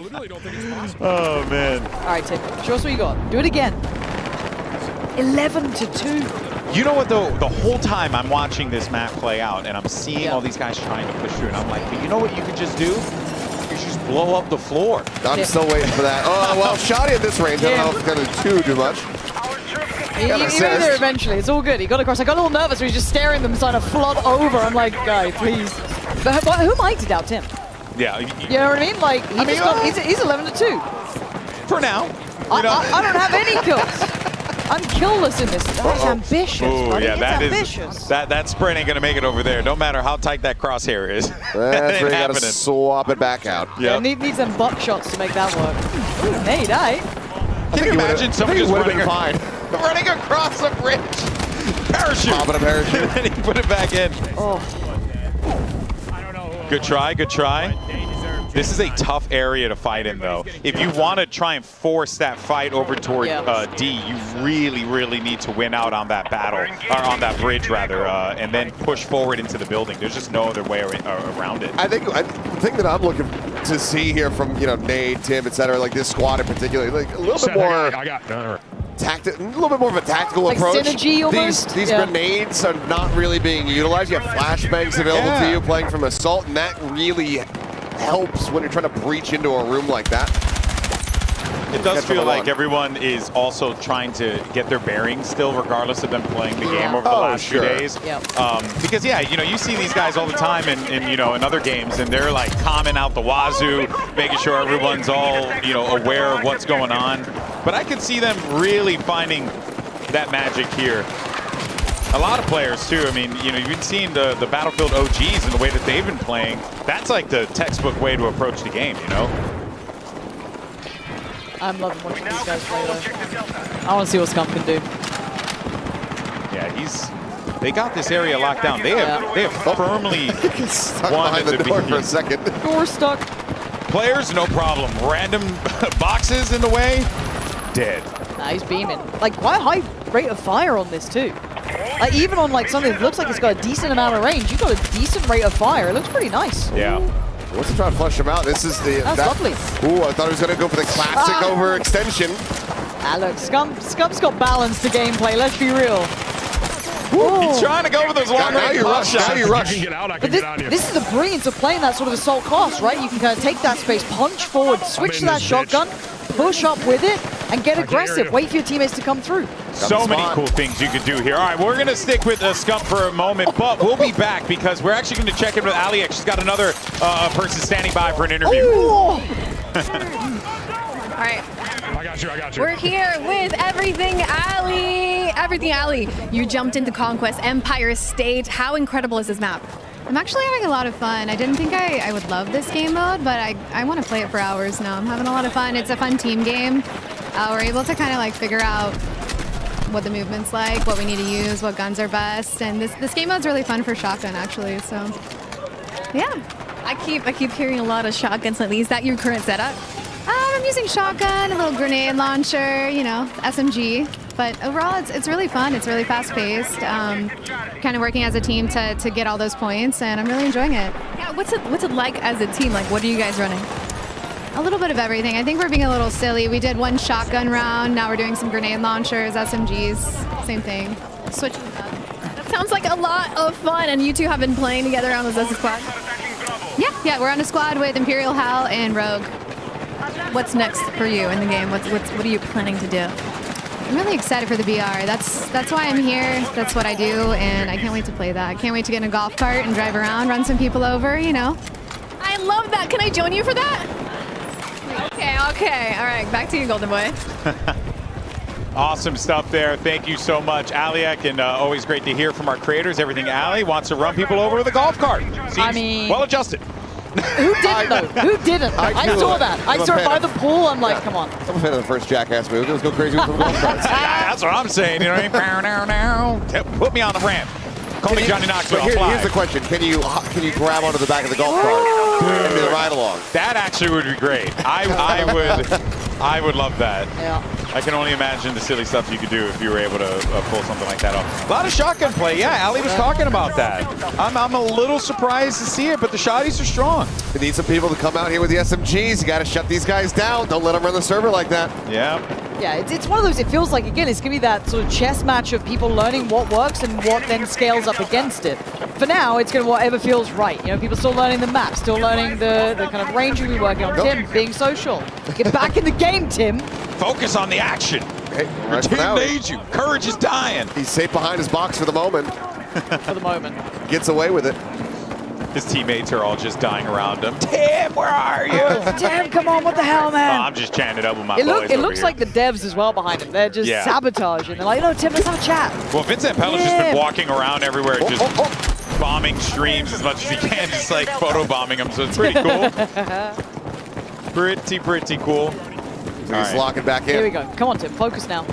K: Oh, man.
R: All right, Tim. Show us what you got. Do it again. 11-2.
K: You know what, though? The whole time I'm watching this map play out, and I'm seeing all these guys trying to push through, and I'm like, but you know what you could just do? You could just blow up the floor.
Q: I'm still waiting for that. Oh, well, Shoddy at this range. I don't know if it's going to do much.
R: He made there eventually. It's all good. He got across. I got a little nervous when he was just staring them, trying to flood over. I'm like, guy, please. But who am I to doubt Tim?
K: Yeah.
R: You know what I mean? Like, he's 11-2.
K: For now.
R: I don't have any kills. I'm killless in this. That's ambitious, buddy.
K: Yeah,
R: it's ambitious.
K: that sprint ain't gonna make it over there. No matter how tight that crosshair is.
Q: That's where you gotta swap it back out.
R: Yeah, need some butt shots to make that work. Ooh, nade,
K: Can you imagine someone just running across a bridge? Parachute.
Q: Popping a parachute.
K: And he put it back in.
R: Oh.
K: Good try, good try. This is a tough area to fight in, though. If you want to try and force that fight over toward D, you really, really need to win out on that battle, or on that bridge, rather, and then push forward into the building. There's just no other way around it.
Q: I think the thing that I'm looking to see here from, Nade, Tim, et cetera, like this squad in particular, like a little bit more... a little bit more of a tactical
R: like
Q: approach.
R: Synergy almost?
Q: These grenades are not really being utilized. You have flashbangs available to you playing from Assault, and that really helps when you're trying to breach into a room like that.
K: It does feel like everyone is also trying to get their bearings still, regardless of them playing the game over the last few days. Because, you see these guys all the time in other games, and they're like calming out the wazoo, making sure everyone's all, aware of what's going on. But I could see them really finding that magic here. A lot of players, too. I mean, you've been seeing the Battlefield OGs and the way that they've been playing. That's like the textbook way to approach the game,
R: I'm loving watching these guys play, though. I want to see what Scump can do.
K: Yeah, they got this area locked down. They have firmly won
Q: behind the door for a second.
R: Door stuck.
K: Players, no problem. Random boxes in the way, dead.
R: Nah, he's beaming. Like, quite a high rate of fire on this, too. Like, even on like something that looks like it's got a decent amount of range, you've got a decent rate of fire. It looks pretty nice.
K: Yeah.
Q: What's he trying to flush him out? This is the...
R: That's lovely.
Q: Ooh, I thought he was going to go for the classic overextension.
R: Look, Scump's got balance to gameplay, let's be real.
K: He's trying to go for those long-range shots.
U: Now you rush. Get out, I can get on you.
R: This is the brilliance of playing that sort of assault class, right? You can kind of take that space, punch forward, switch to that shotgun, push up with it, and get aggressive. Wait for your teammates to come through.
K: So many cool things you could do here. All right, we're going to stick with Scump for a moment, but we'll be back because we're actually going to check in with Aliek. She's got another person standing by for an interview.
I: All right.
U: I got you.
I: We're here with Everything Alley. Everything Alley, you jumped into Conquest Empire State. How incredible is this map?
C: I'm actually having a lot of fun. I didn't think I would love this game mode, but I want to play it for hours now. I'm having a lot of fun. It's a fun team game. We're able to kind of like figure out what the movement's like, what we need to use, what guns are best, and this game mode's really fun for shotgun actually. So, yeah.
I: I keep hearing a lot of shotguns lately. Is that your current setup?
C: I'm using shotgun, a little grenade launcher, SMG. But overall, it's really fun. It's really fast-paced. Kind of working as a team to get all those points, and I'm really enjoying it.
I: Yeah, what's it like as a team? Like, what are you guys running?
C: A little bit of everything. I think we're being a little silly. We did one shotgun round. Now we're doing some grenade launchers, SMGs, same thing. Switching it up.
I: That sounds like a lot of fun. And you two have been playing together on the Zessa squad?
C: Yeah, we're on a squad with Imperial Hal and Rogue.
I: What's next for you in the game? What are you planning to do?
C: I'm really excited for the BR. That's why I'm here. That's what I do, and I can't wait to play that. I can't wait to get in a golf cart and drive around, run some people over,
I: I love that. Can I join you for that? Okay. All right, back to you, Golden Boy.
K: Awesome stuff there. Thank you so much, Aliek, and always great to hear from our creators. Everything Alley wants to run people over with a golf cart. Seems well adjusted.
R: Who didn't, though? Who didn't? I saw that. I saw it by the pool. I'm like, come on.
Q: I'm a fan of the first Jackass movie. Let's go crazy with the golf carts.
K: That's what I'm saying. Put me on the ramp. Call me Johnny Knoxville.
Q: Here's the question: Can you grab onto the back of the golf cart and do the ride along?
K: That actually would be great. I would love that.
R: Yeah.
K: I can only imagine the silly stuff you could do if you were able to pull something like that off. A lot of shotgun play. Yeah, Ali was talking about that. I'm a little surprised to see it, but the shotties are strong.
Q: We need some people to come out here with the SMGs. You got to shut these guys down. Don't let them run the server like that.
K: Yeah.
R: Yeah, it's one of those, it feels like, again, it's going to be that sort of chess match of people learning what works and what then scales up against it. For now, it's going to whatever feels right. You know, people still learning the map, still learning the kind of range we're working on. Tim, being social. Get back in the game, Tim.
K: Focus on the action.
Q: Hey,
K: Your team needs you. Courage is dying.
Q: He's safe behind his box for the moment.
R: For the moment.
Q: Gets away with it.
K: His teammates are all just dying around him. Tim, where are you?
R: Tim, come on, what the hell, man?
K: I'm just chanting up with my
R: It
K: boys over
R: looks
K: here.
R: like the devs as well behind him. They're just sabotaging. They're like, no, Tim, let's have a chat.
K: Well, Vincent Pella's just been walking around everywhere, just bombing streams as much as he can, just like photo bombing them. So it's pretty cool. pretty cool.
Q: He's locking back in.
R: Here we go. Come on, Tim. Focus now.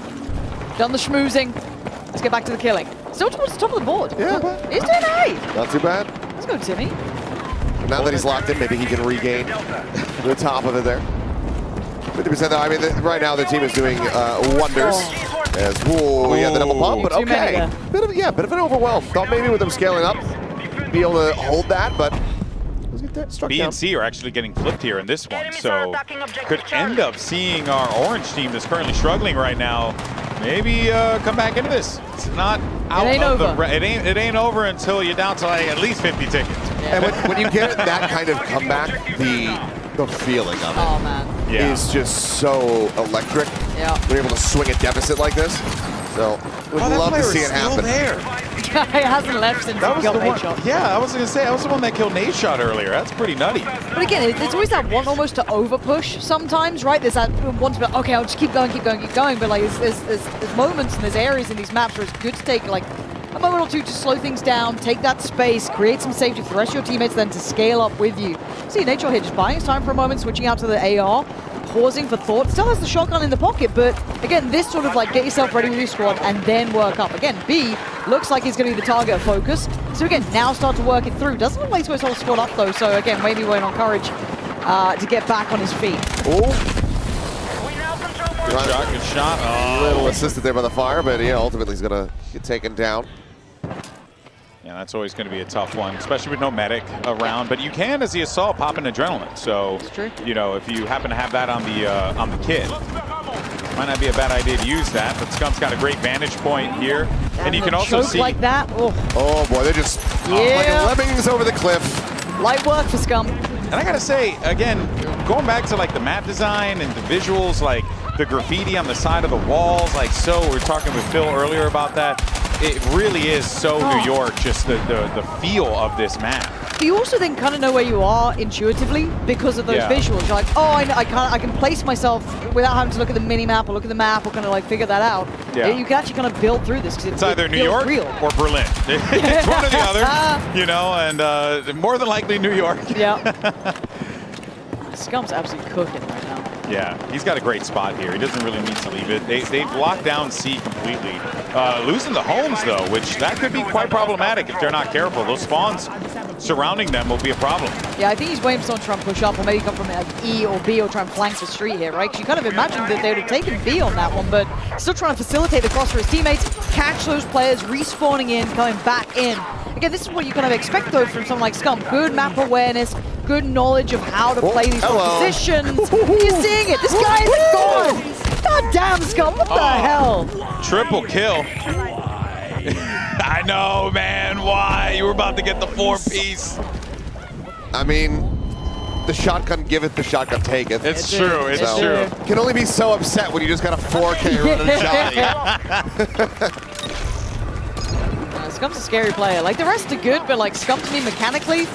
R: Done the schmoozing. Let's get back to the killing. Still towards the top of the board.
Q: Yeah.
R: He's doing all right.
Q: Not too bad.
R: Let's go, Timmy.
Q: Now that he's locked in, maybe he can regain the top of it there. 50% though. I mean, right now the team is doing wonders. As we had the double pump, but okay. Bit of an overwhelm. Thought maybe with them scaling up, be able to hold that, but
K: B and C are actually getting flipped here in this one, so could end up seeing our orange team that's currently struggling right now maybe come back into this. It's not out
R: ain't
K: of
R: over.
K: the it ain't over until you're down to like at least 50 tickets.
Q: And when you get that kind of comeback, the feeling of it is just so electric.
R: Yeah.
Q: When you're able to swing a deficit like this. So would love to see it happen.
R: He hasn't left since he killed Nate Shot.
K: Yeah, I was going to say, I was the one that killed Nate Shot earlier. That's pretty nutty.
R: But again, it's always that one almost to over push sometimes, right? There's that one to be like, okay, I'll just keep going. But like, there's moments and there's areas in these maps where it's good to take like a moment or two to slow things down, take that space, create some safety for the rest of your teammates then to scale up with you. See, Nate Shot here just buying his time for a moment, switching out to the AR. Pausing for thought, still has the shotgun in the pocket, but again, this sort of like get yourself ready with your squad and then work up. Again, B looks like he's going to be the target of focus. So again, now start to work it through. Doesn't look like to his whole squad up though, so again, maybe waiting on Courage to get back on his feet.
Q: Oh.
K: Good shot.
Q: A little assisted there by the fire, but yeah, ultimately he's going to get taken down.
K: Yeah, that's always going to be a tough one, especially with no medic around. But you can, as the assault, pop an adrenaline. So, you know, if you happen to have that on the kit, might not be a bad idea to use that. But Scump's got a great vantage point here, and you can also see
R: like that.
Q: Oh boy, they're just like lemmings over the cliff.
R: Light work for Scum.
K: And I gotta say, again, going back to like the map design and the visuals, like the graffiti on the side of the walls, like so. We were talking with Phil earlier about that. It really is so New York, just the feel of this map.
R: But you also then kind of know where you are intuitively because of those visuals. You're like, oh, I can place myself without having to look at the mini map or look at the map or kind of like figure that out.
K: Yeah.
R: You can actually kind of build through this because
K: it's either New York or Berlin. It's one or the other, you know, and more than likely New York.
R: Yeah. Scum's absolutely cooking right now.
K: Yeah, he's got a great spot here. He doesn't really need to leave it. They've locked down C completely. Losing the homes, though, which that could be quite problematic if they're not careful. Those spawns surrounding them will be a problem.
R: Yeah, I think he's waiting for someone to try and push up or maybe come from like E or B or try and flank the street here, right? Because you kind of imagined that they would have taken B on that one, but still trying to facilitate the cross for his teammates, catch those players, respawning in, coming back in. Again, this is what you kind of expect, though, from someone like Scum. Good map awareness, good knowledge of how to play these positions. You're seeing it. This guy is gone. God damn, Scum. What the hell?
K: Triple kill. I know, man. Why? You were about to get the 4-piece.
Q: I mean, the shotgun giveth, the shotgun taketh.
K: It's true. It's true.
Q: Can only be so upset when you just got a 4K running shot.
R: Scum's a scary player. Like, the rest are good, but like Scum to me mechanically,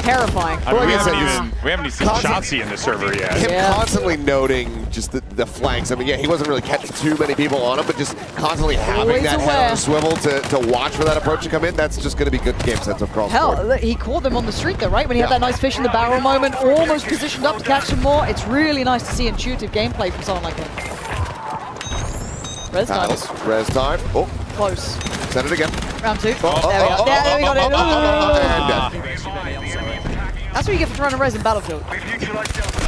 R: terrifying.
K: I mean, we haven't even seen Chauncey in the server yet.
Q: Him constantly noting just the flanks. I mean, yeah, he wasn't really catching too many people on him, but just constantly having that head on the swivel to watch for that approach to come in, that's just going to be good game sense across the board.
R: Hell, he caught them on the street though, right? When he had that nice fish in the barrel moment, almost positioned up to catch some more. It's really nice to see intuitive gameplay from someone like him. Res time.
Q: Res time. Oh.
R: close.
Q: Send it again.
R: Round 2. There we go. There we go. That's what you get for trying to res in Battlefield. You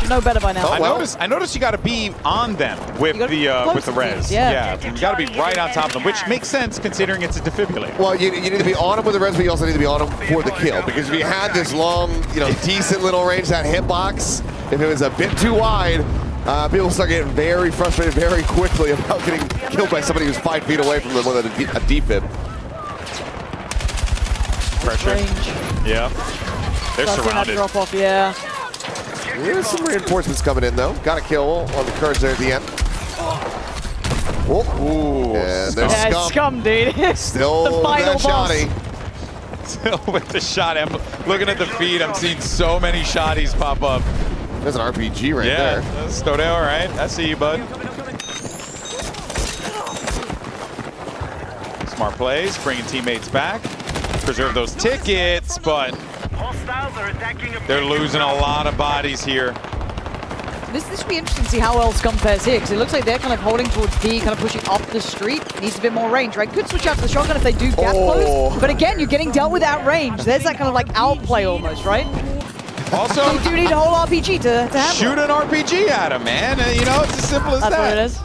R: should know better by now.
K: I noticed you got to be on them with the res.
R: Yeah.
K: You got to be right on top of them, which makes sense considering it's a defibrillator.
Q: Well, you need to be on him with the res, but you also need to be on him for the kill. Because if you had this long, decent little range, that hitbox, if it was a bit too wide, people start getting very frustrated very quickly about getting killed by somebody who's 5 feet away from them with a defib.
K: Pressure.
R: Range.
K: Yeah. They're surrounded.
R: Drop off, yeah.
Q: There's some reinforcements coming in, though. Got a kill on the Courage there at the end.
K: Ooh.
Q: And there's
R: Scum, dude.
Q: Still
R: the final
Q: that
R: boss.
Q: shotty.
K: Still with the shot. I'm looking at the feed. I'm seeing so many shotties pop up.
Q: There's an RPG right there.
K: Yeah, that's Stodell, right? I see you, bud. Smart plays, bringing teammates back. Preserve those tickets, but they're losing a lot of bodies here.
R: This should be interesting to see how well Scum fares here, because it looks like they're kind of holding towards B, kind of pushing up the street. Needs a bit more range, right? Could switch out to the shotgun if they do gap close. But again, you're getting dealt with at range. There's that kind of like outplay almost, right?
K: Also,
R: you do need a whole RPG to handle.
K: Shoot an RPG at him, man. You know, it's as simple as
R: That's
K: that.
R: what it is.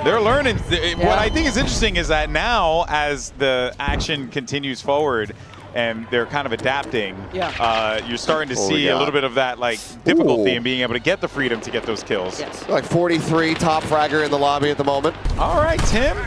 K: They're learning. What I think is interesting is that now, as the action continues forward, and they're kind of adapting, you're starting to see a little bit of that difficulty in being able to get the freedom to get those kills.
R: Yes.
Q: Like 43 top fragger in the lobby at the moment.
K: All right, Tim.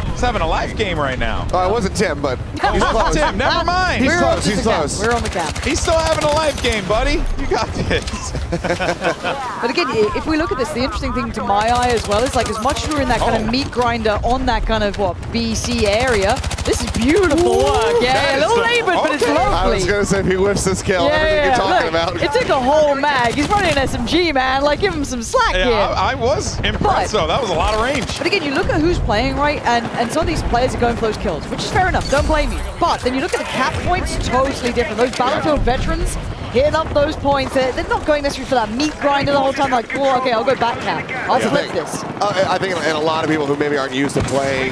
K: He's having a life game right now.
Q: Oh, it wasn't Tim, but he's close.
K: Tim, never mind.
Q: He's close. He's close.
R: We're on the cap.
K: He's still having a life game, buddy. You got this.
R: But again, if we look at this, the interesting thing to my eye as well is like as much as we're in that kind of meat grinder on that kind of BC area, this is beautiful work. Yeah, a little labored, but it's lovely.
Q: I was gonna say if he whiffs this kill, everything you're talking about.
R: It took a whole mag. He's running an SMG, man. Like, give him some slack here.
K: I was impressed, though. That was a lot of range.
R: But again, you look at who's playing, right? And some of these players are going for those kills, which is fair enough. Don't blame me. But then you look at the cap points, totally different. Those Battlefield veterans hitting up those points. They're not going necessarily for that meat grinder the whole time. Like, oh, okay, I'll go back cap. I'll flip this.
Q: I think, and a lot of people who maybe aren't used to playing,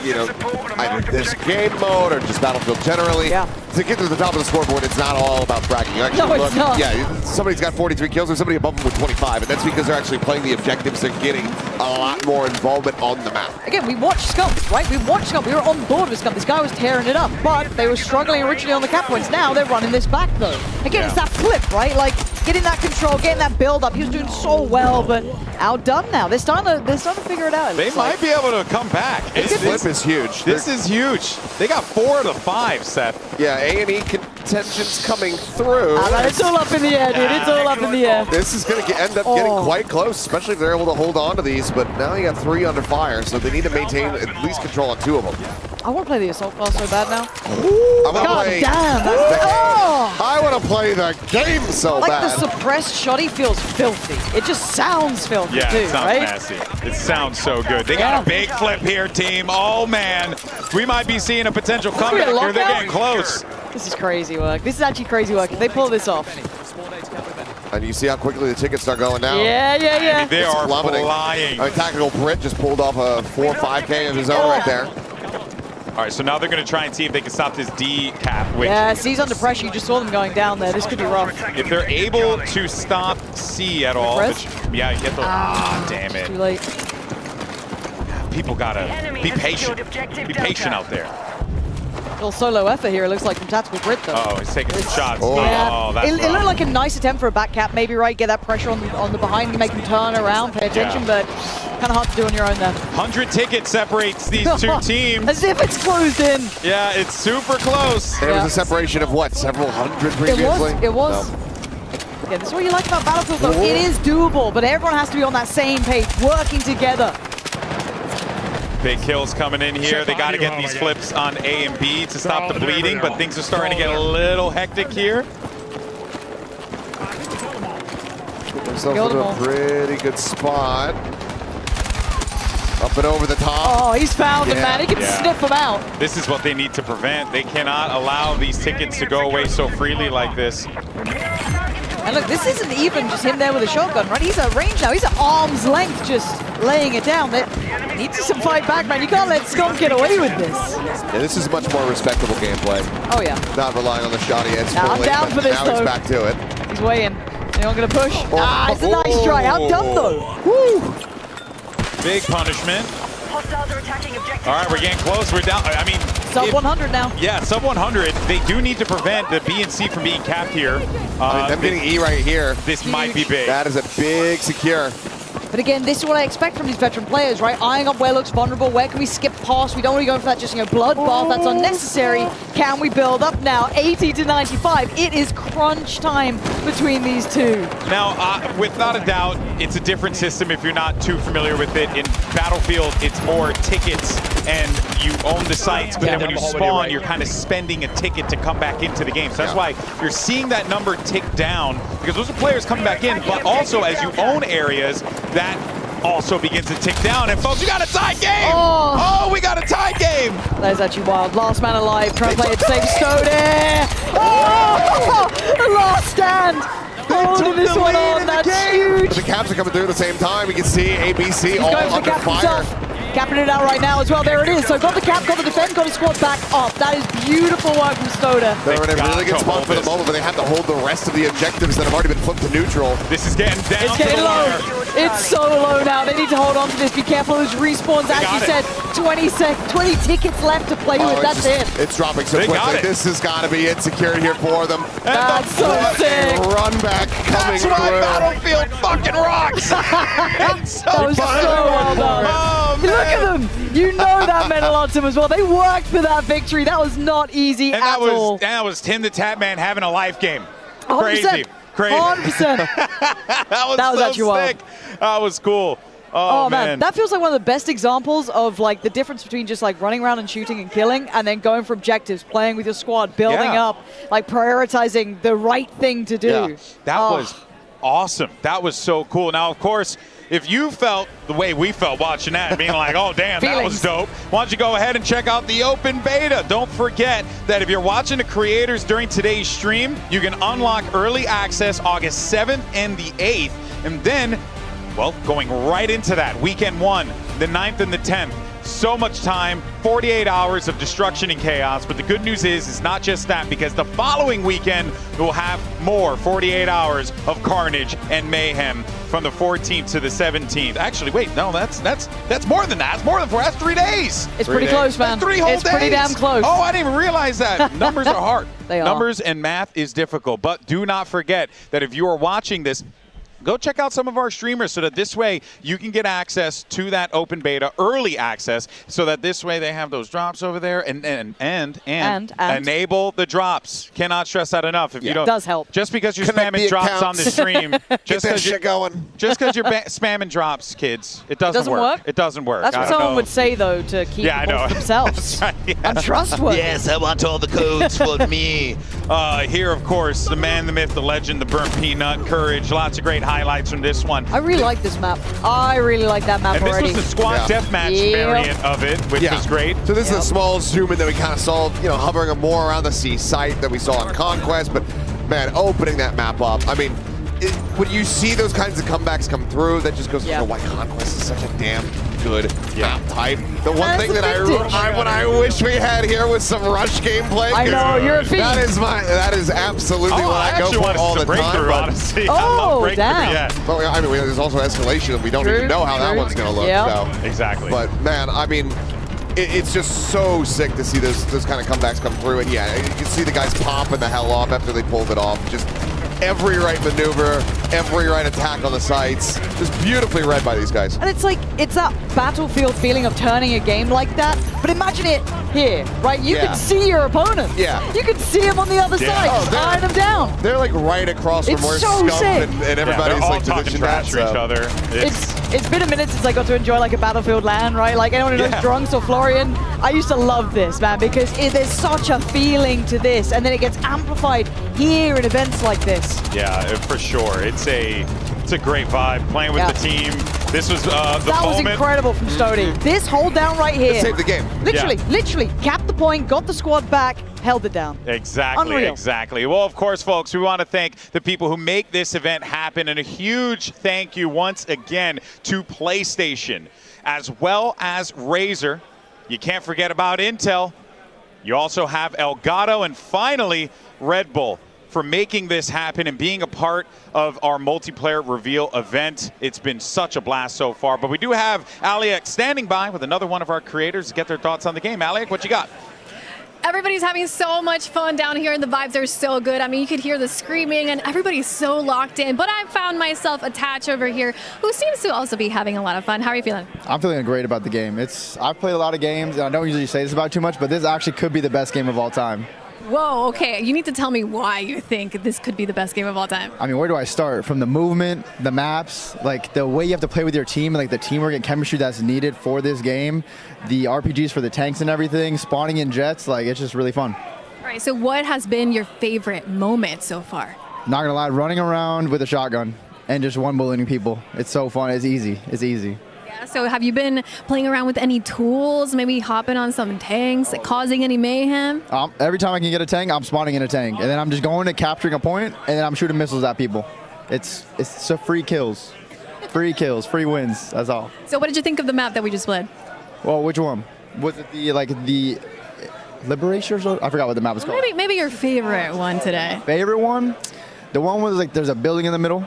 Q: either this game mode or just Battlefield generally, to get to the top of the scoreboard, it's not all about bragging. You actually
R: it's not.
Q: Yeah, somebody's got 43 kills or somebody above them with 25, and that's because they're actually playing the objectives and getting a lot more involvement on the map.
R: Again, we watched Scum, right? We watched Scum. We were on board with Scum. This guy was tearing it up, but they were struggling originally on the cap points. Now they're running this back, though. Again, it's that flip, right? Like, getting that control, getting that build-up. He was doing so well, but outdone now. They're starting to figure it out.
K: They might be able to come back.
Q: This flip is huge.
K: This is huge. They got 4 of the 5, Seth.
Q: Yeah, A&E contention's coming through.
R: It's all up in the air, dude. It's all up in the air.
Q: This is going to end up getting quite close, especially if they're able to hold on to these. But now you got 3 under fire, so they need to maintain at least control on 2 of them.
R: I want to play the assault class so bad now.
Q: I want to play the game so bad.
R: Like the suppressed shotty feels filthy. It just sounds filthy
K: Yeah,
R: too,
K: it sounds
R: right?
K: nasty. It sounds so good. They got a big flip here, team. Oh, man. We might be seeing a potential comeback here. They're getting close.
R: This is crazy work. This is actually crazy work. If they pull this off.
Q: And you see how quickly the tickets start going down.
R: Yeah.
K: They are flying.
Q: I mean, Tactical Brit just pulled off a 4 or 5K of his own right there.
K: All right, so now they're going to try and see if they can stop this D cap. Which,
R: Yeah, C's under pressure. You just saw them going down there. This could be rough.
K: if they're able to stop C at all,
R: Press?
K: you get the. Damn it.
R: Too late.
K: People got to be patient. Be patient out there.
R: Little solo effort here, it looks like, from Tactical Brit, though.
K: Oh, he's taking some shots.
R: Yeah.
K: Oh, that's
R: it
K: rough.
R: looked like a nice attempt for a back cap, maybe, right? Get that pressure on the behind, make them turn around, pay attention, but kind of hard to do on your own there.
K: 100 tickets separates these 2 teams.
R: As if it's closed in.
K: Yeah, it's super close.
Q: There was a separation of what, several hundred previously?
R: It was.
Q: No.
R: Yeah, that's what you like about Battlefield, though. It is doable, but everyone has to be on that same page, working together.
K: Big kills coming in here. They got to get these flips on A and B to stop the bleeding, but things are starting to get a little hectic here.
Q: Put themselves into a pretty good spot. Up and over the top.
R: Oh, he's found him, man. He can sniff him out.
K: This is what they need to prevent. They cannot allow these tickets to go away so freely like this.
R: And look, this isn't even just him there with a shotgun, right? He's at range now. He's at arm's length, just laying it down. They need some fight back, man. You can't let Scum get away with this.
Q: Yeah, this is much more respectable gameplay.
R: Oh, yeah.
Q: Not relying on the shoddy edge
R: Now, I'm
Q: fully,
R: down
Q: but
R: for this,
Q: now
R: though.
Q: he's back to it.
R: He's weighing. Anyone going to push? It's a nice try. Outdone, though. Woo!
K: Big punishment. All right, we're getting close. We're down. I mean,
R: Sub 100 now.
K: Yeah, sub 100. They do need to prevent the B and C from being capped here.
Q: Them getting E right here.
K: This might be big.
Q: That is a big secure.
R: But again, this is what I expect from these veteran players, right? Eyeing up where looks vulnerable, where can we skip past? We don't want to go for that just, bloodbath. That's unnecessary. Can we build up now? 80 to 95. It is crunch time between these two.
K: Now, without a doubt, it's a different system if you're not too familiar with it. In Battlefield, it's more tickets and you own the sites, but then when you spawn, you're kind of spending a ticket to come back into the game. So that's why you're seeing that number tick down, because those are players coming back in, but also as you own areas, that also begins to tick down. And folks, we got a tie game! Oh, we got a tie game!
R: That is actually wild. Last man alive, trying to play it safe. Stode! Oh! The last stand! Holding this one on, that's huge!
Q: The caps are coming through at the same time. We can see ABC
R: He's
Q: all
R: going for the
Q: under
R: cap
Q: fire.
R: himself. Capping it out right now as well. There it is. So got the cap, got the defense, got the squad back up. That is beautiful work from Stoda.
Q: They're in a really good spot for the moment, but they have to hold the rest of the objectives that have already been flipped to neutral.
K: This is getting down.
R: It's getting low. It's so low now. They need to hold on to this. Be careful of those respawns. As you said, 20 tickets left to play with. That's it.
Q: It's dropping so quickly. This has got to be it. Secured here for them.
R: That's so sick.
Q: Run back coming through.
K: Battlefield fucking rocks.
R: That was so well done. Look at them. You know that meant a lot to them as well. They worked for that victory. That was not easy at all.
K: And that was Tim the Tap Man having a life game.
R: 100%.
K: Crazy.
R: 100%.
K: that was
R: so
K: actually sick. That was cool. Oh,
R: man, that feels like one of the best examples of the difference between just running around and shooting and killing, and then going for objectives, playing with your squad, building up, prioritizing the right thing to do.
K: Yeah. That was awesome. That was so cool. Now, of course, if you felt the way we felt watching that, being like, oh, damn, that was dope, why don't you go ahead and check out the open beta. Don't forget that if you're watching the creators during today's stream, you can unlock early access August 7th and the 8th. And then, well, going right into that, weekend 1, the 9th and the 10th. So much time, 48 hours of destruction and chaos. But the good news is it's not just that, because the following weekend we'll have more 48 hours of carnage and mayhem from the 14th to the 17th. Actually, wait, no, that's more than that. It's more than 4. That's 3 days.
R: It's pretty close, man.
K: That's 3 whole days.
R: It's pretty damn close.
K: Oh, I didn't even realize that. Numbers are hard.
R: They are.
K: Numbers and math is difficult. But do not forget that if you are watching this, go check out some of our streamers so that this way you can get access to that open beta, early access, so that this way they have those drops over there and enable the drops. Cannot stress that enough. If you don't,
R: it does help.
K: Just because you're spamming drops on the stream, just because you're spamming drops, kids, it doesn't work. It doesn't work.
R: That's what someone would say though to keep people for themselves. Untrustworthy.
V: Yes, I want all the codes for me.
K: Here, of course, the man, the myth, the legend, the burnt peanut, courage, lots of great highlights from this one.
R: I really like this map. I really like that map already.
K: And this was the squad deathmatch variant of it, which was great.
Q: So this is a small zoom in that we kind of saw, hovering more around the C site that we saw on Conquest, but man, opening that map up. I mean, when you see those kinds of comebacks come through, that just goes to show why Conquest is such a damn good map type. The one thing that I wish we had here was some rush gameplay.
R: I know, you're a fiend.
Q: That is absolutely what I go for all the time.
K: Honestly.
R: Oh, damn.
K: Yeah.
Q: But I mean, there's also escalation, and we don't even know how that one's going to look. So.
K: Exactly.
Q: But man, I mean, it's just so sick to see those kind of comebacks come through. And yeah, you can see the guys popping the hell off after they pulled it off. Just every right maneuver, every right attack on the sites. Just beautifully read by these guys.
R: And it's that Battlefield feeling of turning a game like that. But imagine it here, right? You can see your opponent.
Q: Yeah.
R: You can see him on the other side, eyeing them down.
Q: They're like right across from where Scum and everybody's
K: all
Q: like
K: talking
Q: positioned
K: trash to
Q: at,
K: each other.
R: It's been a minute since I got to enjoy a Battlefield LAN, right? Like anyone who knows Drunks or Florian, I used to love this, man, because there's such a feeling to this, and then it gets amplified here in events like this.
K: Yeah, for sure. It's a great vibe. Playing with the team, This was the
R: that was
K: moment.
R: incredible from Stody. This hold down right here.
Q: Saved the game.
R: Literally, capped the point, got the squad back, held it down.
K: Exactly,
R: Unreal.
K: exactly. Well, of course, folks, we want to thank the people who make this event happen, and a huge thank you once again to PlayStation, as well as Razer. You can't forget about Intel. You also have Elgato, and finally, Red Bull, for making this happen and being a part of our multiplayer reveal event. It's been such a blast so far, but we do have Aliak standing by with another one of our creators to get their thoughts on the game. Aliak, what you got?
I: Everybody's having so much fun down here, and the vibes are so good. I mean, you could hear the screaming, and everybody's so locked in. But I found myself attached over here, who seems to also be having a lot of fun. How are you feeling?
N: I'm feeling great about the game. I've played a lot of games, and I don't usually say this about too much, but this actually could be the best game of all time.
I: Whoa, okay. You need to tell me why you think this could be the best game of all time.
N: I mean, where do I start? From the movement, the maps, like the way you have to play with your team, and like the teamwork and chemistry that's needed for this game, the RPGs for the tanks and everything, spawning in jets, like it's just really fun.
I: All right, so what has been your favorite moment so far?
N: Not gonna lie, running around with a shotgun and just one bulleting people. It's so fun. It's easy. It's easy.
I: Yeah, so have you been playing around with any tools, maybe hopping on some tanks, causing any mayhem?
N: Every time I can get a tank, I'm spawning in a tank, and then I'm just going to capturing a point, and then I'm shooting missiles at people. It's so free kills, free wins. That's all.
I: So what did you think of the map that we just played?
N: Well, which one? Was it the Liberation? I forgot what the map was called.
I: Maybe your favorite one today.
N: Favorite one? The one was like there's a building in the middle,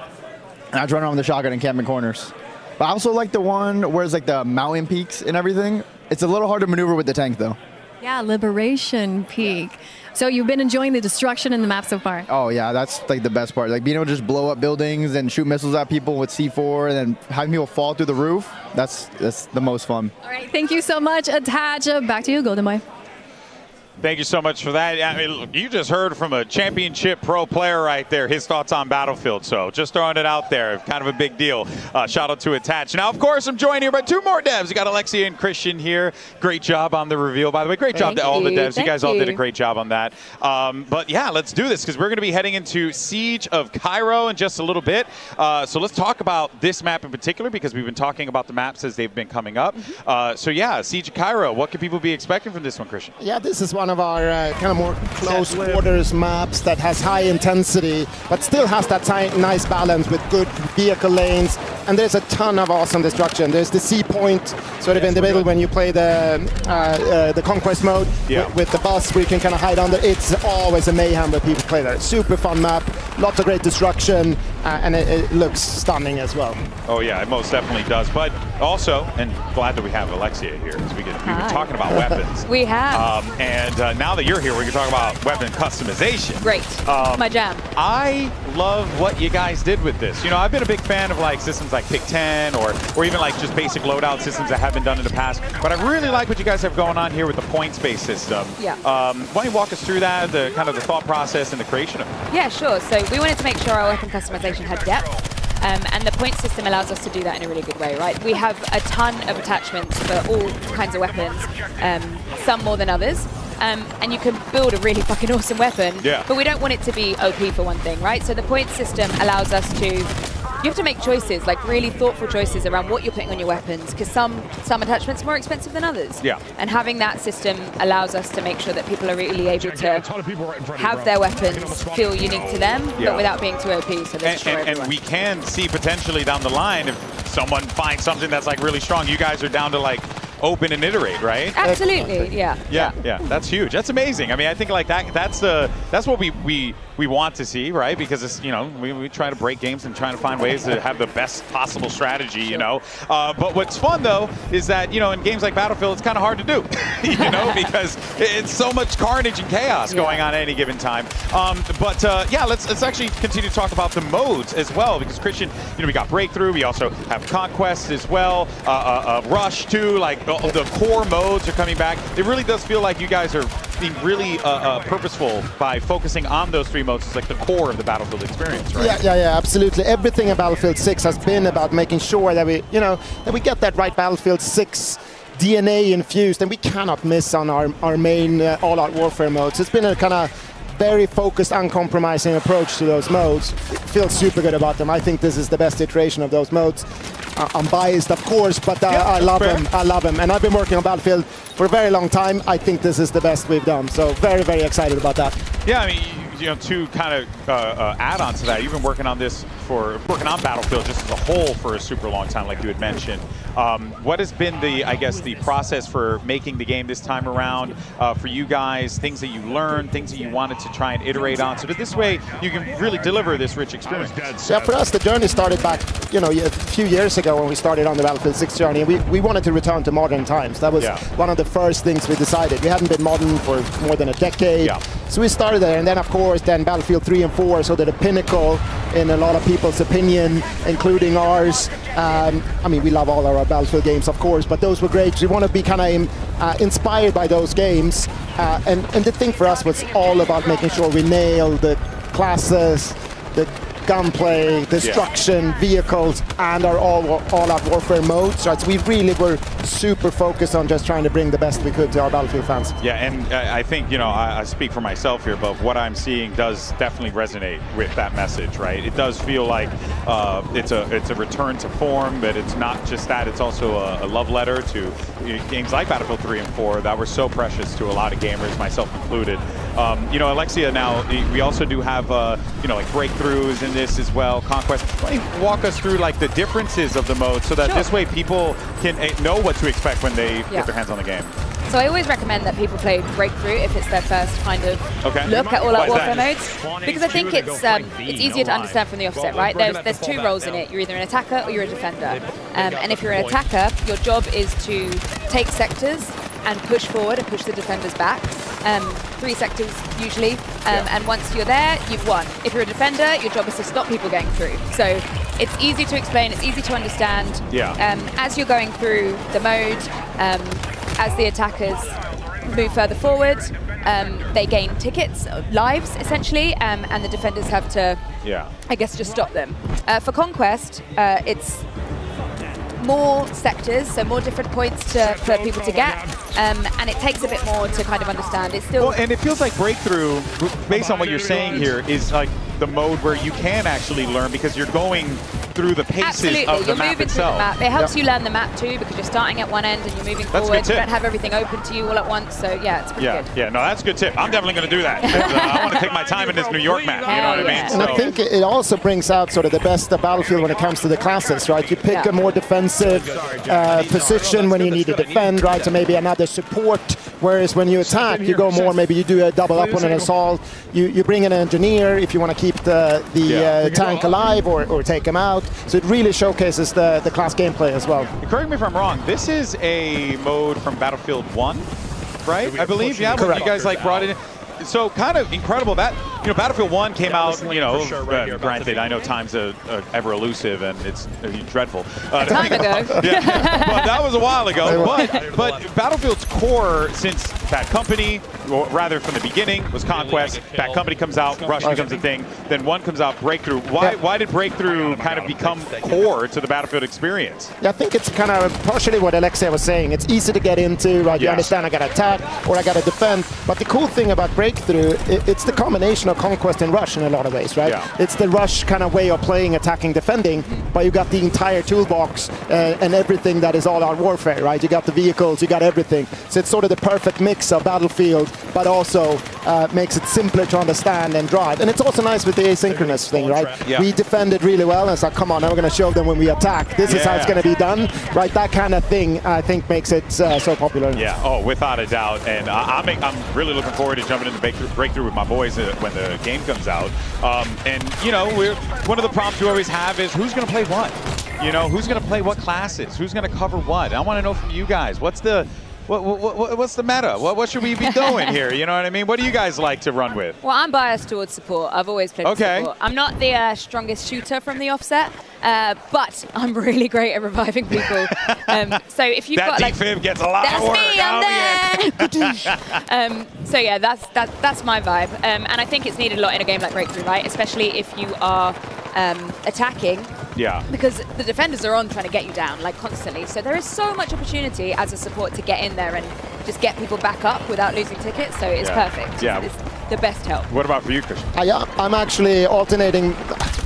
N: and I run around with the shotgun and camp in corners. But I also like the one where it's like the mountain peaks and everything. It's a little hard to maneuver with the tank though.
I: Yeah, Liberation Peak. So you've been enjoying the destruction in the map so far?
N: Oh yeah, that's like the best part. Like being able to just blow up buildings and shoot missiles at people with C4 and then having people fall through the roof. That's the most fun.
I: All right, thank you so much, Attach. Back to you, Golden Boy.
K: Thank you so much for that. I mean, look, you just heard from a championship pro player right there, his thoughts on Battlefield. So just throwing it out there, kind of a big deal. Shout out to Attach. Now, of course, I'm joined here by two more devs. We got Alexia and Christian here. Great job on the reveal, by the way. Great job to all the devs. You guys all did a great job on that. But yeah, let's do this because we're going to be heading into Siege of Cairo in just a little bit. So let's talk about this map in particular because we've been talking about the maps as they've been coming up. So yeah, Siege of Cairo. What can people be expecting from this one, Christian?
P: Yeah, this is one of our kind of more close quarters maps that has high intensity, but still has that nice balance with good vehicle lanes. And there's a ton of awesome destruction. There's the C point sort of in the middle when you play the conquest mode with the bus where you can kind of hide under. It's always a mayhem when people play that. Super fun map, lots of great destruction, and it looks stunning as well.
K: Oh yeah, it most definitely does. But also, and glad that we have Alexia here because we've been talking about weapons.
S: We have.
K: And now that you're here, we can talk about weapon customization.
S: Great. My jam.
K: I love what you guys did with this. You know, I've been a big fan of like systems like Pick 10 or even like just basic loadout systems that have been done in the past. But I really like what you guys have going on here with the points-based system.
S: Yeah.
K: Why don't you walk us through that, the kind of the thought process and the creation of it?
S: Yeah, sure. So we wanted to make sure our weapon customization had depth. And the point system allows us to do that in a really good way, right? We have a ton of attachments for all kinds of weapons, some more than others. And you can build a really fucking awesome weapon, but we don't want it to be OP for one thing, right? So the point system allows us to, you have to make choices, like really thoughtful choices around what you're putting on your weapons, because some attachments are more expensive than others.
K: Yeah.
S: And having that system allows us to make sure that people are really able to have their weapons feel unique to them, but without being too OP, so they destroy everyone.
K: And we can see potentially down the line if someone finds something that's like really strong, you guys are down to like open and iterate, right?
S: Absolutely, yeah.
K: That's huge. That's amazing. I mean, I think like that's what we want to see, right? Because it's, you know, we try to break games and trying to find ways to have the best possible strategy, you know. But what's fun though is that, you know, in games like Battlefield, it's kind of hard to do, you know, because it's so much carnage and chaos going on at any given time. Yeah, let's actually continue to talk about the modes as well, because Christian, you know, we got Breakthrough, we also have Conquest as well, Rush too, like the core modes are coming back. It really does feel like you guys are being really purposeful by focusing on those three modes. It's like the core of the Battlefield experience, right?
P: Yeah, absolutely. Everything in Battlefield 6 has been about making sure that we get that right Battlefield 6 DNA infused, and we cannot miss on our main all-out warfare modes. It's been a kind of very focused, uncompromising approach to those modes. It feels super good about them. I think this is the best iteration of those modes. I'm biased, of course, but I love him. I love him. And I've been working on Battlefield for a very long time. I think this is the best we've done. So very, very excited about that.
K: Yeah, I mean, to kind of add on to that, you've been working on Battlefield just as a whole for a super long time, like you had mentioned. What has been the process for making the game this time around for you guys? Things that you learned, things that you wanted to try and iterate on, so that this way you can really deliver this rich experience.
P: Yeah, for us, the journey started back, a few years ago when we started on the Battlefield 6 journey. We wanted to return to modern times. That was one of the first things we decided. We hadn't been modern for more than a decade. So we started there, and then, of course, Battlefield 3 and 4 so that a pinnacle in a lot of people's opinion, including ours. I mean, we love all our Battlefield games, of course, but those were great. We want to be kind of inspired by those games. And the thing for us was all about making sure we nail the classes, the gunplay, destruction, vehicles, and our all-out warfare modes. Right? So we really were super focused on just trying to bring the best we could to our Battlefield fans.
K: Yeah, and I think, I speak for myself here, but what I'm seeing does definitely resonate with that message, right? It does feel like it's a return to form, but it's not just that, it's also a love letter to games like Battlefield 3 and 4 that were so precious to a lot of gamers, myself included. Alexia, now, we also do have, like breakthroughs in this as well, Conquest. Why don't you walk us through like the differences of the modes so that this way people can know what to expect when they get their hands on the game?
S: So I always recommend that people play Breakthrough if it's their first kind of look at all-out warfare modes, because I think it's easier to understand from the offset, right? There's two roles in it. You're either an attacker or you're a defender. And if you're an attacker, your job is to take sectors and push forward and push the defenders back. 3 sectors usually, and once you're there, you've won. If you're a defender, your job is to stop people getting through. So it's easy to explain, it's easy to understand. As you're going through the mode, as the attackers move further forward, they gain tickets, lives essentially, and the defenders have to, I guess, just stop them. For Conquest, it's more sectors, so more different points for people to get, and it takes a bit more to kind of understand. It's still
K: and it feels like Breakthrough, based on what you're saying here, is like the mode where you can actually learn because you're going through the paces of the map itself.
S: Through the map. It helps you learn the map too, because you're starting at one end and you're moving forward. You don't have everything open to you all at once, so yeah, it's pretty good.
K: Yeah, no, that's a good tip. I'm definitely going to do that. I want to take my time in this New York map, you know what I mean?
P: And I think it also brings out sort of the best of Battlefield when it comes to the classes, right? You pick a more defensive position when you need to defend, right? So maybe another support, whereas when you attack, you go more, maybe you do a double up on an assault. You bring an engineer if you want to keep the tank alive or take him out. So it really showcases the class gameplay as well.
K: Correct me if I'm wrong, this is a mode from Battlefield 1, right? I believe, yeah, when you guys like brought it in. So kind of incredible that, Battlefield 1 came out, granted, I know time's ever elusive and it's dreadful.
S: Time ago.
K: But that was a while ago. But Battlefield's core since Bad Company, or rather from the beginning, was Conquest. Bad Company comes out, Rush becomes a thing. Then 1 comes out, Breakthrough. Why did Breakthrough kind of become core to the Battlefield experience?
P: Yeah, I think it's kind of partially what Alexia was saying. It's easy to get into, right? You understand I got to attack or I got to defend. But the cool thing about Breakthrough, it's the combination of Conquest and Rush in a lot of ways, right? It's the Rush kind of way of playing, attacking, defending, but you got the entire toolbox and everything that is all-out warfare, right? You got the vehicles, you got everything. So it's sort of the perfect mix of Battlefield, but also makes it simpler to understand and drive. And it's also nice with the asynchronous thing, right? We defended really well, and it's like, come on, now we're going to show them when we attack. This is how it's going to be done, right? That kind of thing, I think, makes it so popular.
K: Yeah, oh, without a doubt. And I'm really looking forward to jumping into Breakthrough with my boys when the game comes out. And, one of the prompts we always have is who's going to play what? Who's going to play what classes? Who's going to cover what? I want to know from you guys, what's the meta? What should we be doing here? You know what I mean? What do you guys like to run with?
S: Well, I'm biased towards support. I've always played support. I'm not the strongest shooter from the offset, but I'm really great at reviving people. So if you've got like...
K: That defib gets a lot of work.
S: That's me, I'm there! So yeah, that's my vibe. And I think it's needed a lot in a game like Breakthrough, right? Especially if you are attacking.
K: Yeah.
S: Because the defenders are on trying to get you down, like, constantly. So there is so much opportunity as a support to get in there and just get people back up without losing tickets. So it's perfect.
K: Yeah.
S: It's the best help.
K: What about for you, Christian?
P: I'm actually alternating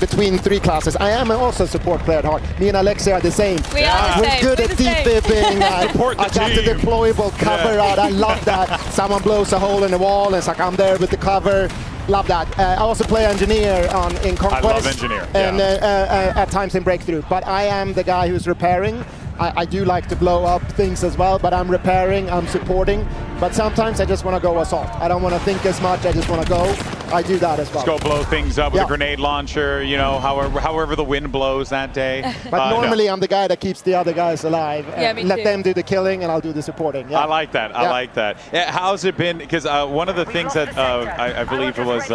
P: between 3 classes. I am also a support player at heart. Me and Alexia are the same.
S: We are the
P: We're
S: same.
P: good
S: We're
P: at
S: the same.
P: defibbing.
K: Support the
P: I got the
K: team.
P: deployable cover out. I love that. Someone blows a hole in the wall and it's like, I'm there with the cover. Love that. I also play engineer in Conquest.
K: I love engineer.
P: And at times in Breakthrough. But I am the guy who's repairing. I do like to blow up things as well, but I'm repairing, I'm supporting. But sometimes I just want to go assault. I don't want to think as much, I just want to go. I do that as well.
K: Let's go blow things up with a grenade launcher, you know, however the wind blows that day.
P: But normally I'm the guy that keeps the other guys alive.
S: Yeah, me
P: let
S: too.
P: them do the killing and I'll do the supporting. Yeah.
K: I like that. I like that. Yeah, how's it been? Because one of the things that I believe it was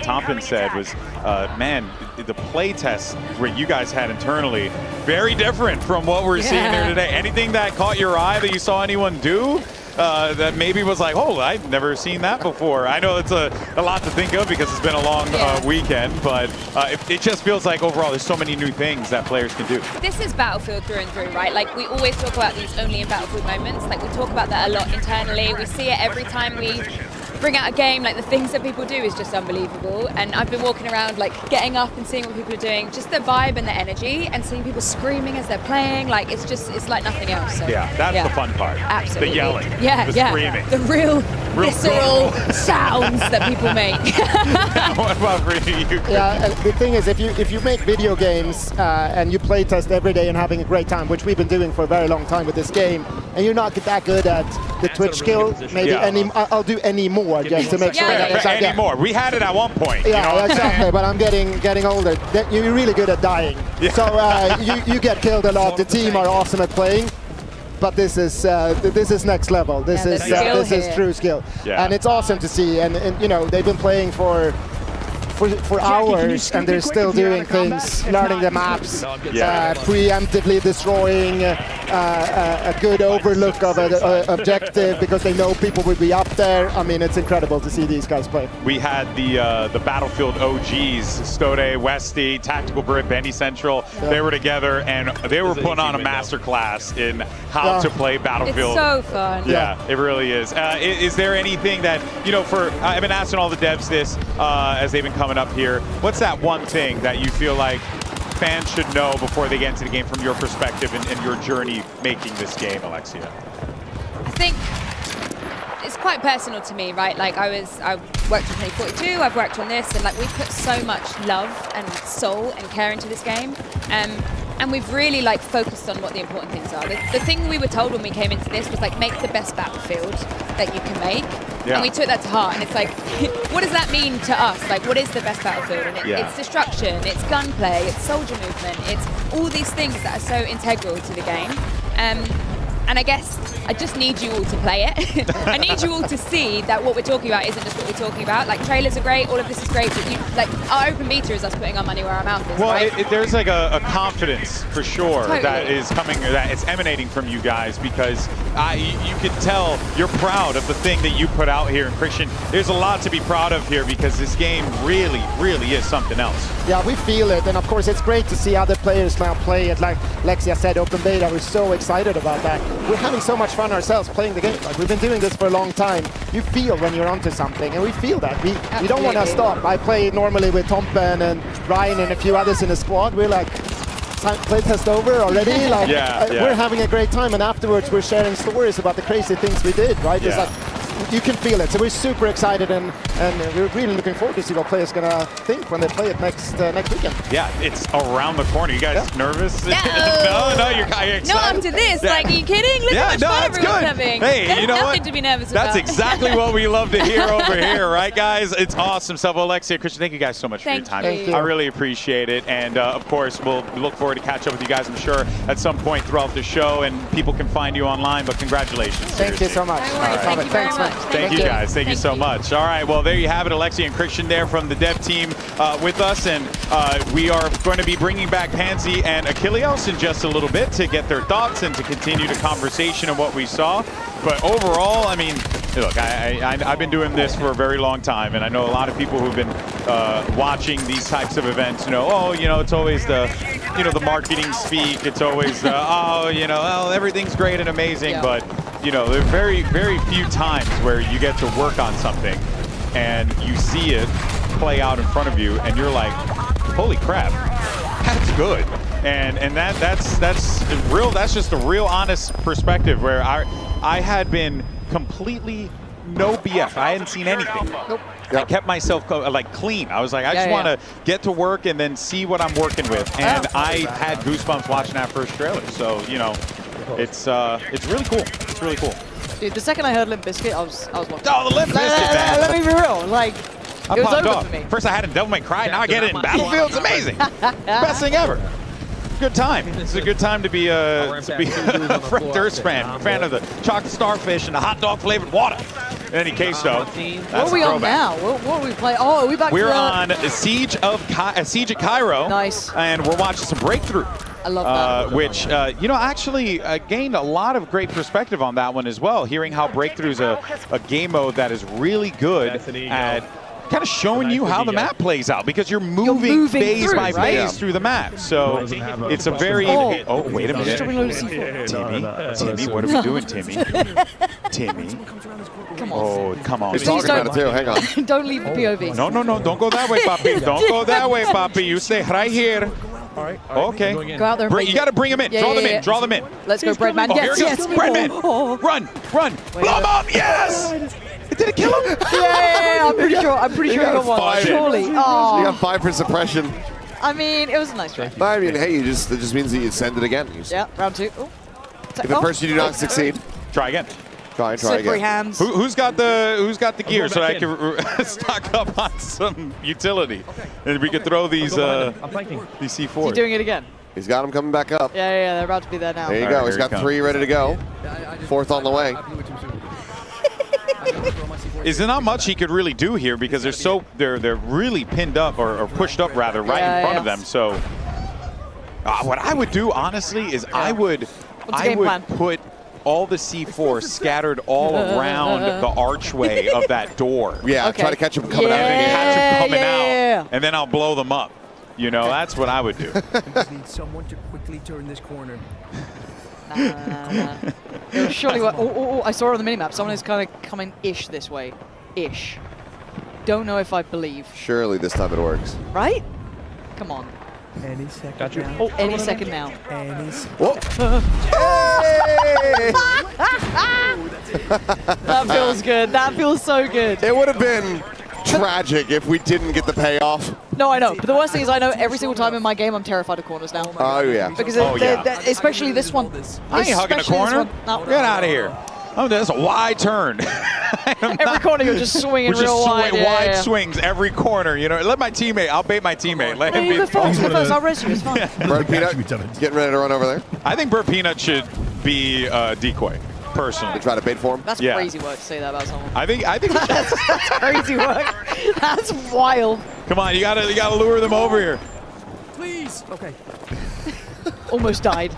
K: Tompin said was, man, the play test where you guys had internally, very different from what we're seeing there today. Anything that caught your eye that you saw anyone do? That maybe was like, oh, I've never seen that before. I know it's a lot to think of because it's been a long weekend, but it just feels like overall there's so many new things that players can do.
S: This is Battlefield through and through, right? Like, we always talk about these only in Battlefield moments. Like, we talk about that a lot internally. We see it every time we bring out a game. Like, the things that people do is just unbelievable. And I've been walking around, like, getting up and seeing what people are doing. Just the vibe and the energy, and seeing people screaming as they're playing. Like, it's like nothing else. So,
K: Yeah, that's the fun part.
S: Absolutely.
K: The yelling, the screaming.
S: The real visceral sounds that people make.
K: What about for you?
P: Yeah, the thing is, if you make video games and you play test every day and having a great time, which we've been doing for a very long time with this game, and you're not that good at the Twitch skill, maybe I'll do any more just to make sure that it's like,
K: any more. We had it at one point.
P: Yeah,
K: you know?
P: exactly. But I'm getting older. You're really good at dying.
K: Yeah.
P: So you get killed a lot. The team are awesome at playing. But this is next level. This is true skill, and it's awesome to see. And you know, they've been playing for hours, and they're still doing things, learning the maps, preemptively destroying a good overlook of an objective because they know people will be up there. I mean, it's incredible to see these guys play.
K: We had the Battlefield OGs, Stode, Westy, Tactical Brit, Bendy Central.
P: Yeah.
K: They were together, and they were putting on a masterclass in how to play Battlefield.
S: It's so fun.
K: Yeah, it really is. Is there anything that, you know, I've been asking all the devs this as they've been coming up here. What's that one thing that you feel like fans should know before they get into the game from your perspective and your journey making this game, Alexia?
S: I think it's quite personal to me, right? Like, I worked on 2042, I've worked on this, and like, we put so much love and soul and care into this game. And we've really like focused on what the important things are. The thing we were told when we came into this was like, make the best Battlefield that you can make.
K: Yeah.
S: And we took that to heart, and it's like, what does that mean to us? Like, what is the best Battlefield? And it's destruction, it's gunplay, it's soldier movement, it's all these things that are so integral to the game. And I guess I just need you all to play it. I need you all to see that what we're talking about isn't just what we're talking about. Like, trailers are great, all of this is great, but our open beta is us putting our money where our mouth is,
K: Well,
S: right?
K: there's like a confidence for sure
S: Totally.
K: that is coming, that it's emanating from you guys, because you can tell you're proud of the thing that you put out here. And Christian, there's a lot to be proud of here because this game really, really is something else.
P: Yeah, we feel it, and of course it's great to see other players now play it. Like Lexia said, open beta, we're so excited about that. We're having so much fun ourselves playing the game. Like, we've been doing this for a long time. You feel when you're onto something, and we feel that. We don't want to stop. I play normally with Tompen and Ryan and a few others in the squad. We're like, playtest over already? Like, we're having a great time, and afterwards we're sharing stories about the crazy things we did, right? It's like, you can feel it. So we're super excited, and we're really looking forward to see what players gonna think when they play it next weekend.
K: Yeah, it's around the corner. You guys nervous?
S: No.
K: no, you're excited.
S: No, I'm to this. Like, are you kidding? Look how much fun everyone's having.
K: Hey,
S: There's
K: you know
S: nothing
K: what?
S: to be nervous
K: That's
S: about.
K: exactly what we love to hear over here, right, guys? It's awesome stuff. Alexia, Christian, thank you guys so much for your time.
S: Thank you.
K: I really appreciate it. And, of course, we'll look forward to catch up with you guys, I'm sure, at some point throughout the show. And people can find you online, but congratulations.
P: Thank you so much.
S: Thank you very much.
K: Thank you, guys. Thank you so much. All right, well, there you have it. Alexia and Christian there from the dev team with us. And we are going to be bringing back Pansy and Achilleos in just a little bit to get their thoughts and to continue the conversation of what we saw. But overall, I mean, look, I've been doing this for a very long time, and I know a lot of people who've been watching these types of events, it's always the marketing speak. It's always, everything's great and amazing. But, there are very, very few times where you get to work on something and you see it play out in front of you, and you're like, holy crap, that's good. And that's real. That's just a real honest perspective where I had been completely no BF. I hadn't seen anything.
R: Nope.
K: I kept myself like clean. I was like, I just want to get to work and then see what I'm working with. And I had goosebumps watching that first trailer. So you know, it's really cool. It's really cool.
R: Dude, the second I heard Limp Bizkit, I was locked.
K: Oh, the Limp Bizkit, man.
R: Let me be real. Like,
K: I'm
R: it was
K: pumped
R: over
K: up.
R: for me.
K: First I had it in Devil May Cry, now I get it in Battlefield. It's amazing. Best thing ever. Good time. It's a good time to be a Fred Durst fan of the chocolate starfish and the hot dog flavored water. In any case, though,
R: What are we on now? What are we playing? Oh, are we back
K: We're
R: to
K: on Siege at Cairo.
R: Nice.
K: And we're watching some Breakthrough.
R: I love that.
K: Which, you know, actually gained a lot of great perspective on that one as well, hearing how Breakthrough's a game mode that is really good at kind of showing you how the map plays out, because you're moving phase
R: through,
K: by
R: right?
K: phase through the map. So it's a very... Oh, wait a minute. Timmy, what are we doing, Timmy? Timmy.
R: Come on.
K: Oh, come on.
Q: He's talking about it too. Hang on.
R: Don't leave the POV.
K: No, don't go that way, Papi. Don't go that way, Papi. You stay right here.
U: All right.
K: Okay.
R: Go out there and
K: You got to bring him in. Draw them in. Draw them in.
R: Let's go, Breadman.
K: Oh, here
R: Yes,
K: he goes.
R: yes.
K: Breadman.
R: Oh.
K: Run. Blow him up. Yes. Did it kill him?
R: Yeah, I'm pretty sure he got one. Surely.
Q: You
R: Oh.
Q: got 5 for suppression.
R: I mean, it was a nice try.
Q: I mean, hey, it just means that you send it again.
R: Yeah, round 2. Oh.
Q: If at first you do not succeed,
K: try again.
Q: Try
R: Slippery
Q: again.
R: hands.
K: Who's got the gear so I can stock up on some utility, and we could throw these these
R: Is he
K: C4s.
R: doing it again?
Q: He's got him coming back up.
R: Yeah, they're about to be there now.
Q: There you
K: All
Q: go.
K: right,
Q: He's
K: here
Q: got
K: he
Q: 3 ready to go. 4th on the way.
K: Is there not much he could really do here, because they're really pinned up or pushed up rather right in front of them. So what I would do honestly is I would put all the C4 scattered all around the archway of that door.
Q: Yeah, try to catch him coming out.
K: Catch him coming out, and then I'll blow them up. You know, that's what I would do.
D: Just need someone to quickly turn this corner.
R: It was surely what. Oh, I saw it on the minimap. Someone is kind of coming-ish this way. Ish. Don't know if I believe.
Q: Surely this time it works.
R: Right? Come on.
D: Any second
Q: Got you.
D: now.
R: Oh, any second now.
D: Any
Q: Whoa.
R: That feels good. That feels so good.
Q: It would have been tragic if we didn't get the payoff.
R: No, I know. But the worst thing is I know every single time in my game I'm terrified of corners now.
Q: Oh, yeah.
R: Because especially this one.
K: I ain't hugging a corner.
R: No.
K: Get out of here. Oh, that's a wide turn.
R: Every corner you're just swinging
K: We're just
R: real wide.
K: wide swings every corner. You know, let my teammate. I'll bait my teammate. Let him
R: You
K: be.
R: go first. I'll rescue you. It's fine.
Q: Bird Peanut getting ready to run over there.
K: I think Bird Peanut should be decoy. Personally,
Q: They try to bait for him.
R: That's
K: Yeah.
R: crazy work to say that about someone.
K: I think.
R: That's crazy work. That's wild.
K: Come on, you gotta lure them over here.
D: Please. Okay.
R: Almost died.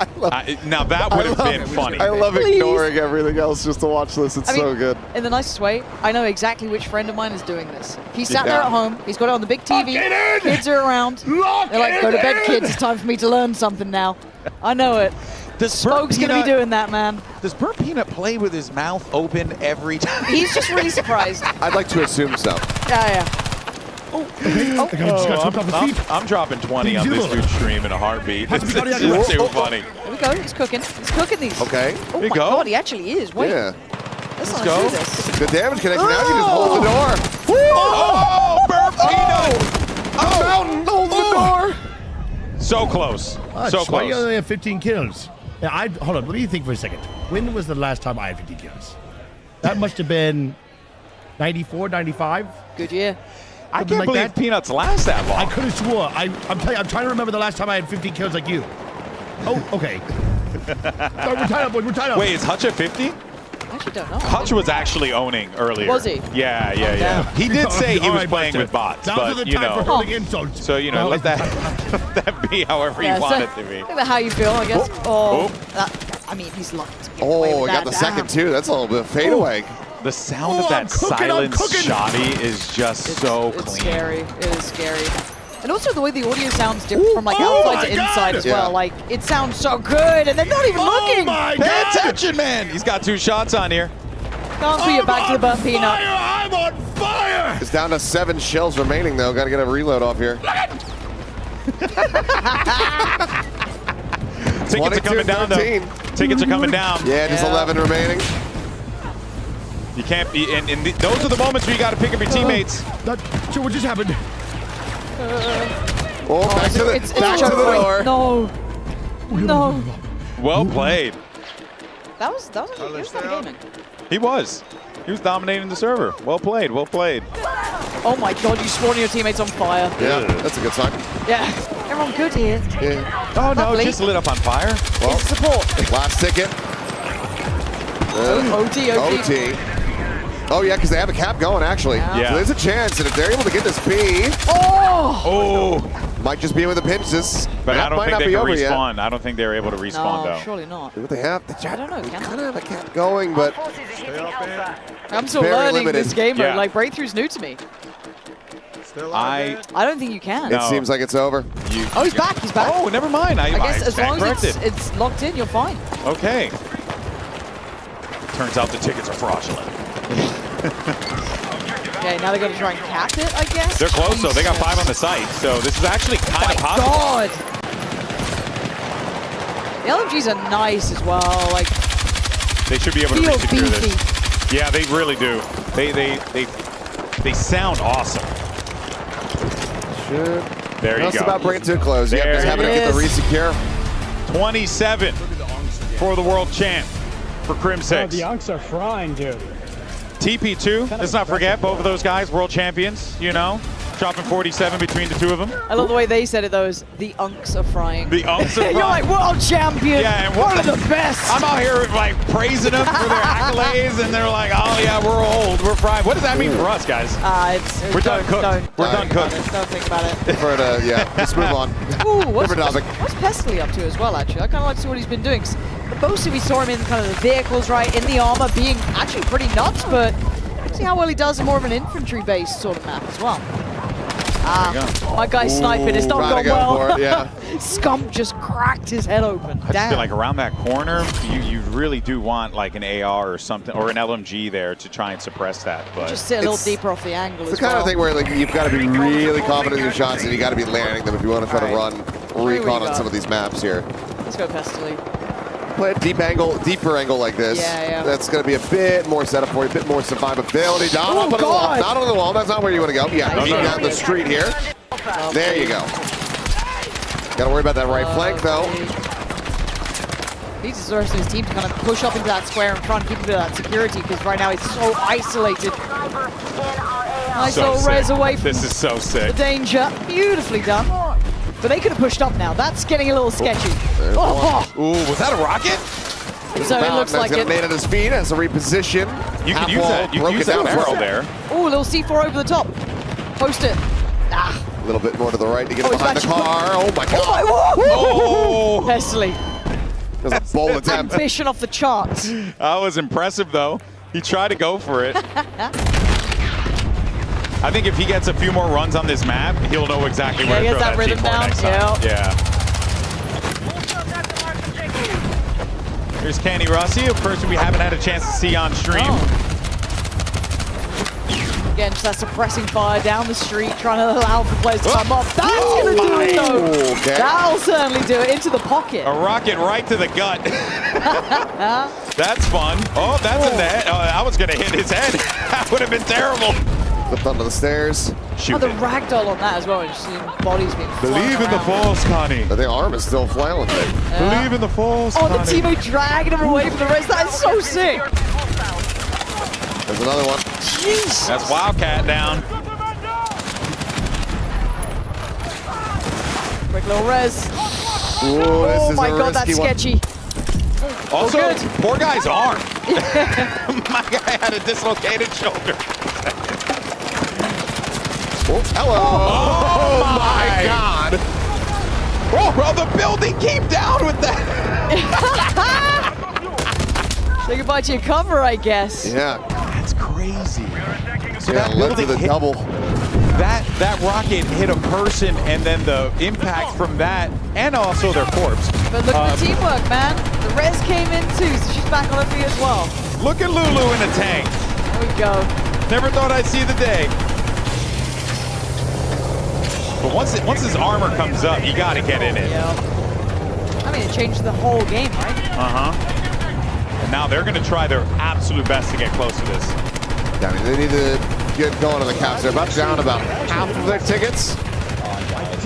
K: Now that would have been funny.
Q: I love
R: Please.
Q: ignoring everything else just to watch this. It's
R: I mean,
Q: so good.
R: In the nicest way, I know exactly which friend of mine is doing this. He's sat there at home. He's got it on the big TV. Kids are around. They're like, go to bed, kids. It's time for me to learn something now. I know it. Spoke's going to be doing that, man.
K: Does Bird Peanut play with his mouth open every time?
R: He's just really surprised.
Q: I'd like to assume so.
R: Yeah.
K: I'm dropping 20 on this dude's stream in a heartbeat. This is too funny.
R: There we go. He's cooking. He's cooking these.
Q: Okay.
R: Oh
K: There you
R: my
K: go.
R: god, he actually is. Wait.
Q: Yeah.
R: Let's
K: go.
R: do this.
Q: Good damage connection. Now you can just hold the door.
K: Oh, Bird Peanut!
Q: Oh, mountain, hold the door.
K: So close. So
U: Why you
K: close.
U: only have 15 kills? Yeah, hold on. Let me think for a second. When was the last time I had 15 kills? That must have been 94, 95.
R: Good year.
K: I can't believe Peanuts last that long.
U: I could have swore. I'm trying to remember the last time I had 15 kills like you. Oh, okay. No, we're tied up, boys. We're tied up.
K: Wait, is Hutch at 50?
R: I actually don't know.
K: Hutch was actually owning earlier.
R: Was he?
K: Yeah. He did say he
U: All
K: was
U: right,
K: playing
U: Buster.
K: with bots,
U: That was
K: but
U: the
K: you
U: time
K: know.
U: for hurling insults.
K: So you know, let that be however you want it to be.
R: Think about how you feel, I guess. I mean, he's lucky to get away
Q: Oh,
R: with
Q: I got
R: that.
Q: the second too. That's a little bit of fadeaway.
K: The sound of that silent shoddy is just so
R: It's
K: clean.
R: scary. It is scary. And also the way the audio sounds different from like outside to inside as well.
Q: Yeah.
R: Like, it sounds so good, and they're not even looking.
K: Pay attention, man! He's got 2 shots on here.
R: Can't put you back to the burnt peanut.
U: I'm on fire!
Q: It's down to 7 shells remaining though. Got to get a reload off here.
K: Tickets are coming down, though. Tickets are coming down.
Q: Yeah, just 11 remaining.
K: You can't be, and those are the moments where you got to pick up your teammates.
U: What just happened?
Q: Back to the door.
R: No. No.
K: Well played.
R: That was kind of gaming.
K: He was. He was dominating the server. Well played. Well played.
R: Oh my god, you spawned your teammates on fire.
Q: Yeah, that's a good sign.
R: Yeah. Everyone good here.
Q: Yeah.
K: Oh no,
R: Lovely.
K: just lit up on fire.
Q: Well,
R: support.
Q: last ticket.
R: OT.
Q: Oh yeah, because they have a cap going actually.
K: Yeah.
Q: So there's a chance, and if they're able to get this B, might just be with the pinches.
K: But I don't
Q: might
K: think
Q: not
K: they
Q: be
K: can
Q: over
K: respawn. I don't think they're able to respawn
R: No,
K: though.
R: surely not.
Q: What they have?
R: I don't know. Can
Q: kind of have a cap going, but
R: I'm still
Q: very
R: learning
Q: limited.
R: this game mode.
K: Yeah.
R: Like Breakthrough's new to me.
K: I
R: don't think you can.
Q: it seems like it's over.
R: Oh, he's back. He's back.
K: Oh, never mind. I
R: guess as long as
K: corrected.
R: it's locked in, you're fine.
K: Okay. Turns out the tickets are fraudulent.
R: Okay, now they're going to try and cap it, I guess.
K: They're close though. They got 5 on the site, so this is actually kind of possible.
R: God. The LMGs are nice as well. Like,
K: They should be able to
R: feel
K: resecure
R: beefy.
K: this. Yeah, they really do. They sound awesome. There you
Q: Just
K: go.
Q: about bring it to a close. Yep,
K: There
Q: just having to
K: it
Q: get the
K: is.
Q: resecure.
K: 27 for the world champ for Crim 6.
E: the Unks are frying, dude.
K: TP2, let's not forget, both of those guys, world champions, you know, dropping 47 between the two of them.
R: I love the way they said it, though, is the Unks are frying.
K: The Unks are frying.
R: You're like, world champion.
K: Yeah, and
R: one of the best.
K: I'm out here like praising them for their accolades, and they're like, oh yeah, we're old, we're fried. What does that mean for us, guys? We're done cooked. We're done cooked.
R: Don't think about it.
Q: For the, yeah, let's move on.
R: Ooh, what's
Q: Different topic.
R: Pestily up to as well, actually? I kind of like to see what he's been doing. 'Cause mostly we saw him in kind of the vehicles, right, in the armor, being actually pretty nuts, but see how well he does in more of an infantry-based sort of map as well. My guy's sniping. It's not gone well.
Q: For it, yeah.
R: Scump just cracked his head open.
K: I just feel like around that corner, you really do want like an AR or something, or an LMG there to try and suppress that. But
R: Just sit a little deeper off the angle
Q: It's
R: as
Q: the kind
R: well.
Q: of thing where like you've got to be really confident in your shots, and you got to be landing them if you want to try to run recon on some of these maps here.
R: Let's go Pestily.
Q: Play a deeper angle like this.
R: Yeah.
Q: That's going to be a bit more setup for you, a bit more survivability. Not
R: Oh,
Q: up on the wall.
R: God.
Q: Not on the wall. That's not where you want to go. Yeah, keep down the street here. There you go. Got to worry about that right flank though.
R: He deserves his team to kind of push up into that square in front, keep a bit of that security, because right now he's so isolated. Nice
K: So
R: little res
K: sick.
R: away from
K: This is so
R: the
K: sick.
R: danger. Beautifully done. But they could have pushed up now. That's getting a little sketchy. Oh,
K: Ooh, was that a rocket?
R: So it looks like it.
Q: Made at his feet as a reposition.
K: You can use that. You can use that barrel there.
R: Oh, a little C4 over the top. Post it. Ah.
Q: A little bit more to the right to get
R: Oh,
Q: him
R: he's
Q: behind the
R: actually-
Q: car. Oh my God.
K: Oh!
R: Pestily.
Q: That was a bold attempt.
R: Ambition off the charts.
K: That was impressive though. He tried to go for it. I think if he gets a few more runs on this map, he'll know exactly where to
R: get
K: throw
R: that rhythm
K: C4
R: down.
K: next time. Yeah. Here's Kenny Rossi, a person we haven't had a chance to see on stream.
R: Again, just that suppressing fire down the street, trying to allow for players to come up. That's going to do it, though.
Q: Okay.
R: That'll certainly do it. Into the pocket.
K: A rocket right to the gut. That's fun. Oh, that's in the head. Oh, I was going to hit his head. That would have been terrible.
Q: Flipped onto the stairs.
K: Shoot
R: the
K: it.
R: ragdoll on that as well. Just seeing bodies being
K: Believe in the force, Connie.
Q: But the arm is still flailing.
K: Believe in the force,
R: Oh, the
K: Connie.
R: teammate dragging him away from the rest. That is so sick.
Q: There's another one.
R: Jeez.
K: That's Wildcat down.
R: Quick little res.
Q: Ooh, this
R: Oh
Q: is
R: my
Q: a
R: God, that's
Q: risky one.
R: sketchy.
K: Also,
R: good.
K: poor guy's arm. My guy had a dislocated shoulder.
Q: Oh, hello.
K: Oh,
Q: my God.
K: Oh, bro, the building came down with that.
R: Say goodbye to your cover, I guess.
Q: Yeah.
K: That's crazy. So
Q: Yeah,
K: that
Q: led to
K: building
Q: the
K: hit,
Q: double.
K: that rocket hit a person, and then the impact from that, and also their corpse.
R: But look at the teamwork, man. The res came in too, so she's back on her feet as well.
K: Look at Lulu in a tank.
R: There we go.
K: Never thought I'd see the day. But once his armor comes up, you got to get in it.
R: Yeah. I mean, it changed the whole game, right?
K: And now they're going to try their absolute best to get close to this.
Q: Yeah, I mean, they need to get going on the caps. They're down about half of their tickets.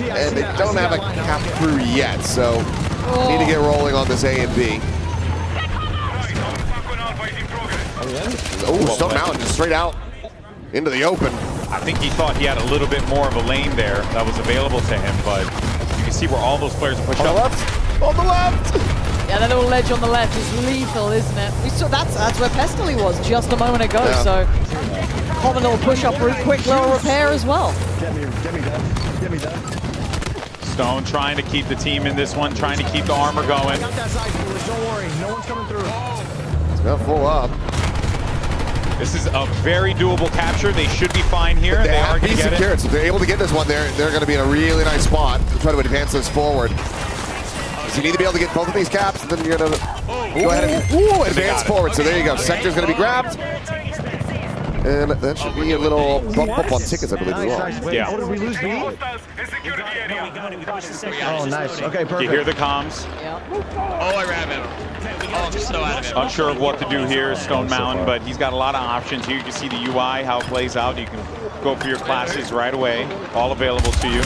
Q: And they don't have a cap crew yet, so need to get rolling on this A and B. Oh, Stone Mountain just straight out into the open.
K: I think he thought he had a little bit more of a lane there that was available to him, but you can see where all those players are pushed up.
Q: On the left!
R: Yeah, that little ledge on the left is lethal, isn't it? We saw that's where Pestily was just a moment ago, so common little push-up route, quick little repair as well.
A: Get me that.
K: Stone trying to keep the team in this one, trying to keep the armor going.
A: Got that side, don't worry, no one's coming through.
Q: It's gonna full up.
K: This is a very doable capture. They should be fine here. They are going to get it.
Q: So if they're able to get this one, they're going to be in a really nice spot to try to advance this forward. So you need to be able to get both of these caps, and then you're going to go ahead and advance forward. So there you go. Sector's going to be grabbed. And that should be a little bump up on tickets, I believe, as well.
A: Yeah. Oh, did we lose B? Oh, nice. Okay, perfect.
K: You hear the comms.
R: Yeah.
W: Oh, I ran out. Oh, I'm so out of it.
K: Unsure of what to do here, Stone Mountain, but he's got a lot of options here. You can see the UI, how it plays out. You can go for your classes right away. All available to you.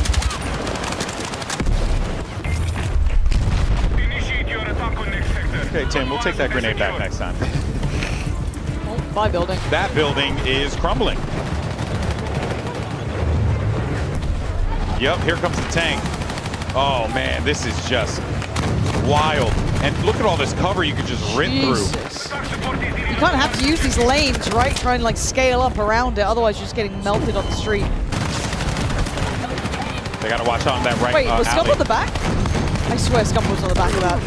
K: Okay, Tim, we'll take that grenade back next time.
R: Bye, building.
K: That building is crumbling. Yep, here comes the tank. Oh, man, this is just wild. And look at all this cover you could just rip through.
R: You kind of have to use these lanes, right? Try and like scale up around it, otherwise you're just getting melted on the street.
K: They got to watch out on that right
R: Wait, was Scump
K: alley.
R: on the back? I swear Scump was on the back of that.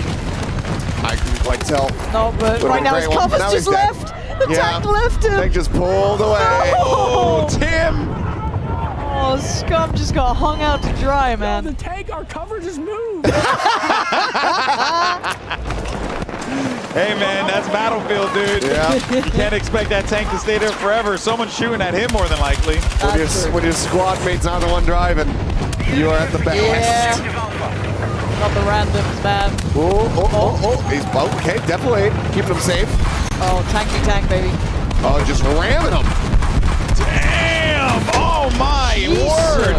Q: I couldn't quite tell.
R: No, but right now his cover's just left. The tank left him.
Q: Tank just pulled away.
K: Oh, Tim!
R: Oh, Scump just got hung out to dry, man.
D: The tank, our cover just moved.
K: Hey, man, that's Battlefield, dude.
Q: Yeah.
K: You can't expect that tank to stay there forever. Someone's shooting at him more than likely.
Q: When your squad mate's not the one driving, you are at the best.
R: Yeah. Not the randoms, man.
Q: He's okay, definitely keeping him safe.
R: Oh, tanky tank, baby.
Q: Oh, just ramming him.
K: Damn! Oh my word!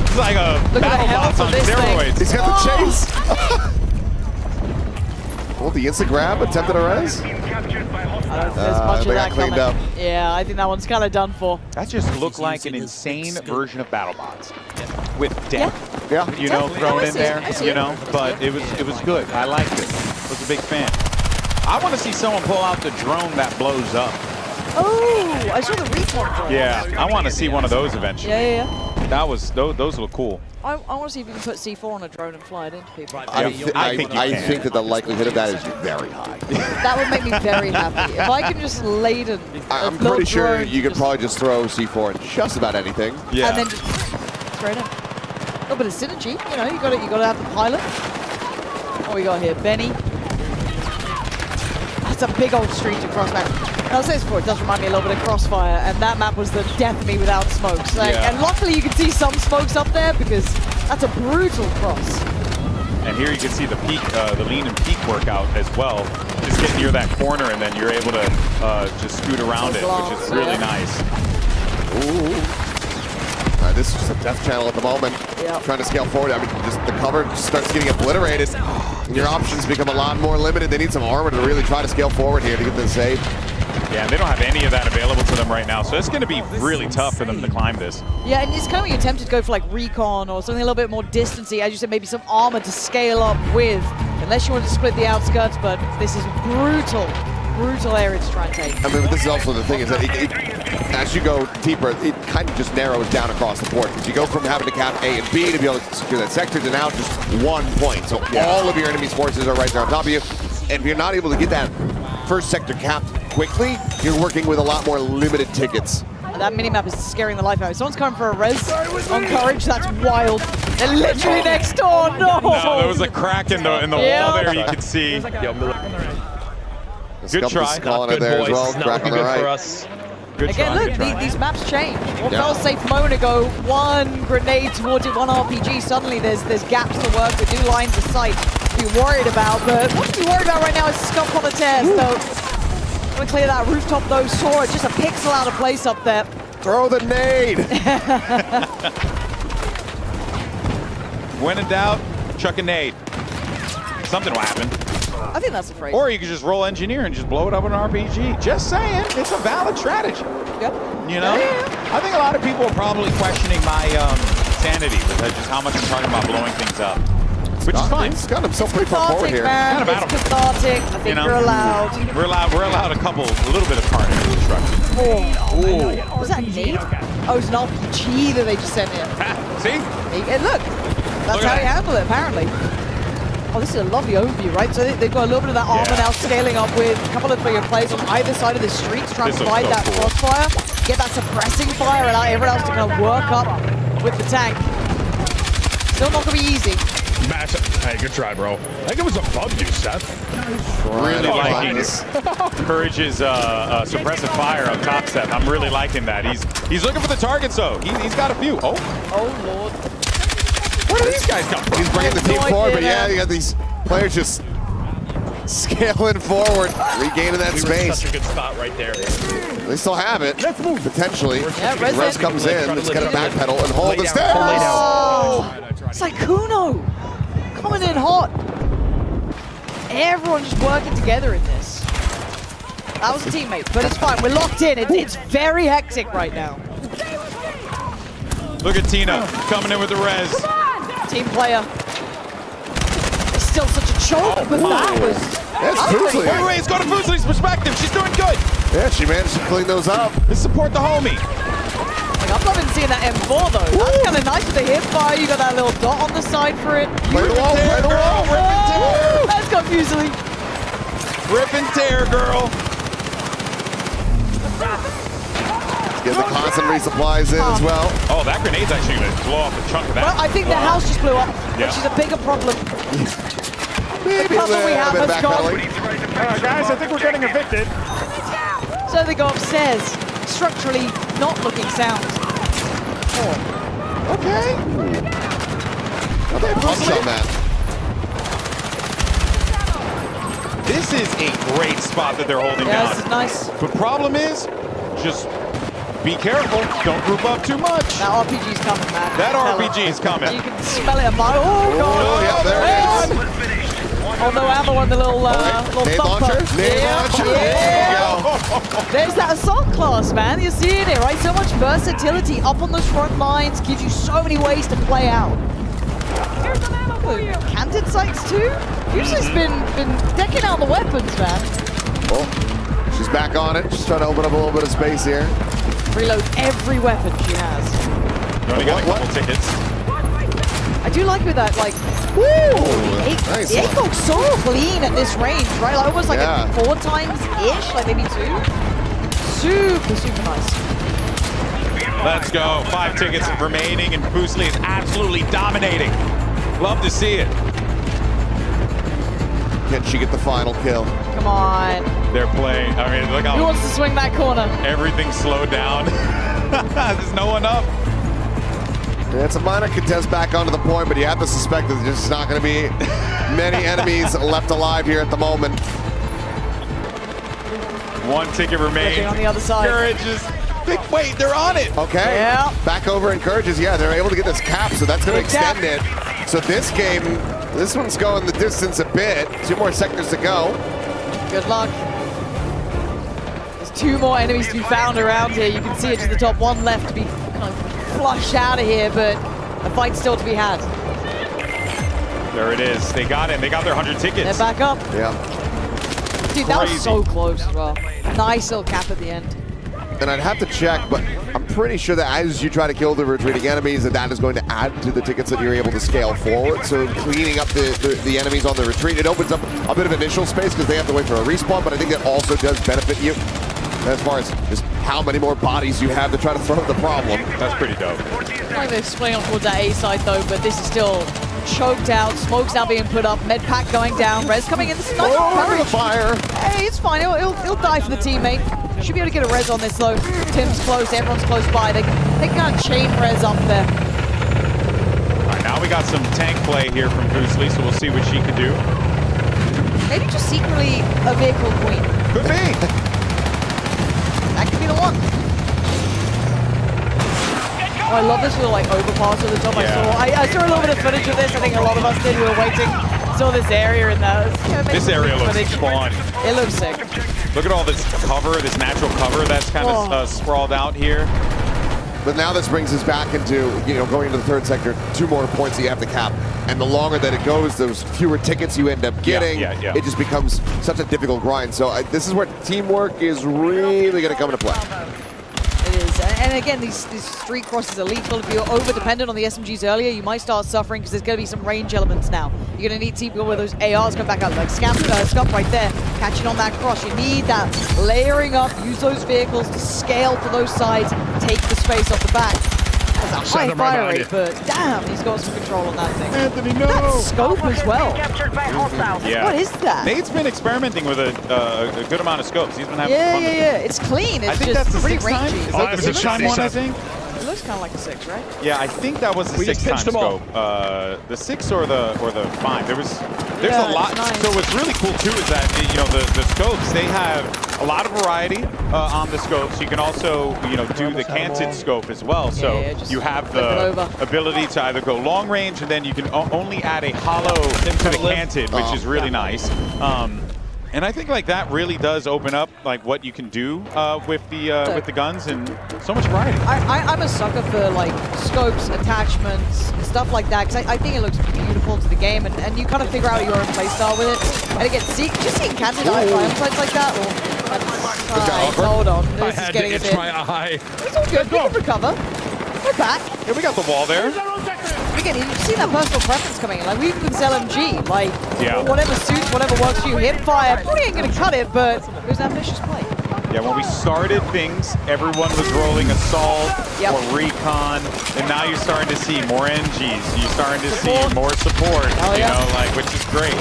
K: It's like a battle bots on steroids.
Q: He's got the chase. Oh, the instant grab, attempted a res.
R: I don't think there's much of
Q: they
R: that
Q: got cleaned
R: coming.
Q: up.
R: Yeah, I think that one's kind of done for.
K: That just looked like an insane version of BattleBots with death.
Q: Yeah.
K: You know, thrown in there.
R: I see
K: You
R: it.
K: know, but it was good. I liked it. I was a big fan. I want to see someone pull out the drone that blows up.
R: Oh, I saw the recon drone.
K: Yeah, I want to see one of those eventually.
R: Yeah.
K: That was those look cool.
R: I want to see if you can put C4 on a drone and fly it into people.
K: I
Q: think that the likelihood of that is very high.
R: That would make me very happy. If I can just laden
Q: I'm pretty sure you could probably just throw C4 in just about anything.
K: Yeah.
R: And then just straight in. A little bit of synergy, you know, you got to have the pilot. What we got here, Benny. That's a big old street to cross back. And I'll say this before, it does remind me a little bit of Crossfire, and that map was the death of me without smokes. Like,
K: Yeah.
R: And luckily you can see some smokes up there because that's a brutal cross.
K: And here you can see the peak, the lean and peak workout as well. Just get near that corner and then you're able to just scoot around it, which is really nice.
Q: Ooh. This is just a death channel at the moment.
R: Yep.
Q: Trying to scale forward. I mean, just the cover just starts getting obliterated. And your options become a lot more limited. They need some armor to really try to scale forward here to get this save.
K: Yeah, and they don't have any of that available to them right now, so it's going to be really tough for them to climb this.
R: Yeah, and it's kind of when you're tempted to go for like recon or something a little bit more distancey, as you said, maybe some armor to scale up with, unless you want to split the outskirts, but this is brutal area to try and take.
Q: I mean, this is also the thing is that as you go deeper, it kind of just narrows down across the board. Because you go from having to cap A and B to be able to secure that sector to now just 1 point. So all of your enemy's forces are right there on top of you. And if you're not able to get that first sector capped quickly, you're working with a lot more limited tickets.
R: That minimap is scaring the life out of me. Someone's coming for a res on Courage. That's wild. They're literally next door. No!
K: No, there was a crack in the wall there you could see.
Q: Good try. Calling it there as well. Crack on the right.
K: Good
R: Again,
K: try,
R: look,
K: good try.
R: these maps change. What
K: Yeah.
R: felt safe a moment ago, one grenade towards it, one RPG, suddenly there's gaps to work with, new lines of sight to be worried about. But what to be worried about right now is Scump on the tear. So, going to clear that rooftop though. Sora, just a pixel out of place up there.
Q: Throw the nade.
K: When in doubt, chuck a nade. Something will happen.
R: I think that's a phrase.
K: Or you could just roll engineer and just blow it up with an RPG. Just saying, it's a valid strategy.
R: Yep.
K: You know? I think a lot of people are probably questioning my sanity with just how much I'm talking about blowing things up. Which is fine.
Q: He's got himself pretty far forward here.
K: Kind of
R: It's cathartic. I think you're allowed.
K: We're allowed a little bit of carnage destruction.
R: Oh, was that a nade? Oh, it's an RPG that they just sent in.
K: See?
R: And look, that's
K: Look
R: how
K: at
R: you handle it, apparently. Oh, this is a lovely overview, right? So they've got a little bit of that armor now scaling up with a couple of your players on either side of the street to try and
K: This looks
R: provide
K: so
R: that
K: cool.
R: crossfire, get that suppressing fire, and allow everyone else to kind of work up with the tank. Still not going to be easy.
U: Matt, hey, good try, bro. I think it was above you, Seth.
K: Really liking Courage's suppressive fire on top set. I'm really liking that. He's looking for the targets, though. He's got a few. Oh.
R: Oh, Lord.
K: Where do these guys come from?
Q: He's bringing the team forward, but yeah, you got these players just scaling forward, regaining that space.
U: Such a good spot right there.
Q: They still have it, potentially.
R: Yeah,
Q: Res comes in, it's going to backpedal and hold the stairs.
R: Oh, Sykkuno coming in hot. Everyone just working together in this. That was a teammate, but it's fine. We're locked in. It's very hectic right now.
K: Look at Tina coming in with the res.
R: Team player. It's still such a choke, but that was...
Q: That's Fuslie.
K: Wait, it's going to Fuslie's perspective. She's doing good.
Q: Yeah, she managed to clean those up.
K: Let's support the homie.
R: Like, I'm loving seeing that M4 though. That's kind of nice with the hip fire. You got that little dot on the side for it.
Q: Play the wall, play the wall.
K: Rip and tear.
R: Let's go, Fuslie.
K: Rip and tear, girl.
Q: Get the constant resupplies in as well.
K: Oh, that grenade's actually going to blow off a chunk of that.
R: Well, I think the house just blew up,
K: Yeah.
R: which is a bigger problem.
Q: Maybe
R: The puzzle we have
Q: bit of
R: has gone.
Q: backpedaling.
U: Guys, I think we're getting evicted.
R: So they go upstairs, structurally not looking sound. Oh.
Q: Okay. Okay, punch on that.
K: This is a great spot that they're holding
R: Yeah,
K: down.
R: this is nice.
K: The problem is, just be careful. Don't group up too much.
R: That RPG's coming, man.
K: That
R: Tell
K: RPG is coming.
R: You can smell it a mile. Oh, God.
Q: Oh, yeah, there it is.
R: Oh, no ammo on the little, little
Q: Nade
R: thumper.
Q: launcher? Nade
R: Yeah,
Q: launcher.
R: yeah. There's that assault class, man. You're seeing it, right? So much versatility up on those front lines. Gives you so many ways to play out. Here's some ammo for you. Canted sights, too. Fuslie's been decking out the weapons, man.
Q: Oh, she's back on it. She's trying to open up a little bit of space here.
R: Reload every weapon she has.
K: Only got a couple tickets.
R: I do like with that, like, woo!
Q: Nice
R: It
Q: one.
R: goes so clean at this range, right? Like almost like
Q: Yeah.
R: a 4 times-ish, like maybe 2. Super, super nice.
K: Let's go. 5 tickets remaining, and Fuslie is absolutely dominating. Love to see it.
Q: Can she get the final kill?
R: Come on.
K: They're playing. I mean, look
R: Who
K: how
R: wants to swing that corner?
K: everything's slowed down. There's no one up.
Q: Yeah, it's a minor contest back onto the point, but you have to suspect that there's just not going to be many enemies left alive here at the moment.
K: 1 ticket remains.
R: Looking on the other side.
K: Courage is... Wait, they're on it.
Q: Okay.
R: Yeah.
Q: Back over encourages. Yeah, they're able to get this cap, so that's going to
R: Good cap.
Q: extend it. So this game, this one's going the distance a bit. 2 more sectors to go.
R: Good luck. There's 2 more enemies to be found around here. You can see it to the top. 1 left to be kind of flushed out of here, but a fight still to be had.
K: There it is. They got it. They got their 100 tickets.
R: They're back up.
Q: Yeah.
R: Dude, that was
K: Crazy.
R: so close as well. Nice little cap at the end.
Q: And I'd have to check, but I'm pretty sure that as you try to kill the retreating enemies, that is going to add to the tickets that you're able to scale forward. So cleaning up the enemies on the retreat, it opens up a bit of initial space because they have to wait for a respawn, but I think it also does benefit you as far as just how many more bodies you have to try to throw the problem.
K: That's pretty dope.
R: I'm going to swing on towards that A side though, but this is still choked out. Smoke's now being put up. Med pack going down. Res coming in. This is nice coverage.
Q: Fire.
R: Hey, it's fine. He'll die for the teammate. Should be able to get a res on this though. Tim's close. Everyone's close by. They can't chain res up there.
K: All right, now we got some tank play here from Boostly, so we'll see what she can do.
R: Maybe just secretly a vehicle queen.
K: Could be.
R: That could be the one. Oh, I love this little like overpass at the top.
K: Yeah.
R: I saw a little bit of footage of this. I think a lot of us did. We were waiting. Saw this area in there.
K: This area looks fun.
R: It looks sick.
K: Look at all this cover, this natural cover that's kind of sprawled out here.
Q: But now this brings us back into, going into the third sector, 2 more points that you have to cap. And the longer that it goes, those fewer tickets you end up getting.
K: Yeah.
Q: It just becomes such a difficult grind. So this is where teamwork is really going to come into play.
R: It is. And again, these street crosses are lethal. If you're over-dependent on the SMGs earlier, you might start suffering because there's going to be some range elements now. You're going to need people with those ARs come back out, like Scump right there, catching on that cross. You need that layering up, use those vehicles to scale to those sides, take the space off the back. That's a high fire rate, but damn, he's got some control on that thing.
K: Anthony, no!
R: That's scope as well.
K: Yeah.
R: What is that?
K: Nate's been experimenting with a good amount of scopes. He's been having fun with it.
R: Yeah. It's clean. It's
K: I think
R: just
K: that's the
R: pretty
K: 6 time.
R: rangy.
K: Is that the 6 time one, I think?
R: It looks kind of like a 6, right?
K: Yeah, I think that was the
U: We
K: 6
U: just
K: time
U: pitched them all.
K: scope. The 6 or the 5. There's
R: Yeah,
K: a lot.
R: it's nice.
K: So what's really cool too is that the scopes, they have a lot of variety on the scopes. You can also do the canted scope as well. So
R: just
K: you have
R: flip it over.
K: the ability to either go long range, and then you can only add a hollow to the canted, which is really nice. And I think like that really does open up like what you can do with the guns and so much variety.
R: I'm a sucker for like scopes, attachments, stuff like that, because I think it looks beautiful to the game, and you kind of figure out your own playstyle with it. And again, just seeing canted fights like that, hold on,
U: I
R: this is
U: had
R: getting
U: to
R: a
U: itch
R: bit.
U: my eye.
R: It's all good, we can recover. We're back.
K: Yeah, we got the wall there.
R: Again, you see that personal preference coming in. Like, we even with this LMG, like, whatever suits, whatever works for you. Hip fire, probably ain't gonna cut it, but it was an ambitious play.
K: Yeah, when we started things, everyone was rolling Assault or Recon, and now you're starting to see more NGs. You're starting to see more support, which is great.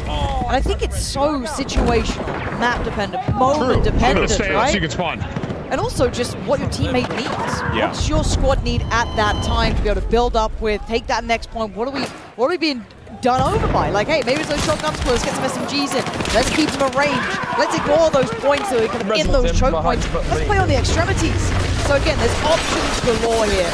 R: And I think it's so situational, map dependent, moment dependent, right?
U: So you can spawn.
R: And also just what your teammate needs.
K: Yeah.
R: What's your squad need at that time to be able to build up with, take that next point? What are we being done over by? Like, hey, maybe it's those shotguns, let's get some SMGs in. Let's keep them at range. Let's ignore those points that are kind of in those choke points. Let's play on the extremities. So again, there's options galore here.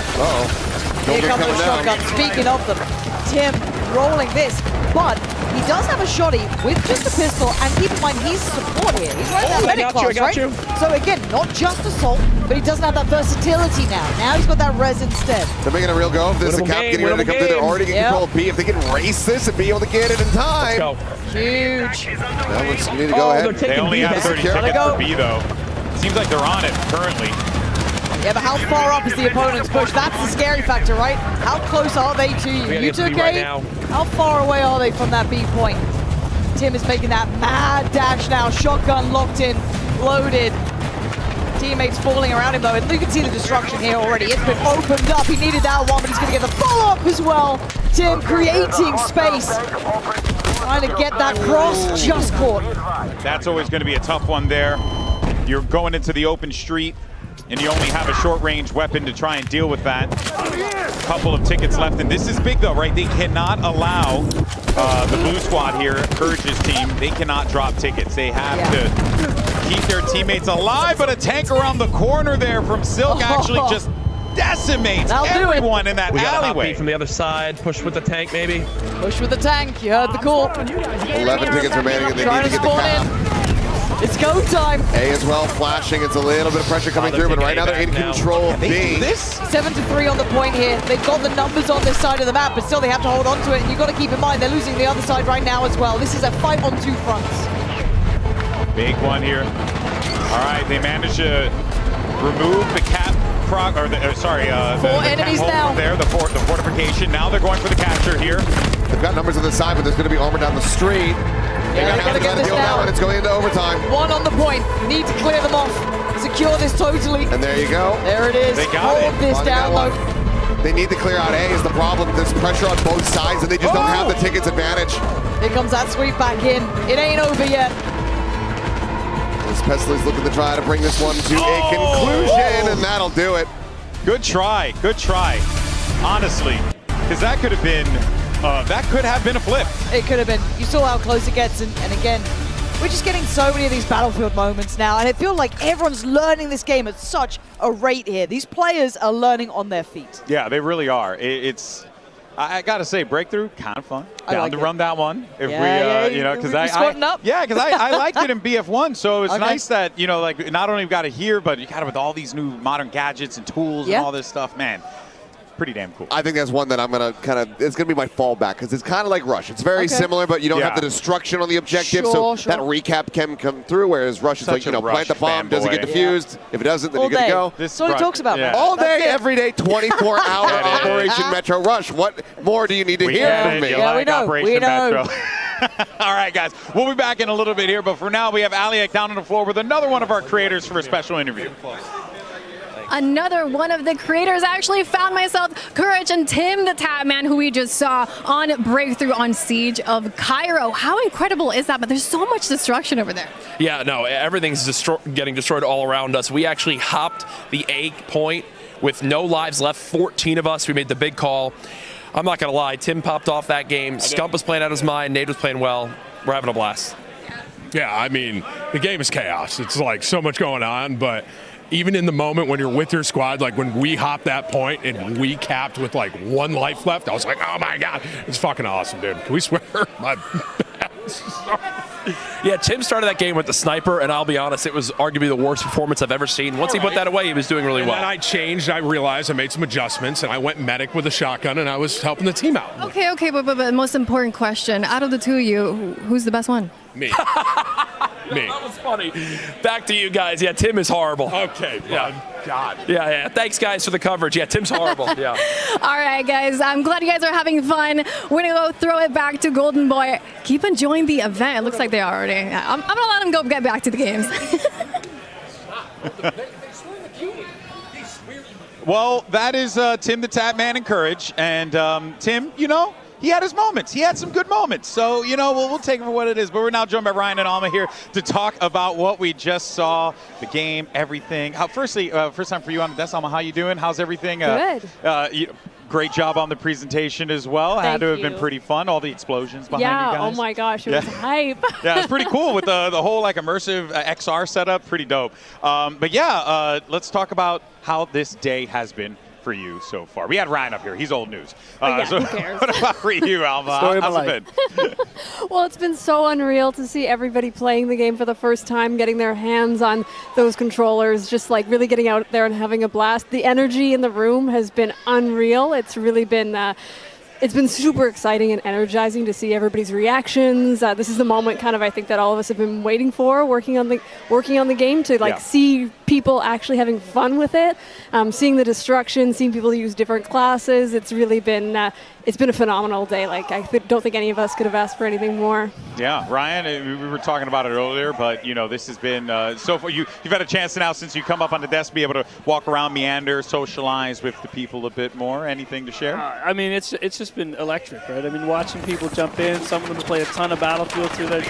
R: Here comes the shotgun. Speaking of them, Tim rolling this, but he does have a shotty with just a pistol, and keep in mind he's support here. He's right that medic class, right? So again, not just assault, but he doesn't have that versatility now. Now he's got that res instead.
Q: They're making a real go of this. The cap getting ready to come through. They're already getting control of B. If they can race this and be able to get it in time.
U: Let's go.
R: Huge.
Q: You need to go ahead.
K: They only have 30 tickets for B though. Seems like they're on it currently.
R: Yeah, but how far up is the opponent's push? That's the scary factor, right? How close are they to you? You took
U: right
R: A.
U: now.
R: How far away are they from that B point? Tim is making that mad dash now. Shotgun locked in, loaded. Teammates falling around him though, and you can see the destruction here already. It's been opened up. He needed that one, but he's going to get the follow-up as well. Tim creating space. Trying to get that cross, just caught.
K: That's always going to be a tough one there. You're going into the open street, and you only have a short-range weapon to try and deal with that. Couple of tickets left, and this is big though, right? They cannot allow the blue squad here, Courage's team, they cannot drop tickets. They have to keep their teammates alive, but a tank around the corner there from Silk actually just decimates everyone in that
U: we got
K: alleyway.
U: from the other side, push with the tank maybe.
R: Push with the tank, you heard the call.
Q: 11 tickets remaining, and they need to get the cap.
R: It's go time.
Q: A as well, flashing. It's a little bit of pressure coming through, but right now they're in control of B.
R: 7-3 on the point here. They've got the numbers on this side of the map, but still they have to hold on to it. And you've got to keep in mind they're losing the other side right now as well. This is a fight on 2 fronts.
K: Big one here. All right, they managed to remove the cap.
R: Four enemies now.
K: There, the fortification. Now they're going for the capture here.
Q: They've got numbers on the side, but there's going to be armor down the street.
R: Yeah, they gotta get this down.
Q: And it's going into overtime.
R: 1 on the point. Need to clear them off. Secure this totally.
Q: And there you go.
R: There it is.
K: They got
R: Hold
K: it.
R: this down low.
Q: They need to clear out A is the problem. There's pressure on both sides, and they just don't have the tickets advantage.
R: Here comes that sweep back in. It ain't over yet.
Q: Pestley's looking to try to bring this one to a conclusion, and that'll do it.
K: Good try. Honestly, because that could have been a flip.
R: It could have been. You saw how close it gets, and again, we're just getting so many of these Battlefield moments now, and it feels like everyone's learning this game at such a rate here. These players are learning on their feet.
K: Yeah, they really are. I gotta say, Breakthrough, kind of fun. Down to run that one. If because I liked it in BF1, so it's nice that like not only got it here, but you got it with all these new modern gadgets and tools and all this stuff. Man, pretty damn cool.
Q: I think that's one that I'm gonna it's gonna be my fallback because it's kind of like Rush. It's very similar, but you don't have the destruction on the objective, so that recap can come through. Whereas Rush is like plant the bomb, does it get defused? If it doesn't, then you're good to go.
R: That's what he talks about.
Q: All day, every day, 24-hour Operation Metro Rush. What more do you need to hear from me?
R: Yeah, we know.
K: Metro. All right, guys. We'll be back in a little bit here, but for now, we have Aliak down on the floor with another one of our creators for a special interview.
I: Another one of the creators. I actually found myself Courage and Tim the Tatman, who we just saw on Breakthrough on Siege of Cairo. How incredible is that? But there's so much destruction over there.
E: Yeah, no, everything's getting destroyed all around us. We actually hopped the A point with no lives left, 14 of us. We made the big call. I'm not going to lie, Tim popped off that game. Scump was playing out his mind. Nate was playing well. We're having a blast.
F: Yeah, I mean, the game is chaos. It's like so much going on, but even in the moment when you're with your squad, like when we hopped that point and we capped with like 1 life left, I was like, oh my God, it's fucking awesome, dude. Can we swear? My bad.
E: Yeah, Tim started that game with the sniper, and I'll be honest, it was arguably the worst performance I've ever seen. Once he put that away, he was doing really well.
F: And then I changed. I realized I made some adjustments, and I went medic with a shotgun, and I was helping the team out.
I: Okay, but most important question. Out of the two of you, who's the best one?
F: Me. Me.
E: That was funny. Back to you guys. Yeah, Tim is horrible.
F: Okay,
E: yeah.
F: God.
E: Yeah. Thanks, guys, for the coverage. Yeah, Tim's horrible. Yeah.
I: All right, guys. I'm glad you guys are having fun. We're going to go throw it back to Golden Boy. Keep enjoying the event. It looks like they are already. I'm going to let them go get back to the games.
K: Well, that is Tim the Tatman and Courage. And Tim, he had his moments. He had some good moments. So, we'll take it for what it is. But we're now joined by Ryan and Alma here to talk about what we just saw, the game, everything. First time for you on the desk, Alma. How you doing? How's everything?
G: Good.
K: Great job on the presentation as well. Had to have been pretty fun. All the explosions behind you guys.
G: Yeah, oh my gosh, it was hype.
K: Yeah, it's pretty cool with the whole immersive XR setup. Pretty dope. But yeah, let's talk about how this day has been for you so far. We had Ryan up here. He's old news.
G: Who cares?
K: What about for you, Alma? How's it been?
G: Well, it's been so unreal to see everybody playing the game for the first time, getting their hands on those controllers, just really getting out there and having a blast. The energy in the room has been unreal. It's really been it's been super exciting and energizing to see everybody's reactions. This is the moment I think that all of us have been waiting for, working on the game to see people actually having fun with it, seeing the destruction, seeing people use different classes. It's really been it's been a phenomenal day. I don't think any of us could have asked for anything more.
K: Yeah, Ryan, we were talking about it earlier, but this has been so far. You've had a chance now since you come up on the desk, be able to walk around, meander, socialize with the people a bit more. Anything to share?
H: I mean, it's just been electric, right? I mean, watching people jump in. Some of them play a ton of Battlefield through their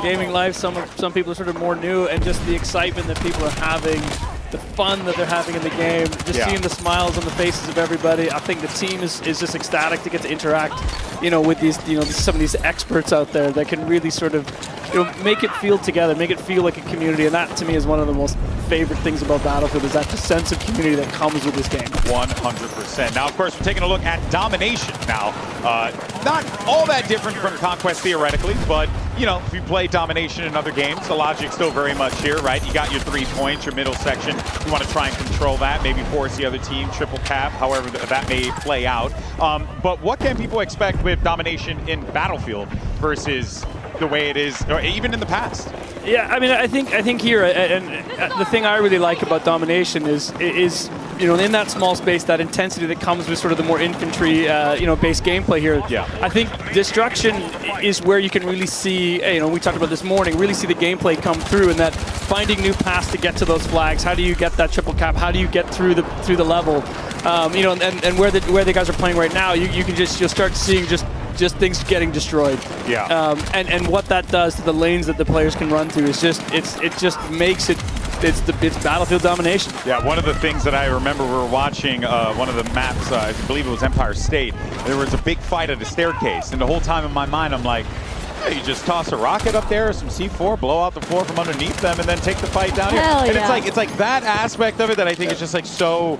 H: gaming life. Some people are sort of more new, and just the excitement that people are having, the fun that they're having in the game, just seeing the smiles on the faces of everybody. I think the team is just ecstatic to get to interact, with these, some of these experts out there that can really sort of, make it feel together, make it feel like a community. And that, to me, is one of the most favorite things about Battlefield, is that the sense of community that comes with this game.
K: 100%. Now, of course, we're taking a look at Domination now. Not all that different from Conquest theoretically, but, if you play Domination in other games, the logic's still very much here, right? You got your 3 points, your middle section. You want to try and control that, maybe force the other team, triple cap, however that may play out. But what can people expect with Domination in Battlefield versus the way it is, or even in the past?
H: Yeah, I mean, I think here, and the thing I really like about Domination is in that small space, that intensity that comes with sort of the more infantry, based gameplay here.
K: Yeah.
H: I think Destruction is where you can really see, we talked about this morning, really see the gameplay come through, and that finding new paths to get to those flags. How do you get that triple cap? How do you get through the level? You know, and where the guys are playing right now, you'll start seeing just things getting destroyed.
K: Yeah.
H: And what that does to the lanes that the players can run through is it just makes it. It's Battlefield domination.
K: Yeah, one of the things that I remember we were watching one of the maps, I believe it was Empire State, there was a big fight at a staircase, and the whole time in my mind I'm like, hey, you just toss a rocket up there, some C4, blow out the floor from underneath them, and then take the fight down here. And it's like that aspect of it that I think is just like so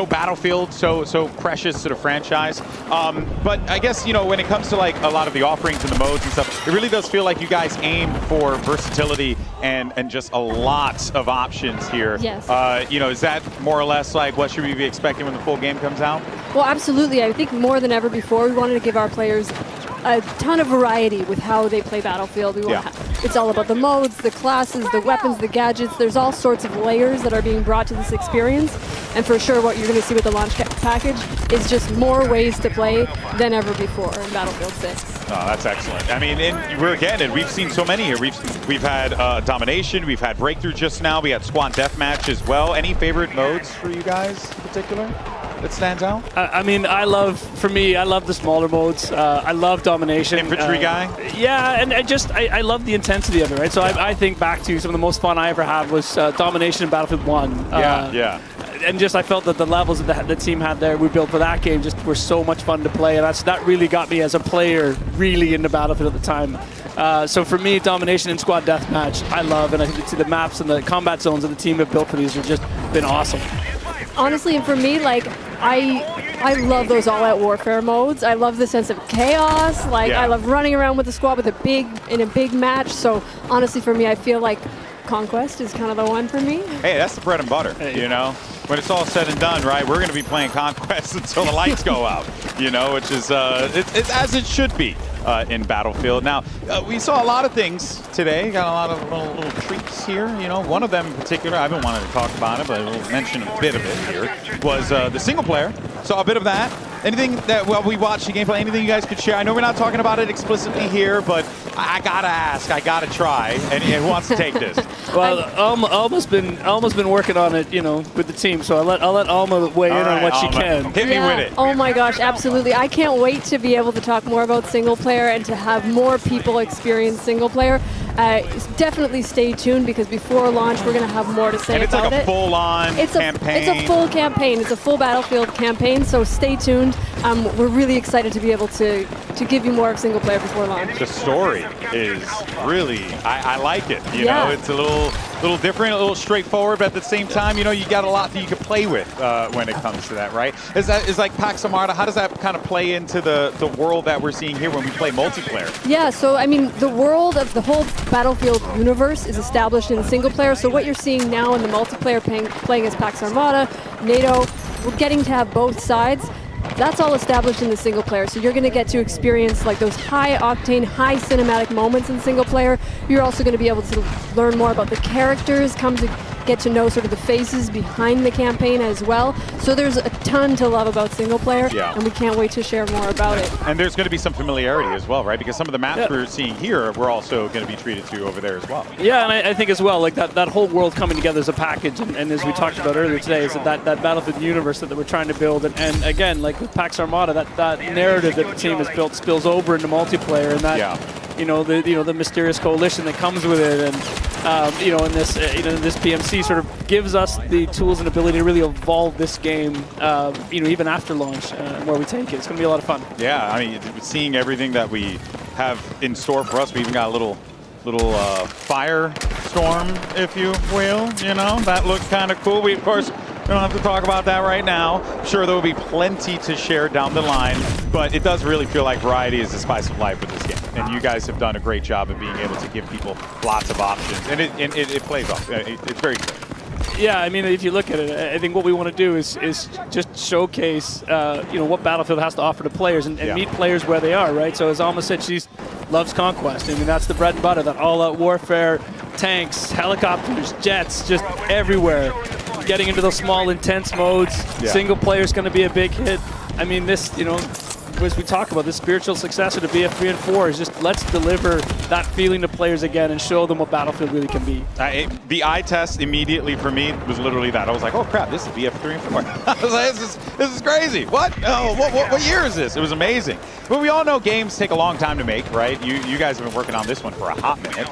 K: Battlefield, so precious to the franchise. But I guess, you know, when it comes to like a lot of the offerings and the modes and stuff, it really does feel like you guys aim for versatility and just a lot of options here.
G: Yes.
K: You know, is that more or less like what should we be expecting when the full game comes out?
G: Well, absolutely. I think more than ever before, we wanted to give our players a ton of variety with how they play Battlefield. It's all about the modes, the classes, the weapons, the gadgets. There's all sorts of layers that are being brought to this experience. And for sure, what you're going to see with the launch package is just more ways to play than ever before in Battlefield 6.
K: Oh, that's excellent. I mean, we've seen so many here. We've had Domination, we've had Breakthrough just now, we had Squad Deathmatch as well. Any favorite modes for you guys in particular that stands out?
H: I mean, for me, I love the smaller modes. I love Domination.
K: Infantry guy?
H: Yeah, and I love the intensity of it, right? So I think back to some of the most fun I ever had was Domination in Battlefield 1.
K: Yeah.
H: And just I felt that the levels that the team had there, we built for that game, just were so much fun to play. And that really got me as a player really into Battlefield at the time. So for me, Domination and Squad Deathmatch, I love. And I think the maps and the combat zones that the team have built for these have just been awesome.
G: Honestly, and for me, like, I love those all-out warfare modes. I love the sense of chaos. I love running around with the squad in a big match. So honestly, for me, I feel like Conquest is kind of the one for me.
K: Hey, that's the bread and butter, you know? When it's all said and done, right, we're going to be playing Conquest until the lights go out, you know, which is it's as it should be in Battlefield. Now, we saw a lot of things today, got a lot of little treats here, you know. One of them in particular, I've been wanting to talk about it, but we'll mention a bit of it here, was the single player. Saw a bit of that. Anything that, well, we watched the gameplay, anything you guys could share? I know we're not talking about it explicitly here, but I gotta ask, I gotta try. And who wants to take this?
H: Well, Alma's been working on it, you know, with the team. So I'll let Alma weigh in on what she can.
K: Hit me with it.
G: Oh my gosh, absolutely! I can't wait to be able to talk more about single player and to have more people experience single player. Definitely stay tuned because before launch we're going to have more to say about it.
K: And it's like a full-on campaign.
G: It's a full campaign. It's a full Battlefield campaign. So stay tuned. We're really excited to be able to give you more of single player before launch.
K: The story is really, I like it. You know, it's a little different, a little straightforward, but at the same time, you know, you got a lot that you can play with when it comes to that, right? Is like Pax Armada, how does that kind of play into the world that we're seeing here when we play multiplayer?
G: Yeah, so I mean, the world of the whole Battlefield universe is established in single player. So what you're seeing now in the multiplayer playing as Pax Armada, NATO, we're getting to have both sides. That's all established in the single player. So you're going to get to experience like those high octane, high cinematic moments in single player. You're also going to be able to learn more about the characters, come to get to know sort of the faces behind the campaign as well. So there's a ton to love about single player, and we can't wait to share more about it.
K: And there's going to be some familiarity as well, right? Because some of the maps we're seeing here, we're also going to be treated to over there as well.
H: Yeah, and I think as well, like that whole world coming together as a package, and as we talked about earlier today, is that Battlefield universe that we're trying to build, and again, like with Pax Armada, that narrative that the team has built spills over into multiplayer, and that you know the mysterious coalition that comes with it, and you know, in this PMC sort of gives us the tools and ability to really evolve this game, you know, even after launch, where we take it. It's going to be a lot of fun.
K: Yeah, I mean, seeing everything that we have in store for us, we even got a little firestorm, if you will. You know, that looks kind of cool. We, of course, we don't have to talk about that right now. I'm sure there will be plenty to share down the line, but it does really feel like variety is the spice of life with this game. And you guys have done a great job of being able to give people lots of options. And it plays off. It's very good.
H: Yeah, I mean, if you look at it, I think what we want to do is just showcase, you know, what Battlefield has to offer to players and meet players where they are, right? So as Alma said, she loves Conquest. I mean, that's the bread and butter, that all-out warfare, tanks, helicopters, jets, just everywhere. Getting into those small, intense modes. Single player is going to be a big hit. I mean, this, you know, as we talk about, this spiritual successor to BF3 and 4 is just let's deliver that feeling to players again and show them what Battlefield really can be.
K: The eye test immediately for me was literally that. I was like, oh crap, this is BF3 and 4. I was like, this is crazy. What? Oh, what year is this? It was amazing. But we all know games take a long time to make, right? You guys have been working on this one for a hot minute.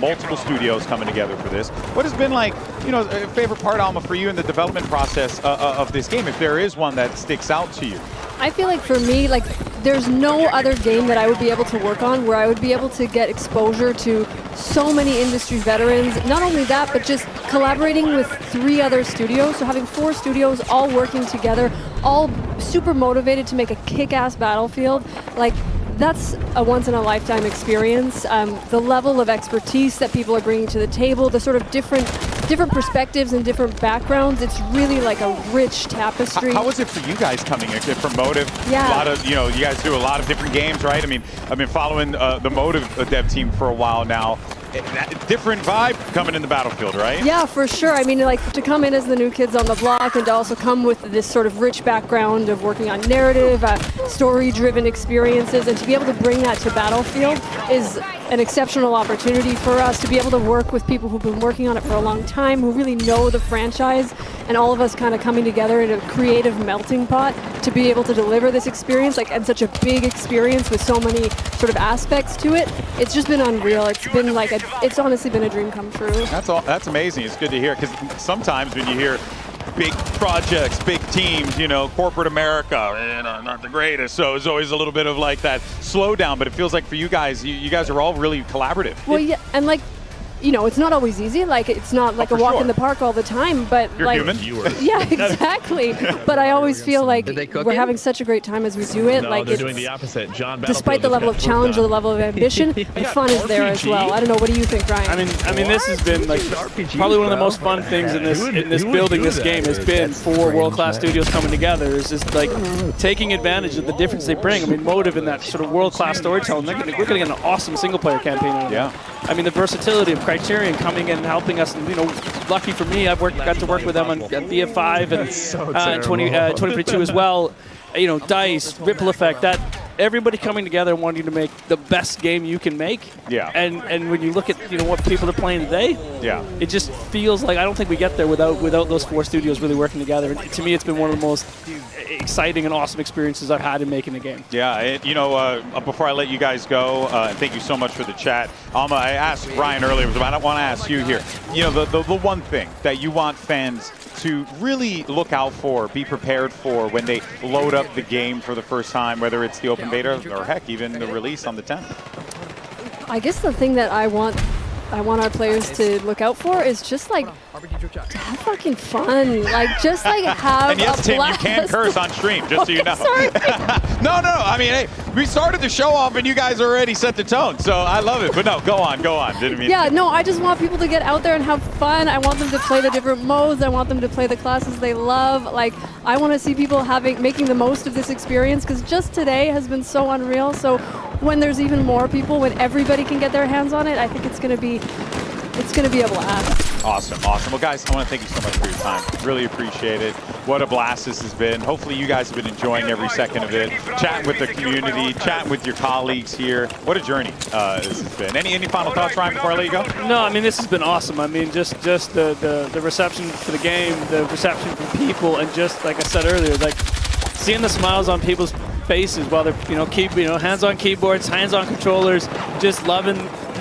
K: Multiple studios coming together for this. What has been like, a favorite part, Alma, for you in the development process of this game, if there is one that sticks out to you?
G: I feel like for me, like there's no other game that I would be able to work on where I would be able to get exposure to so many industry veterans. Not only that, but just collaborating with 3 other studios. So having 4 studios all working together, all super motivated to make a kick-ass Battlefield. Like, that's a once-in-a-lifetime experience. The level of expertise that people are bringing to the table, the sort of different perspectives and different backgrounds, it's really like a rich tapestry.
K: How was it for you guys coming in from Motive?
G: Yeah.
K: A lot of, you guys do a lot of different games, right? I mean, I've been following the Motive dev team for a while now. Different vibe coming in the Battlefield, right?
G: Yeah, for sure. I mean, like, to come in as the new kids on the block and to also come with this sort of rich background of working on narrative, story-driven experiences, and to be able to bring that to Battlefield is an exceptional opportunity for us to be able to work with people who've been working on it for a long time, who really know the franchise, and all of us kind of coming together in a creative melting pot to be able to deliver this experience, like, and such a big experience with so many sort of aspects to it. It's just been unreal. It's been like it's honestly been a dream come true.
K: That's amazing. It's good to hear, because sometimes when you hear big projects, big teams, corporate America, not the greatest. So it's always a little bit of like that slowdown, but it feels like for you guys, you guys are all really collaborative.
G: Well, yeah, and like, it's not always easy. Like, it's not like a walk in the park all the time, but
K: you're
G: like,
K: human.
G: Yeah, exactly. But I always feel like we're having such a great time as we do it.
U: No,
G: like,
U: they're doing the opposite. John,
G: despite the level of challenge or the level of ambition, the fun is there as well. I don't know. What do you think, Ryan?
H: I mean, this has been like probably one of the most fun things in this building this game has been for world-class studios coming together. Is just like taking advantage of the difference they bring. I mean, Motive in that sort of world-class storytelling. We're going to get an awesome single-player campaign out of it. I mean, the versatility of Criterion coming in and helping us. Lucky for me, I've got to work with them on BF5 and 2022 as well. DICE, Ripple Effect, that everybody coming together and wanting to make the best game you can make.
K: Yeah.
H: And when you look at what people are playing today, it just feels like I don't think we get there without those 4 studios really working together. And to me, it's been one of the most exciting and awesome experiences I've had in making the game.
K: Yeah, before I let you guys go, and thank you so much for the chat. Alma, I asked Ryan earlier, but I want to ask you here. The one thing that you want fans to really look out for, be prepared for when they load up the game for the first time, whether it's the open beta or heck, even the release on the 10th?
G: I guess the thing that I want our players to look out for is just like to have fucking fun, like just like have
K: and yes,
G: a
K: Tim,
G: blast.
K: you can curse on stream, just so you know.
G: Sorry.
K: No. I mean, hey, we started the show off and you guys already set the tone, so I love it. But no, go on. Didn't mean.
G: Yeah, no, I just want people to get out there and have fun. I want them to play the different modes. I want them to play the classes they love. Like, I want to see people making the most of this experience, because just today has been so unreal. So when there's even more people, when everybody can get their hands on it, I think it's going to be a blast.
K: Awesome. Well, guys, I want to thank you so much for your time. Really appreciate it. What a blast this has been. Hopefully you guys have been enjoying every second of it, chatting with the community, chatting with your colleagues here. What a journey this has been. Any final thoughts, Ryan, before I let you go?
H: No, I mean, this has been awesome. I mean, just the reception for the game, the reception from people, and just like I said earlier, like seeing the smiles on people's faces while they're hands on keyboards, hands on controllers, just loving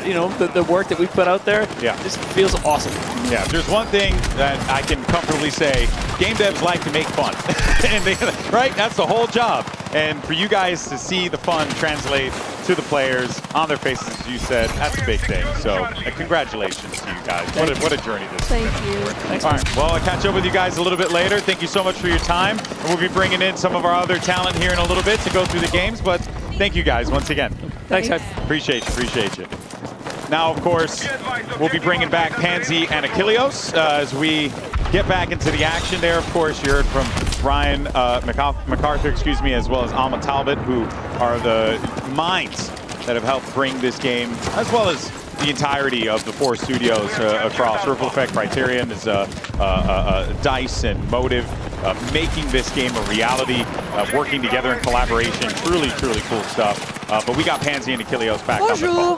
H: the work that we put out there.
K: Yeah,
H: just feels awesome.
K: Yeah, if there's one thing that I can comfortably say, game devs like to make fun, and right? That's the whole job. And for you guys to see the fun translate to the players on their faces, as you said, that's a big thing. So congratulations to you guys. What a journey this
G: Thank
K: has been.
G: you.
K: Thanks. All right, well, I'll catch up with you guys a little bit later. Thank you so much for your time. And we'll be bringing in some of our other talent here in a little bit to go through the games. But thank you guys once again.
H: Thanks.
K: Appreciate you. Now, of course, we'll be bringing back Pansy and Achilleos as we get back into the action there. Of course, you heard from Ryan MacArthur, as well as Alma Talbot, who are the minds that have helped bring this game, as well as the entirety of the 4 studios across Ripple Effect, Criterion, DICE, and Motive. making this game a reality, working together in collaboration. Truly, truly cool stuff. But we got Pansy and Achilleos back on the call.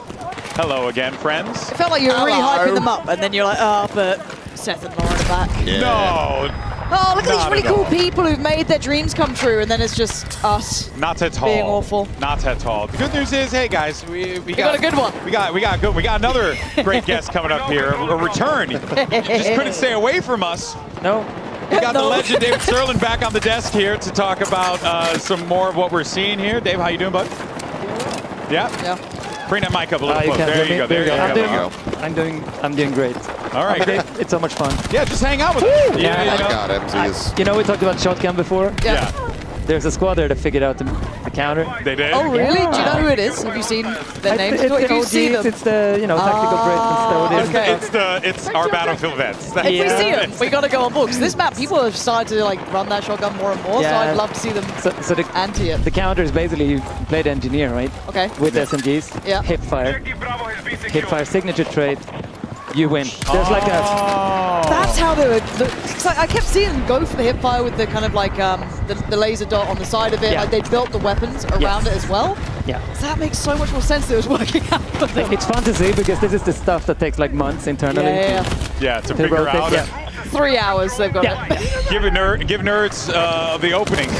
K: Hello again, friends.
R: It felt like you were really hyping them up, and then you're like, oh, but Seth and Lauren are back.
K: Yeah. No.
R: Oh, look at these
K: Not
R: really
K: at
R: cool
K: all.
R: people who've made their dreams come true, and then it's just us.
K: Not at all.
R: Being awful.
K: Not at all. The good news is, hey guys, we
R: got a good one.
K: We got another great guest coming up here. A return. Just couldn't stay away from us.
H: No.
K: We got the legend David Sterling back on the desk here to talk about some more of what we're seeing here. Dave, how you doing, bud? Yeah. Bring that mic up a little closer. There you go. There you go.
J: I'm doing great.
K: All right, great.
J: It's so much fun.
K: Yeah, just hang out with us.
J: Yeah,
Q: God, MZ is.
J: You know, we talked about shotgun before.
K: Yeah.
J: There's a squad there that figured out the counter.
K: They did?
R: Oh, really? Do you know who it is? Have you seen their names?
J: It's
R: If
J: the
R: you see
J: OGs,
R: them.
J: it's the tactical greatness.
R: Okay.
K: It's our Battlefield vets.
R: If we see them, we got to go on books. This map, people have started to like run that shotgun more and more, so
J: Yeah.
R: I'd love to see them
J: So the,
R: anti it.
J: the counter is basically you play the engineer, right?
R: Okay.
J: With SMGs.
R: Yeah.
J: Hipfire. Hipfire signature trait. You win. There's like a.
R: That's how they were. It's like I kept seeing them go for the hipfire with the kind of like the laser dot on the side of it.
J: Yeah.
R: Like they built the weapons around it as well.
J: Yeah.
R: So that makes so much more sense that it was working out for them.
J: It's fun to see because this is the stuff that takes like months internally.
K: Yeah, to figure
J: rotate,
K: out.
J: yeah.
R: 3 hours they've got it.
K: Give nerds the opening.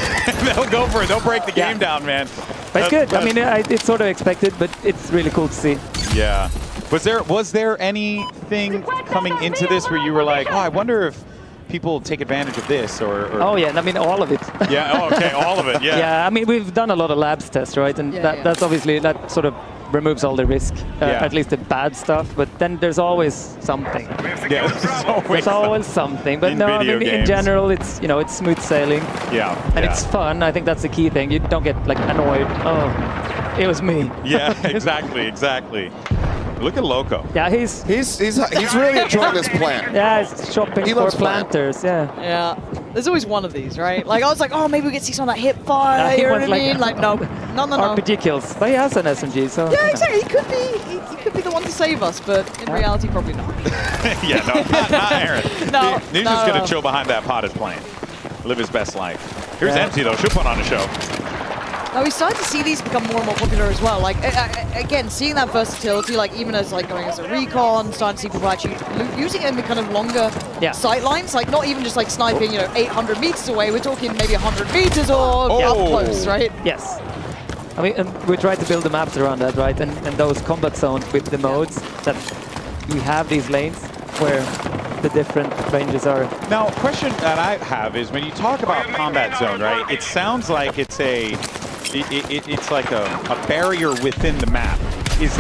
K: They'll go for it. They'll break the game down, man.
J: But it's good. I mean, it's sort of expected, but it's really cool to see.
K: Yeah. Was there anything coming into this where you were like, oh, I wonder if people take advantage of this or
J: Oh yeah, I mean all of it.
K: Yeah. Oh, okay, all of it. Yeah.
J: Yeah, I mean we've done a lot of labs tests, right? And that's obviously that sort of removes all the risk, at least the bad stuff. But then there's always something.
K: Yeah,
J: there's always something. But
K: in
J: no, I
K: video
J: mean in
K: games.
J: general it's it's smooth sailing.
K: Yeah.
J: And it's fun. I think that's the key thing. You don't get like annoyed. Oh, it was me.
K: Yeah. Exactly. Look at Loco.
J: Yeah, he's
Q: really enjoying this plant.
J: Yeah, he's shopping
Q: He
J: for
Q: loves plant.
J: planters. Yeah.
R: Yeah. There's always one of these, right? Like I was like, oh, maybe we get to see some of that hip fire.
J: he
R: You know
J: wants,
R: what I mean? Like no.
J: RPG kills, but he has an SMG, so.
R: Yeah, exactly. He could be the one to save us, but in reality, probably not.
K: Yeah, no, not Aaron.
R: No,
K: He's just gonna chill behind that potted plant, live his best life. Here's Empty though. She'll put on a show.
R: Now we started to see these become more and more popular as well. Like again, seeing that versatility, like even as like going as a recon, starting to see people actually using it in the kind of longer sight lines, like not even just like sniping, 800 meters away. We're talking maybe 100 meters or up close, right?
J: Yes. I mean, and we try to build the maps around that, right? And those combat zones with the modes that we have these lanes where the different ranges are.
K: Now, a question that I have is when you talk about combat zone, right? It sounds like it's it's like a barrier within the map. Is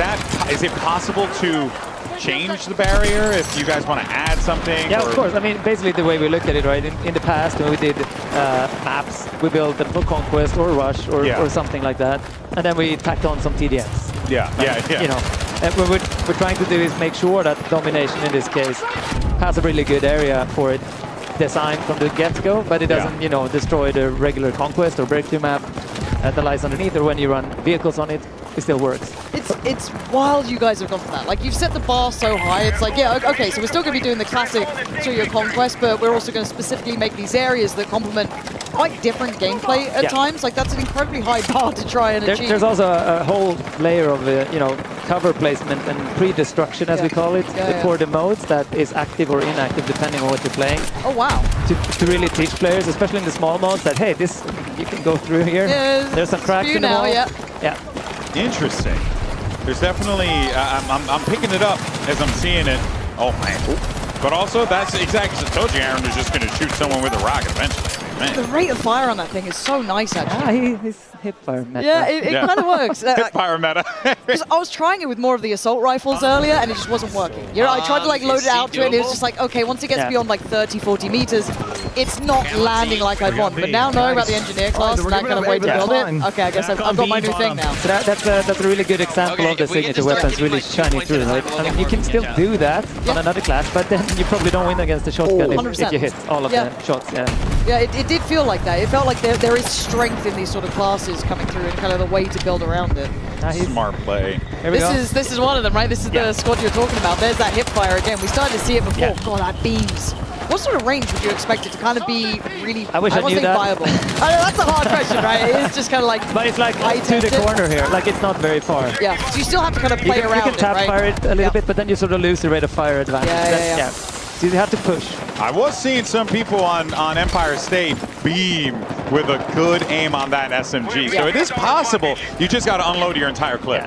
K: it possible to change the barrier if you guys want to add something?
J: Yeah, of course. I mean, basically the way we look at it, right? In the past, when we did maps, we built the Conquest or Rush or something like that, and then we tacked on some TDMs.
K: Yeah.
J: And what we're trying to do is make sure that Domination, in this case, has a really good area for it designed from the get-go, but it doesn't, destroy the regular Conquest or Breakthrough map that lies underneath, or when you run vehicles on it, it still works.
R: It's wild you guys have gone for that. Like, you've set the bar so high, it's like, yeah, okay, so we're still going to be doing the classic Studio Conquest, but we're also going to specifically make these areas that complement quite different gameplay at times. Like, that's an incredibly high bar to try and achieve.
J: There's also a whole layer of, cover placement and pre-destruction, as we call it, for the modes that is active or inactive, depending on what you're playing.
R: Oh, wow.
J: To really teach players, especially in the small modes, that, hey, this, you can go through here.
R: Yeah,
J: there's some cracks in the wall. Yeah.
K: Interesting. There's definitely, I'm picking it up as I'm seeing it. Oh, man. But also, that's exactly as I told you, Aaron was just going to shoot someone with a rocket eventually. Man.
R: The rate of fire on that thing is so nice, actually.
J: He's hipfire meta.
R: Yeah, it kind of works.
K: Hipfire meta.
R: I was trying it with more of the assault rifles earlier, and it just wasn't working. I tried to load it out to it, and it was just like, okay, once it gets beyond like 30, 40 meters, it's not landing like I'd want. But now knowing about the engineer class and that kind of way to build it, okay, I guess I've got my new thing now.
J: So that's a really good example of the signature weapons really shining through, right? I mean, you can still do that on another class, but then you probably don't win against the shotgun if you hit all of the shots.
R: Yeah, it did feel like that. It felt like there is strength in these sort of classes coming through and kind of the way to build around it.
K: Smart play.
R: This is one of them, right? This is the squad you're talking about. There's that hip fire again. We started to see it before. God, that beams. What sort of range would you expect it to kind of be really,
J: I wish I
R: won't
J: knew
R: say
J: that.
R: viable? I know, that's a hard question, right? It's just kind of like...
J: But it's like
R: high
J: to the
R: tested.
J: corner here. Like it's not very far.
R: Yeah, so you still have to kind of play
J: you
R: around
J: can tap
R: it, right?
J: fire it a little bit, but then you sort of lose the rate of fire advantage.
R: Yeah.
J: So you have to push.
K: I was seeing some people on Empire State beam with a good aim on that SMG. So it is possible. You just got to unload your entire clip.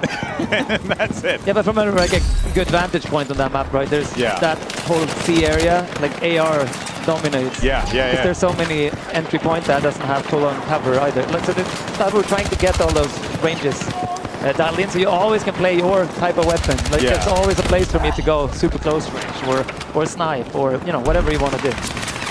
K: And that's it.
J: Yeah, but from a good vantage point on that map, right? There's that whole C area, like AR dominates.
K: Yeah.
J: Because there's so many entry points that doesn't have full-on cover either. Like, so that we're trying to get all those ranges dialed in, so you always can play your type of weapon. Like there's always a place for me to go super close range or snipe or whatever you want to do.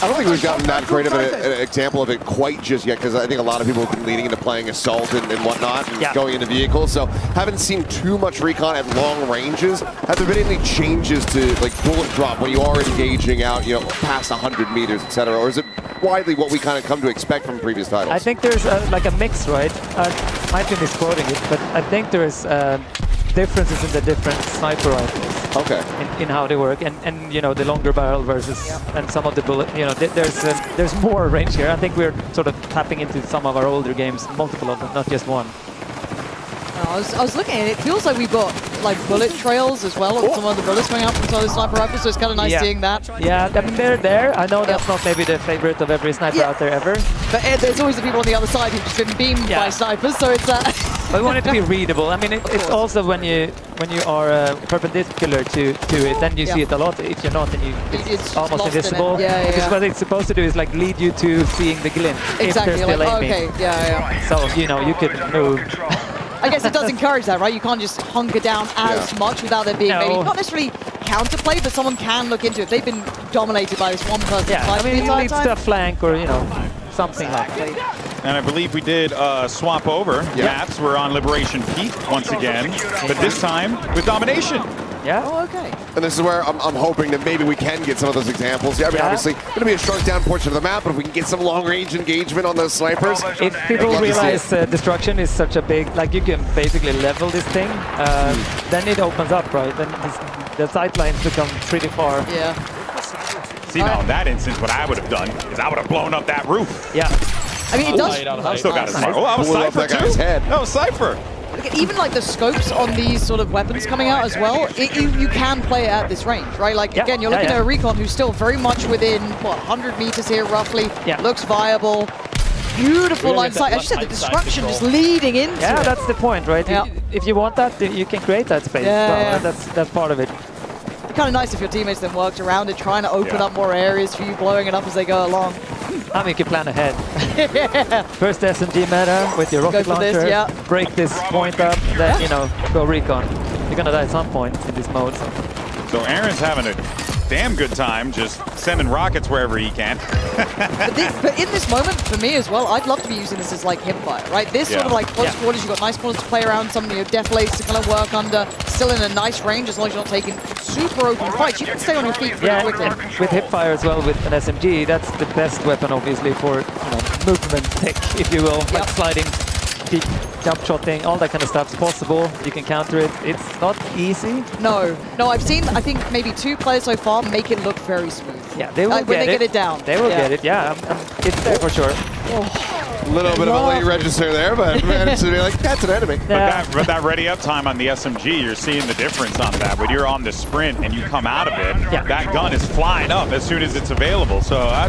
Q: I don't think we've gotten that great of an example of it quite just yet, because I think a lot of people have been leaning into playing assault and whatnot, and going into vehicles. So haven't seen too much recon at long ranges. Have there been any changes to like bullet drop when you are engaging out, past 100 meters, etc., or is it widely what we kind of come to expect from previous titles?
J: I think there's like a mix, right? Might be misquoting it, but I think there's differences in the different sniper rifles.
Q: Okay.
J: In how they work, and the longer barrel versus and some of the bullet. There's more range here. I think we're sort of tapping into some of our older games, multiple of them, not just one.
R: I was looking at it. It feels like we've got like bullet trails as well on some of the bullets coming out from some of the sniper rifles, so it's kind of nice seeing that.
J: Yeah, I mean, they're there. I know that's not maybe the favorite of every sniper out there ever.
R: But there's always the people on the other side who've just been beamed by snipers, so it's
J: But we want it to be readable. I mean, it's also when you are perpendicular to it, then you see it a lot. If you're not, then it's almost invisible. Because what it's supposed to do is like lead you to seeing the glint.
R: Exactly.
J: If they're still aiming.
R: Okay. Yeah.
J: So you could move.
R: I guess it does encourage that, right? You can't just hunker down as much without there being maybe not necessarily counterplay, but someone can look into it. They've been dominated by this one person.
J: Yeah, I mean, it leads to a flank or something like that.
K: And I believe we did swap over maps. We're on Liberation Peak once again, but this time with domination.
J: Yeah.
R: Oh, okay.
Q: And this is where I'm hoping that maybe we can get some of those examples. Yeah, I mean, obviously, going to be a shrunk down portion of the map, but if we can get some long-range engagement on those snipers.
J: If people realize destruction is such a big, like you can basically level this thing, then it opens up, right? Then the sight lines become pretty far.
R: Yeah.
K: See, now in that instance, what I would have done is I would have blown up that roof.
J: Yeah.
R: I mean, it does.
K: I still got a sniper. Oh, I was Cypher too. No, Cypher.
R: Even like the scopes on these sort of weapons coming out as well, you can play it at this range, right? Like again, you're looking at a Recon who's still very much within 100 meters here roughly. Looks viable. Beautiful line sight. As you said, the destruction just leading into it.
J: Yeah, that's the point, right?
R: Yeah.
J: If you want that, you can create that space. That's part of it.
R: It's kind of nice if your teammates then worked around it, trying to open up more areas for you, blowing it up as they go along.
J: I mean, you can plan ahead. First SMG meta with your rocket launcher, break this point up, then, go recon. You're going to die at some point in this mode.
K: So Aaron's having a damn good time just sending rockets wherever he can.
R: but in this moment, for me as well, I'd love to be using this as like hipfire, right? This sort of like close quarters, you've got nice corners to play around, some of your death lays to kind of work under, still in a nice range as long as you're not taking super open fights. You can stay on your feet pretty quickly.
J: And with hipfire as well with an SMG, that's the best weapon obviously for movement tech, if you will, like sliding, peek, jump shotting, all that kind of stuff is possible. You can counter it. It's not easy.
R: No, I've seen, I think maybe 2 players so far make it look very smooth.
J: Yeah, they will
R: when they get it down.
J: They will get it, it's there for sure.
Q: A little bit of a late register there, but managed to be like, that's an enemy.
K: But that ready up time on the SMG, you're seeing the difference on that. When you're on the sprint and you come out of it, that gun is flying up as soon as it's available. So I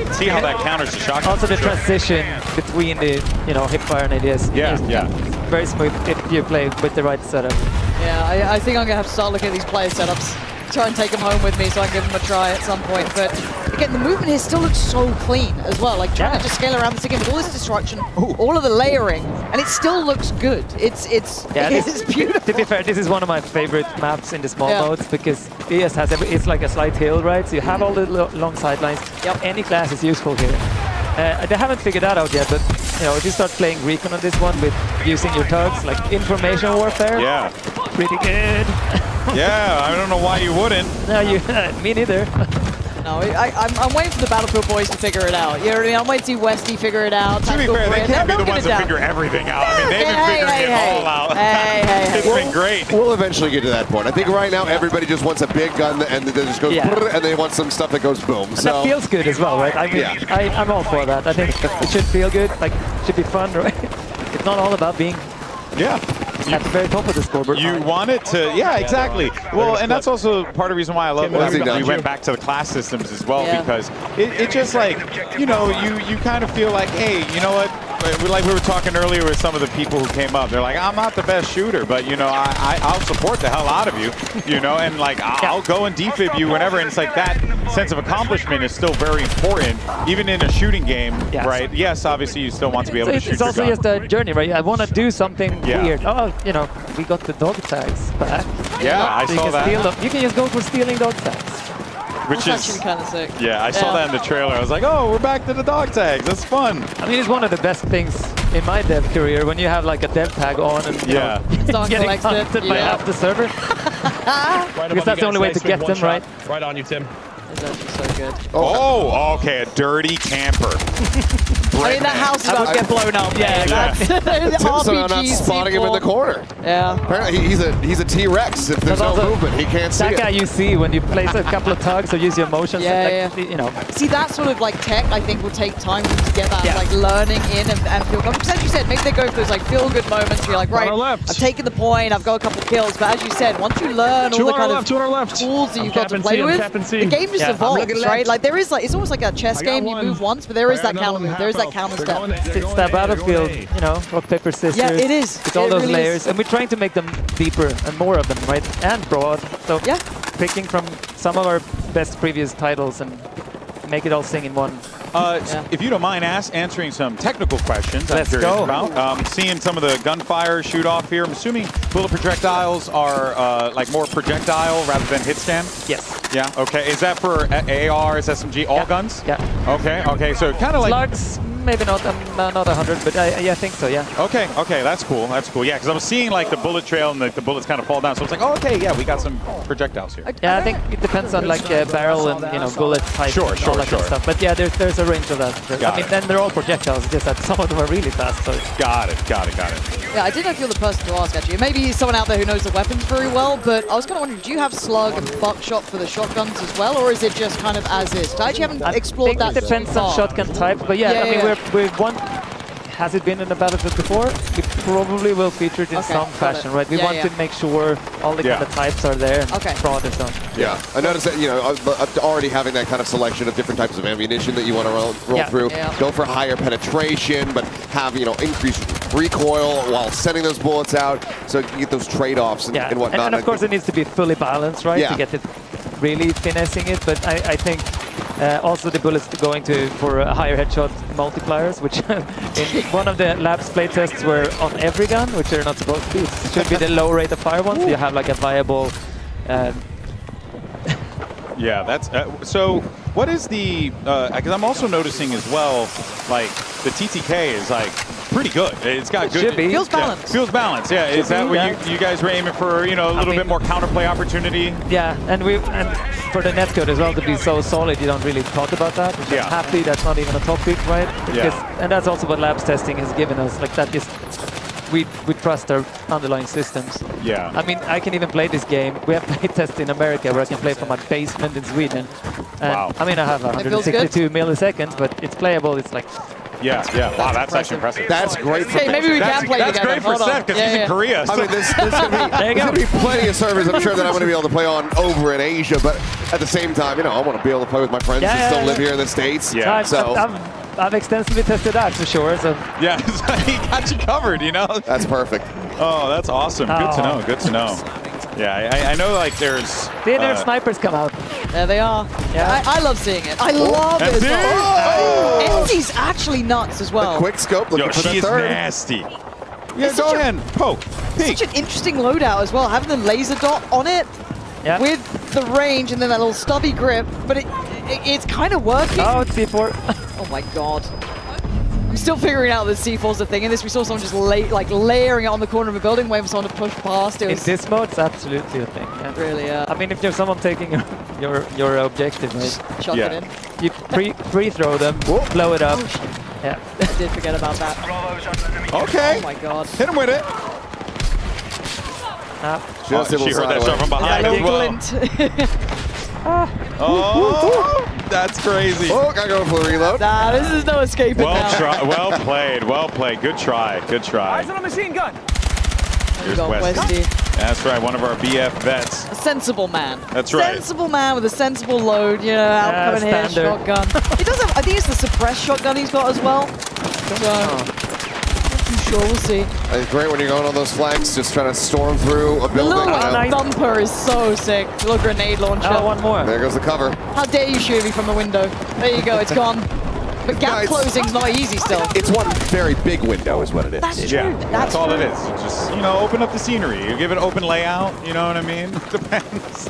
K: can see how that counters the shotgun.
J: Also the transition between the hipfire and ADS.
K: Yeah.
J: Very smooth if you play with the right setup.
R: Yeah, I think I'm gonna have to start looking at these player setups, try and take them home with me so I can give them a try at some point. But again, the movement here still looks so clean as well. Like trying to just scale around this again with all this destruction, all of the layering, and it still looks good. It's beautiful.
J: To be fair, this is one of my favorite maps in the small modes because ES has it's like a slight hill, right? So you have all the long sidelines. Any class is useful here. They haven't figured that out yet, but if you start playing Recon on this one with using your tugs, like information warfare, pretty good.
K: Yeah, I don't know why you wouldn't.
J: No, me neither.
R: know. I'm waiting for the Battlefield boys to figure it out. You know what I mean? I'm waiting to see Westy figure it out.
K: To be fair, they can't be the ones that figure everything out. I mean, they've been figuring it all out. It's been great.
Q: We'll eventually get to that point. I think right now everybody just wants a big gun and then just goes and they want some stuff that goes boom.
J: And
Q: So
J: that feels good as well, right? I mean, I'm all for that. I think it should feel good, like it should be fun, right? It's not all about being at the very top of the scoreboard.
K: You want it to, yeah, exactly. Well, and that's also part of the reason why I love we went back to the class systems as well, because it just like, you know, you kind of feel like, hey, you know what? Like we were talking earlier with some of the people who came up, they're like, I'm not the best shooter, but you know, I'll support the hell out of you, you know, and like I'll go and defib you whenever, and it's like that sense of accomplishment is still very important, even in a shooting game, right? Yes, obviously you still want to be able to shoot
J: It's also
K: your gun.
J: just a journey, right? I want to do something weird. Oh, you know, we got the dog tags back.
K: Yeah, I
J: So you
K: saw
J: can
K: that.
J: steal them. You can just go for stealing dog tags.
K: Which
R: That's
K: is
R: actually kind of sick.
K: Yeah, I saw that in the trailer. I was like, oh, we're back to the dog tags. That's fun.
J: I mean, it's one of the best things in my dev career when you have like a dev tag on and you know,
R: Someone
J: getting
R: collects it.
J: hunted by half the server. Because that's the only way to get them, right?
E: Right on you, Tim.
R: It's actually so good.
K: Oh, okay, a dirty camper.
R: I mean, that house is about to get blown up. Yeah, that's
Q: Tim's somehow not
R: RPG
Q: spotting him in the corner.
R: Yeah.
Q: Apparently he's a T-Rex. If there's
J: But
Q: no
J: also,
Q: movement, he can't see
J: that
Q: it.
J: guy you see when you place a couple of tugs or use your motions, you know.
R: See, that sort of like tech, I think, will take time for them to get that like learning in and feel comfortable. Because as you said, maybe they go for those like feel-good moments where you're like, right, I've taken the point, I've got a couple of kills. But as you said, once you learn all the kind of tools that you've got to play with, the game just evolves, right? Like there is like, it's almost like a chess game. You move once, but there is that counter move. There is that counter step.
J: It's that Battlefield, you know, rock, paper, scissors.
R: Yeah, it is.
J: It's all
R: It
J: those
R: really
J: layers.
R: is.
J: And we're trying to make them deeper and more of them, right? And broad. So picking from some of our best previous titles and make it all sing in one.
K: If you don't mind answering some technical questions,
J: Let's
K: I'm curious
J: go.
K: about. Seeing some of the gunfire shoot off here, I'm assuming bullet projectiles are like more projectile rather than hit scan?
J: Yes.
K: Yeah, okay. Is that for ARs, SMG, all guns?
J: Yeah.
K: Okay, so kind of like...
J: Slugs, maybe not 100, but I think so, yeah.
K: Okay, that's cool, yeah, because I was seeing like the bullet trail and the bullets kind of fall down, so it's like, oh, okay, yeah, we got some projectiles here.
J: Yeah, I think it depends on like barrel and, you know, bullet type and all that kind of stuff. But yeah, there's a range of that. I mean, then they're all projectiles, it's just that some of them are really fast. So.
K: Got it.
R: Yeah, I didn't know if you're the person to ask, actually. Maybe someone out there who knows the weapons very well, but I was kind of wondering, do you have slug and buckshot for the shotguns as well, or is it just kind of as is? I actually haven't explored that.
J: It depends on shotgun type, but yeah, I mean, we want. Has it been in the Battlefield before? We probably will feature it in some fashion, right? We want to make sure all the kind of types are there.
R: Okay.
J: Broad and so.
Q: Yeah, I noticed that, you know, already having that kind of selection of different types of ammunition that you want to roll through.
R: Yeah.
Q: Go for higher penetration, but have, you know, increased recoil while sending those bullets out, so you get those trade-offs and whatnot.
J: And of course, it needs to be fully balanced, right?
Q: Yeah.
J: To get it really finessing it. But I think also the bullets going for higher headshot multipliers, which in one of the labs playtests were on every gun, which they're not supposed to be. It should be the low rate of fire ones. So you have like a viable.
K: Yeah, that's so. What is the? Because I'm also noticing as well, like the TTK is like pretty good. It's got good.
J: Should be.
R: Feels balanced.
K: Feels balanced. Yeah. Is that what you guys were aiming for? You know, a little bit more counterplay opportunity.
J: Yeah, and for the netcode as well to be so solid, you don't really talk about that. Which I'm happy that's not even a topic, right? Because, and that's also what labs testing has given us. Like that is. We trust our underlying systems.
K: Yeah.
J: I mean, I can even play this game. We have playtests in America where I can play from my basement in Sweden. And
K: Wow.
J: I mean, I have 162 milliseconds, but it's playable. It's like...
K: Yeah. Wow, that's actually impressive.
Q: That's great for
R: Hey, maybe we can play
K: That's
R: together.
K: great for Seth because he's in Korea.
Q: I mean, there's going to be plenty of servers I'm sure that I'm going to be able to play on over in Asia, but at the same time, you know, I want to be able to play with my friends who still live here in the States.
K: Yeah.
J: So I've extensively tested that for sure. So
K: yeah, he got you covered, you know?
Q: That's perfect.
K: Oh, that's awesome. Good to know. Good to know. Yeah, I know like there's...
J: The inner snipers come out.
R: There they are.
J: Yeah.
R: I love seeing it. I love it as well. Enzy's actually nuts as well.
Q: Quick scope looking for the
K: she is
Q: third.
K: nasty. Yeah, go ahead. Poke. Peek.
R: Such an interesting loadout as well. Having the laser dot on it with the range and then that little stubby grip, but it's kind of working.
J: Oh, it's C4.
R: Oh my god. I'm still figuring out that C4's a thing. In this, we saw someone just layering it on the corner of a building, waiting for someone to push past. It
J: In
R: was
J: this mode, it's absolutely a thing. Yeah.
R: really,
J: I mean, if there's someone taking your objective, right?
R: chuck it in.
J: You pre-throw them, blow it up. Yeah.
R: I did forget about that.
K: Okay.
R: Oh my god.
K: Hit him with it.
Q: Just
K: she heard that shot from behind
R: Yeah,
K: as well.
R: glint.
K: Oh, that's crazy.
Q: Oh, gotta go for the reload.
R: Nah, this is no escaping now.
K: Well played. Well played. Good try. Good try.
D: Eyes on a machine gun.
K: Here's
R: go,
K: Westy.
R: Westy.
K: That's right. One of our BF vets.
R: A sensible man.
K: That's right.
R: Sensible man with a sensible load, you know, out coming here,
J: standard.
R: shotgun. He does have, I think it's the suppressed shotgun he's got as well. So, I'm sure we'll see.
Q: It's great when you're going on those flanks, just trying to storm through a
R: The
Q: building.
R: little thumper is so sick. Little grenade launcher.
J: Oh, one more.
Q: There goes the cover.
R: How dare you shoot me from the window? There you go, it's gone. But gap closing's not easy still.
Q: It's one very big window is what it is.
R: That's
K: Yeah,
R: true.
K: that's all it is. Just, open up the scenery. You give it open layout, you know what I mean? Depends.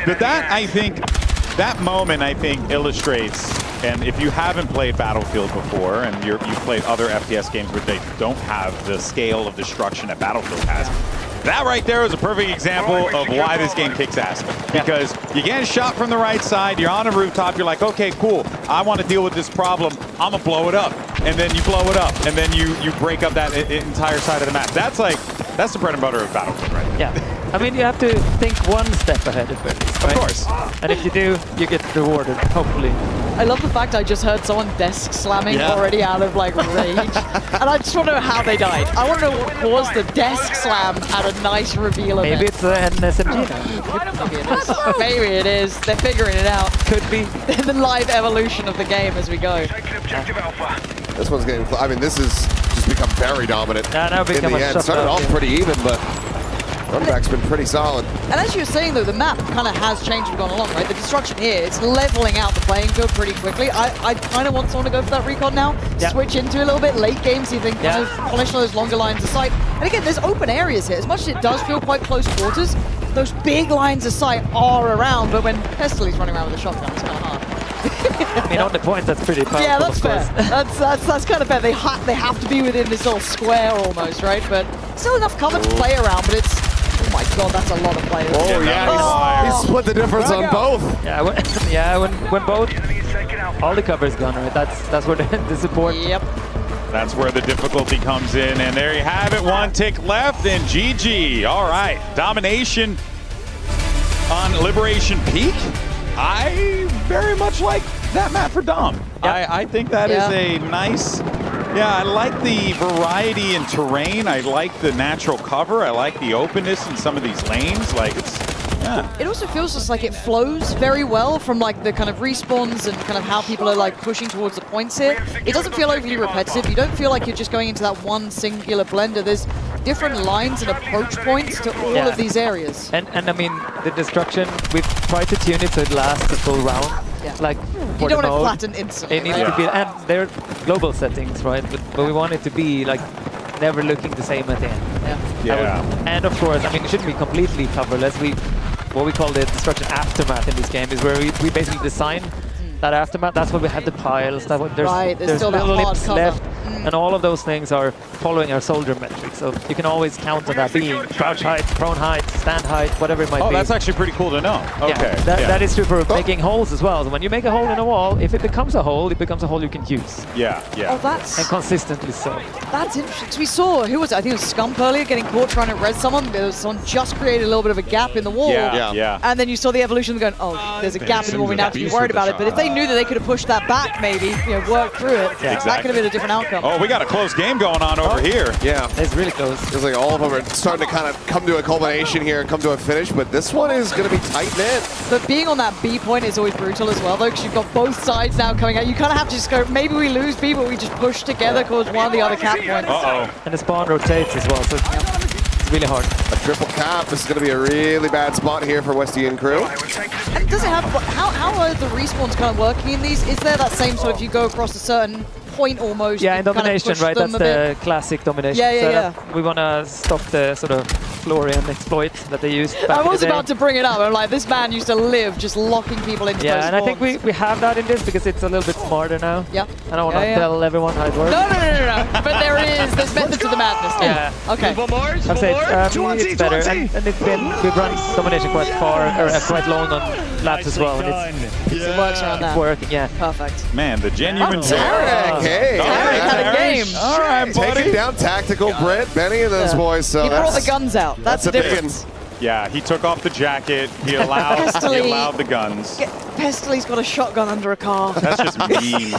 K: But that moment, I think, illustrates, and if you haven't played Battlefield before, and you've played other FPS games where they don't have the scale of destruction that Battlefield has, that right there is a perfect example of why this game kicks ass. Because you get shot from the right side, you're on a rooftop, you're like, okay, cool, I want to deal with this problem, I'm gonna blow it up. And then you blow it up, and then you break up that entire side of the map. That's the bread and butter of Battlefield, right?
J: Yeah. I mean, you have to think one step ahead at least, right?
K: Of course.
J: And if you do, you get rewarded, hopefully.
R: I love the fact I just heard someone desk slamming already out of like rage. And I just want to know how they died. I want to know what caused the desk slam at a nice reveal event.
J: Maybe it's an SMG now.
R: Maybe it is. Maybe it is. They're figuring it out.
J: Could be.
R: The live evolution of the game as we go.
Q: This one's getting. I mean, this has just become very dominant
J: now
Q: in
J: become
Q: the
J: a
Q: end. Started off pretty even, but runback's been pretty solid.
R: And as you were saying though, the map kind of has changed as we've gone along, right? The destruction here, it's leveling out the playing field pretty quickly. I kind of want someone to go for that recon now. Switch into a little bit late game, so you can kind of polish those longer lines of sight. And again, there's open areas here. As much as it does feel quite close quarters, those big lines of sight are around, but when Pestely's running around with a shotgun, it's kind of hard.
J: I mean, on the point, that's pretty powerful.
R: Yeah, that's
J: of
R: fair.
J: course.
R: That's kind of fair. They have to be within this little square almost, right? But still enough cover to play around. But it's, oh my god, that's a lot of players.
Q: Oh yeah, he split the difference on both.
J: Yeah, when both, all the cover is gone, right? That's where the support.
R: Yep.
K: That's where the difficulty comes in, and there you have it. One tick left, and GG. All right, domination on Liberation Peak. I very much like that map for Dom. I think that is a nice. Yeah, I like the variety in terrain. I like the natural cover. I like the openness in some of these lanes. Like
R: It also feels just like it flows very well from like the kind of respawns and kind of how people are like pushing towards the points here. It doesn't feel overly repetitive. You don't feel like you're just going into that one singular blender. There's different lines and approach points to all of these areas.
J: And I mean, the destruction, we've tried to tune it so it lasts the full round.
R: Yeah.
J: Like,
R: You
J: for
R: don't
J: the
R: want it
J: mode,
R: flattened instantly,
J: it needs
R: right?
J: to be, and they're global settings, right? But we want it to be like never looking the same at the end. And of course, I mean, it shouldn't be completely coverless. What we call the destruction aftermath in this game is where we basically design that aftermath. That's why we have the piles. There's
R: there's still that
J: little
R: hard
J: lips
R: cover.
J: left, and all of those things are following our soldier metrics. So you can always count on that being crouch height, prone height, stand height, whatever it might be.
K: Oh, that's actually pretty cool to know. Okay.
J: That is true for making holes as well. So when you make a hole in a wall, if it becomes a hole, it becomes a hole you can use.
R: Oh, that's...
J: And consistently so.
R: That's interesting. 'Cause we saw, who was it? I think it was Scump earlier getting caught trying to res someone. There was someone just created a little bit of a gap in the wall. And then you saw the evolution going, oh, there's a gap in the wall, we now have to be worried about it. But if they knew that they could have pushed that back maybe, work through it, that could have been a different outcome.
K: Oh, we got a close game going on over here.
Q: Yeah.
J: It's really close.
Q: Feels like all of them are starting to kind of come to a culmination here and come to a finish, but this one is going to be tight-knit.
R: But being on that B point is always brutal as well, though, because you've got both sides now coming out. You kind of have to just go, maybe we lose B, but we just push together towards one of the other cap points.
J: And the spawn rotates as well, so it's really hard.
Q: A triple cap. This is going to be a really bad spot here for Westy and crew.
R: And does it have, how are the respawns kind of working in these? Is there that same sort of, you go across a certain point almost.
J: Yeah, in
R: to kind of
J: domination,
R: push
J: right?
R: them
J: That's
R: a
J: the
R: bit.
J: classic domination
R: Yeah, yeah,
J: setup. We want to stop the sort of Florian exploit that they used back
R: I
J: in
R: was
J: the day.
R: about to bring it up. I'm like, this man used to live just locking people into
J: Yeah,
R: those
J: and I think
R: spawns.
J: we have that in this because it's a little bit smarter now.
R: Yeah.
J: I don't want to
R: Yeah, yeah.
J: tell everyone how it works.
R: No. But there's method to the madness.
J: Yeah.
R: Okay.
J: I'd say it's better, and it's been we've run domination quite far or quite long on laps as well, and
R: It works around that.
J: it's working. Yeah.
R: Perfect.
K: Man, the genuine
Q: Derek, hey.
R: Derek had a game.
K: All right, buddy.
Q: Taking down Tactical Brit, Benny and those boys. So
R: He brought the
Q: that's-
R: guns out. That's the
Q: a big
R: difference.
K: Yeah, he took off the jacket. He allowed the guns.
R: Pestely's got a shotgun under a car.
K: That's just mean.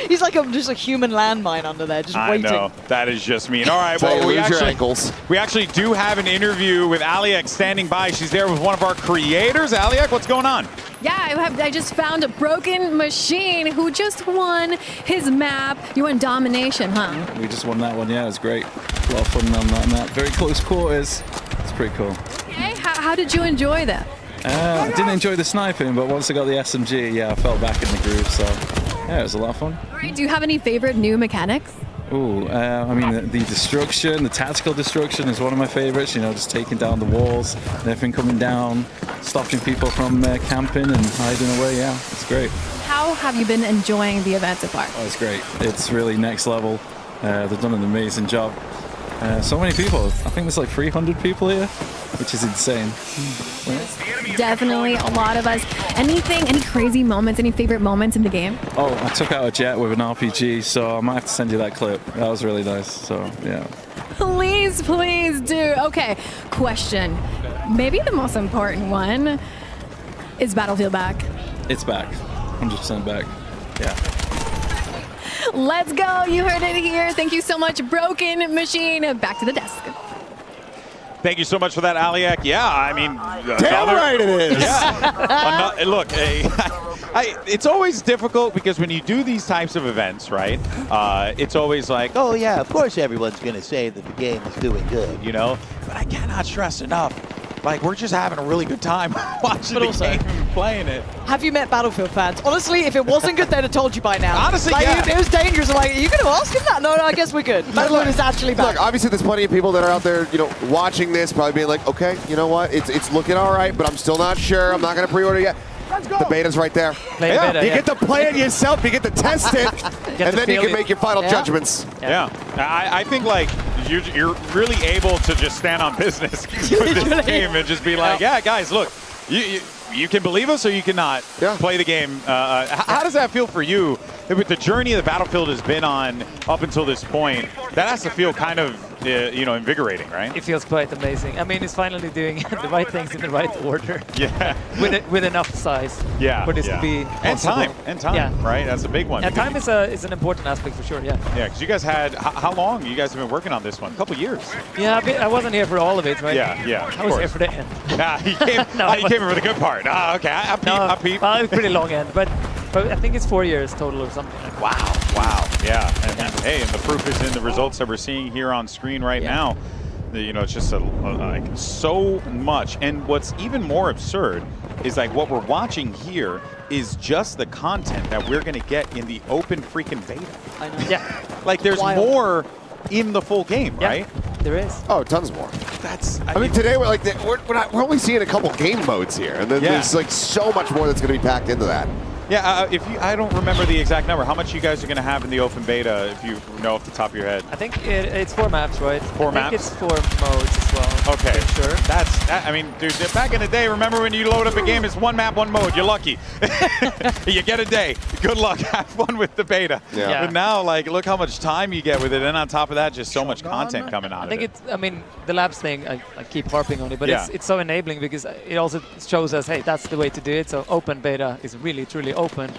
R: He's like just a human landmine under there, just
K: I
R: waiting.
K: know. That is just mean. All right,
Q: So you
K: well,
Q: lose your ankles.
K: we actually do have an interview with Aliak standing by. She's there with one of our creators. Aliak, what's going on?
I: Yeah, I just found a Broken Machine who just won his map. You won Domination, huh?
L: We just won that one, yeah, it was great. A lot of fun on that map. Very close quarters. It's pretty cool.
I: Okay, how did you enjoy that?
L: I didn't enjoy the sniping, but once I got the SMG, yeah, I fell back in the groove, so yeah, it was a lot of fun.
I: All right, do you have any favorite new mechanics?
L: Ooh, I mean, the destruction, the tactical destruction is one of my favorites, you know, just taking down the walls, and everything coming down, stopping people from camping and hiding away, yeah, it's great.
I: How have you been enjoying the event so far?
L: Oh, it's great. It's really next level. They've done an amazing job. So many people. I think there's like 300 people here, which is insane.
I: Definitely a lot of us. Any crazy moments, any favorite moments in the game?
L: Oh, I took out a jet with an RPG, so I might have to send you that clip. That was really nice, so yeah.
I: Please do. Okay, question. Maybe the most important one. Is Battlefield back?
L: It's back. 100% back. Yeah.
I: Let's go. You heard it here. Thank you so much, Broken Machine. Back to the desk.
K: Thank you so much for that, Aliak. Yeah, I mean,
Q: Damn right it is.
K: Yeah. Look, it's always difficult because when you do these types of events, right? It's always like,
V: Oh yeah, of course everyone's gonna say that the game is doing good.
K: you know, but I cannot stress enough. Like, we're just having a really good time watching
R: But
K: the
R: also-
K: game and playing it.
R: Have you met Battlefield fans? Honestly, if it wasn't good, they'd have told you by now.
K: Honestly,
R: like,
K: yeah.
R: It was dangerous. I'm like, are you going to ask him that? No, I guess we're good. Battlefield is actually back.
Q: Look, obviously there's plenty of people that are out there, you know, watching this, probably being like, okay, you know what? It's looking all right, but I'm still not sure. I'm not going to pre-order yet. The beta's right there.
J: Play the beta,
Q: you
J: yeah.
Q: get to play it yourself, you get to test it, and
J: to
Q: then you
J: feel
Q: can
J: it.
Q: make your final
R: Yeah.
Q: judgments.
K: Yeah. I think, like, you're really able to just stand on business with this game and just be like, yeah, guys, look, you can believe us or you cannot play the game. How does that feel for you with the journey that Battlefield has been on up until this point? That has to feel kind of, invigorating, right?
J: It feels quite amazing. I mean, it's finally doing the right things in the right order.
K: Yeah.
J: with enough size.
K: Yeah.
J: For this
K: yeah.
J: to be
K: And
J: possible.
K: time,
J: Yeah.
K: right? That's a big one.
J: And
K: because
J: time is an important aspect for sure. Yeah.
K: Yeah, because you guys had, how long you guys have been working on this one? A couple years.
J: Yeah, I wasn't here for all of it, right?
K: Yeah,
J: I was here for the end.
K: Yeah, he came, he came in for the good part. Okay, I peep.
J: Well, it was pretty long end, but I think it's 4 years total or something. Like that.
K: Wow. Yeah. And hey, and the proof is in the results that we're seeing here on screen right now. It's just like so much. And what's even more absurd is like what we're watching here is just the content that we're going to get in the open freaking beta.
R: I know.
J: Yeah.
K: Like there's more in the full game, right?
J: There is.
Q: Oh, tons more.
K: That's.
Q: I mean, today we're like we're only seeing a couple game modes here, and then there's like so much more that's going to be packed into that.
K: Yeah, I don't remember the exact number. How much you guys are going to have in the open beta, if you know off the top of your head?
J: I think it's 4 maps, right?
K: Four maps?
J: I think it's 4 modes as well.
K: Okay,
J: sure.
K: I mean, dude, back in the day, remember when you load up a game, it's 1 map, 1 mode. You're lucky. You get a day. Good luck. Have fun with the beta.
J: Yeah.
K: But now, like, look how much time you get with it, and on top of that, just so much content coming out
J: I
K: of
J: think
K: it.
J: I mean, the labs thing, I keep harping on it, but
K: Yeah.
J: it's so enabling because it also shows us, hey, that's the way to do it. So open beta is really, truly open.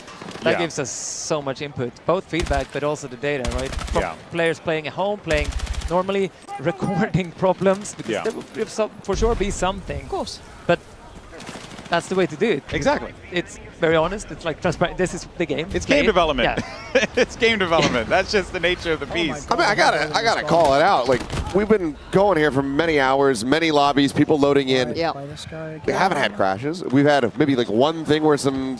J: That
K: Yeah.
J: gives us so much input, both feedback, but also the data, right? From
K: Yeah.
J: players playing at home, playing normally, recording problems, because
K: Yeah.
J: there will for sure be something.
R: Of course.
J: But that's the way to do it.
K: Exactly.
J: It's very honest. It's like transparent. This is the game.
K: It's
J: Play
K: game
J: it.
K: development.
J: Yeah.
K: It's game development. That's just the nature of the piece.
Q: I mean, I gotta call it out. Like, we've been going here for many hours, many lobbies, people loading in.
R: Yeah.
Q: We haven't had crashes. We've had maybe like one thing where some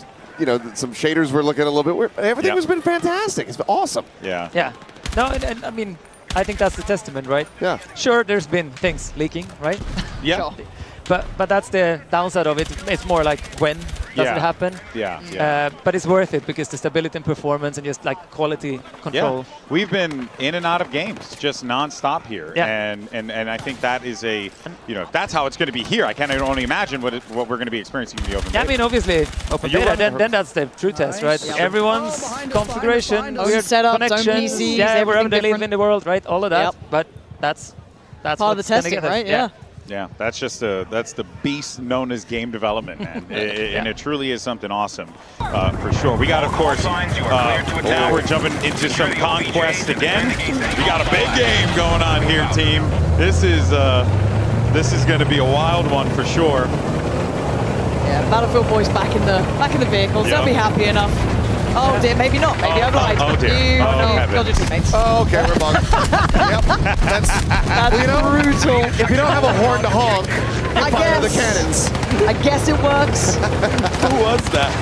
Q: some shaders were looking a little bit weird. Everything has been fantastic. It's been awesome.
K: Yeah.
J: Yeah. No, and I mean, I think that's the testament, right?
Q: Yeah.
J: Sure, there's been things leaking, right?
K: Yeah.
J: Sure. But that's the downside of it. It's more like when does it happen?
K: Yeah.
J: But it's worth it because the stability and performance and just like quality control.
K: Yeah. We've been in and out of games just nonstop here.
J: Yeah.
K: And I think that is that's how it's going to be here. I can't only imagine what we're going to be experiencing in the open
J: Yeah, I
K: beta.
J: mean, obviously, open
K: You're
J: beta,
K: running-
J: then that's the true test, right?
R: Yep.
J: Everyone's configuration,
R: Own
J: weird
R: setups, own
J: connections,
R: PCs,
J: yeah, wherever
R: everything
J: they live
R: different.
J: in the world, right? All of that.
R: Yep.
J: But that's
R: part of the
J: what's gonna
R: testing,
J: get us.
R: right? Yeah.
K: Yeah, that's just that's the beast known as game development, man. And it truly is something awesome, for sure. We got, of course, now we're jumping into some conquest again. We got a big game going on here, team. This is going to be a wild one for sure.
R: Yeah, Battlefield boys back in the vehicles.
K: Yep.
R: They'll be happy enough. Oh dear, maybe not. Maybe I've lied.
K: oh dear.
R: You
K: heaven.
R: killed your teammates.
Q: Oh, okay, we're bugged. Yep, that's
R: brutal.
Q: If you don't have a horn to honk, you
R: I
Q: fire the
R: guess.
Q: cannons.
R: I guess it works.
K: Who was that?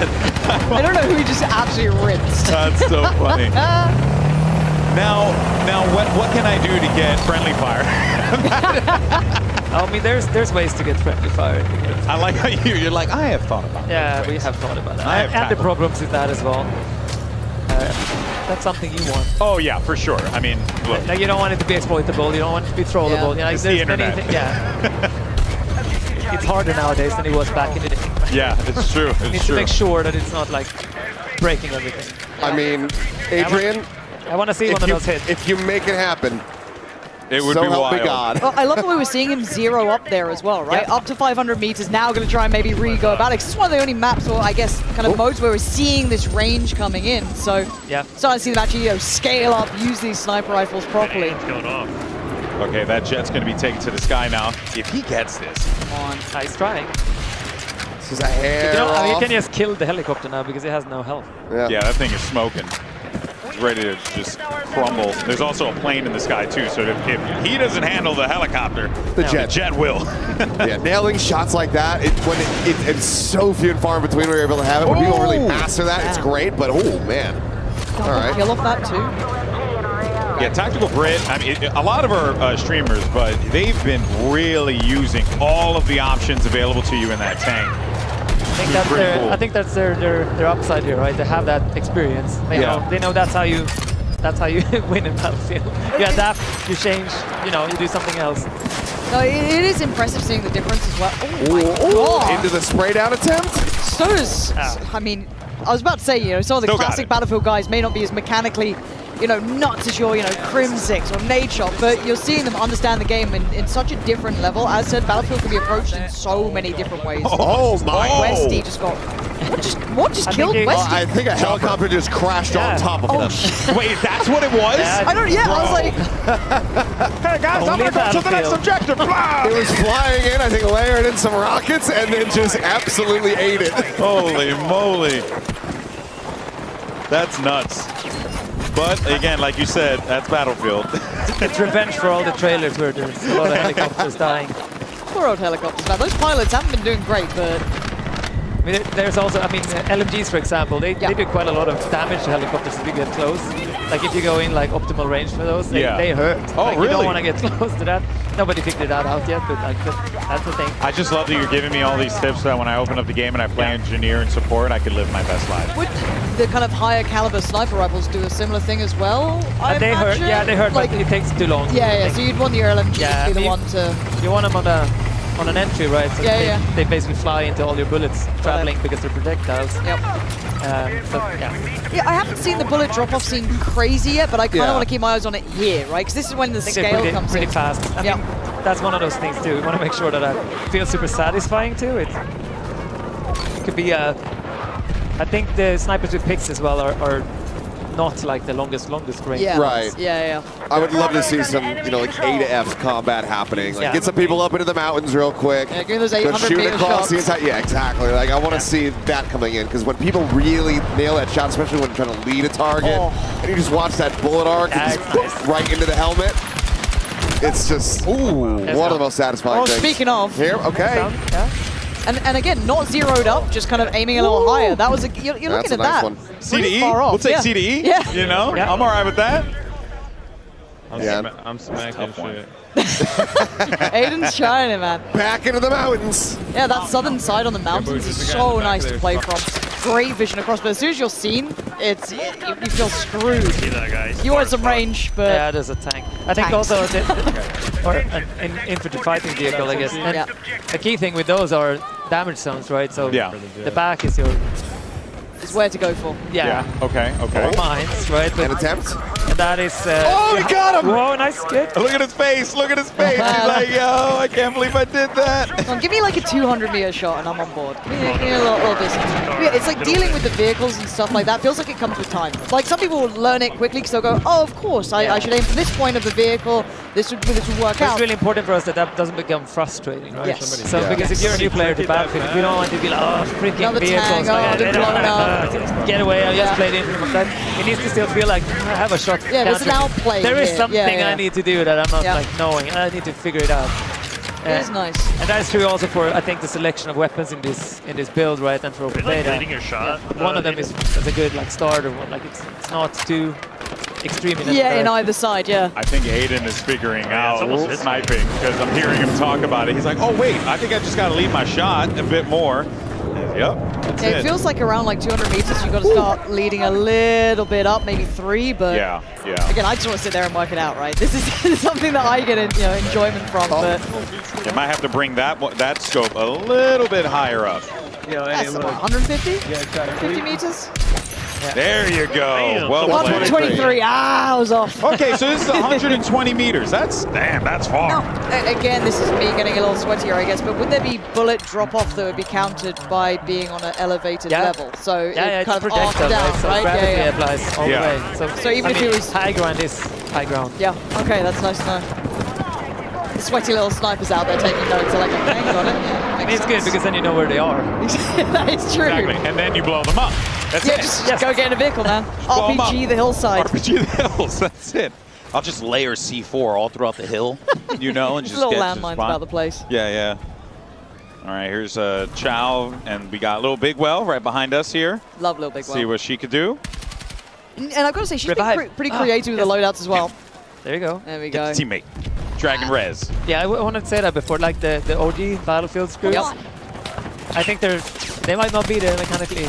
R: I don't know who he just absolutely rinsed.
K: That's so funny. Now, what can I do to get friendly fire?
J: I mean, there's ways to get friendly fire.
K: I like how you're like, I have thought about that.
J: Yeah, we have thought about that.
K: I have
J: And the
K: time.
J: problems with that as well. That's something you want.
K: Oh yeah, for sure. I mean, look.
J: Like, you don't want it to be exploitable. You don't want it to be trollable.
R: Yeah.
J: Like,
K: It's the
J: there's many
K: internet.
J: yeah. It's harder nowadays than it was back in the day.
K: Yeah, it's true.
J: You need
K: It's
J: to
K: true.
J: make sure that it's not like breaking everything.
Q: I mean, Adrian,
J: I want to see one of those hits.
Q: if you make it happen,
K: It would
Q: so
K: be
Q: help me
K: wild.
Q: God.
R: Well, I love the way we're seeing him zero up there as well, right?
J: Yeah.
R: Up to 500 meters. Now going to try and maybe re-go about it. 'Cause it's one of the only maps, or I guess, kind of modes where we're seeing this range coming in. So,
J: Yeah.
R: starting to see them actually, scale up, use these sniper rifles properly.
K: Okay, that jet's going to be taken to the sky now. If he gets this.
J: Come on, nice try.
Q: This is a hair
J: You
Q: off.
J: can just kill the helicopter now because it has no health.
K: Yeah, that thing is smoking. It's ready to just crumble. There's also a plane in the sky too, so if he doesn't handle the helicopter,
Q: The
K: the jet will.
Q: Yeah, nailing shots like that, it's so few and far in between where you're able to have it. When people really master that, it's great, but oh man. All right.
R: Kill off that too.
K: Yeah, Tactical Brit, I mean, a lot of our streamers, but they've been really using all of the options available to you in that tank.
J: I think that's their upside here, right? They have that experience. They know that's how you win in Battlefield. You adapt, you change, you do something else.
R: No, it is impressive seeing the difference as well. Oh my
Q: Ooh,
R: god!
Q: into the spray down attempt?
R: So does, I mean, I was about to say, some of the
K: Still got
R: classic
K: it.
R: Battlefield guys may not be as mechanically, nuts as your, Crimsix or Nadeshot, but you're seeing them understand the game in such a different level. As said, Battlefield can be approached in so many different ways.
Q: Oh my.
R: Westy just got, what just killed Westy?
Q: I think a helicopter just crashed on top of him.
K: Wait, that's what it was?
R: I don't, I was like,
K: Hey guys, I'm going to go to the next objective. Blah!
Q: It was flying in, I think layered in some rockets, and then just absolutely ate it.
K: Holy moly. That's nuts. But again, like you said, that's Battlefield.
J: It's revenge for all the trailers where there's a lot of helicopters dying.
R: poor old helicopters, man. Those pilots haven't been doing great, but
J: I mean, there's also, LMGs, for example, they do quite a lot of damage to helicopters if you get close. Like, if you go in, like, optimal range for those, they hurt.
K: Oh,
J: like,
K: really?
J: You don't want to get close to that. Nobody figured that out yet, but like, that's the thing.
K: I just love that you're giving me all these tips so that when I open up the game and I play engineer and support, I can live my best life.
R: would the kind of higher caliber sniper rifles do a similar thing as well? I
J: They hurt,
R: imagine?
J: yeah, they hurt,
R: like,
J: but it takes too long.
R: Yeah, so you'd want the LMG
J: Yeah,
R: to be the
J: you-
R: one to...
J: You want them on an entry, right? So
R: Yeah,
J: they basically fly into all your bullets traveling because they're projectiles.
R: Yep.
J: So, yeah.
R: Yeah, I haven't seen the bullet drop-off scene crazy yet, but I kind of
J: Yeah.
R: want to keep my eyes on it here, right? Because this is when the
J: I think they're
R: scale
J: pretty,
R: comes
J: pretty
R: in.
J: fast. I mean, that's one of those things too. We want to make sure that it feels super satisfying too. It could be I think the snipers with picks as well are not like the longest range.
R: Yeah.
Q: Right.
R: Yeah.
Q: I would love to see some, like A to F combat happening. Like,
J: Yeah.
Q: get some people up into the mountains real quick.
R: Yeah, give me those
Q: Go
R: 800
Q: shoot
R: meter
Q: across the
R: shots.
Q: entire. Yeah, exactly. Like, I want to see that coming in because when people really nail that shot, especially when trying to lead a target, and you just watch that bullet arc and just boop, right into the helmet. It's just one of the most satisfying
R: Oh,
Q: things.
R: speaking of.
Q: Here, okay.
R: And again, not zeroed up, just kind of aiming a little higher. That was you're looking at that.
K: C to
R: Pretty
K: E.
R: far off.
K: We'll take
R: Yeah.
K: C to E.
R: Yeah.
K: You know, I'm all right with that.
W: I'm smacking shit.
R: Aiden's shining, man.
Q: Back into the mountains.
R: Yeah, that southern side on the mountains is so nice to play from. Great vision across, but as soon as you're seen, you feel screwed.
W: See that, guys?
R: You want some range, but
J: Yeah, there's a tank. I think
R: Tanks.
J: also, or an infantry fighting vehicle, I guess. And the key thing with those are damage zones, right? So the back is your...
R: is where to go for.
J: Yeah.
K: Okay.
J: All mines, right?
Q: An attempt?
J: And that is...
K: Oh, we got him!
J: Whoa, nice hit.
K: Look at his face. Look at his face. He's like, yo, I can't believe I did that.
R: Come on, give me like a 200-meter shot and I'm on board. Give me a little distance. Yeah, it's like dealing with the vehicles and stuff like that. Feels like it comes with time. Like some people will learn it quickly because they'll go, oh, of course, I should aim for this point of the vehicle. This would work out.
J: It's really important for us that doesn't become frustrating, right?
R: Yes.
J: So because if you're a new player to Battlefield, we don't want to be like, oh, freaking
R: Another
J: vehicles.
R: tank, oh, they're blown up.
J: Get away, I just played in from that. It needs to still feel like I have a shot.
R: Yeah, there's an
J: counter.
R: outplay
J: There is
R: here.
J: something
R: Yeah.
J: I need to do that I'm not like knowing. I need to figure it out.
R: It is nice.
J: And that's true also for, I think, the selection of weapons in this build, right? And for open beta.
W: leading your shot?
J: One of them is a good like starter one. Like it's not too extreme in
R: Yeah, in either side, yeah.
K: I think Aiden is figuring out sniping because I'm hearing him talk about it. He's like, oh, wait, I think I just got to lead my shot a bit more. Yep, that's
R: It feels like around like 200 meters, you've got to start leading a little bit up, maybe 3, but
K: Yeah.
R: again, I just want to sit there and work it out, right? This is something that I get enjoyment from, but
K: You might have to bring that scope a little bit higher up.
R: that's about 150? Yeah, 50 meters?
K: There you go. Well played.
R: 123, I was off.
K: Okay, so this is 120 meters. That's far.
R: Again, this is me getting a little sweatier, I guess, but would there be bullet drop-off that would be counted by being on an elevated level? So
J: Yeah,
R: it
J: it's
R: kind
J: a
R: of arcs
J: projectile,
R: down,
J: right? So
R: right?
J: gravity
R: Yeah.
J: applies all the way.
R: So even if it was
J: high ground is high ground.
R: Yeah, okay, that's nice to know. The sweaty little snipers out there taking notes are like, okay, got it. Yeah,
J: And it's good because then you know where they are.
R: that is true.
K: Exactly. And then you blow them up. That's
R: Yeah,
K: it.
R: just go get in a vehicle, man.
K: blow 'em up.
R: RPG the hillside.
K: RPG the hills. That's it.
V: I'll just layer C4 all throughout the hill, you know, and just
R: Little
V: get
R: landmines about the place.
K: Yeah. All right, here's Chow, and we got Little Bigwell right behind us here.
R: Love Little Bigwell.
K: See what she could do.
R: And I've got to say, she's
J: Revive.
R: been pretty creative with the loadouts as well.
J: There you go.
R: There we
K: Get
R: go.
K: the teammate. Dragon Rez.
J: Yeah, I wanted to say that before, like the OG Battlefield screws.
R: Yep.
J: I think they might not be the mechanically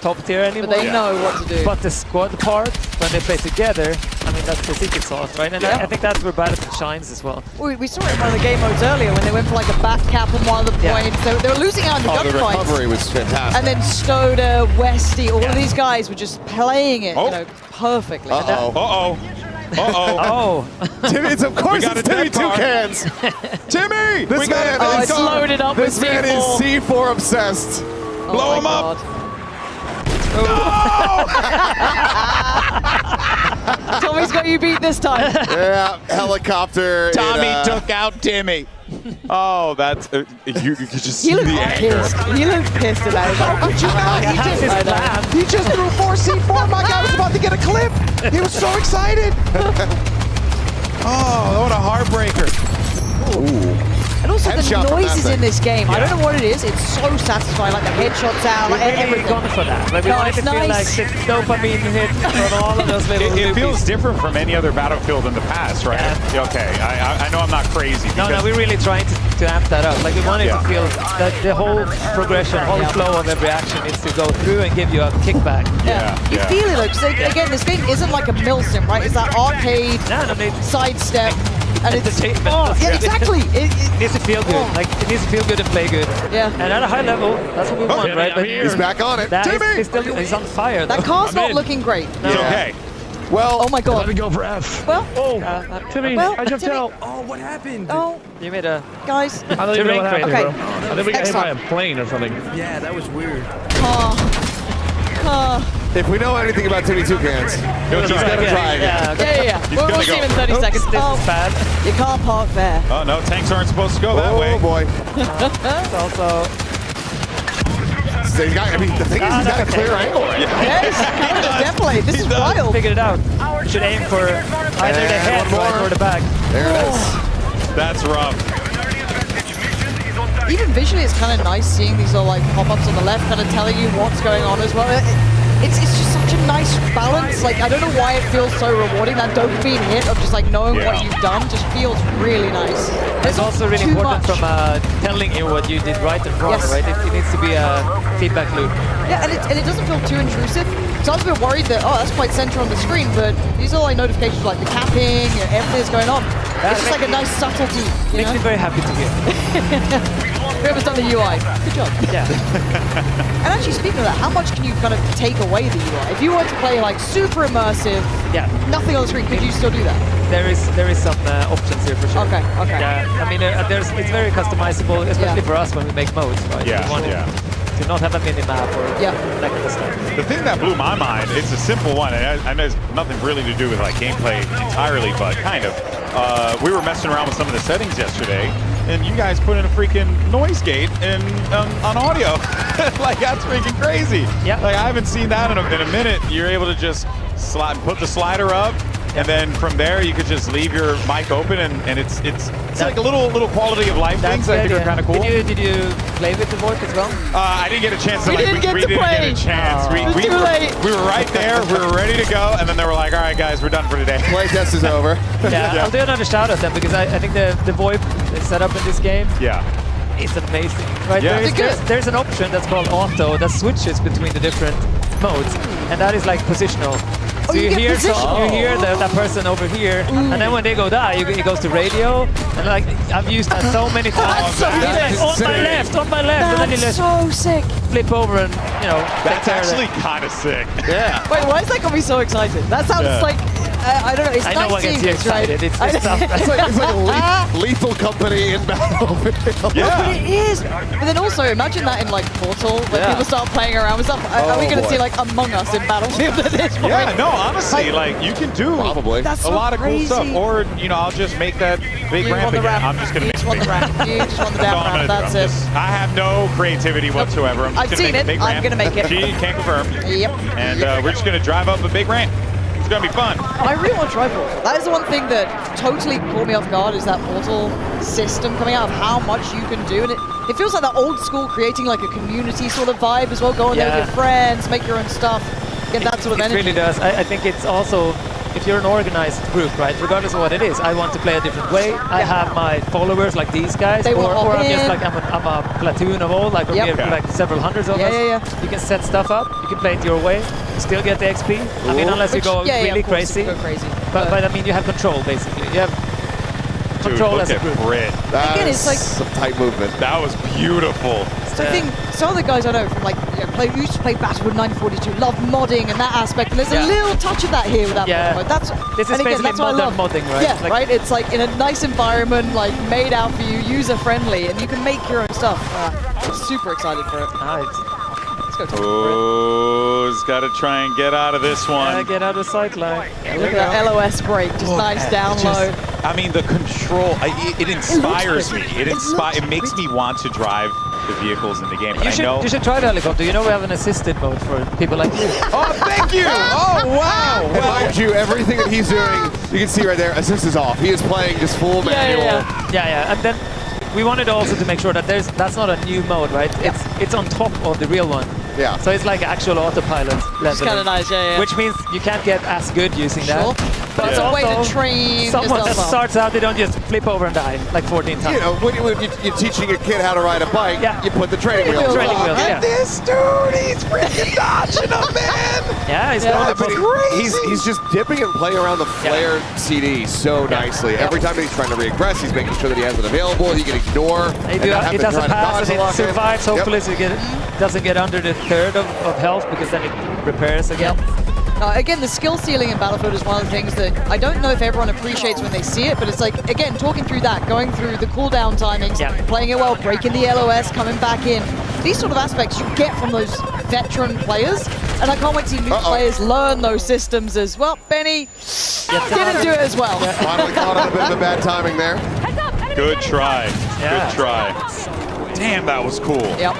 J: top tier anymore.
R: But they know what to do.
J: But the squad part, when they play together, I mean, that's the secret sauce, right? And I think that's where Battlefield shines as well.
R: We saw it in one of the game modes earlier when they went for like a back cap on one of the points. They were losing out in the
Q: The
R: gunfights.
Q: recovery was fantastic.
R: And then Stoda, Westy, all of these guys were just playing it, perfectly. And that-
K: Uh-oh.
J: Oh.
Q: Timmy, of course,
K: We got
Q: it's
K: a
Q: Timmy
K: dead car.
Q: Toucans.
K: Timmy!
Q: This
K: we got
Q: man,
K: a dead
R: it's
K: car.
R: loaded up
Q: this
R: with
Q: man is
R: C4.
Q: C4 obsessed.
K: Blow
R: Oh
K: him
R: my
K: up.
R: God. Tommy's got you beat this time.
Q: Yeah, helicopter.
K: Tommy took out Timmy. Oh, that's you could just see
R: He looked
K: the anger.
R: pissed. He looked pissed about it. He's like,
Q: He just threw 4 C4. My guy was about to get a clip. He was so excited.
K: Oh, what a heartbreaker.
R: And also
Q: Headshot
R: the
Q: from that
R: noises
Q: thing.
R: in this game. I don't know what it is. It's so satisfying. Like the headshots out, like
J: We're really
R: everything.
J: gone for that. Like we
R: No,
J: wanted
R: it's
J: to feel like
R: nice.
J: the dopamine hit from all of those little
K: It
J: loopies.
K: feels different from any other Battlefield in the past, right? Okay, I know I'm not crazy.
J: No,
K: because-
J: we're really trying to amp that up. Like we wanted to feel that the whole progression, whole flow of every action needs to go through and give you a kickback.
R: You feel it, like, 'cause again, this game isn't like a milsim, right? It's that arcade sidestep. And it's
J: entertainment.
R: yeah, exactly.
J: It needs to feel good. Like it needs to feel good and play good.
R: Yeah.
J: And at a high level, that's what we want, right? But
Q: He's back on it.
J: that is-
Q: Timmy!
J: he's on fire.
R: That
J: though.
R: car's not looking great.
K: It's okay.
Q: Well,
R: oh my God.
D: Let me go for F.
R: Well,
D: Timmy,
R: well,
D: I jumped
R: Timmy.
D: out. Oh, what happened?
R: Oh,
J: You made a
R: guys.
D: I don't even know what happened,
R: Okay.
D: bro. I think we got hit by a plane or something. Yeah, that was weird.
Q: If we know anything about Timmy Toucans, he's going to try again.
R: Yeah.
K: He's
R: We'll
K: gonna
R: see
K: go.
R: him in 30 seconds.
J: This
R: Oh,
J: is bad.
R: you can't park there.
K: Oh no, tanks aren't supposed to go that way.
Q: Oh boy.
J: It's also
Q: So he's got, I mean, the thing is, he's got a clear angle right now.
R: Yes, definitely. This is wild.
J: figured it out. Should aim for either the head
Q: one
J: right,
Q: more.
J: or the back.
Q: There it is.
K: That's rough.
R: even visually, it's kind of nice seeing these little like pop-ups on the left, kind of telling you what's going on as well. It's just such a nice balance. Like, I don't know why it feels so rewarding. That dopamine hit of just like knowing what you've done just feels really nice.
J: It's also really important from telling you what you did right and wrong, right? It needs to be a feedback loop.
R: Yeah, and it doesn't feel too intrusive. So I was a bit worried that, that's quite center on the screen, but these are like notifications like the capping, everything that's going on. It's just like a nice subtlety.
J: Makes me very happy to hear.
R: Whoever's done the UI, good job.
J: Yeah.
R: And actually, speaking of that, how much can you kind of take away the UI? If you were to play like super immersive, nothing on the screen, could you still do that?
J: There is some options here for sure.
R: Okay.
J: Yeah, I mean, it's very customizable, especially for us when we make modes, right?
K: Yeah,
J: we want to not have a mini-map or that kind of stuff.
K: The thing that blew my mind, it's a simple one, and I know it's nothing really to do with like gameplay entirely, but kind of. We were messing around with some of the settings yesterday, and you guys put in a freaking noise gate on audio. Like, that's freaking crazy.
J: Yeah.
K: Like, I haven't seen that in a minute. You're able to just put the slider up, and then from there you could just leave your mic open, and it's like a little quality of life things that I think are kind of cool.
J: Did you play with the VoIP as well?
K: I didn't get a chance to
J: We didn't get a chance.
K: We were right there. We were ready to go, and then they were like, "All right, guys, we're done for today.
Q: Playtest is over."
J: Yeah, I'll do another shout out then because I think the VoIP setup in this game. It's amazing, right?
K: Yeah.
J: There's an option that's called auto that switches between the different modes, and that is like positional. So you hear that person over here, and then when they go die, it goes to radio, and like I've used that so many times. On my left, and then you
R: That's
J: just
R: so sick.
J: flip over and
K: That's actually kind of sick.
Q: Yeah.
R: Wait, why is that got me so excited? That sounds like I don't know. It's
J: I
R: nice
J: know what
R: seeing
J: gets you
R: this, right?
J: excited. It's stuff.
Q: It's like a lethal company in Battlefield.
R: But it is. But then also imagine that in like Portal when people start playing around with stuff. Are we going to see like Among Us in Battlefield at this point?
K: Yeah, no, honestly, like you can do
R: That's
K: a
R: so
K: lot of cool stuff,
R: crazy.
K: or I'll just make that big
R: You
K: ramp
R: want the
K: again.
R: ramp.
K: I'm just gonna
R: You
K: make
R: just want the ramp. You just want the
K: That's
R: damn
K: all I'm
R: ramp.
K: gonna do.
R: That's it.
K: I have no creativity whatsoever. I'm just
R: I've
K: gonna
R: seen
K: make
R: it.
K: a big
R: I'm
K: ramp.
R: gonna make it.
K: She can't confirm.
R: Yep.
K: And we're just gonna drive up a big ramp. It's gonna be fun.
R: I really want to try Portal. That is the one thing that totally caught me off guard is that Portal system coming out of how much you can do. And it feels like that old school creating like a community sort of vibe as well. Go in there with your friends, make your own stuff, get that sort of energy.
J: It really does. I think it's also, if you're an organized group, right, regardless of what it is, I want to play a different way. I have my followers like these guys,
R: They will
J: or
R: hop
J: I'm just
R: in.
J: like, I'm a platoon of all, like we have like several hundreds of us. You can set stuff up, you can play it your way, you still get the XP. I mean, unless you go really crazy. But I mean, you have control, basically. You have control
K: Dude,
J: as a group.
K: Brit.
R: Again, it's like
Q: some tight movement.
K: That was beautiful.
R: So I think some of the guys I know from like used to play Battlefield 1942, love modding and that aspect. And there's a little touch of that here with that mod. That's
J: This is
R: and again,
J: basically
R: that's what I
J: modern
R: love.
J: modding, right?
R: Yeah, right. It's like in a nice environment, like made out for you, user friendly, and you can make your own stuff. I'm super excited for it. Let's go.
K: Oh, he's got to try and get out of this one.
J: Get out of the sight line.
R: Look at that LOS break, just nice down low.
K: I mean, the control, it inspires me. It makes me want to drive the vehicles in the game. But
J: You should try the helicopter. You know we have an assisted mode for people like you.
K: Oh, thank you! Oh, wow!
Q: And mind you, everything that he's doing, you can see right there, assist is off. He is playing just full manual.
J: Yeah. And then we wanted also to make sure that that's not a new mode, right? It's on top of the real one.
Q: Yeah.
J: So it's like actual autopilot level.
R: It's kind of nice, yeah.
J: Which means you can't get as good using that.
R: But it's a way to train
J: someone that
R: yourself up.
J: starts out, they don't just flip over and die like 14 times.
Q: You know, when you're teaching a kid how to ride a bike, you put the training wheels on.
K: And this dude, he's freaking dodging him, man!
J: Yeah, he's
Q: He's just dipping and playing around the flare CD so nicely. Every time he's trying to regress, he's making sure that he has it available. He can ignore.
J: It doesn't pass and it survives, hopefully, so it doesn't get under the third of health because then it repairs again.
R: Again, the skill ceiling in Battlefield is one of the things that I don't know if everyone appreciates when they see it, but it's like, again, talking through that, going through the cooldown timings, playing it well, breaking the LOS, coming back in. These sort of aspects you get from those veteran players, and I can't wait to see new players learn those systems as well. Benny didn't do it as well.
Q: Finally caught on a bit of a bad timing there.
K: Good try. Good try. Damn, that was cool.
R: Yep.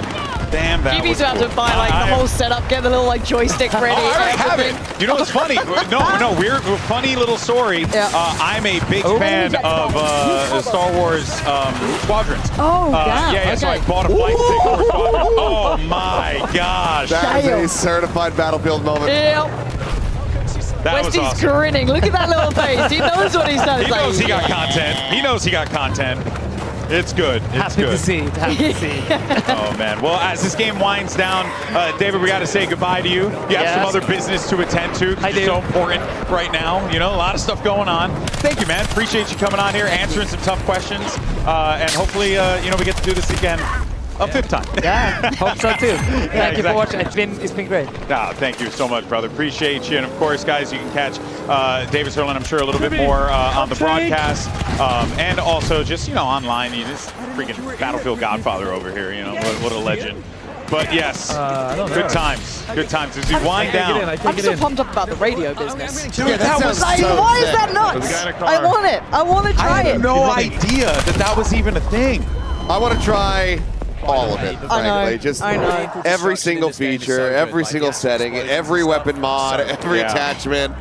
K: Damn, that
R: GB's
K: was
R: about
K: cool.
R: to buy like the whole setup, get the little like joystick ready.
K: Oh, I already have it. You know what's funny? No, weird, funny little story. I'm a big fan of Star Wars Squadrons.
R: Oh, damn.
K: Yeah, so I bought a flight ticket for Squadrons. Oh my gosh.
Q: That is a certified Battlefield moment.
R: Yep.
K: That was
R: Westy's
K: awesome.
R: grinning. Look at that little face. He knows what he's done.
K: He knows he got content. He knows he got content. It's good. It's
J: Happy
K: good.
J: to see it. Happy to see it.
K: Oh, man. Well, as this game winds down, David, we got to say goodbye to you. You have some other business to attend to. It's so important right now. You know, a lot of stuff going on. Thank you, man. Appreciate you coming on here, answering some tough questions. And hopefully, you know, we get to do this again a fifth time.
J: Yeah, hope so too. Thank you for watching. It's been great.
K: No, thank you so much, brother. Appreciate you. And of course, guys, you can catch David Sirlin, I'm sure, a little bit more on the broadcast. And also just, you know, online. You just freaking Battlefield Godfather over here. You know, what a legend. But yes, good times. Good times. As we wind down.
R: I'm so pumped up about the radio business.
K: Dude, that was
R: like,
K: so
R: why is
K: sick.
R: that nuts? I want it. I want to try
K: I had
R: it.
K: no idea that was even a thing.
Q: I want to try all of it, frankly. Just every single feature, every single setting, every weapon mod, every attachment.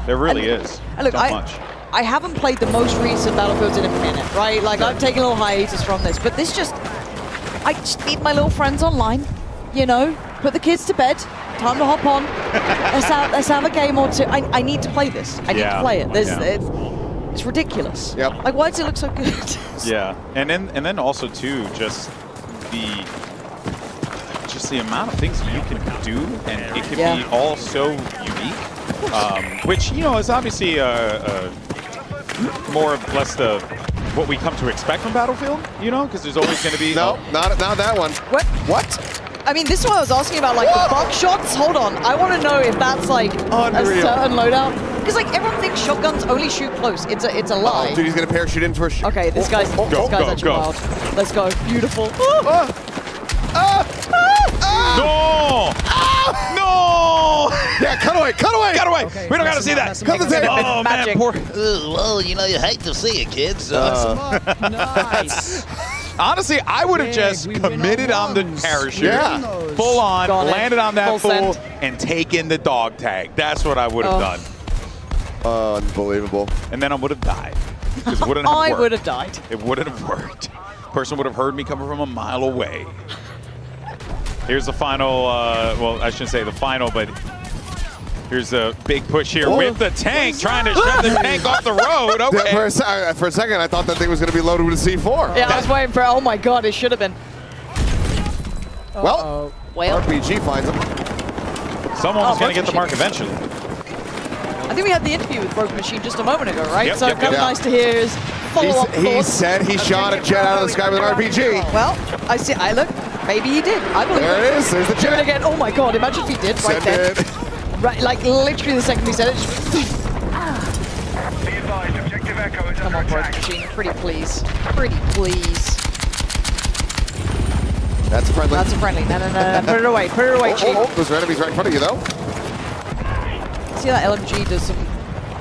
K: There really is.
R: And look,
K: so much.
R: I haven't played the most recent Battlefields in a minute, right? Like, I've taken a little hiatus from this, but this just... I just need my little friends online, you know? Put the kids to bed. Time to hop on. Let's have a game or two. I need to play this. I need to play it. It's ridiculous.
Q: Yep.
R: Like, why does it look so good?
K: Yeah, and then also too, just the amount of things you can do, and it can be all so unique. Which, you know, is obviously more or less what we come to expect from Battlefield. You know, because there's always going to be
Q: not that one.
R: What? I mean, this is what I was asking about, like the buckshots. Hold on, I want to know if that's like a certain loadout. Because like everyone thinks shotguns only shoot close. It's a lie.
Q: Oh, dude, he's gonna parachute in for a
R: Okay, this guy's actually wild. Let's go. Beautiful.
K: No! No!
Q: Yeah, cut away!
K: Okay, we don't gotta see that.
Q: Cut the tape.
K: Oh man, poor.
V: Well, you know, you hate to see it, kids.
K: Nice. Honestly, I would have just committed on the parachute, full on, landed on that fool, and taken the dog tag. That's what I would have done.
Q: Unbelievable.
K: And then I would have died. Because it wouldn't have worked.
R: I would have died.
K: It wouldn't have worked. Person would have heard me coming from a mile away. Here's the final, well, I shouldn't say the final, but here's a big push here with the tank, trying to shove the tank off the road. Okay.
Q: For a second, I thought that thing was going to be loaded with a C4.
R: Yeah, I was waiting for, oh my god, it should have been.
Q: Well, RPG finds him.
K: Someone was going to get the mark eventually.
R: I think we had the interview with Broken Machine just a moment ago, right?
K: Yep,
R: so
K: yep,
R: kind of
K: yep.
R: nice to hear his follow-up
Q: He
R: thoughts.
Q: said he shot a jet out of the sky with an RPG.
R: Well, I see. I look. Maybe he did. I believe
Q: There it is. There's the
R: Do
Q: jet.
R: it again. Oh my god! Imagine if he did right
Q: Said
R: then. Right, like literally the second he said it. Come on, Broken Machine. Pretty please. Pretty please.
Q: That's friendly.
R: That's a friendly. No. Put it away. Put it away, Chief.
Q: Those enemies right in front of you, though.
R: See that LMG does some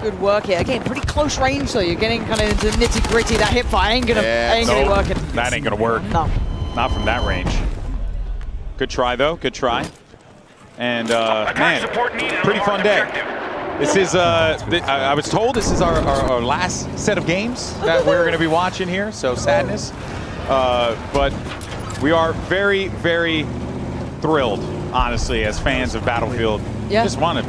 R: good work here. Again, pretty close range, so you're getting kind of into the nitty gritty. That hip fire ain't gonna be working.
K: That ain't going to work.
R: No.
K: Not from that range. Good try, though. Good try. And, man, pretty fun day. This is, I was told this is our last set of games that we're going to be watching here, so sadness. But we are very, very thrilled, honestly, as fans of Battlefield.
R: Yeah.
K: Just wanted,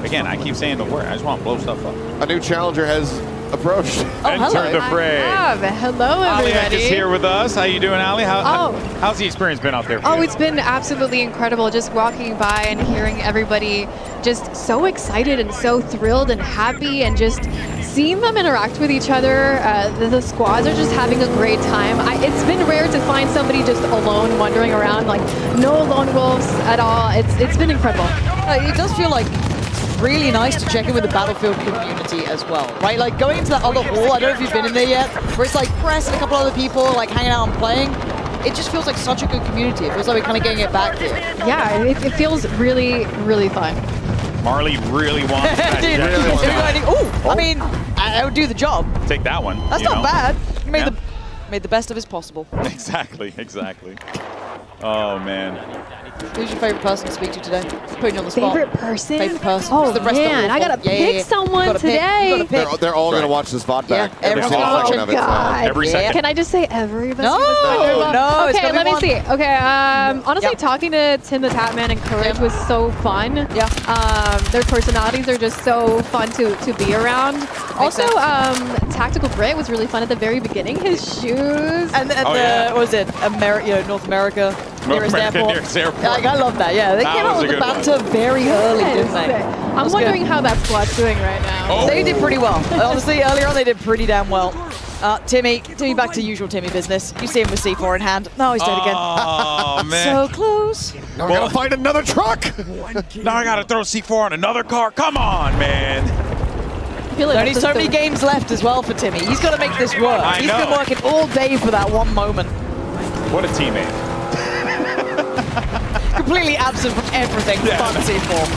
K: again, I keep saying the word, I just want to blow stuff up.
Q: A new challenger has approached.
K: Enter the fray.
C: Hello, everybody.
K: Aliyah is here with us. How you doing, Ali? How's the experience been out there for you?
B: It's been absolutely incredible just walking by and hearing everybody just so excited and so thrilled and happy, and just seeing them interact with each other. The squads are just having a great time. It's been rare to find somebody just alone wandering around, like no lone wolves at all. It's been incredible.
R: It does feel like really nice to check in with the Battlefield community as well, right? Like going into that other hall, I don't know if you've been in there yet, where it's like Press and a couple other people like hanging out and playing. It just feels like such a good community. It feels like we're kind of getting it back here.
B: Yeah, it feels really, really fun.
K: Marley really wants that.
R: Dude,
K: Really wants that.
R: I mean, I would do the job.
K: Take that one.
R: That's
K: you
R: not
K: know?
R: bad. He made
K: Yeah.
R: the best of his possible.
K: Exactly. Oh, man.
R: Who's your favorite person to speak to today? Putting you on the spot.
B: Favorite person?
R: Favorite person.
B: Oh,
R: It's the rest of
B: man,
R: the
B: I gotta pick someone today.
R: You gotta pick.
Q: They're all going to watch this VOD back.
R: every
Q: single
R: single
Q: second of it.
B: God.
K: Every second.
B: Can I just say everybody?
R: No,
B: was
R: no, it's
B: Okay,
R: gotta be
B: let me
R: one.
B: see. Okay, honestly, talking to Tim the Tatman and Courage was so fun.
R: Yeah.
B: Their personalities are just so fun to be around. Also, Tactical Grit was really fun at the very beginning. His shoes.
R: And what was it? North America. Nearest airport. Like, I love that. Yeah, they
K: That
R: came out
K: was
R: with
K: a
R: the
K: good
R: banter very early, didn't they?
B: I'm
R: was
B: wondering
R: good.
B: how that squad's doing right now.
R: They did pretty well. Honestly, earlier on they did pretty damn well. Timmy, back to usual Timmy business. You see him with C4 in hand. No, he's dead again.
K: Oh, man.
R: So close.
Q: Now we got to find another truck.
K: Now I got to throw C4 on another car. Come on, man.
R: There's only so many games left as well for Timmy. He's got to make this work.
K: I
R: He's been
K: know.
R: working all day for that one moment.
K: What a teammate.
R: Completely absent from everything.
K: Yeah.
R: Fun C4.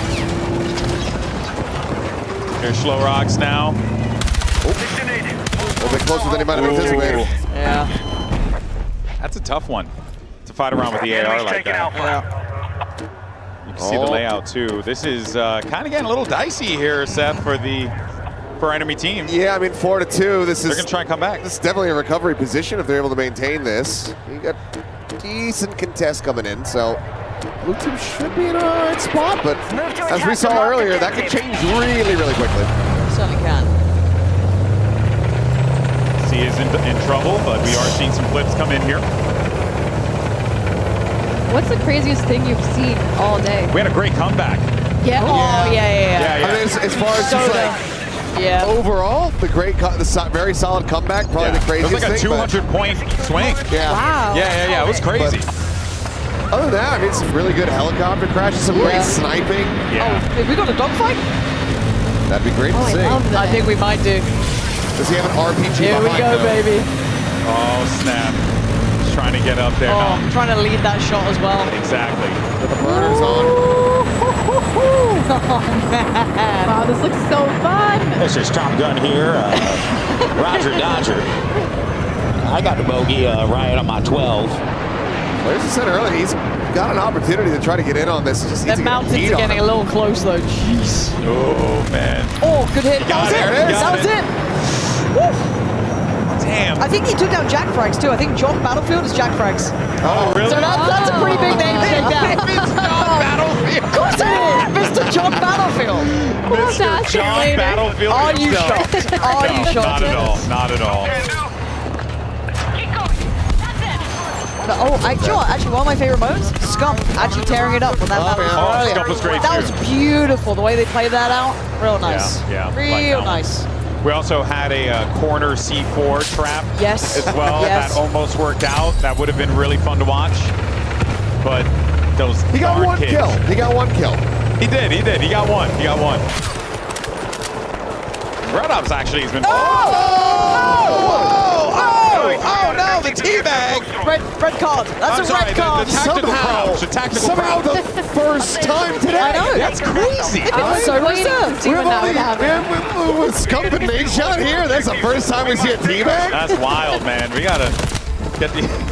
K: Here's Slow Rocks now.
Q: A little bit closer than he might have anticipated.
R: Yeah.
K: That's a tough one to fight around with the AR like that. You can see the layout too. This is kind of getting a little dicey here, Seth, for enemy team.
Q: Yeah, I mean 4-2.
K: They're gonna try and come back.
Q: This is definitely a recovery position if they're able to maintain this. You got decent contest coming in, so blue team should be in a right spot. But as we saw earlier, that could change really, really quickly.
R: Certainly can.
K: C is in trouble, but we are seeing some flips come in here.
B: What's the craziest thing you've seen all day?
K: We had a great comeback.
R: Yeah. Oh, yeah.
Q: I mean, as far as just like overall, the very solid comeback, probably the craziest
K: It was like a
Q: thing.
K: 200-point swing.
Q: Yeah.
R: Wow.
K: Yeah. It was crazy.
Q: But other than that, I mean, some really good helicopter crashes, some great sniping.
K: Yeah.
R: Oh, have we got a dogfight?
Q: That'd be great to see.
R: I think we might do.
Q: Does he have an RPG
R: Here we
Q: behind
R: go,
Q: him?
R: baby.
K: Oh, snap. Just trying to get up there.
R: Oh,
K: No.
R: trying to lead that shot as well.
K: Exactly.
Q: With the burners on.
R: Oh, man.
B: Wow, this looks so fun.
M: This is Top Gun here. Roger Dodger. I got the bogey right on my 12.
Q: Well, as I said earlier, he's got an opportunity to try to get in on this. He just needs
R: The
Q: to get a
R: mountains
Q: beat
R: are
Q: on
R: getting
Q: him.
R: a little close, though. Jeez.
K: Oh, man.
R: Oh, good hit. That was it.
Q: There it is.
R: That was it. Woo.
K: Damn.
R: I think he took down Jack Frags, too. I think John Battlefield is Jack Frags.
K: Oh, really?
R: So that's a pretty big name to take down.
Q: Battlefield.
R: Of course it is. Mr. John Battlefield.
K: Mr. John Battlefield
R: Are you
K: himself.
R: shocked? Are you
K: No,
R: shocked?
K: not at all. Not at all.
R: Actually, one of my favorite moments, Scump actually tearing it up on that battle.
K: Oh, Scump was great,
R: That
K: too.
R: was beautiful, the way they played that out. Real nice.
K: Yeah, like
R: Real
K: that one.
R: nice.
K: We also had a corner C4 trap
R: Yes.
K: as well.
R: Yes.
K: That almost worked out. That would have been really fun to watch. But those
Q: He got
K: darn
Q: one
K: kids.
Q: kill. He got one kill.
K: He did. He got one. Red Ops actually has been... Oh, no, the teabag!
R: Red card. That's
K: I'm
R: a
K: sorry,
R: red card.
K: the tactical crouch. The tactical
Q: Somehow
K: crouch.
Q: the first time today.
R: I know.
K: That's crazy.
R: It's so reserved.
Q: We've only with Scump and Nate shot here. That's the first time we see a teabag.
K: That's wild, man. We gotta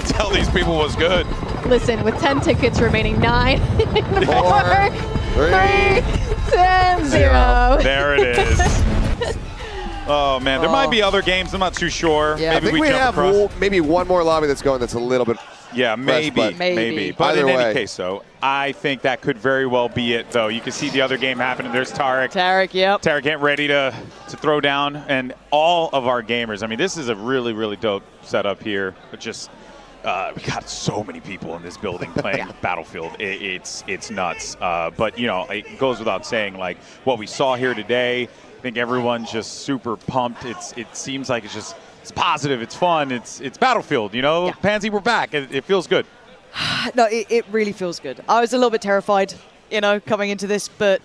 K: tell these people what's good.
B: Listen, with 10 tickets remaining, 9, 4, 3, 2, 0.
K: There it is. Oh, man. There might be other games. I'm not too sure.
Q: Yeah,
K: Maybe
Q: I think we
K: jump
Q: have
K: across.
Q: maybe one more lobby that's going that's a little bit.
K: Yeah, maybe.
Q: but
K: Maybe. But
Q: Either
K: in
Q: way.
K: any case, though, I think that could very well be it, though. You can see the other game happening. There's Tarek.
R: Yep.
K: Tarek getting ready to throw down. And all of our gamers. I mean, this is a really, really dope setup here. But just, we got so many people in this building playing Battlefield. It's nuts. But, you know, it goes without saying, like, what we saw here today, I think everyone's just super pumped. It seems like it's positive, it's fun, it's Battlefield, you know? Pansy, we're back. It feels good.
R: No, it really feels good. I was a little bit terrified, you know, coming into this, but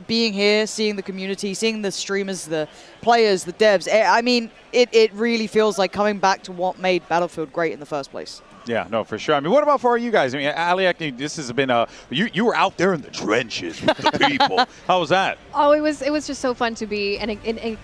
R: being here, seeing the community, seeing the streamers, the players, the devs, I mean, it really feels like coming back to what made Battlefield great in the first place.
K: Yeah, no, for sure. I mean, what about for you guys? I mean, Aliak, this has been you were out there in the trenches with the people. How was that?
B: Oh, it was just so fun to be and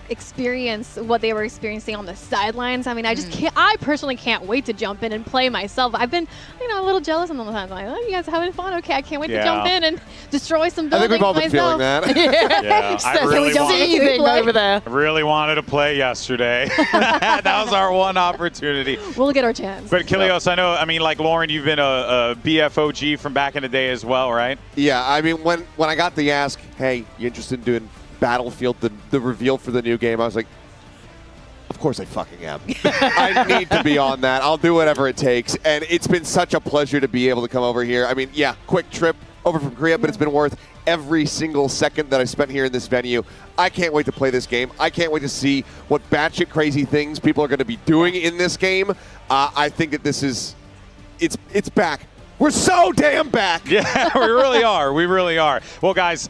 B: experience what they were experiencing on the sidelines. I mean, I just can't. I personally can't wait to jump in and play myself. I've been, a little jealous on the time. Like, oh, you guys having fun? Okay, I can't wait to jump in and destroy some buildings.
Q: I think we've all been feeling that.
K: Yeah, I really wanted to play yesterday. That was our one opportunity.
B: We'll get our chance.
K: But Kilios, I know, I mean, like Lauren, you've been a BFOG from back in the day as well, right?
Q: Yeah, I mean, when I got the ask, hey, you interested in doing Battlefield, the reveal for the new game, I was like, of course I fucking am. I need to be on that. I'll do whatever it takes. And it's been such a pleasure to be able to come over here. I mean, yeah, quick trip over from Korea, but it's been worth every single second that I spent here in this venue. I can't wait to play this game. I can't wait to see what batshit crazy things people are going to be doing in this game. I think that this is, it's back. We're so damn back.
K: Yeah, we really are. We really are. Well, guys,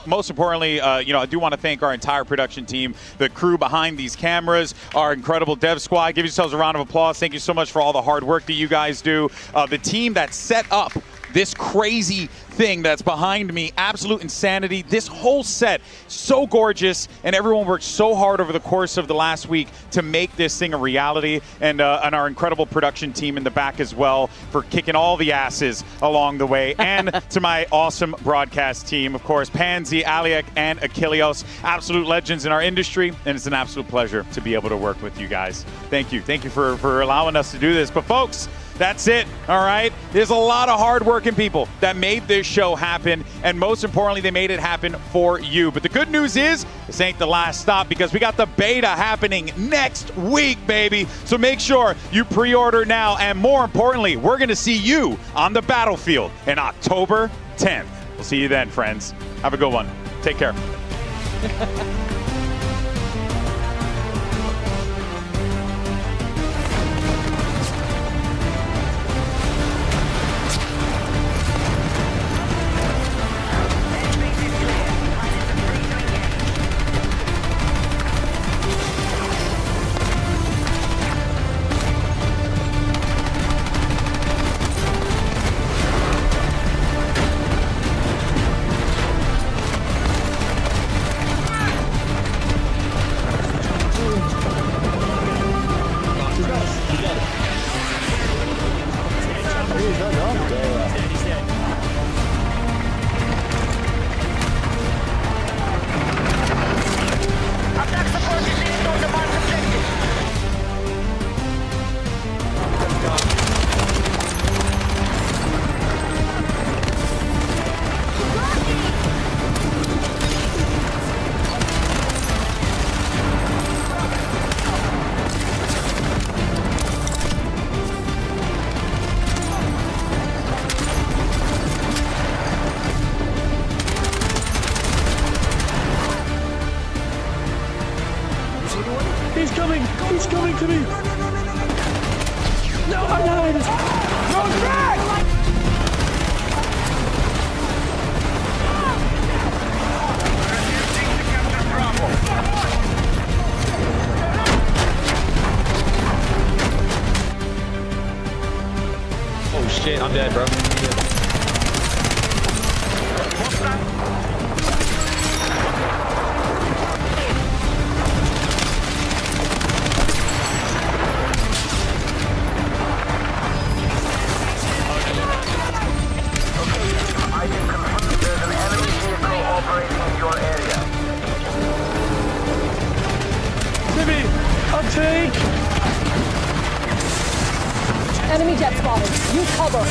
K: most importantly, I do want to thank our entire production team, the crew behind these cameras, our incredible dev squad. Give yourselves a round of applause. Thank you so much for all the hard work that you guys do. The team that set up this crazy thing that's behind me, absolute insanity. This whole set, so gorgeous, and everyone worked so hard over the course of the last week to make this thing a reality, and our incredible production team in the back as well for kicking all the asses along the way, and to my awesome broadcast team, of course, Pansy, Aliak, and Achilleos, absolute legends in our industry, and it's an absolute pleasure to be able to work with you guys. Thank you. Thank you for allowing us to do this. But folks, that's it, all right? There's a lot of hard-working people that made this show happen, and most importantly, they made it happen for you. But the good news is, this ain't the last stop, because we got the beta happening next week, baby. So make sure you pre-order now, and more importantly, we're gonna see you on the battlefield on October 10th. We'll see you then, friends. Have a good one. Take care.
H: He's coming! He's coming to me! No, I died! Run back!
D: Oh shit, I'm dead, bro.
N: Enemy jet spotted. Use cover.